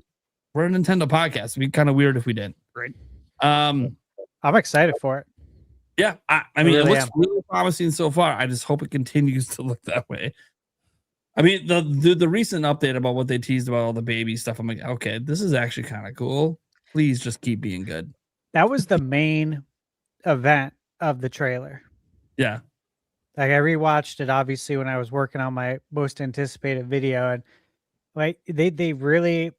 we're a Nintendo podcast. It'd be kind of weird if we didn't. Right. I'm excited for it. Yeah, I mean, really it looks really promising so far. I just hope it continues to look that way. I mean, the recent update about what they teased about all the baby stuff, I'm like, okay, this is actually kind of cool. Please just keep being good. That was the main event of the trailer. Yeah. Like I rewatched it obviously when I was working on my most anticipated video, and like they really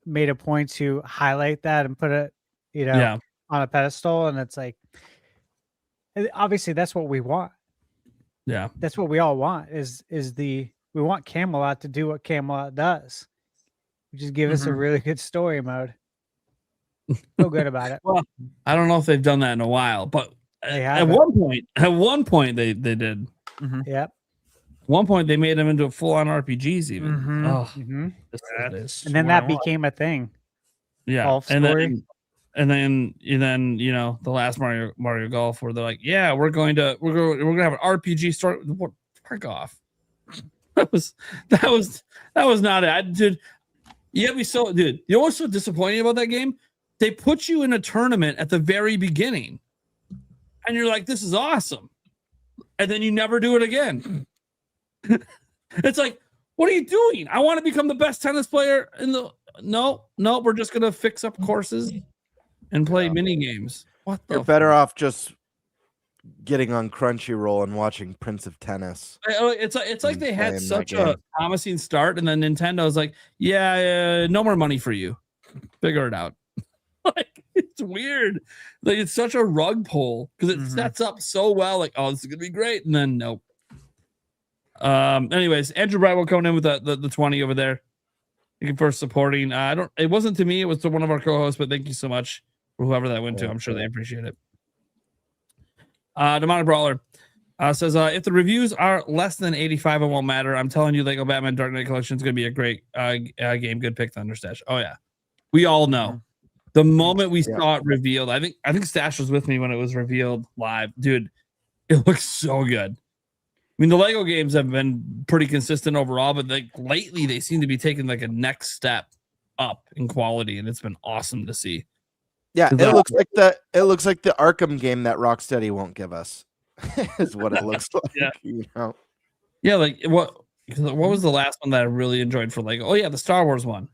made a point to highlight that and put it, on a pedestal. And it's like, obviously that's what we want. Yeah. That's what we all want we want Camelot to do what Camelot does. Just give us a really good story mode. Feel good about it. Well, I don't know if they've done that in a while, but at one point they did. Yep. At one point they made them into full-on RPGs even. Oh, and then that became a thing. Yeah. Golf story. And then the last Mario Golf where they're like, yeah, we're gonna have an RPG story. What? Fuck off. That was not it, dude. You know what's so disappointing about that game? They put you in a tournament at the very beginning, and you're like, this is awesome, and then you never do it again. It's like, what are you doing? I want to become the best tennis player in the. No, we're just gonna fix up courses and play mini games. What the? You're better off just getting on Crunchyroll and watching Prince of Tennis. It's like they had such a promising start, and then Nintendo's like, yeah, no more money for you. Figure it out. Like, it's weird. Like, it's such a rug pull because it sets up so well. Like, oh, this is gonna be great, and then nope. Anyways, Andrew Brightwell coming in with the 20 over there. Thank you for supporting. It wasn't to me, it was to one of our co-hosts, but thank you so much for whoever that went to. I'm sure they appreciate it. Demonic Brawler says, if the reviews are less than 85, it won't matter. I'm telling you, Lego Batman Dark Knight Collection is going to be a great game. Good pick, Thunder Stash. Oh, yeah. We all know. The moment we saw it revealed, I think Stash was with me when it was revealed live. Dude, it looks so good. I mean, the Lego games have been pretty consistent overall, but like lately they seem to be taking like a next step up in quality, and it's been awesome to see. Yeah, it looks like the Arkham game that Rocksteady won't give us. Is what it looks like. Yeah. Yeah, like what was the last one that I really enjoyed for Lego? Oh yeah, the Star Wars one.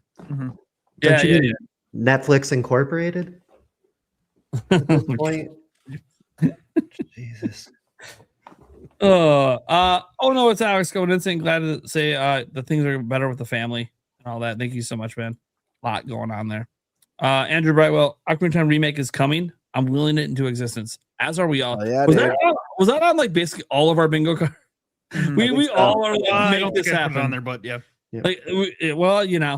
Yeah. Netflix Incorporated. At this point. Jesus. Oh no, it's Alex going in saying glad to say the things are better with the family and all that. Thank you so much, man. A lot going on there. Andrew Brightwell, Ocarina of Time remake is coming. I'm willing it into existence, as are we all. Oh, yeah, was that on like basically all of our bingo cards? We all are like, make this happen on there, but yeah. Like, well, yeah,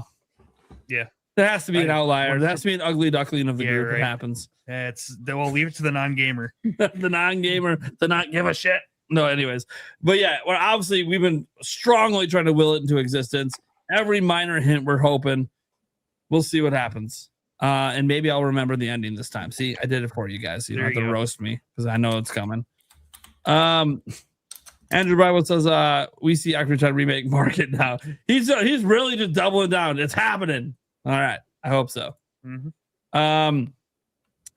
there has to be an outlier. There has to be an ugly duckling of the group that happens. We'll leave it to the non-gamer. The non-gamer to not give a shit. No, anyways, but yeah, well, obviously we've been strongly trying to will it into existence. Every minor hint, we're hoping. We'll see what happens. And maybe I'll remember the ending this time. See, I did it for you guys. You don't have to roast me because I know it's coming. Andrew Brightwood says, we see Ocarina of Time remake market now. He's really just doubling down. It's happening. All right. I hope so. And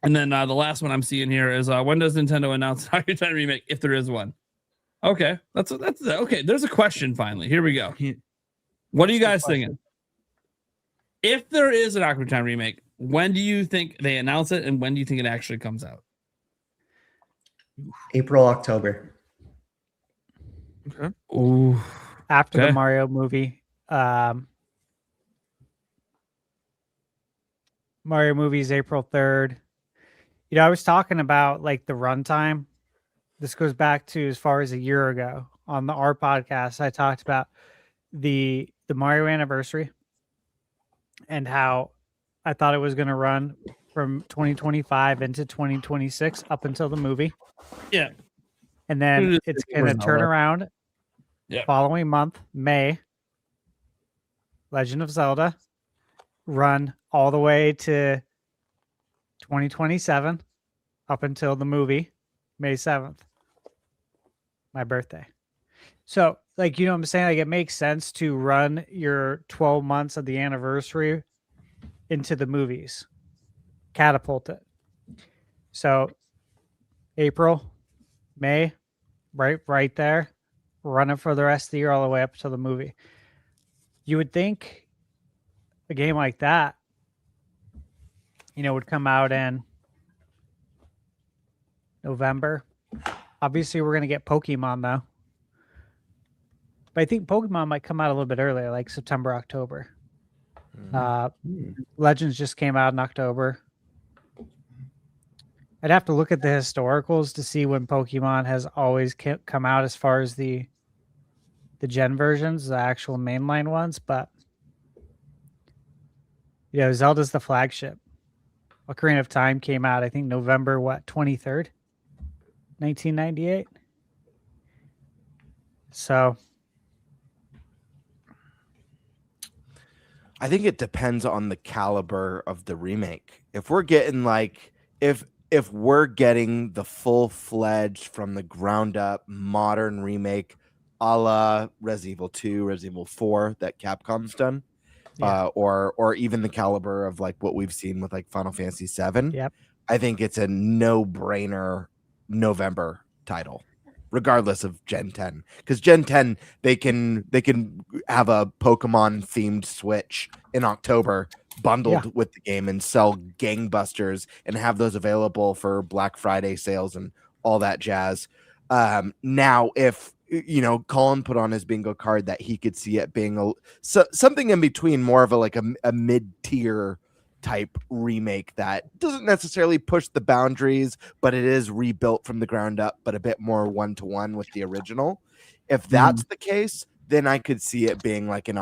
then the last one I'm seeing here is when does Nintendo announce Ocarina of Time remake if there is one? Okay. That's okay. There's a question finally. Here we go. What are you guys thinking? If there is an Ocarina of Time remake, when do you think they announce it, and when do you think it actually comes out? April, October. Okay. Ooh. After the Mario movie. Mario movie is April 3rd. I was talking about like the runtime. This goes back to as far as a year ago on our podcast. I talked about the Mario anniversary and how I thought it was going to run from 2025 into 2026 up until the movie. Yeah. And then it's going to turn around following month, May. Legend of Zelda, run all the way to 2027, up until the movie, May 7th, my birthday. So, like, you know what I'm saying? Like, it makes sense to run your 12 months of the anniversary into the movies, catapult it. So, April, May, right there, run it for the rest of the year all the way up to the movie. You would think a game like that, you know, would come out in November. Obviously, we're going to get Pokemon, though. But I think Pokemon might come out a little bit earlier, like September, October. Legends just came out in October. I'd have to look at the historicals to see when Pokemon has always come out as far as the gen versions, the actual mainline ones. But, you know, Zelda's the flagship. Ocarina of Time came out, I think, November, 23rd, 1998. So I think it depends on the caliber of the remake. If we're getting like if we're getting the full-fledged from the ground up modern remake a la Resident Evil 2, Resident Evil 4 that Capcom's done, or even the caliber of like what we've seen with like Final Fantasy 7, I think it's a no-brainer November title, regardless of Gen 10, because Gen 10 they can have a Pokemon themed Switch in October bundled with the game and sell gangbusters and have those available for Black Friday sales and all that jazz. Now, if you know, Colin put on his bingo card that he could see it being something in between, more of a mid-tier type remake that doesn't necessarily push the boundaries, but it is rebuilt from the ground up, but a bit more one-to-one with the original. If that's the case, then I could see it being like an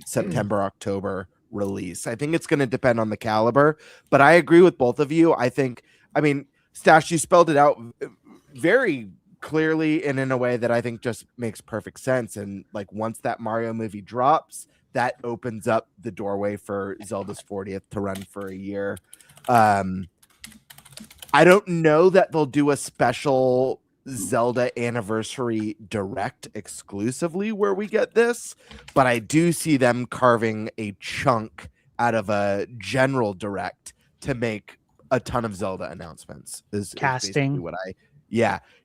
September, October release. I think it's going to depend on the caliber, but I agree with both of you. I mean, Stash, you spelled it out very clearly and in a way that I think just makes perfect sense. And like once that Mario movie drops, that opens up the doorway for Zelda's 40th to run for a year. I don't know that they'll do a special Zelda anniversary direct exclusively where we get this, but I do see them carving a chunk out of a general direct to make a ton of Zelda announcements. Is casting what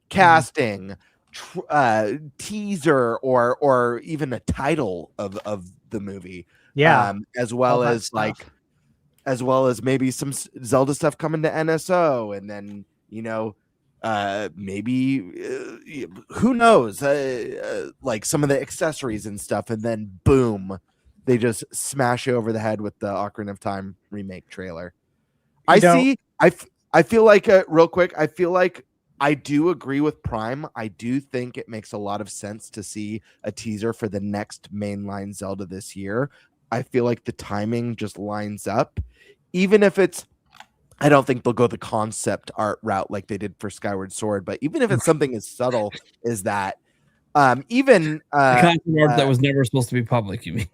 casting, teaser, or even a title of the movie, as well as maybe some Zelda stuff coming to NSO, and then you know, maybe who knows, like some of the accessories and stuff, and then boom, they just smash you over the head with the Ocarina of Time remake trailer. I feel like real quick, I feel like I do agree with Prime. I do think it makes a lot of sense to see a teaser for the next mainline Zelda this year. I feel like the timing just lines up. Even if I don't think they'll go the concept art route like they did for Skyward Sword, but even if it's something as subtle as that, even the concept art that was never supposed to be public, you mean?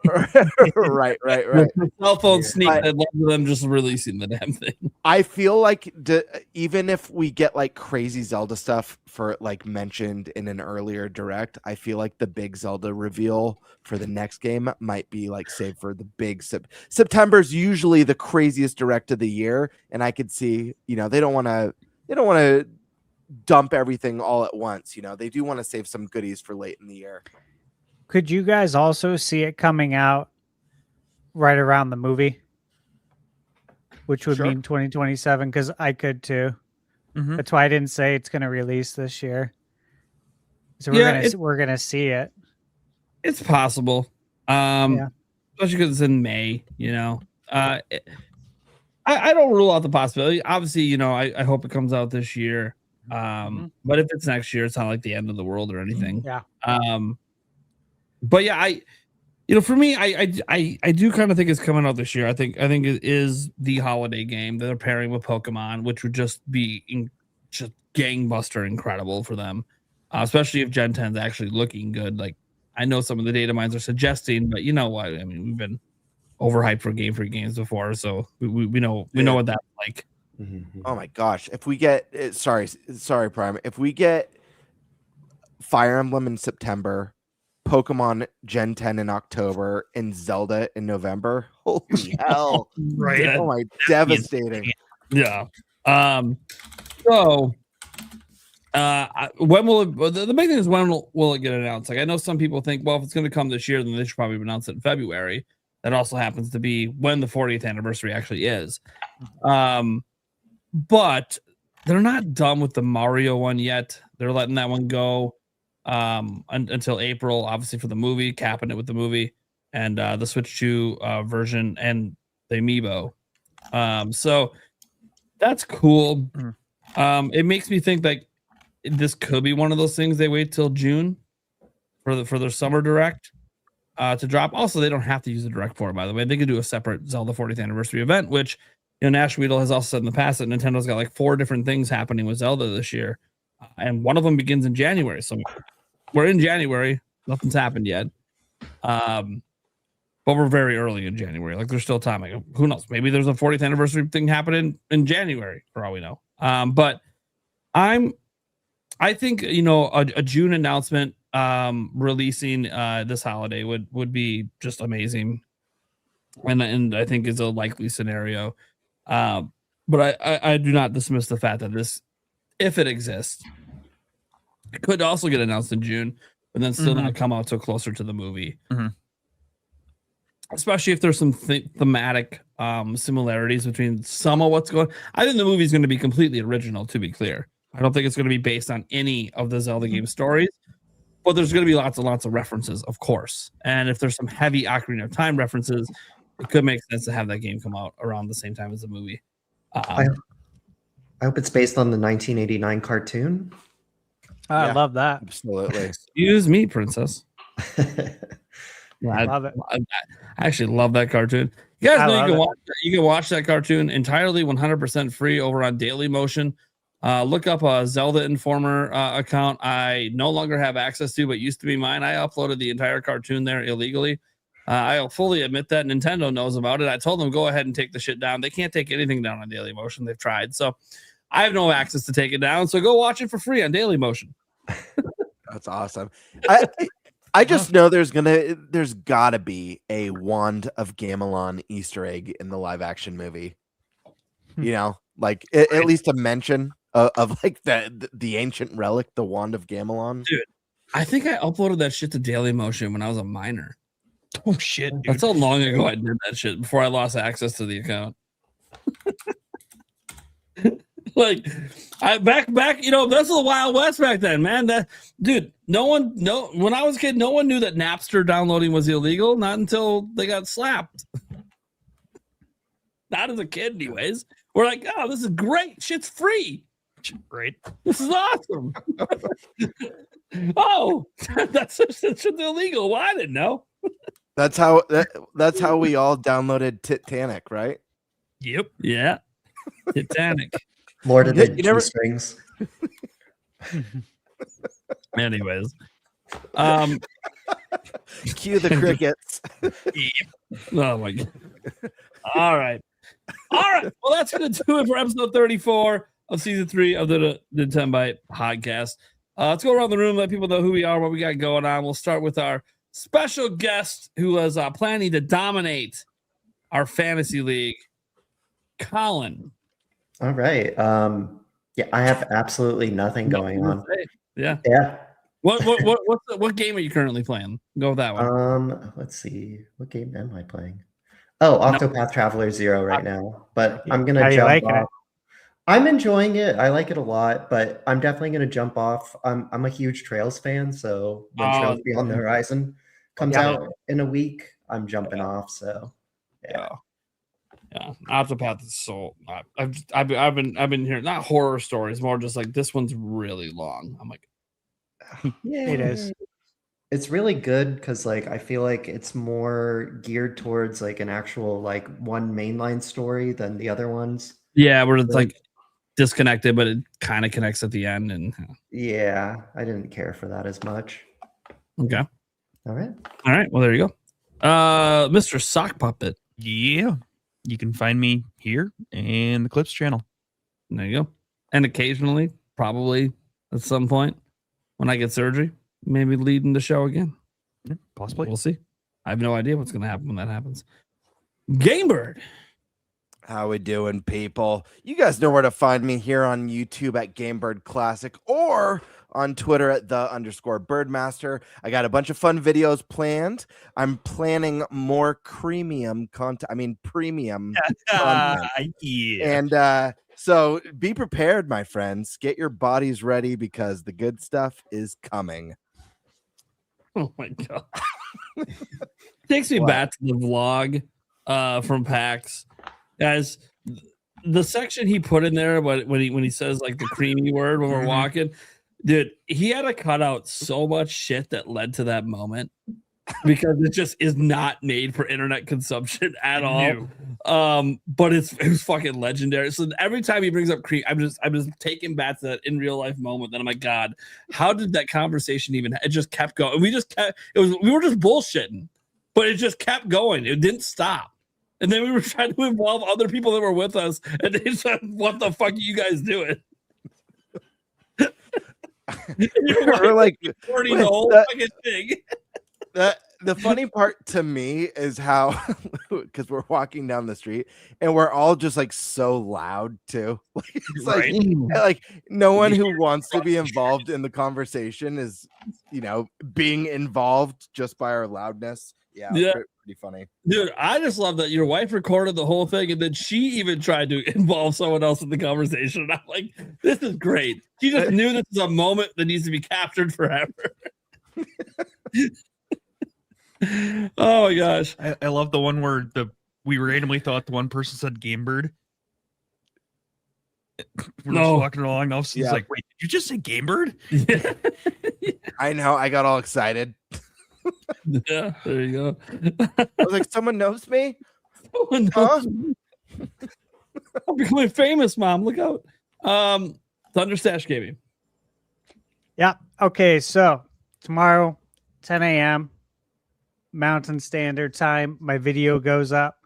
right. The cell phone sneak that led to them just releasing the damn thing. I feel like even if we get like crazy Zelda stuff for like mentioned in an earlier direct, I feel like the big Zelda reveal for the next game might be like saved for the big September's usually the craziest direct of the year, and I could see, you know, they don't want to dump everything all at once. You know, they do want to save some goodies for late in the year. Could you guys also see it coming out right around the movie, which would mean 2027? Because I could too. That's why I didn't say it's going to release this year. So we're gonna see it. It's possible, especially because it's in May. You know, I don't rule out the possibility. Obviously, you know, I hope it comes out this year. But if it's next year, it's not like the end of the world or anything. But yeah, for me, I do kind of think it's coming out this year. I think it is the holiday game that they're pairing with Pokemon, which would just be just gangbuster incredible for them, especially if Gen 10 is actually looking good. Like I know some of the data mines are suggesting, but you know what? I mean, we've been overhyped for Game Freak games before, so we know what that's like. Oh my gosh! If we get sorry, Prime. If we get Fire Emblem in September, Pokemon Gen 10 in October, and Zelda in November, holy hell! Right? Oh my, devastating. Yeah. So, when will the big thing is when will it get announced? Like, I know some people think, well, if it's going to come this year, then they should probably announce it in February. That also happens to be when the 40th anniversary actually is. But they're not done with the Mario one yet. They're letting that one go until April, obviously for the movie, capping it with the movie and the Switch 2 version and the Amiibo. So that's cool. It makes me think that this could be one of those things they wait till June for their summer direct to drop. Also, they don't have to use the direct for it, by the way. They could do a separate Zelda 40th anniversary event, which Nash Weedle has also said in the past that Nintendo's got like 4 different things happening with Zelda this year, and one of them begins in January. So we're in January, nothing's happened yet, but we're very early in January. Like, there's still time. Like, who knows? Maybe there's a 40th anniversary thing happening in January, for all we know. But I think a June announcement releasing this holiday would be just amazing, and I think is a likely scenario. But I do not dismiss the fact that this, if it exists, it could also get announced in June, but then still not come out till closer to the movie. Especially if there's some thematic similarities between some of what's going. I think the movie is going to be completely original, to be clear. I don't think it's going to be based on any of the Zelda game stories, but there's going to be lots and lots of references, of course. And if there's some heavy Ocarina of Time references, it could make sense to have that game come out around the same time as the movie. I hope it's based on the 1989 cartoon. I love that. Absolutely. Excuse me, princess. I love it. I actually love that cartoon. You guys know you can watch that cartoon entirely 100% free over on Dailymotion. Look up a Zelda Informer account I no longer have access to, but used to be mine. I uploaded the entire cartoon there illegally. I'll fully admit that. Nintendo knows about it. I told them, go ahead and take the shit down. They can't take anything down on Dailymotion. They've tried. So I have no access to take it down. So go watch it for free on Dailymotion. That's awesome. I just know there's gotta be a Wand of Gamelon Easter egg in the live action movie. Like at least a mention of like the ancient relic, the Wand of Gamelon. Dude, I think I uploaded that shit to Dailymotion when I was a minor. Oh shit, dude. That's how long ago I did that shit before I lost access to the account. Like, back, that's the Wild West back then, man. That dude, when I was a kid, no one knew that Napster downloading was illegal, not until they got slapped. Not as a kid, anyways. We're like, oh, this is great. Shit's free. Great. This is awesome. Oh, that's illegal. Well, I didn't know. That's how we all downloaded Titanic, right? Yep. Yeah. Titanic. Lord of the Strings. Anyways. Cue the crickets. Oh my god. All right. Well, that's gonna do it for episode 34 of season 3 of the NintenByte podcast. Let's go around the room, let people know who we are, what we got going on. We'll start with our special guest who was planning to dominate our fantasy league, Colin. All right. Yeah, I have absolutely nothing going on. Yeah. What game are you currently playing? Go with that one. Let's see. What game am I playing? Oh, Octopath Traveler 0 right now. But I'm gonna jump off. I'm enjoying it. I like it a lot, but I'm definitely gonna jump off. I'm a huge Trails fan, so when Trails Beyond the Horizon comes out in a week, I'm jumping off. So yeah. Octopath is so. I've been hearing not horror stories, more just like this one's really long. I'm like, yeah, it is. It's really good because like I feel like it's more geared towards like an actual like one mainline story than the other ones. Yeah, where it's like disconnected, but it kind of connects at the end. And yeah, I didn't care for that as much. Okay. All right. All right. Well, there you go. Mr. Sock Puppet. Yeah. You can find me here and the Clips channel. There you go. And occasionally, probably at some point when I get surgery, maybe leading the show again. Yeah, possibly. We'll see. I have no idea what's going to happen when that happens. Gamebird. How we doing, people? You guys know where to find me here on YouTube at Gamebird Classic or on Twitter at _Birdmaster. I got a bunch of fun videos planned. I'm planning more premium content. Premium content. Yeah. And so be prepared, my friends. Get your bodies ready because the good stuff is coming. Oh my god. Takes me back to the vlog from PAX. Guys, the section he put in there when he says like the creamy word when we're walking, dude, he had to cut out so much shit that led to that moment because it just is not made for internet consumption at all. But it was fucking legendary. So every time he brings up cream, I'm just taken back to that in real life moment. Then I'm like, God, how did that conversation even? It just kept going. We were just bullshitting, but it just kept going. It didn't stop. And then we were trying to involve other people that were with us, and they said, "What the fuck are you guys doing?" We're like recording the whole fucking thing. The funny part to me is how, because we're walking down the street and we're all just like so loud too. It's like no one who wants to be involved in the conversation is, being involved just by our loudness. Yeah. Pretty funny. Dude, I just love that your wife recorded the whole thing and then she even tried to involve someone else in the conversation. I'm like, this is great. She just knew this is a moment that needs to be captured forever. Oh my gosh. I love the one where we randomly thought the one person said Gamebird. We're just walking along, and all of a sudden it's like, wait, did you just say Gamebird? Yeah. I know. I got all excited. Yeah, there you go. I was like, someone knows me? Someone knows me. I'm becoming famous, Mom. Look out. Thunderstash Gaming. Yeah. Okay. So tomorrow, 10 a.m. Mountain Standard Time, my video goes up.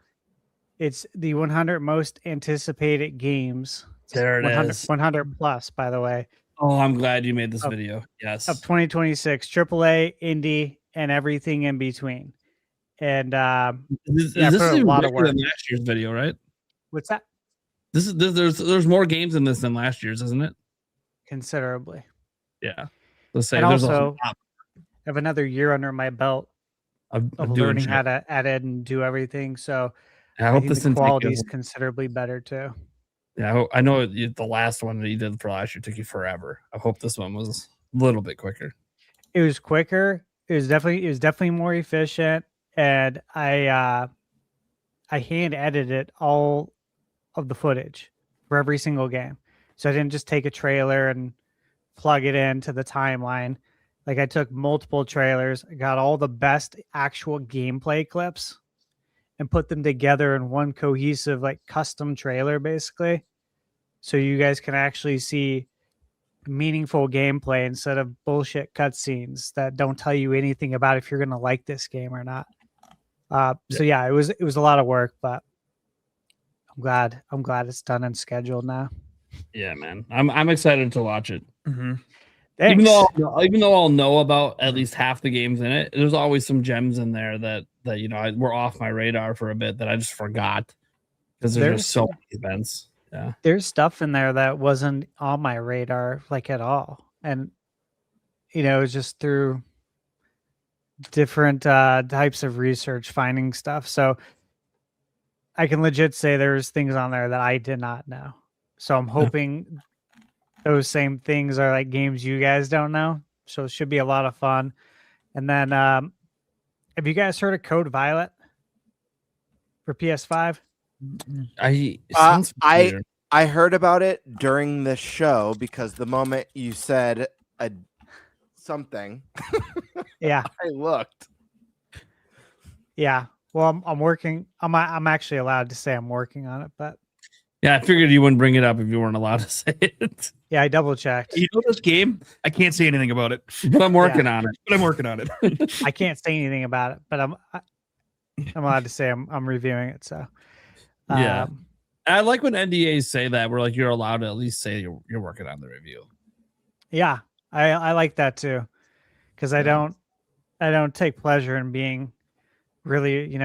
It's the 100 most anticipated games. There it 100, is. 100 plus, by the way. Oh, I'm glad you made this video. Yes. Of 2026, AAA, indie, and everything in between. And this put is a lot of work. than last year's video, right? What's that? There's more games in this than last year's, isn't it? Considerably. Yeah. Let's say And there's also, I have another year under my belt of learning how to edit and do everything. So I hope think the quality is considerably better too. Yeah, I know the last one that you did for last year took you forever. I hope this one was a little bit quicker. It was quicker. It was definitely more efficient, and I hand edited all of the footage for every single game. So I didn't just take a trailer and plug it into the timeline. Like I took multiple trailers, I got all the best actual gameplay clips and put them together in one cohesive, like custom trailer, basically. So you guys can actually see meaningful gameplay instead of bullshit cutscenes that don't tell you anything about if you're going to like this game or not. So yeah, it was a lot of work, but I'm glad it's done and scheduled now. Yeah, man. I'm excited to watch it. Mm-hmm. Even though I'll know about at least half the games in it, there's always some gems in there that were off my radar for a bit that I just forgot because there's just so many events. Yeah, there's stuff in there that wasn't on my radar like at all, and it's just through different types of research finding stuff. So I can legit say there's things on there that I did not know. So I'm hoping those same things are like games you guys don't know. So it should be a lot of fun. And then have you guys heard of Code Violet for PS5? I heard about it during the show because the moment you said something, yeah, I looked. Yeah, well, I'm working. I'm actually allowed to say I'm working on it, but yeah, I figured you wouldn't bring it up if you weren't allowed to say it. Yeah, I double checked. You know this game? I can't say anything about it, But I'm working on it. but I'm working on it. I can't say anything about it, but I'm allowed to say I'm reviewing it. So Yeah. um, I like when NDAs say that. We're like, you're allowed to at least say you're working on the review. yeah, I like that too, because I don't take pleasure in being really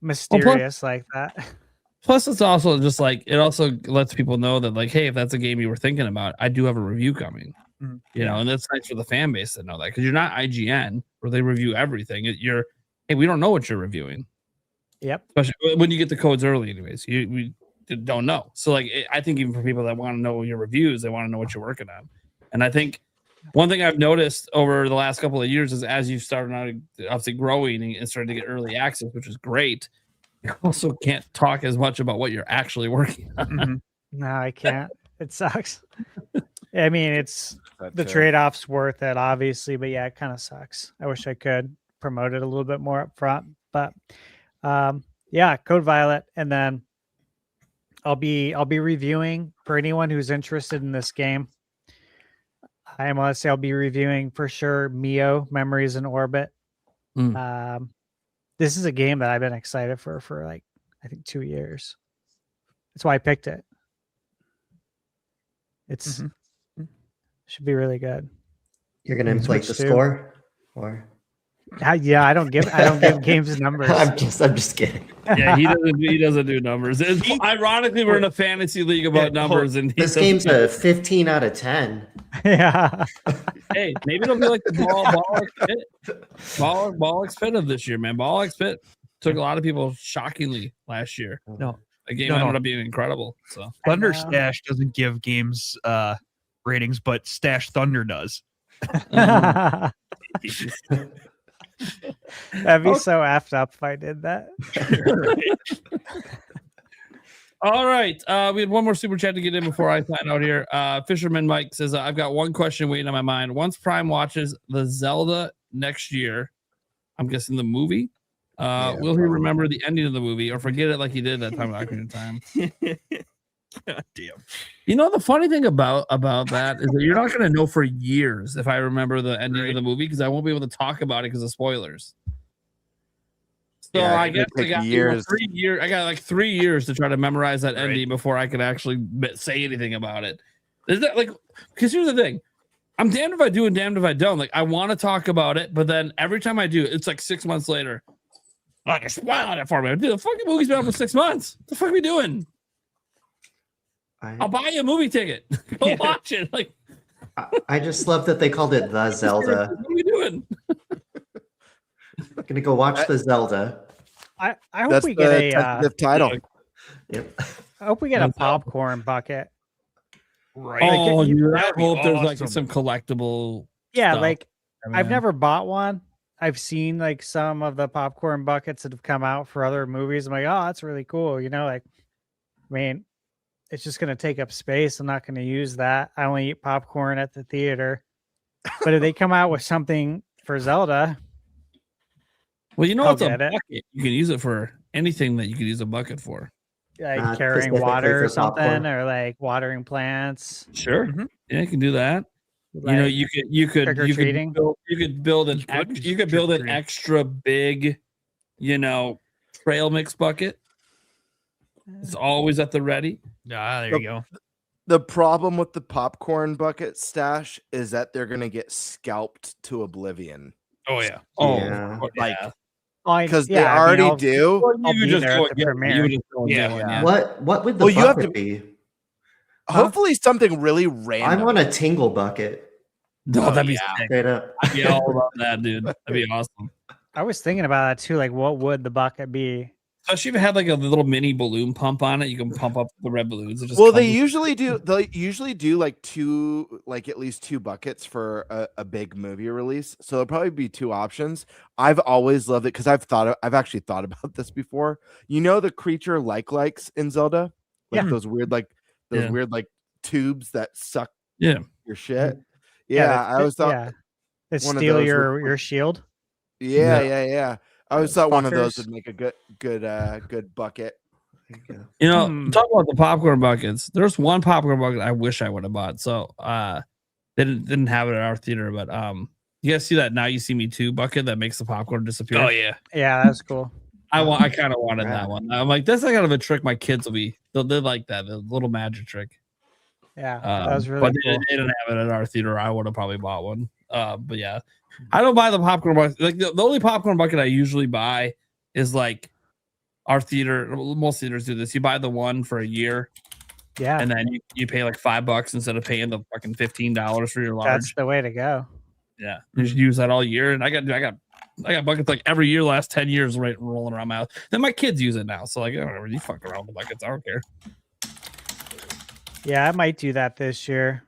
mysterious like that. Plus, it's also just like it also lets people know that like, hey, if that's a game you were thinking about, I do have a review coming. Mhm. You know, and that's nice for the fan base to know that because you're not IGN where they review everything. You're, hey, we don't know what you're reviewing. Yep. Especially when you get the codes early, anyways. We don't know. So like, I think even for people that want to know your reviews, they want to know what you're working on. And I think one thing I've noticed over the last couple of years is as you've started out obviously growing and starting to get early access, which is great. You also can't talk as much about what you're actually working on. Mhm. No, I can't. It sucks. I mean, it's That the too. trade-offs worth it, obviously, but yeah, it kind of sucks. I wish I could promote it a little bit more up front, but yeah, Code Violet, and then I'll be reviewing for anyone who's interested in this game. I am gonna say I'll be reviewing for sure Mio Memories in Orbit. This is a game that I've been excited for like I think 2 years. That's why I picked it. It's should be really good. You're gonna inflate the Switch 2. score, or Yeah, I don't give games numbers. I'm just kidding. Yeah, he doesn't do numbers. Ironically, we're in a fantasy league about numbers, and This game's a 15 out of 10. Yeah. Hey, maybe it'll be like the ball X Pit of this year, man. Ball X Pit took a lot of people shockingly last year. No, The game No, ended no. up being incredible. So Thunder know. Stash doesn't give games ratings, but Stash Thunder does. That'd be so effed up if I did that. all right. We had one more super chat to get in before I sign out here. Fisherman Mike says, I've got one question waiting on my mind. Once Prime watches the Zelda next year, I'm guessing the movie, will he remember the ending of the movie or forget it like he did that time of Ocarina of Time? God damn. You know, the funny thing about that is that you're not going to know for years if I remember the ending of the movie because I won't be able to talk about it because of spoilers. So Yeah, I it guess could I take got years. 3 years. I got like 3 years to try to memorize that ending before I could actually say anything about it. Is that like? Because here's the thing, I'm damned if I do and damned if I don't. Like I want to talk about it, but then every time I do, it's like 6 months later. Like spoil it for me. Dude, the fucking movie's been out for 6 months. What the fuck are we doing? I'll buy you a movie ticket. Go watch it. Like I just love that they called it the Zelda. what are we doing? Gonna go watch the Zelda. I hope That's we the get a tentative title. Yep. I hope we get a popcorn bucket. Right. Oh, you- dude, I that'd be hope there's like awesome. some collectible. Yeah, stuff. like I've man. never bought one. I've seen like some of the popcorn buckets that have come out for other movies. I'm like, oh, that's really cool. You know, like, I mean, it's just going to take up space. I'm not going to use that. I only eat popcorn at the theater. But if they come out with something for Zelda, Well, you know, I'll it's a get it. bucket. You can use it for anything that you could use a bucket for. like carrying specifically water for or something, popcorn. or like watering plants, Sure. Yeah, you can do that. like, you know, you could trick-or-treating. build an You could you could build an trick-or-treat. extra big, you know, trail mix bucket. It's always at the ready. Ah, there you go. The problem with the popcorn bucket stash is that they're gonna get scalped to oblivion Oh yeah. Oh, Yeah. Like, I- because yeah, they I mean, already I'll- do. I'll you be just there go at and the get premiere. you just go and Yeah. get one, yeah. What would the Well, you have bucket to- be? Hopefully, something really I random. want a tingle bucket. No, that'd be yeah. sick. Straight up. I'd be all about that, dude. That'd be awesome. I was thinking about that too. Like, what would the bucket be? Especially if it had like a little mini balloon pump on it, you can pump up the red balloons. It just Well, they comes- usually do. They usually do like at least two buckets for a big movie release. So there'll probably be two options. I've always loved it because I've actually thought about this before. You know the creature likes in Zelda, like Yeah. those weird tubes that suck Yeah. your shit. Yeah, I always thought. Yeah, they one of steal those your shield. Yeah. I always thought one of those Fuckers. would make a good bucket. You know, Hmm. talk about the popcorn buckets. There's one popcorn bucket I wish I would have bought. So they didn't have it at our theater, but you guys see that Now You See Me Too bucket that makes the popcorn disappear? Oh yeah. Yeah, that's cool. I kind of wanted Right. that one. I'm like, that's like kind of a trick my kids will be. They'll like that, the little magic trick. Yeah, that was really But cool. they didn't have it at our theater. I would have probably bought one. But yeah, I don't buy the popcorn bucket. Like the only popcorn bucket I usually buy is like our theater. Most theaters do this. You buy the one for a year, Yeah, and then you pay like $5 instead of paying the fucking $15 for your large. that's the way to go. Yeah, you should use that all year. And I got buckets like every year, last 10 years, right, rolling around my house. Then my kids use it now, so like, whatever, you fuck around with the buckets. I don't care. Yeah, I might do that this year.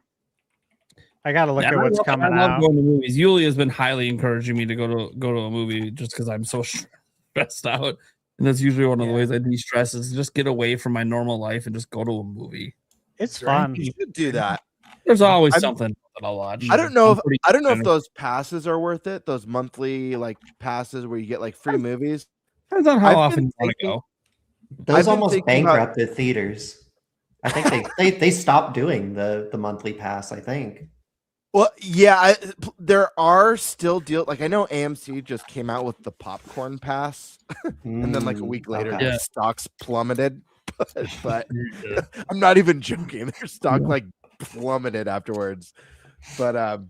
I got to look Yeah, at what's coming I love out. going to movies. Yulia has been highly encouraging me to go to a movie just because I'm so stressed out, and that's usually one of the ways I de-stress is just get away from my normal life and just go to a movie. It's fun. You should do that. There's always I'm- something that I'll watch. I don't know I'm if pretty I don't know if kind those passes are worth it. Those monthly like passes where you get like free movies. depends on how I've often been you want to thinking- go. Those I've been almost thinking about- bankrupted theaters. I think they stopped doing the monthly pass. I think. Well, yeah, there are still deals. Like I know AMC just came out with the popcorn pass, and then like a week later, okay. their stocks plummeted. But I'm not even joking. Their stock like plummeted afterwards. But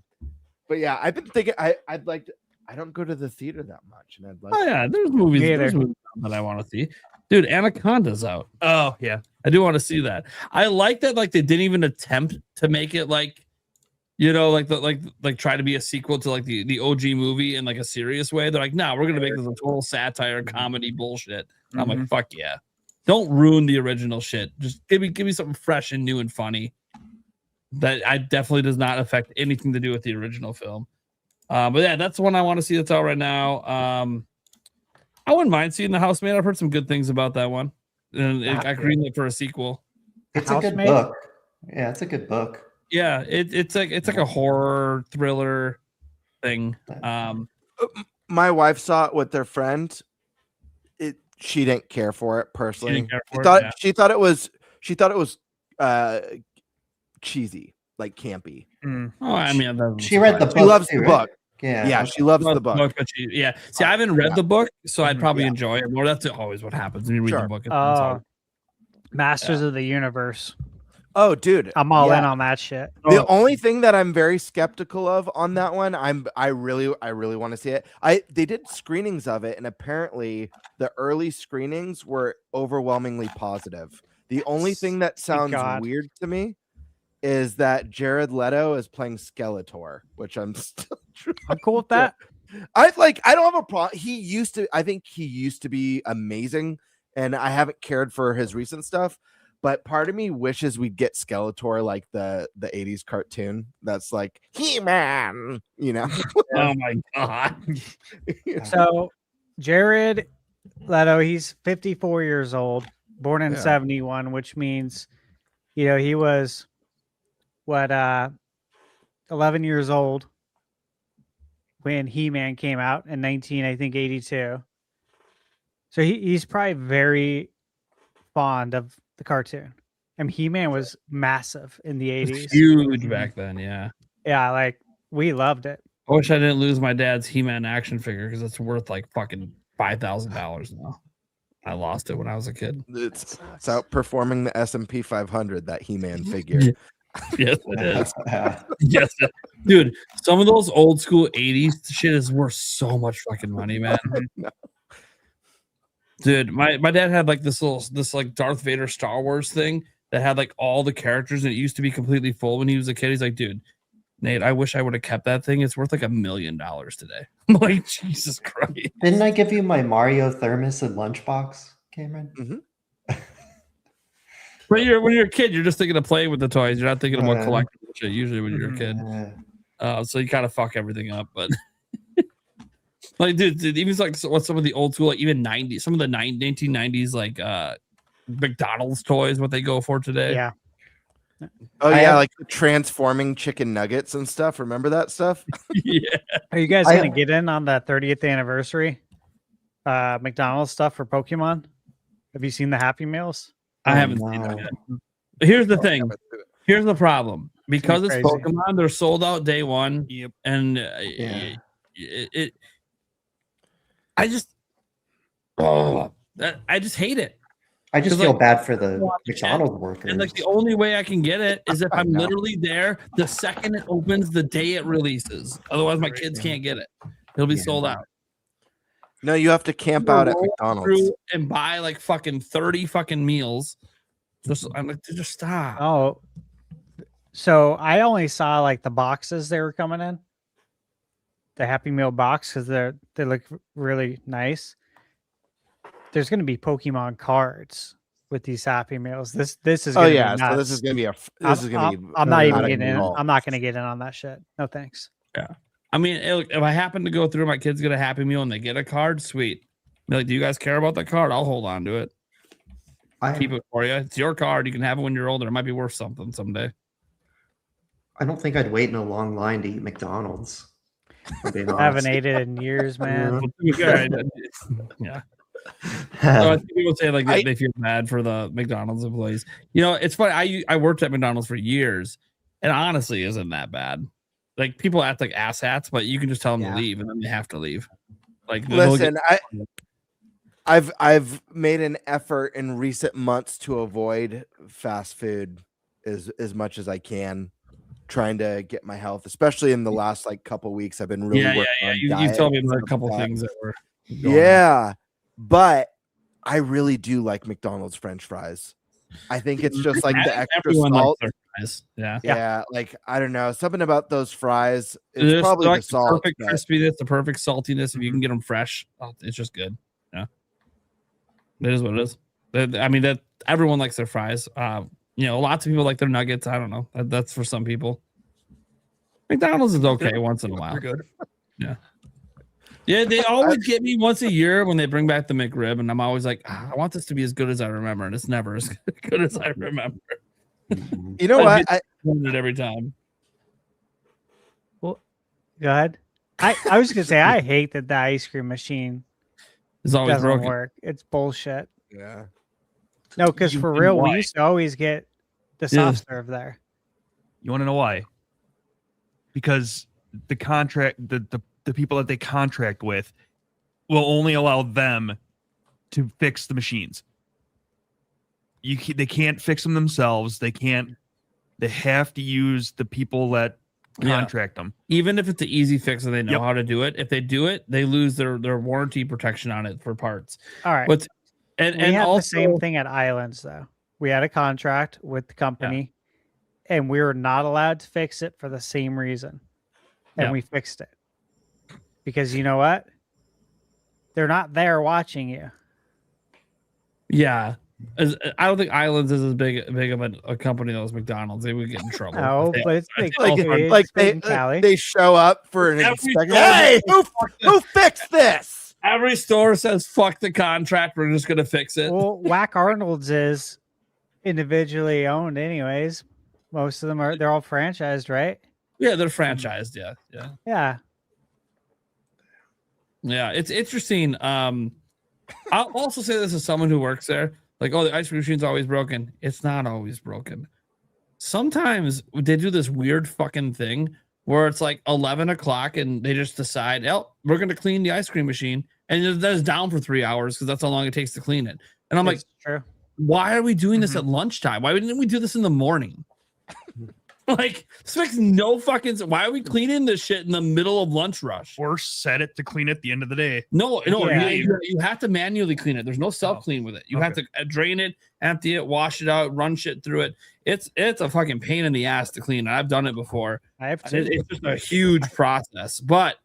yeah, I've been thinking I'd like to. I don't go to the theater that much, and I'd like. Oh yeah, there's movies, Me there's either. movies that I want to see. Dude, Anaconda's out. Oh yeah. I do want to see that. I like that like they didn't even attempt to make it like, you know, like try to be a sequel to like the OG movie in like a serious way. They're like, no, we're gonna make this a total satire comedy bullshit. And I'm like, fuck yeah. Don't ruin the original shit. Just give me something fresh and new and funny. That I definitely does not affect anything to do with the original film. But yeah, that's the one I want to see that's out right now. I wouldn't mind seeing The Housemaid. I've heard some good things about that one. And I greenlit it for a sequel. It's a good Housemaid? book. Yeah, it's a good book. Yeah, it's like a horror thriller thing. My wife saw it with their friend. She didn't care for it personally. didn't care for it, thought yeah. she thought it was cheesy, like campy. Oh, I mean, that doesn't She read the surprise book. She loves too, the right? book. Yeah. Yeah, she loves me. the book. But yeah. See, I haven't read the book, so I'd probably Yeah. enjoy it more. That's always what happens when you read Sure. the book. Oh, Masters of the Universe. Oh, dude, I'm all yeah. in on that shit. The only thing that I'm very skeptical of on that one, I really want to see it. They did screenings of it, and apparently the early screenings were overwhelmingly positive. The only thing that sounds God. weird to me is that Jared Leto is playing Skeletor, which I'm still I'm cool with that. I don't have a problem. I think he used to be amazing, and I haven't cared for his recent stuff. But part of me wishes we'd get Skeletor like the 80s cartoon. That's like He-Man, you know. Oh my god. So, Jared Leto, he's 54 years old, born in Yeah. 71, which means, you know, he was 11 years old when He-Man came out in 82. So he's probably very fond of the cartoon. And He-Man was massive in the 80s. Huge back then, yeah. Yeah, like we loved it. I wish I didn't lose my dad's He-Man action figure because it's worth like fucking $5,000 now. I lost it when I was a kid. It's outperforming the S&P 500, that He-Man figure. Yeah. Yes, it is. Yes, dude. Some of those old school 80s shit is worth so much fucking money, man. Dude, my dad had like this like Darth Vader Star Wars thing that had like all the characters, and it used to be completely full when he was a kid. He's like, dude, Nate, I wish I would have kept that thing. It's worth like $1 million today. I'm like, Jesus Christ. Didn't I give you my Mario thermos and lunchbox, Cameron? But when you're a kid, you're just thinking of playing with the toys. You're not thinking about Yeah. collecting shit usually when you're a kid. Yeah. So you kind of fuck everything up, but like, dude, even like what some of the old school, like even 90s, some of the 1990s, like McDonald's toys, what they go for today. Yeah. Oh I yeah, have- like the transforming chicken nuggets and stuff. Remember that stuff? Yeah. Are you guys I- going to get in on the 30th anniversary McDonald's stuff for Pokemon? Have you seen the Happy Meals? I haven't seen no. it yet. Here's the thing. Here's the problem. Because it's crazy. Pokemon, they're sold out day one. Yep. And Yeah. I just hate it. I just 'Cause, feel like, bad for the watch it, McDonald's workers. And like the only way I can get it is if I I'm know. literally there the second it opens, the day it releases. Otherwise, my kids can't get it. It'll be Yeah. sold out. No, you have to camp out at Roll McDonald's. through and buy like fucking 30 fucking meals. I'm like, just stop. Oh, so I only saw like the boxes they were coming in, the Happy Meal box, because they look really nice. There's going to be Pokemon cards with these Happy Meals. This is Oh gonna yeah, be so nuts. this is gonna be I'm not even not getting in. involved. I'm not going to get in on that shit. No thanks. I mean, if I happen to go through, my kids get a Happy Meal and they get a card, sweet. Be like, do you guys care about that card? I'll hold on to it. Keep it for you. It's your card. You can have it when you're older. It might be worth something someday. I don't think I'd wait in a long line to eat McDonald's. if I'm being I haven't honest. ate it in years, man. Yeah. So I think people say like they feel bad for the McDonald's employees. You know, it's funny. I worked at McDonald's for years, and honestly, isn't that bad. Like people act like asshats, but you can just tell them to leave, and then they have to leave. Like listen, I've made an effort in recent months to avoid fast food as much as I can, trying to get my health, especially in the last like couple weeks. I've been really working on You've diet told me and about a stuff couple like that. things that were going on. Yeah, but I really do like McDonald's French fries. I think it's just like the extra Everyone likes salt. their fries. Yeah. Yeah, like I don't know, something about those fries. It's There's probably like the salt. perfect but- crispiness, the perfect saltiness. If you can get them fresh, it's just good. Yeah, that is what it is. I mean, that everyone likes their fries. You know, lots of people like their nuggets. I don't know. That's for some people. McDonald's is okay once in a while. We're good. Yeah. Yeah, they always get me once a year when they bring back the McRib, and I'm always like, I want this to be as good as I remember, and it's never as good as I remember. You know what? I it every time. Well, go ahead. I was gonna say I hate that the ice cream machine It's always doesn't broken. work. It's bullshit. Yeah. No, because You for know real, why? we used to always get the Yeah. soft serve there. You want to know why? Because the contract, the people that they contract with will only allow them to fix the machines. They can't fix them themselves. They have to use the people that contract them. Even if it's an easy fix and they know how to do it, if they do it, they lose their warranty protection on it for parts. All right. But and we had also the same thing at Islands though. We had a contract with the company, and we were not allowed to fix it for the same reason, and Yeah. we fixed it because you know what? They're not there watching you. Yeah. I don't think Islands is as big of a company as McDonald's. They would get in trouble. No, If they- but it's big. Like, company. like It's big in Cali. they show up for an Every inspection. store- Hey, who fixed this? Every store says, fuck the contract. We're just going to fix it. Well, Whack Arnold's is individually owned, anyways. Most of them they're all franchised, right? Yeah, they're franchised. Yeah. Yeah. Yeah. Yeah. It's interesting. I'll also say this as someone who works there. Like, oh, the ice cream machine's always broken. It's not always broken. Sometimes they do this weird fucking thing where it's like 11 o'clock and they just decide, oh, we're going to clean the ice cream machine. And that's down for 3 hours because that's how long it takes to clean it. And I'm like, It's true. why are we doing this at lunchtime? Why didn't we do this in the morning? Like, this makes no fucking sense. Why are we cleaning this shit in the middle of lunch rush? Or set it to clean at the end of the day. No, Yeah. you have to manually clean it. There's no self clean with it. You have to drain it, empty it, wash it out, run shit through it. It's a fucking pain in the ass to clean. I've done it before. I have to. It's just a huge process. But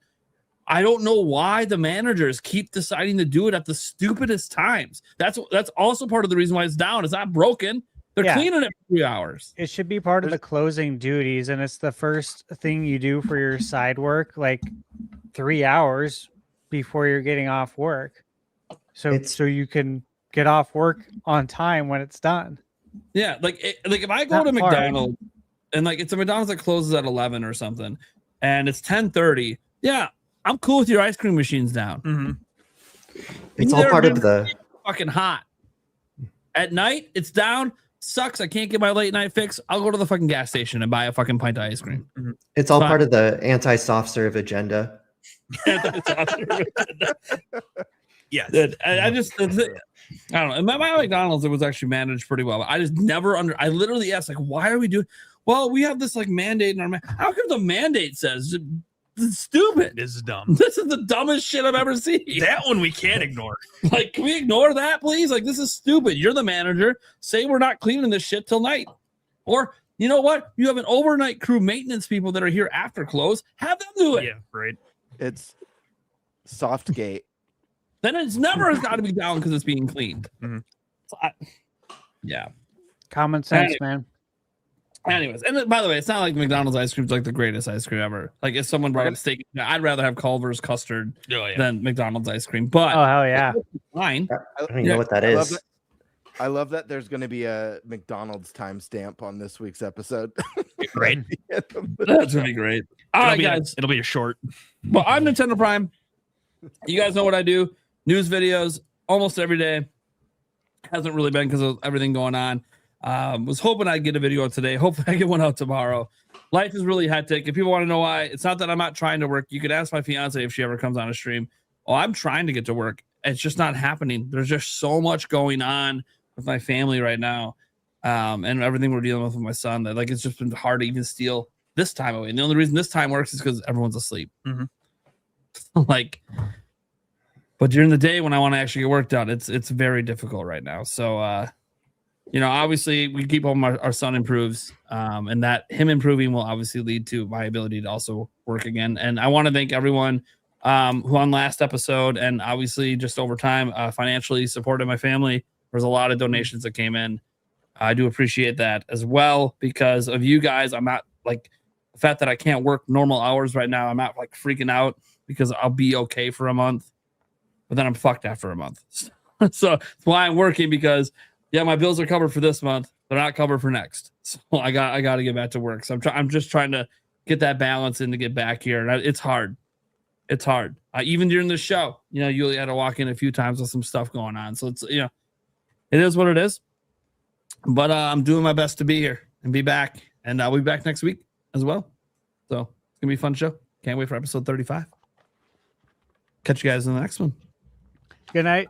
I don't know why the managers keep deciding to do it at the stupidest times. That's also part of the reason why it's down. It's not broken. They're Yeah. cleaning it for 3 hours. It should be part of the closing duties, and it's the first thing you do for your side work, like 3 hours before you're getting off work, so you can get off work on time when it's done. Yeah, like if I go Not to hard. McDonald's and like it's a McDonald's that closes at 11 or something, and it's 10:30. Yeah, I'm cool with your ice cream machines down. Mm-hmm. It's all They're part of just the fucking hot. At night, it's down. Sucks. I can't get my late night fix. I'll go to the fucking gas station and buy a fucking pint of ice cream. It's all Fine. part of the anti-soft serve agenda. Yes. Dude, I don't know. My McDonald's, it was actually managed pretty well. I just never I literally asked, like, why are we doing? Well, we have this like mandate in our how come the mandate says it's stupid? This is dumb. This is the dumbest shit I've ever seen. That one we can't ignore. Like, can we ignore that, please? Like, this is stupid. You're the manager. Say we're not cleaning this shit till night. Or, you know what? You have an overnight crew maintenance people that are here after close. Have them do it. Yeah, right. It's soft gate. Then it's never got to be down because it's being cleaned. Mhm. So yeah. Common sense, man. Anyways, and by the way, it's not like McDonald's ice cream is like the greatest ice cream ever. Like if someone brought up steak, I'd rather have Culver's custard than McDonald's ice cream. But Oh hell yeah! fine. I don't even know what that is. I love that there's going to be a McDonald's timestamp on this week's episode. Right. That's gonna be great. All right, guys. It'll be a short. Well, I'm Nintendo Prime. You guys know what I do. News videos almost every day. Hasn't really been because of everything going on. Was hoping I'd get a video out today. Hopefully I get one out tomorrow. Life is really hectic. If people want to know why, it's not that I'm not trying to work. You could ask my fiance if she ever comes on a stream. Oh, I'm trying to get to work. It's just not happening. There's just so much going on with my family right now. And everything we're dealing with my son, that like it's just been hard to even steal this time away. And the only reason this time works is because everyone's asleep. Mhm. Like, but during the day when I want to actually get work done, it's very difficult right now. So obviously we keep hoping our son improves, and that him improving will obviously lead to my ability to also work again. And I want to thank everyone who on last episode and obviously just over time financially supported my family. There's a lot of donations that came in. I do appreciate that as well because of you guys. I'm not like the fact that I can't work normal hours right now. I'm not like freaking out because I'll be okay for a month, but then I'm fucked after a month. So that's why I'm working because my bills are covered for this month. They're not covered for next. So I got to get back to work. So I'm just trying to get that balance in to get back here. And it's hard. It's hard. Even during the show, you only had to walk in a few times with some stuff going on. So it's, it is what it is. But I'm doing my best to be here and be back. And I'll be back next week as well. So it's going to be a fun show. Can't wait for episode 35. Catch you guys in the next one. Good night.